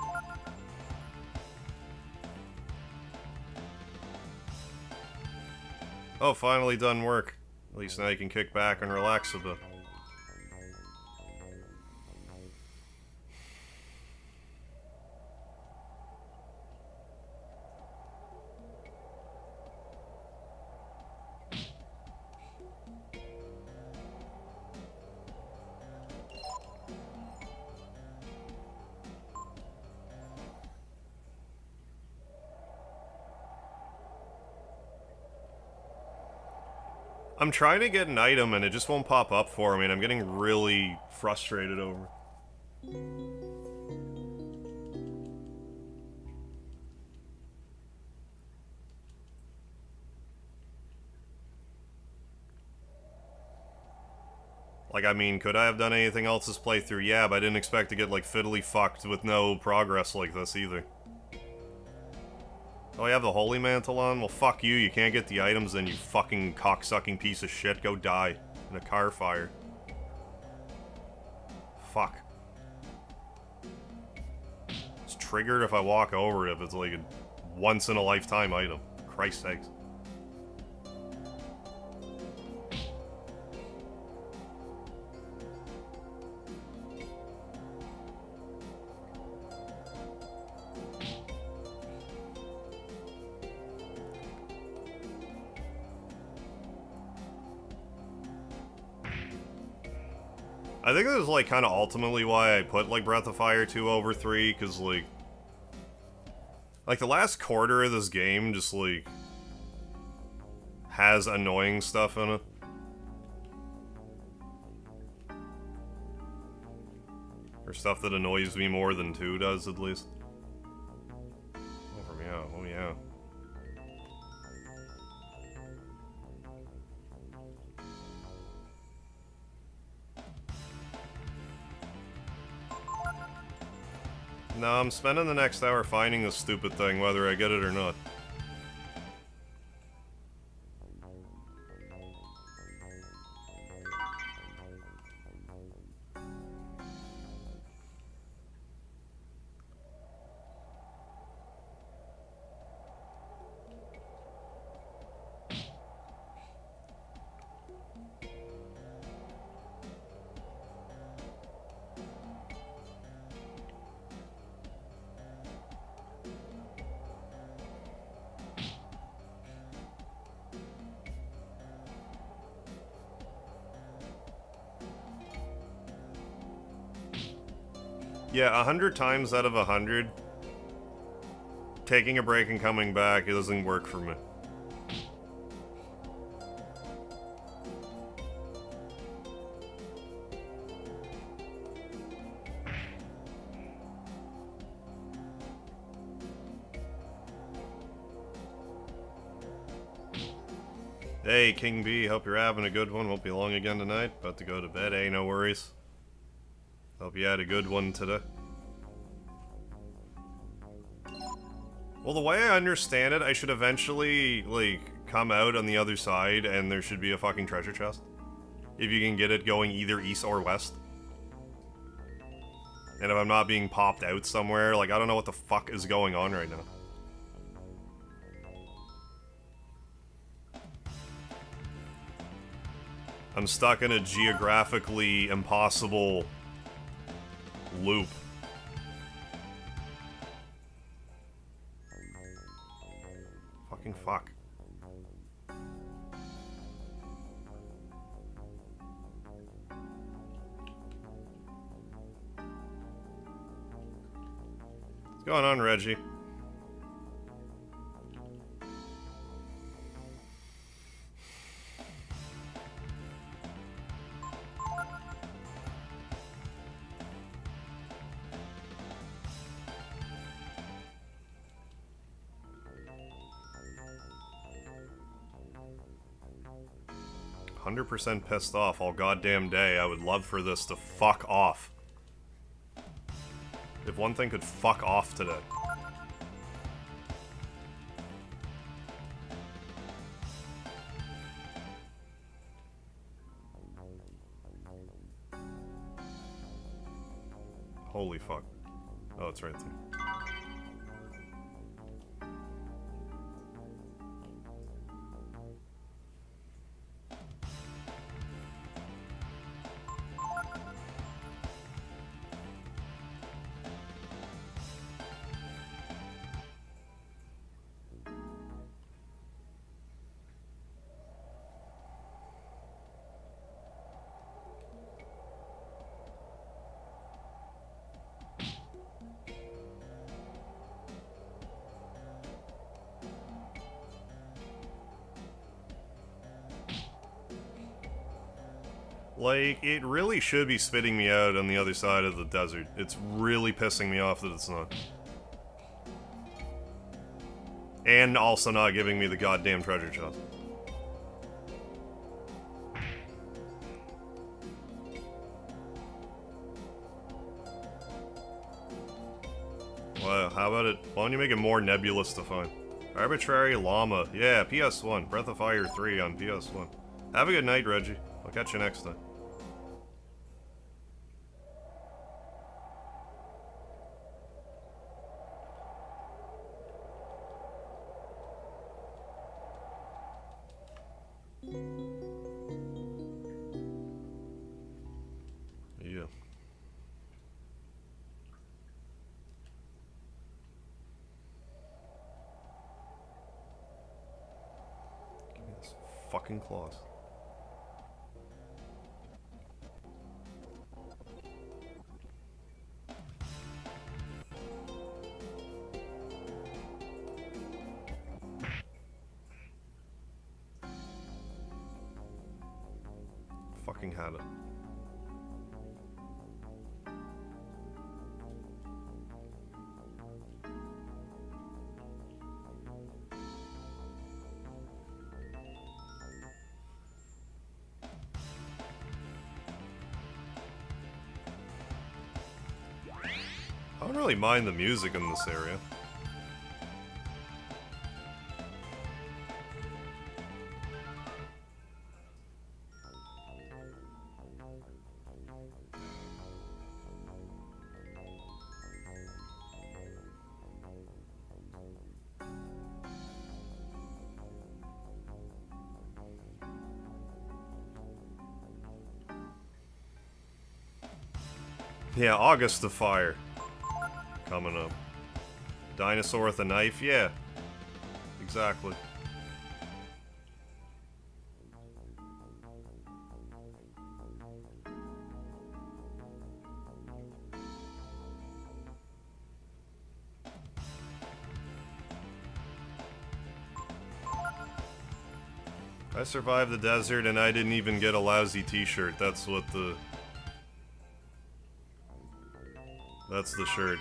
Speaker 1: Oh, finally done work. At least now you can kick back and relax a bit. I'm trying to get an item and it just won't pop up for me, and I'm getting really frustrated over it. Like, I mean, could I have done anything else this playthrough? Yeah, but I didn't expect to get, like, fiddly fucked with no progress like this either. Oh, you have the Holy Mantle on? Well, fuck you. You can't get the items then, you fucking cocksucking piece of shit. Go die in a car fire. Fuck. It's triggered if I walk over it if it's like a once-in-a-lifetime item. Christ's sakes. I think this is, like, kind of ultimately why I put, like, Breath of Fire 2 over 3, because, like, the last quarter of this game just, like, has annoying stuff in it. Or stuff that annoys me more than 2 does, at least. Over me out, oh yeah. No, I'm spending the next hour finding this stupid thing, whether I get it or not. Yeah, 100 times out of 100, taking a break and coming back, it doesn't work for me. Hey, King B, hope you're having a good one. Won't be long again tonight. About to go to bed. Hey, no worries. Hope you had a good one today. Well, the way I understand it, I should eventually, like, come out on the other side and there should be a fucking treasure chest. If you can get it going either east or west. And if I'm not being popped out somewhere, like, I don't know what the fuck is going on right now. I'm stuck in a geographically impossible loop. Fucking fuck. What's going on, Reggie? 100% pissed off all goddamn day. I would love for this to fuck off. If one thing could fuck off today. Holy fuck. Oh, it's right there. Like, it really should be spitting me out on the other side of the desert. It's really pissing me off that it's not. And also not giving me the goddamn treasure chest. Well, how about it? Why don't you make it more nebulous to find? Arbitrary Llama. Yeah, PS1. Breath of Fire 3 on PS1. Have a good night, Reggie. I'll catch you next time. Yeah. Give me this fucking claws. Fucking had it. don't really mind the music in this area. Yeah, August of Fire. Coming up. Dinosaur with a knife? Yeah. Exactly. I survived the desert and I didn't even get a lousy t-shirt. That's what the... That's the shirt.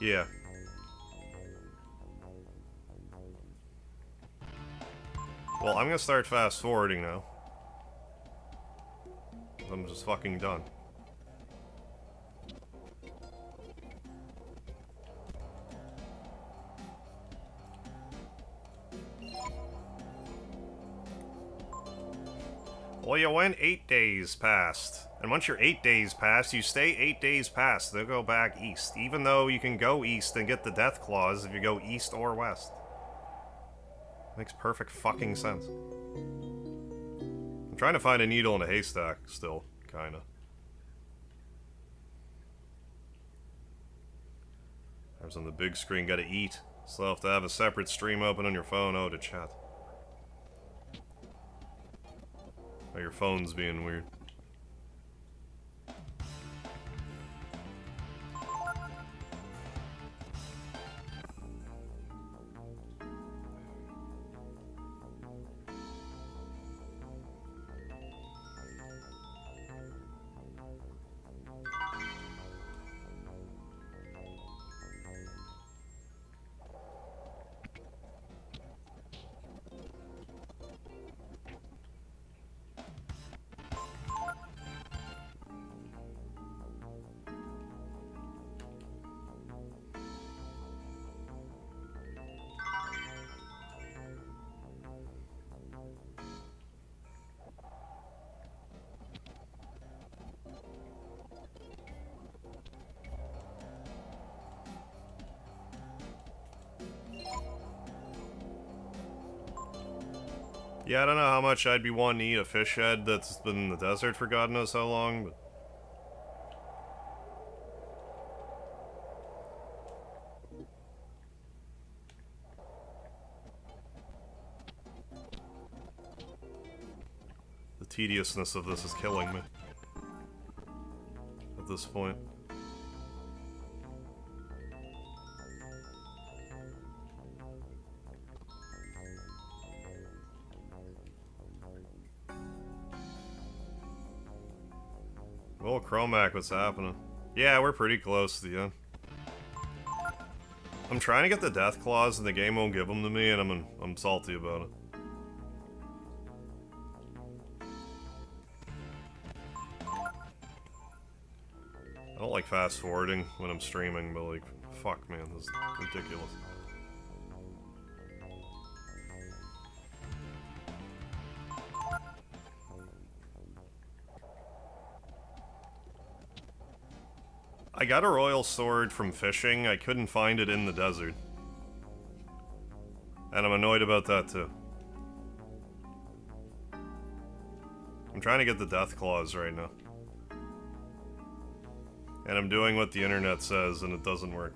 Speaker 1: Yeah. Well, I'm gonna start fast forwarding now. I'm just fucking done. Well, you went 8 days past. And once you're 8 days past, you stay 8 days past. They'll go back east. Even though you can go east and get the death clause if you go east or west. Makes perfect fucking sense. I'm trying to find a needle in a haystack still, kinda. I was on the big screen, gotta eat. Still have to have a separate stream open on your phone. Oh, to chat. Oh, your phone's being weird. Yeah, I don't know how much I'd be wanting to eat a fish head that's been in the desert for God knows how long, but... The tediousness of this is killing me. At this point. Well, Chromac, what's happening? Yeah, we're pretty close to the end. I'm trying to get the death clause and the game won't give them to me, and I'm salty about it. I don't like fast forwarding when I'm streaming, but like, fuck man, this is ridiculous. I got a royal sword from fishing. I couldn't find it in the desert. And I'm annoyed about that too. I'm trying to get the death clause right now. And I'm doing what the internet says and it doesn't work.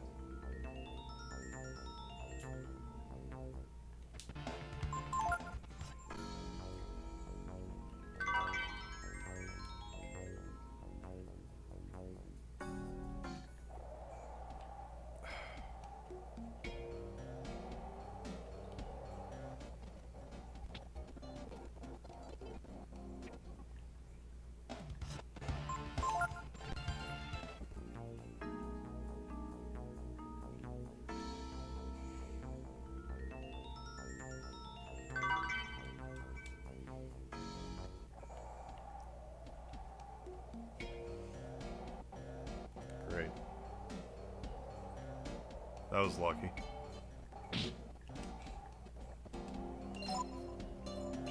Speaker 1: That was lucky.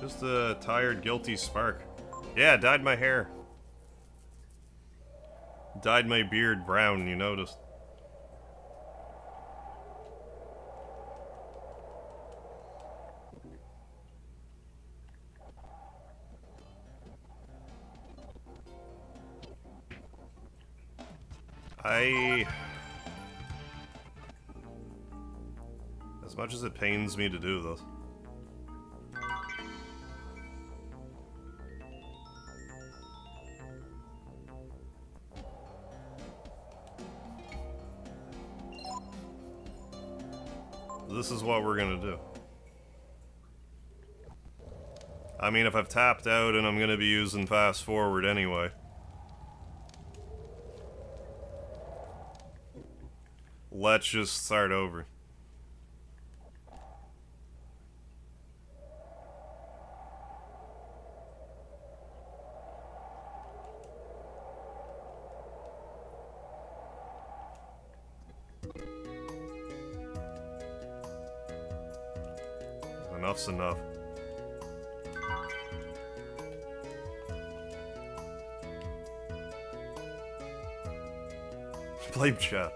Speaker 1: Just a tired, guilty spark. Yeah, dyed my hair. Dyed my beard brown, you noticed. As much as it pains me to do this. This is what we're gonna do. I mean, if I've tapped out and I'm gonna be using fast forward anyway. Let's just start over. Enough's enough. Blame chat.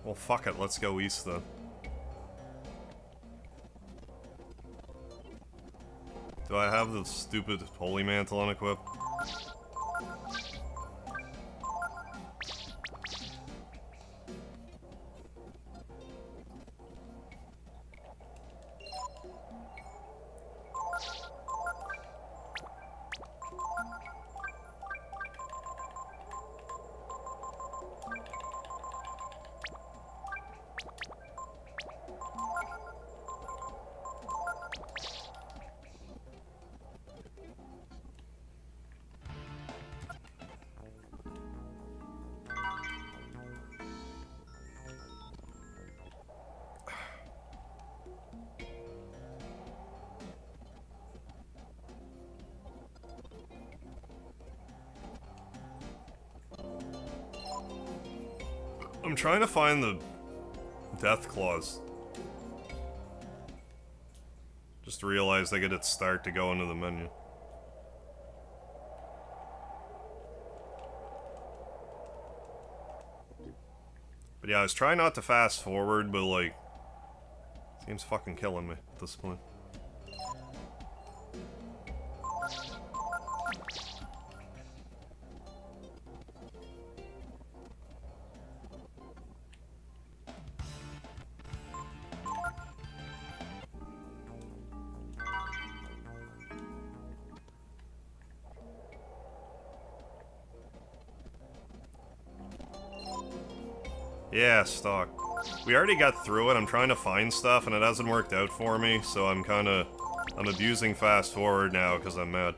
Speaker 1: Well, fuck it, let's go east then. Do I have the stupid holy mantle unequipped? I'm trying to find the death clause. Just realized I get it start to go into the menu. But yeah, I was trying not to fast forward, but like, seems fucking killing me at this point. Yeah, stock. We already got through it. I'm trying to find stuff and it hasn't worked out for me, so I'm abusing fast forward now because I'm mad.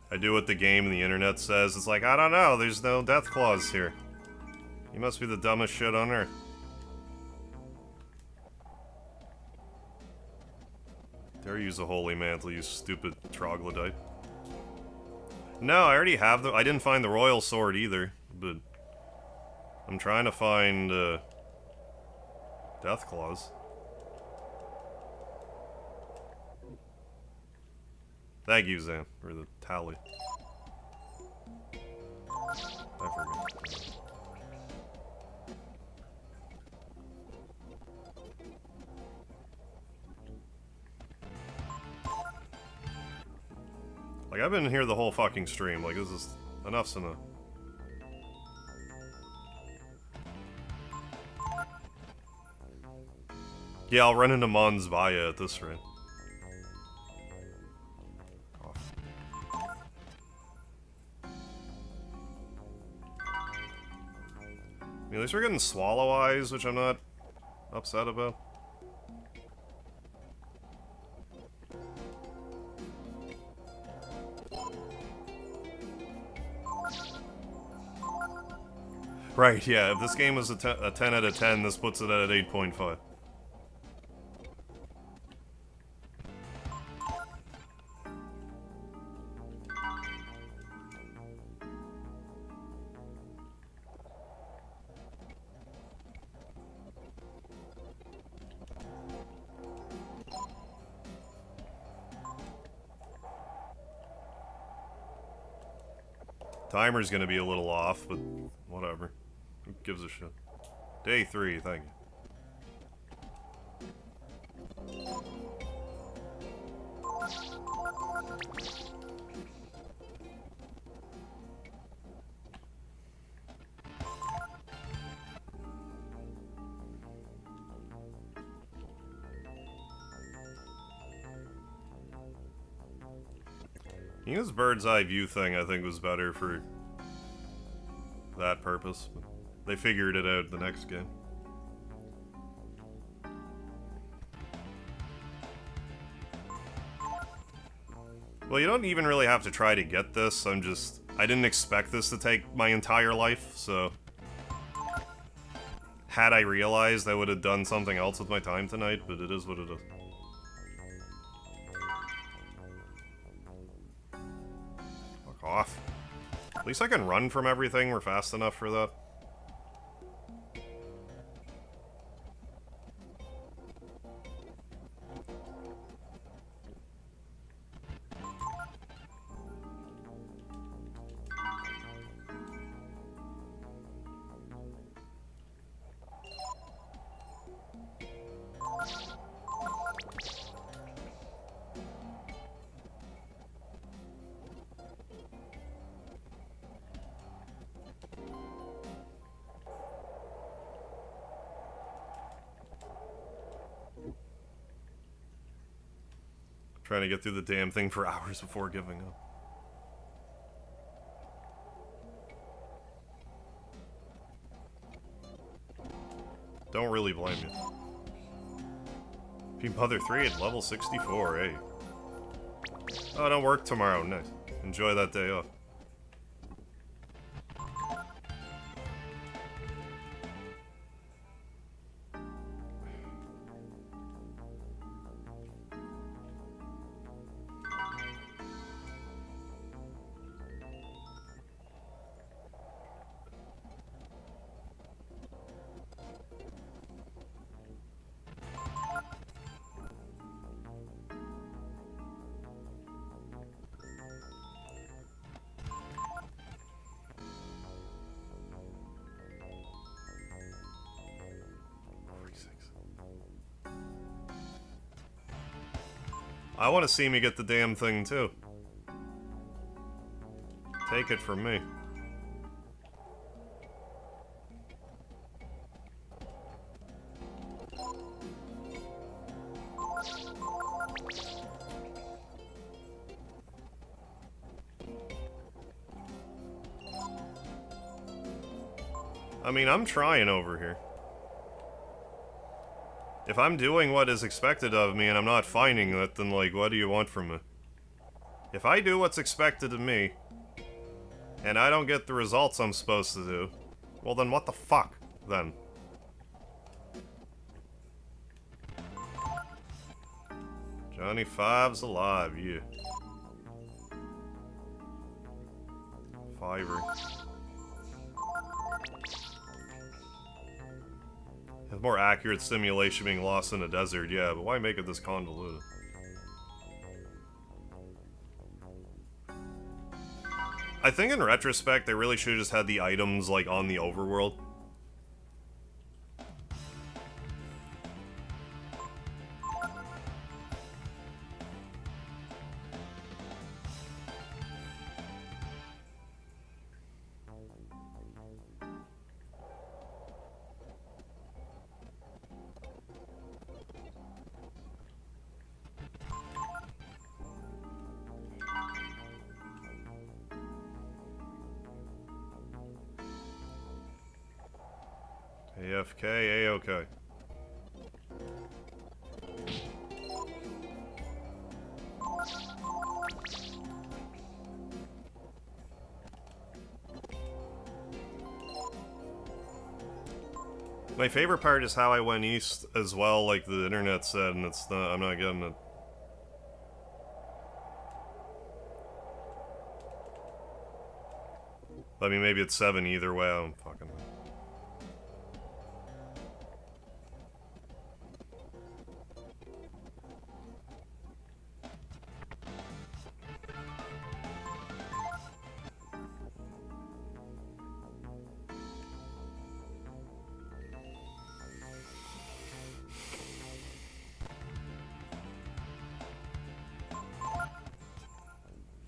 Speaker 1: I do what the game and the internet says. It's like, I don't know, there's no death clause here. You must be the dumbest shit on earth. Dare use a holy mantle, you stupid troglodyte. No, I already have I didn't find the royal sword either, but I'm trying to find death clause. Thank you, Zan, for the tally. I forget. Like, I've been here the whole fucking stream. Like, this is... enough's enough. Yeah, I'll run into Mons Vaya at this rate. Oh. I mean, at least we're getting Swallow Eyes, which I'm not upset about. Right, yeah, if this game was a 10 out of 10, this puts it at 8.5. Timer's gonna be a little off, but whatever. Who gives a shit? Day 3, thank you. You know, this bird's eye view thing I think was better for that purpose. But they figured it out the next game. Well, you don't even really have to try to get this. I didn't expect this to take my entire life, so... Had I realized, I would have done something else with my time tonight, but it is what it is. Fuck off. At least I can run from everything. We're fast enough for that. Trying to get through the damn thing for hours before giving up. Don't really blame you. Peep Mother 3 at level 64, hey. Oh, I don't work tomorrow, nice. Enjoy that day off. I want to see me get the damn thing, too. Take it from me. I mean, I'm trying over here. If I'm doing what is expected of me and I'm not finding it, then, like, what do you want from me? If I do what's expected of me, and I don't get the results I'm supposed to do, well then what the fuck, then? Johnny Five's alive, yeah. Fiver. Have more accurate simulation being lost in a desert, yeah, but why make it this convoluted? I think in retrospect, they really should have just had the items, like, on the overworld. AFK, A-OK. My favorite part is how I went east as well, like the internet said, and it's not, I'm not getting it. I mean, maybe it's 7 either way, I don't fucking know.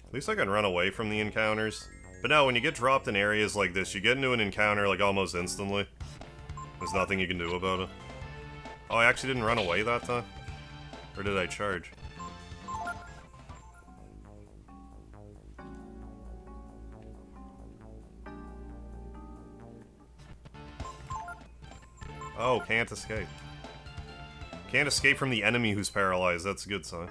Speaker 1: At least I can run away from the encounters. But no, when you get dropped in areas like this, you get into an encounter like almost instantly. There's nothing you can do about it. Oh, I actually didn't run away that time? Or did I charge? Oh, can't escape. Can't escape from the enemy who's paralyzed, that's a good sign.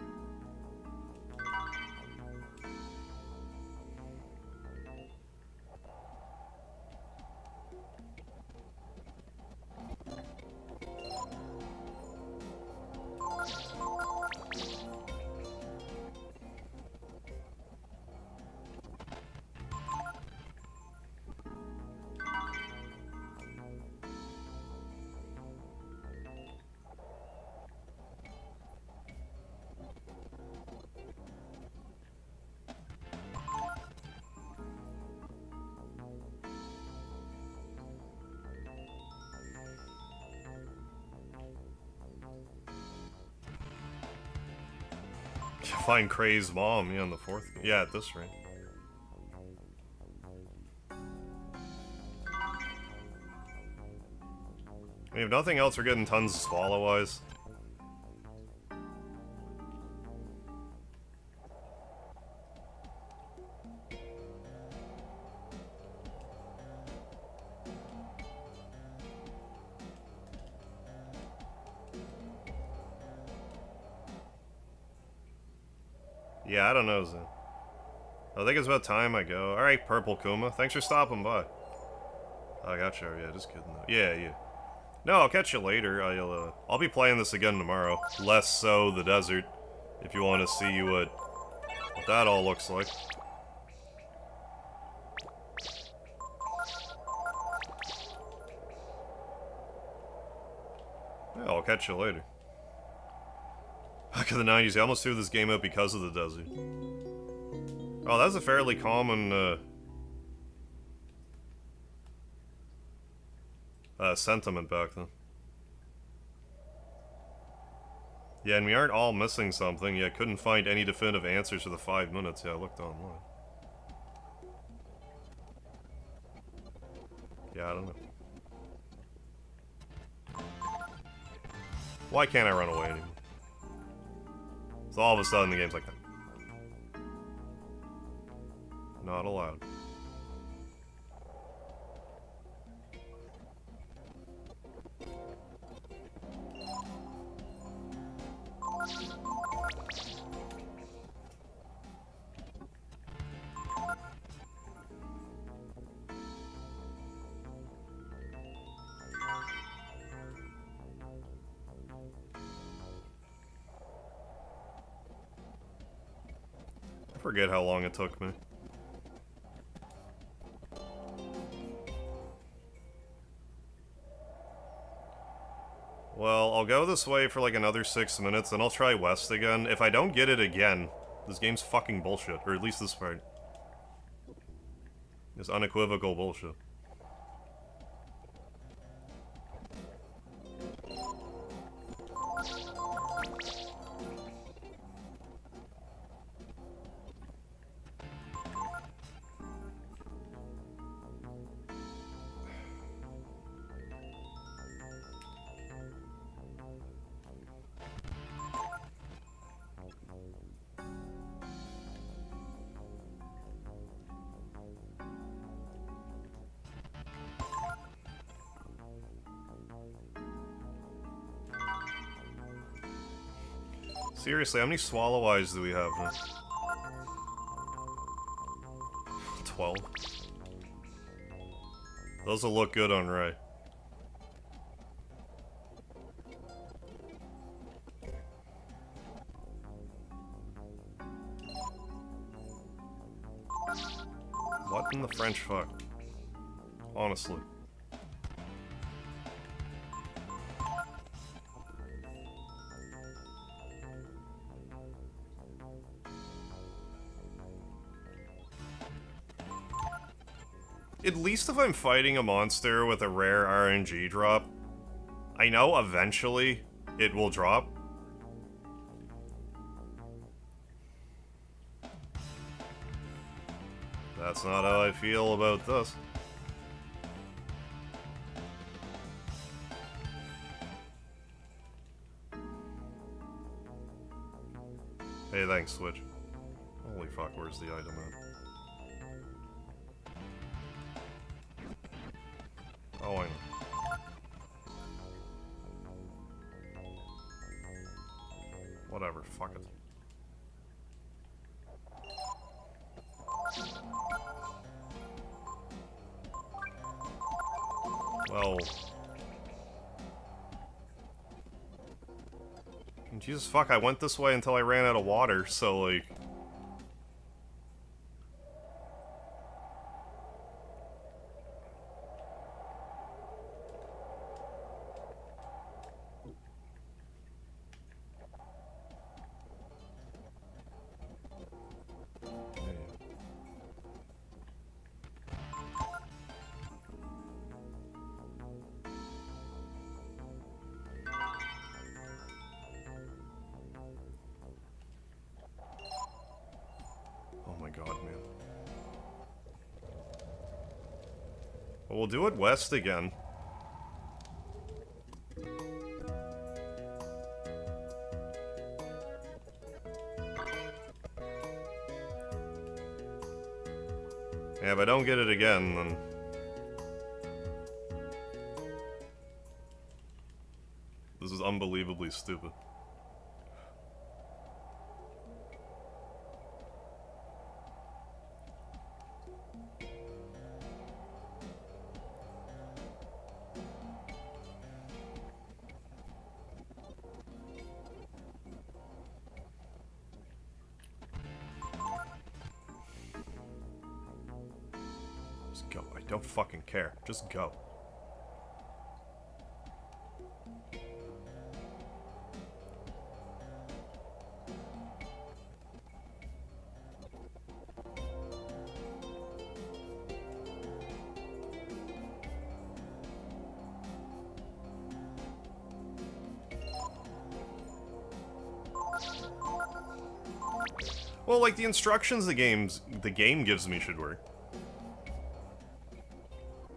Speaker 1: Find Crazed Mom, yeah, on the 4th. Yeah, at this rate. I mean, if nothing else, we're getting tons of Swallow Eyes. Yeah, I don't know, Zen. I think it's about time I go. Alright, Purple Kuma. Thanks for stopping by. I gotcha. Yeah, just kidding though. Yeah, yeah. No, I'll catch you later. I'll be playing this again tomorrow. Less so the desert. If you want to see what that all looks like. Yeah, I'll catch you later. Back in the 90s, I almost threw this game out because of the desert. Oh, that's a fairly common, sentiment back then. Yeah, and we aren't all missing something. Yeah, couldn't find any definitive answers for the 5 minutes. Yeah, I looked online. Yeah, I don't know. Why can't I run away anymore? So all of a sudden the game's like that. Not allowed. I forget how long it took me. Well, I'll go this way for like another 6 minutes, then I'll try west again. If I don't get it again, this game's fucking bullshit. Or at least this part. It's unequivocal bullshit. Seriously, how many Swallow Eyes do we have now? 12. Those will look good on Ray. In the French fuck. Honestly. At least if I'm fighting a monster with a rare RNG drop, I know eventually it will drop. That's not how I feel about this. Hey, thanks, Switch. Holy fuck, where's the item at? Oh, I know. Whatever, fuck it. Well... Jesus fuck, I went this way until I ran out of water, so like... Oh my god, man. Well, we'll do it west again. Yeah, if I don't get it again, then... This is unbelievably stupid. Just go. I don't fucking care. Just go. Well, like, the instructions the game gives me should work.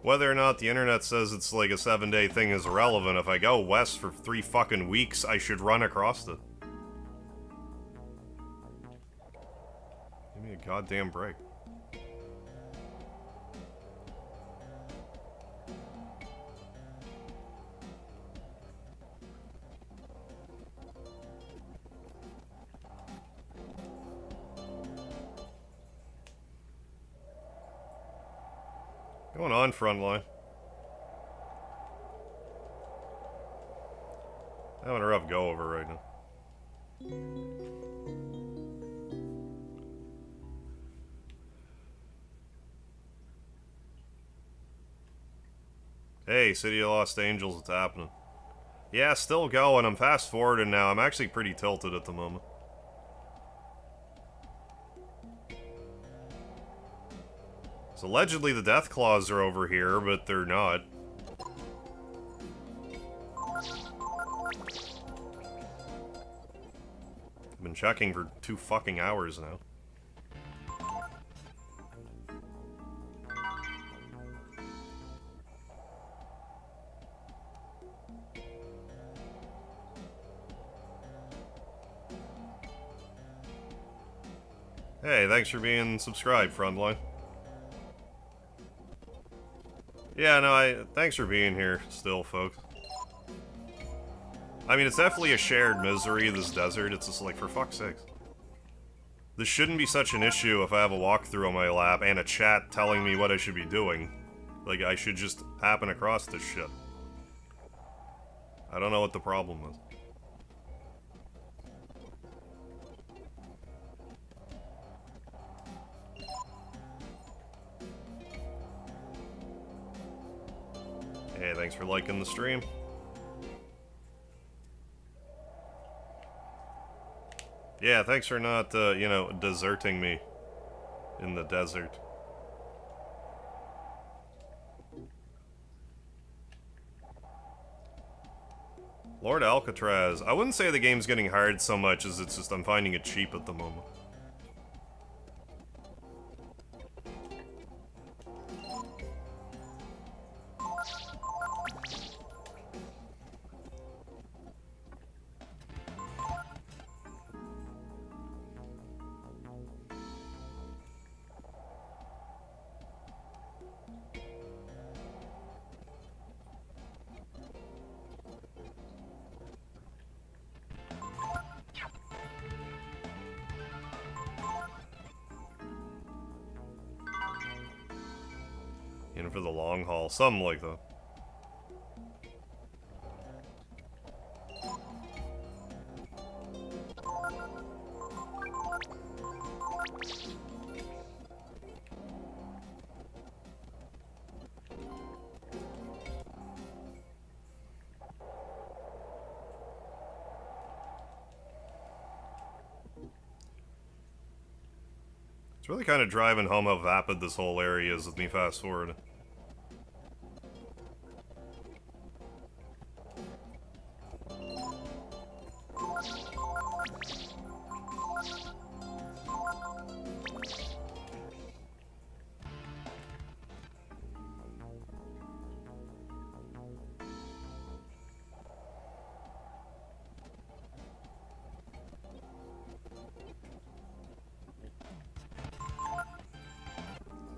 Speaker 1: Whether or not the internet says it's like a 7-day thing is irrelevant. If I go west for 3 fucking weeks, I should run across it. Give me a goddamn break. Going on, Frontline? I'm having a rough go over right now. Hey, City of Lost Angels, it's happening. Yeah, still going. I'm fast forwarding now. I'm actually pretty tilted at the moment. So allegedly the death claws are over here, but they're not. I've been checking for 2 fucking hours now. Hey, thanks for being subscribed, Frontline. Yeah, no, thanks for being here still, folks. I mean, it's definitely a shared misery, this desert. It's just like, for fuck's sakes. This shouldn't be such an issue if I have a walkthrough on my lap and a chat telling me what I should be doing. Like, I should just happen across this shit. I don't know what the problem is. liking the stream. Yeah, thanks for not, you know, deserting me in the desert. Lord Alcatraz. I wouldn't say the game's getting hard so much as it's just I'm finding it cheap at the moment. In for the long haul, something like that. It's really kind of driving home how vapid this whole area is with me fast forward.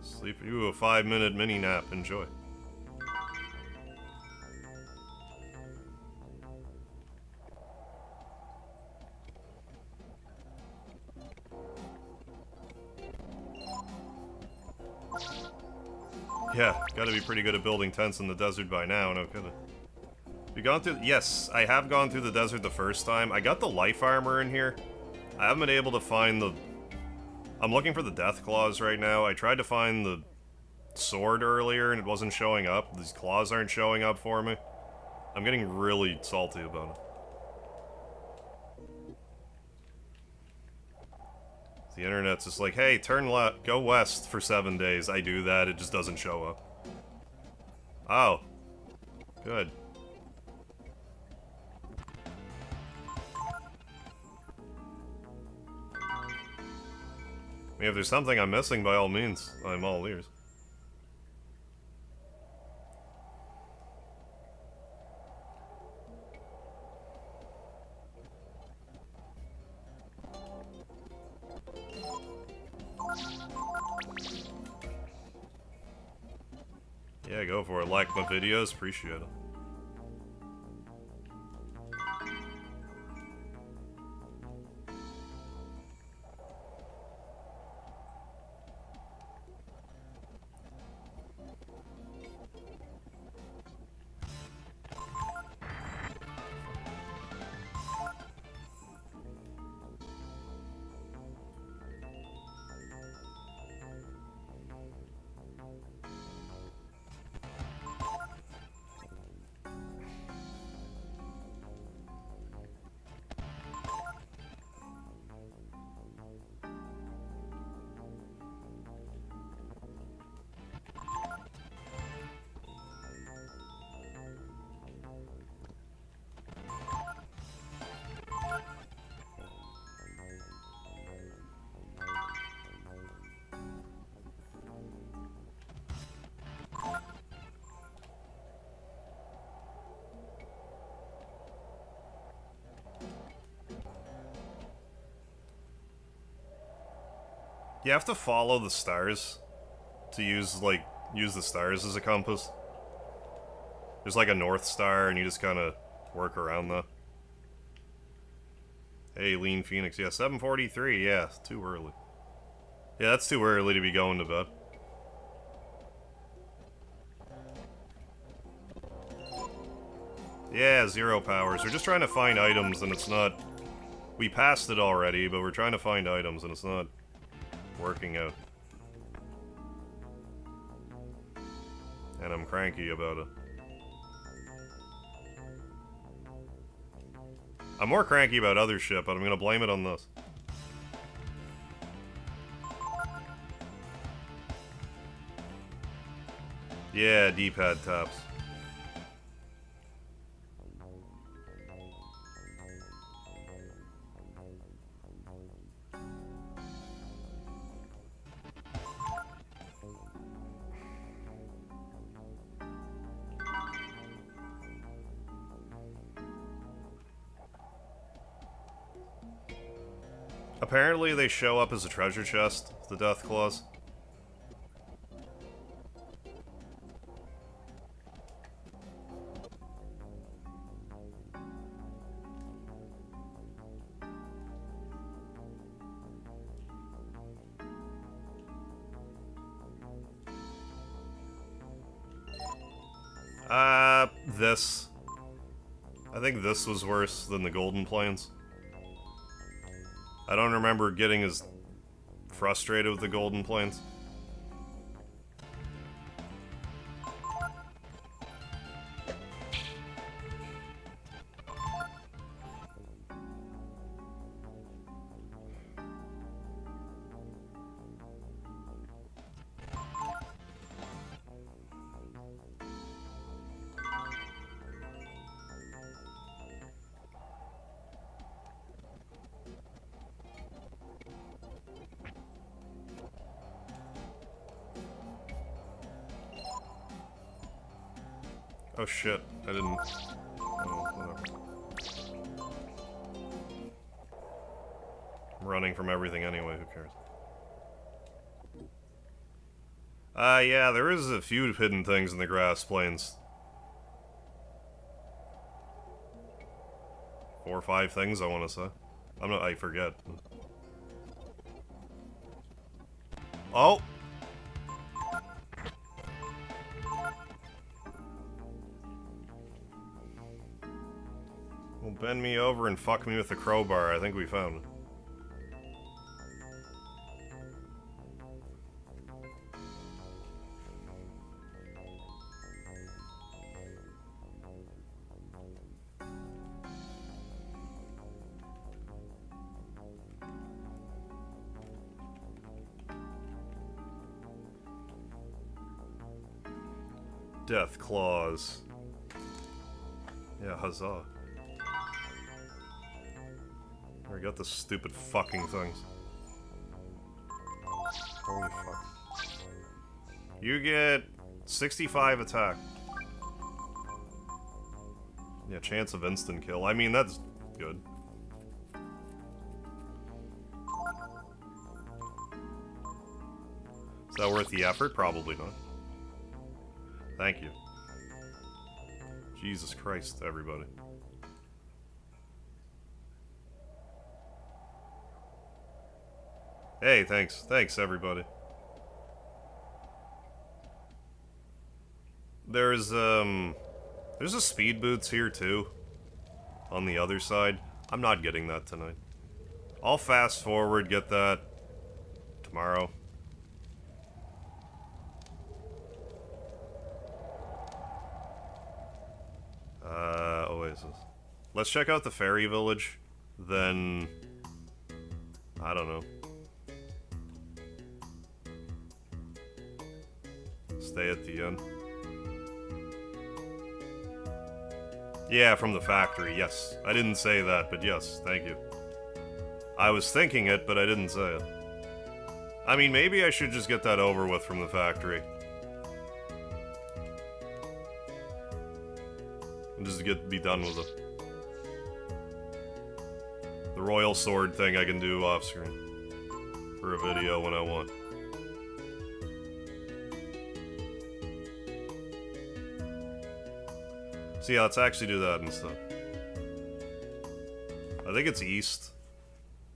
Speaker 1: Sleep you a 5-minute mini nap. Enjoy. Yeah, gotta be pretty good at building tents in the desert by now, no kidding. You gone through? Yes, I have gone through the desert the first time. I got the life armor in here. I haven't been able to find the... I'm looking for the death claws right now. I tried to find the sword earlier and it wasn't showing up. These claws aren't showing up for me. I'm getting really salty about it. The internet's just like, hey, turn left, go west for 7 days. I do that, it just doesn't show up. Oh. Good. I mean, if there's something I'm missing, by all means, I'm all ears. Yeah, go for it. Like my videos, appreciate it. You have to follow the stars to use the stars as a compass. There's like a North Star, and you just kind of work around that. Hey, Lean Phoenix. Yeah, 7:43. Yeah, too early. Yeah, that's too early to be going to bed. Yeah, 0 powers. We're just trying to find items, and it's not... We passed it already, but we're trying to find items, and it's not working out. And I'm cranky about it. I'm more cranky about other shit, but I'm gonna blame it on this. Yeah, D-pad taps. Apparently they show up as a treasure chest, the death claws. This. I think this was worse than the Golden Plains. I don't remember getting as frustrated with the Golden Plains. Oh shit, I didn't... Oh, whatever. I'm running from everything anyway, who cares? Yeah, there is a few hidden things in the grass plains. 4 or 5 things, I want to say. I forget. Oh! Well, bend me over and fuck me with the crowbar. I think we found it. Death claws. Yeah, huzzah. I got the stupid fucking things. Holy fuck. You get 65 attack. Yeah, chance of instant kill. I mean, that's good. Is that worth the effort? Probably not. Thank you. Jesus Christ, everybody. Hey, thanks. Thanks, everybody. There's a speed boots here, too. On the other side. I'm not getting that tonight. I'll fast forward, get that tomorrow. Oasis. Let's check out the fairy village. Then... I don't know. Stay at the end. Yeah, from the factory, yes. I didn't say that, but yes, thank you. I was thinking it, but I didn't say it. I mean, maybe I should just get that over with from the factory. And just be done with it. The royal sword thing I can do off screen. For a video when I want. So yeah, let's actually do that instead. I think it's east.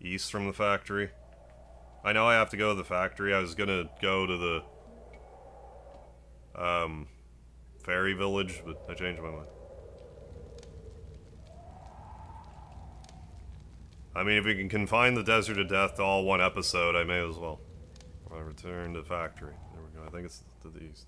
Speaker 1: East from the factory. I know I have to go to the factory. I was gonna go to the fairy village, but I changed my mind. I mean, if we can confine the Desert of Death to all one episode, I may as well. I return to factory. There we go. I think it's to the east.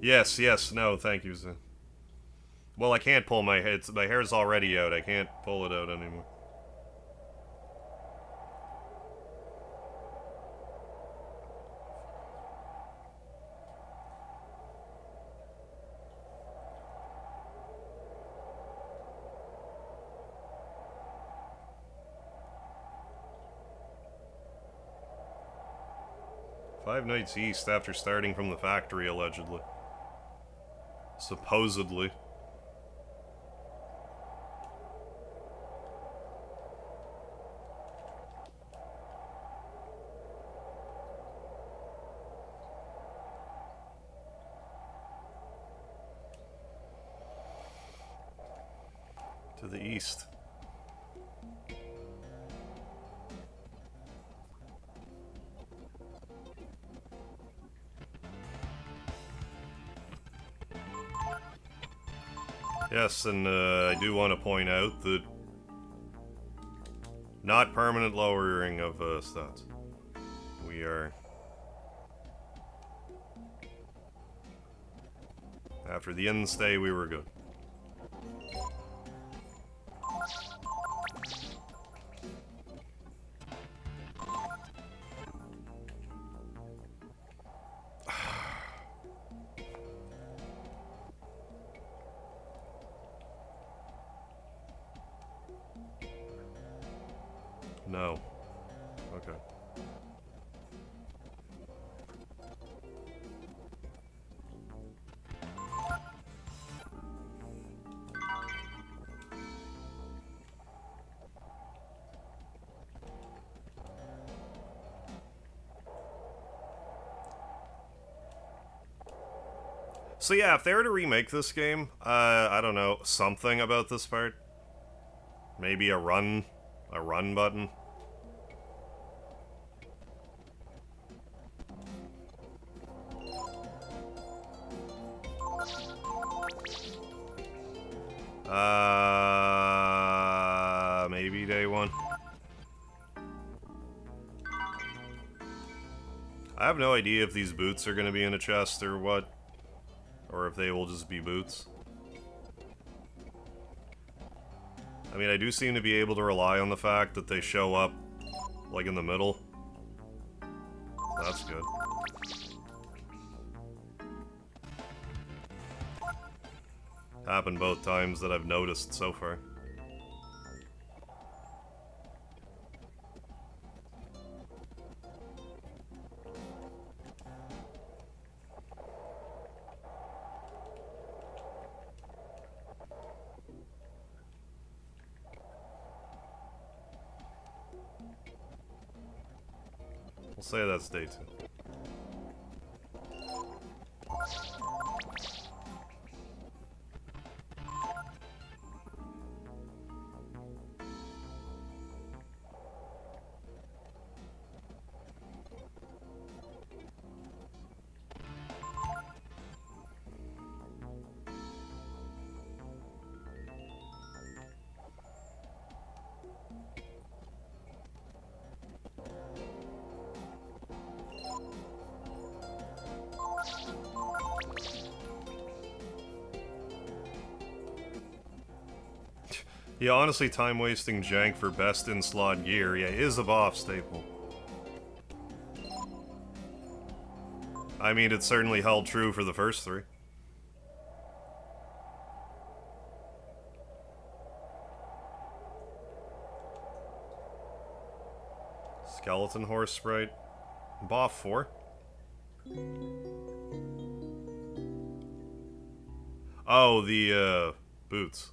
Speaker 1: Yes, yes, no, thank you, sir. Well, I can't pull my hair. My hair's already out. I can't pull it out anymore. Five nights east after starting from the factory, allegedly. Supposedly. To the east. Yes, and I do want to point out that not permanent lowering of stats. We are... After the inn stay, we were good. No. Okay. So yeah, if they were to remake this game, I don't know, something about this part. Maybe a run button. Maybe day one. I have no idea if these boots are gonna be in a chest or what. Or if they will just be boots. I mean, I do seem to be able to rely on the fact that they show up, like, in the middle. That's good. Happened both times that I've noticed so far. We'll say that's day 2. Yeah, honestly, time-wasting jank for best in-slot gear, yeah, is a BOF staple. I mean, it certainly held true for the first 3. Skeleton horse sprite. BOF 4. Oh, the, boots.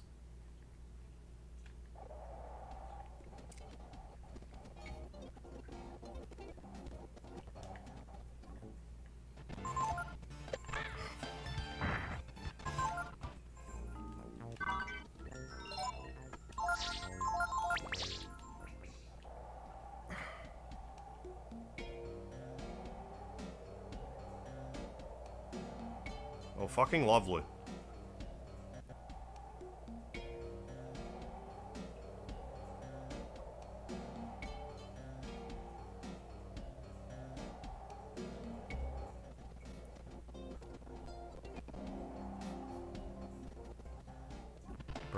Speaker 1: Oh, fucking lovely.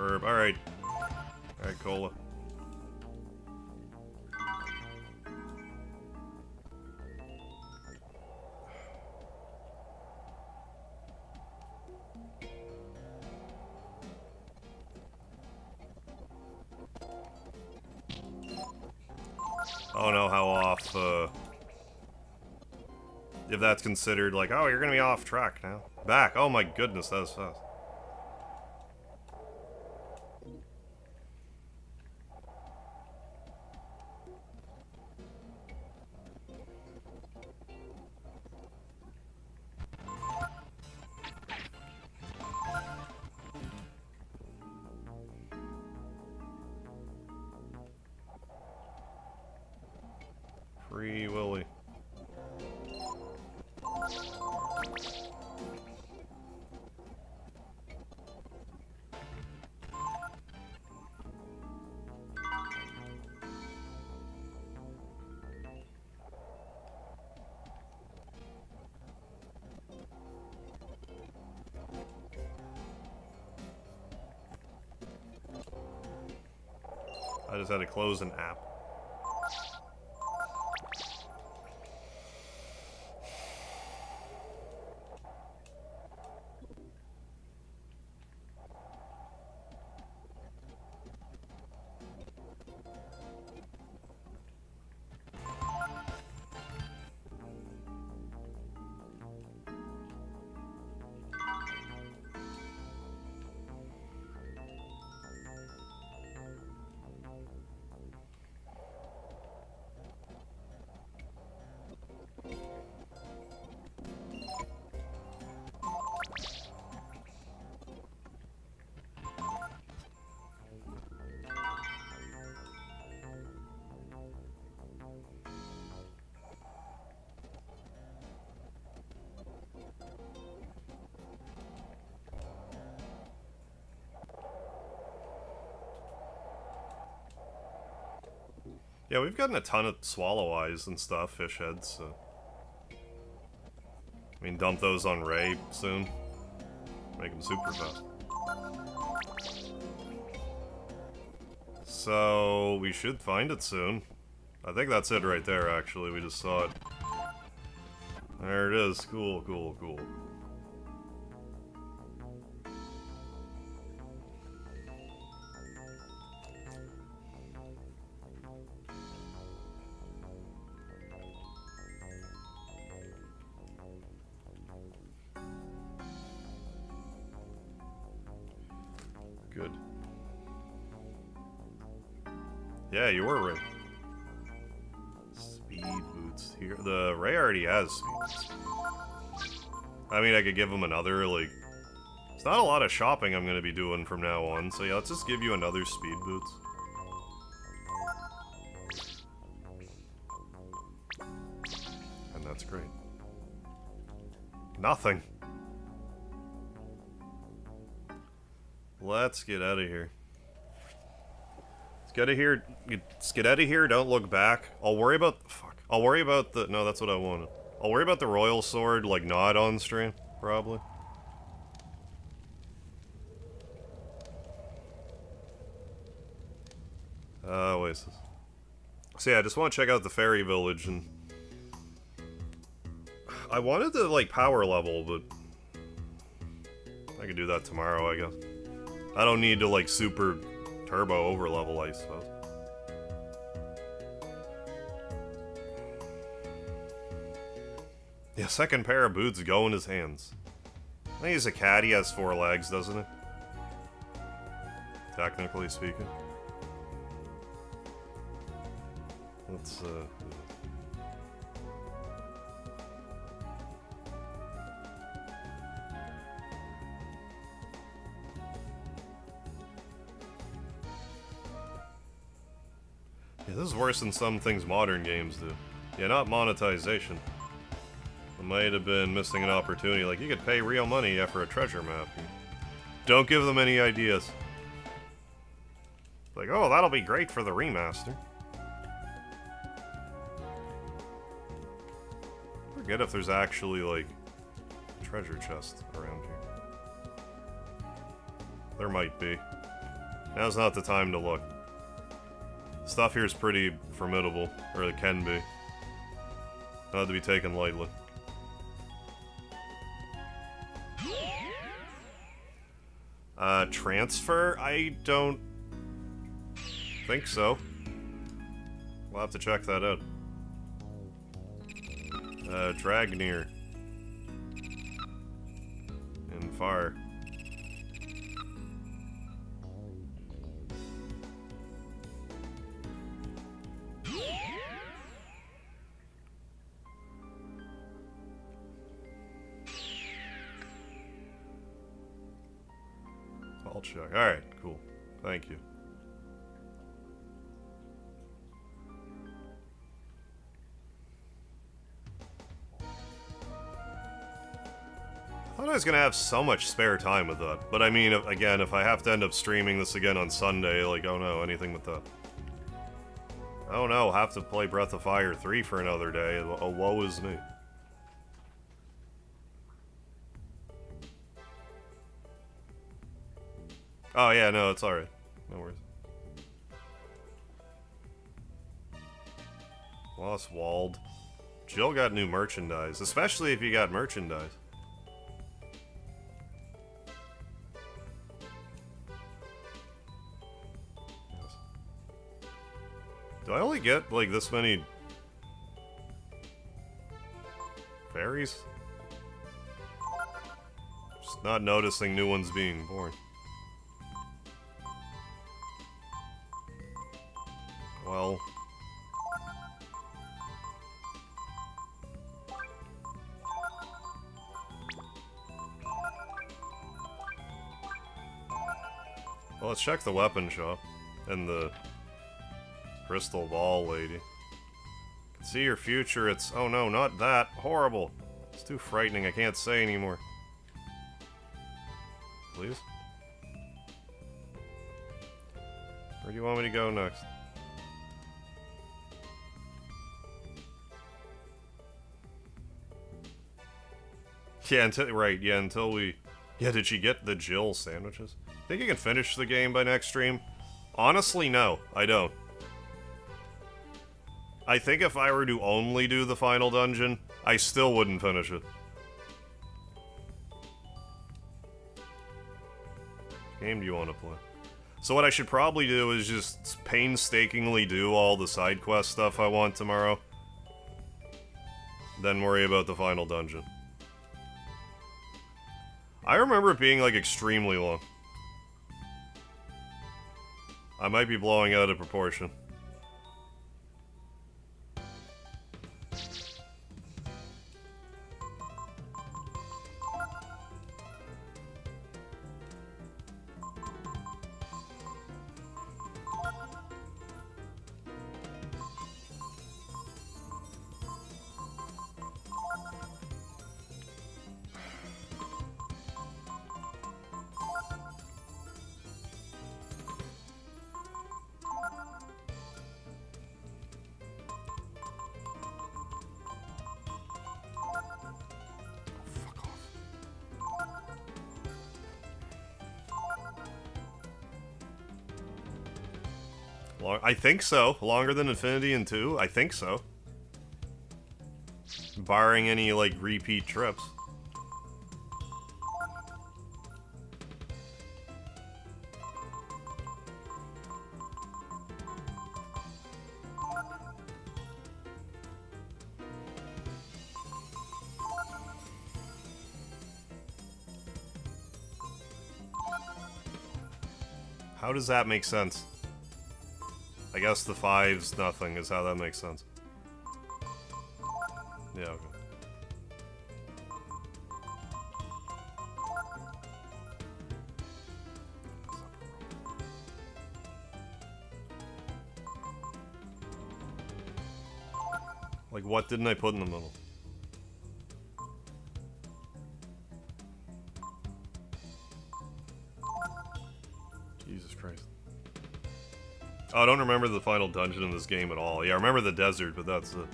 Speaker 1: Superb. Alright. Alright, Cola. I don't know how off, if that's considered like, oh, you're gonna be off track now. Back. Oh my goodness, that was fast. Free Willy. I just had to close an app. Yeah, we've gotten a ton of swallow eyes and stuff, fish heads, so... I mean, dump those on Ray soon. Make them super fast. So, we should find it soon. I think that's it right there, actually. We just saw it. There it is. Cool, cool, cool. Good. Yeah, you were right. Speed boots here. The Ray already has speed boots. I mean, I could give him another, like... It's not a lot of shopping I'm going to be doing from now on, so yeah, let's just give you another speed boots. And that's great. Nothing. Let's get out of here. Let's get out of here. Let's get out of here. Don't look back. I'll worry about... Fuck. I'll worry about the... No, that's what I wanted. I'll worry about the Royal Sword, like, not on stream, probably. Oasis. So yeah, I just want to check out the fairy village, and... I wanted to, like, power level, but... I could do that tomorrow, I guess. I don't need to, like, super turbo over level, I suppose. Yeah, second pair of boots go in his hands. I think he's a cat, he has 4 legs, doesn't he? Technically speaking. Let's, Yeah, this is worse than some things modern games do. Yeah, not monetization. I might have been missing an opportunity. Like, you could pay real money for a treasure map. Don't give them any ideas. Like, oh, that'll be great for the remaster. Forget if there's actually, like, treasure chest around here. There might be. Now's not the time to look. Stuff here is pretty formidable, or it can be. Not to be taken lightly. Transfer? I don't think so. We'll have to check that out. Dragnir. And fire. I'll check. Alright, cool. Thank you. I thought I was gonna have so much spare time with that. But I mean, again, if I have to end up streaming this again on Sunday, like, oh no, anything with that. Oh no, have to play Breath of Fire 3 for another day. Oh, woe is me. Oh yeah, no, it's alright. No worries. Lost Walled. Jill got new merchandise, especially if you got merchandise. Yes. Do I only get, like, this many fairies? Just not noticing new ones being born. Well... Well, let's check the weapon shop. And the... crystal ball lady. Can see your future, it's... Oh no, not that. Horrible. It's too frightening, I can't say anymore. Please? Where do you want me to go next? Yeah, until we... Yeah, did she get the Jill sandwiches? Think you can finish the game by next stream? Honestly, no, I don't. I think if I were to only do the final dungeon, I still wouldn't finish it. What game do you want to play? So what I should probably do is just painstakingly do all the side quest stuff I want tomorrow. Then worry about the final dungeon. I remember it being, like, extremely long. I might be blowing out of proportion. I think so. Longer than Infinity and 2? I think so. Barring any, like, repeat trips. How does that make sense? I guess the 5's nothing is how that makes sense. Yeah, okay. Like, what didn't I put in the middle? Jesus Christ. Oh, I don't remember the final dungeon in this game at all. Yeah, I remember the desert, but that's it.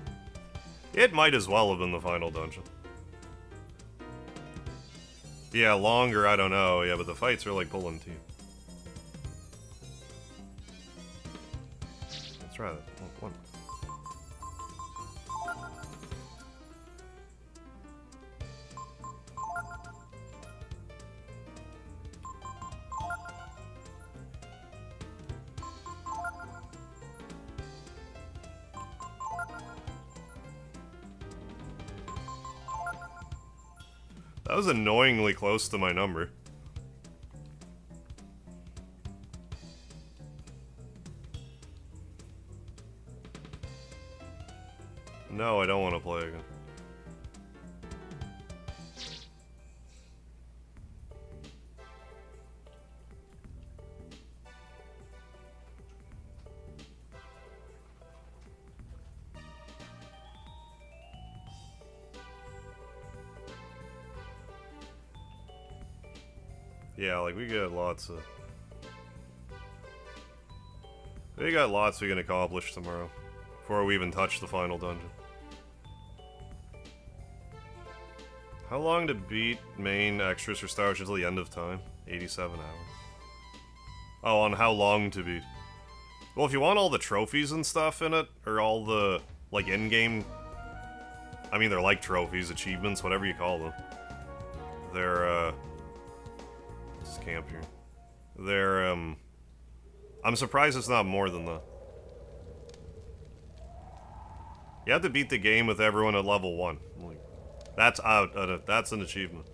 Speaker 1: It might as well have been the final dungeon. Yeah, longer, I don't know. Yeah, but the fights are like pulling teeth. try that. One. That was annoyingly close to my number. No, I don't want to play again. Yeah, like, we got lots of... We got lots we can accomplish tomorrow, before we even touch the final dungeon. How long to beat main extras for Star Wars until the end of time? 87 hours. Oh, on how long to beat. Well, if you want all the trophies and stuff in it, or all the, like, in-game... I mean, they're like trophies, achievements, whatever you call them. They're, Just camp here. They're, I'm surprised it's not more than that. You have to beat the game with everyone at level 1. Like, that's that's an achievement.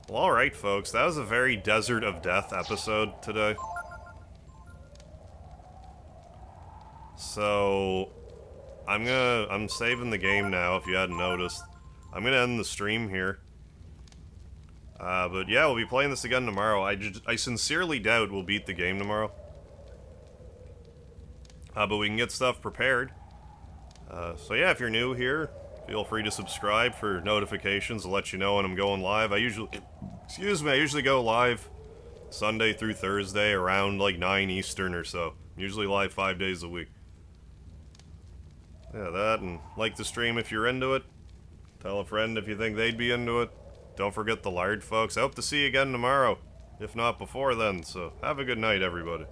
Speaker 1: Well, alright, folks. That was a very Desert of Death episode today. So, I'm saving the game now, if you hadn't noticed. I'm gonna end the stream here. But yeah, we'll be playing this again tomorrow. I sincerely doubt we'll beat the game tomorrow. But we can get stuff prepared. So yeah, if you're new here, feel free to subscribe for notifications to let you know when I'm going live. I usually go live Sunday through Thursday around like 9 Eastern or so. I'm usually live 5 days a week. Yeah, that, and like the stream if you're into it. Tell a friend if you think they'd be into it. Don't forget the lard, folks. I hope to see you again tomorrow, if not before then, so have a good night, everybody.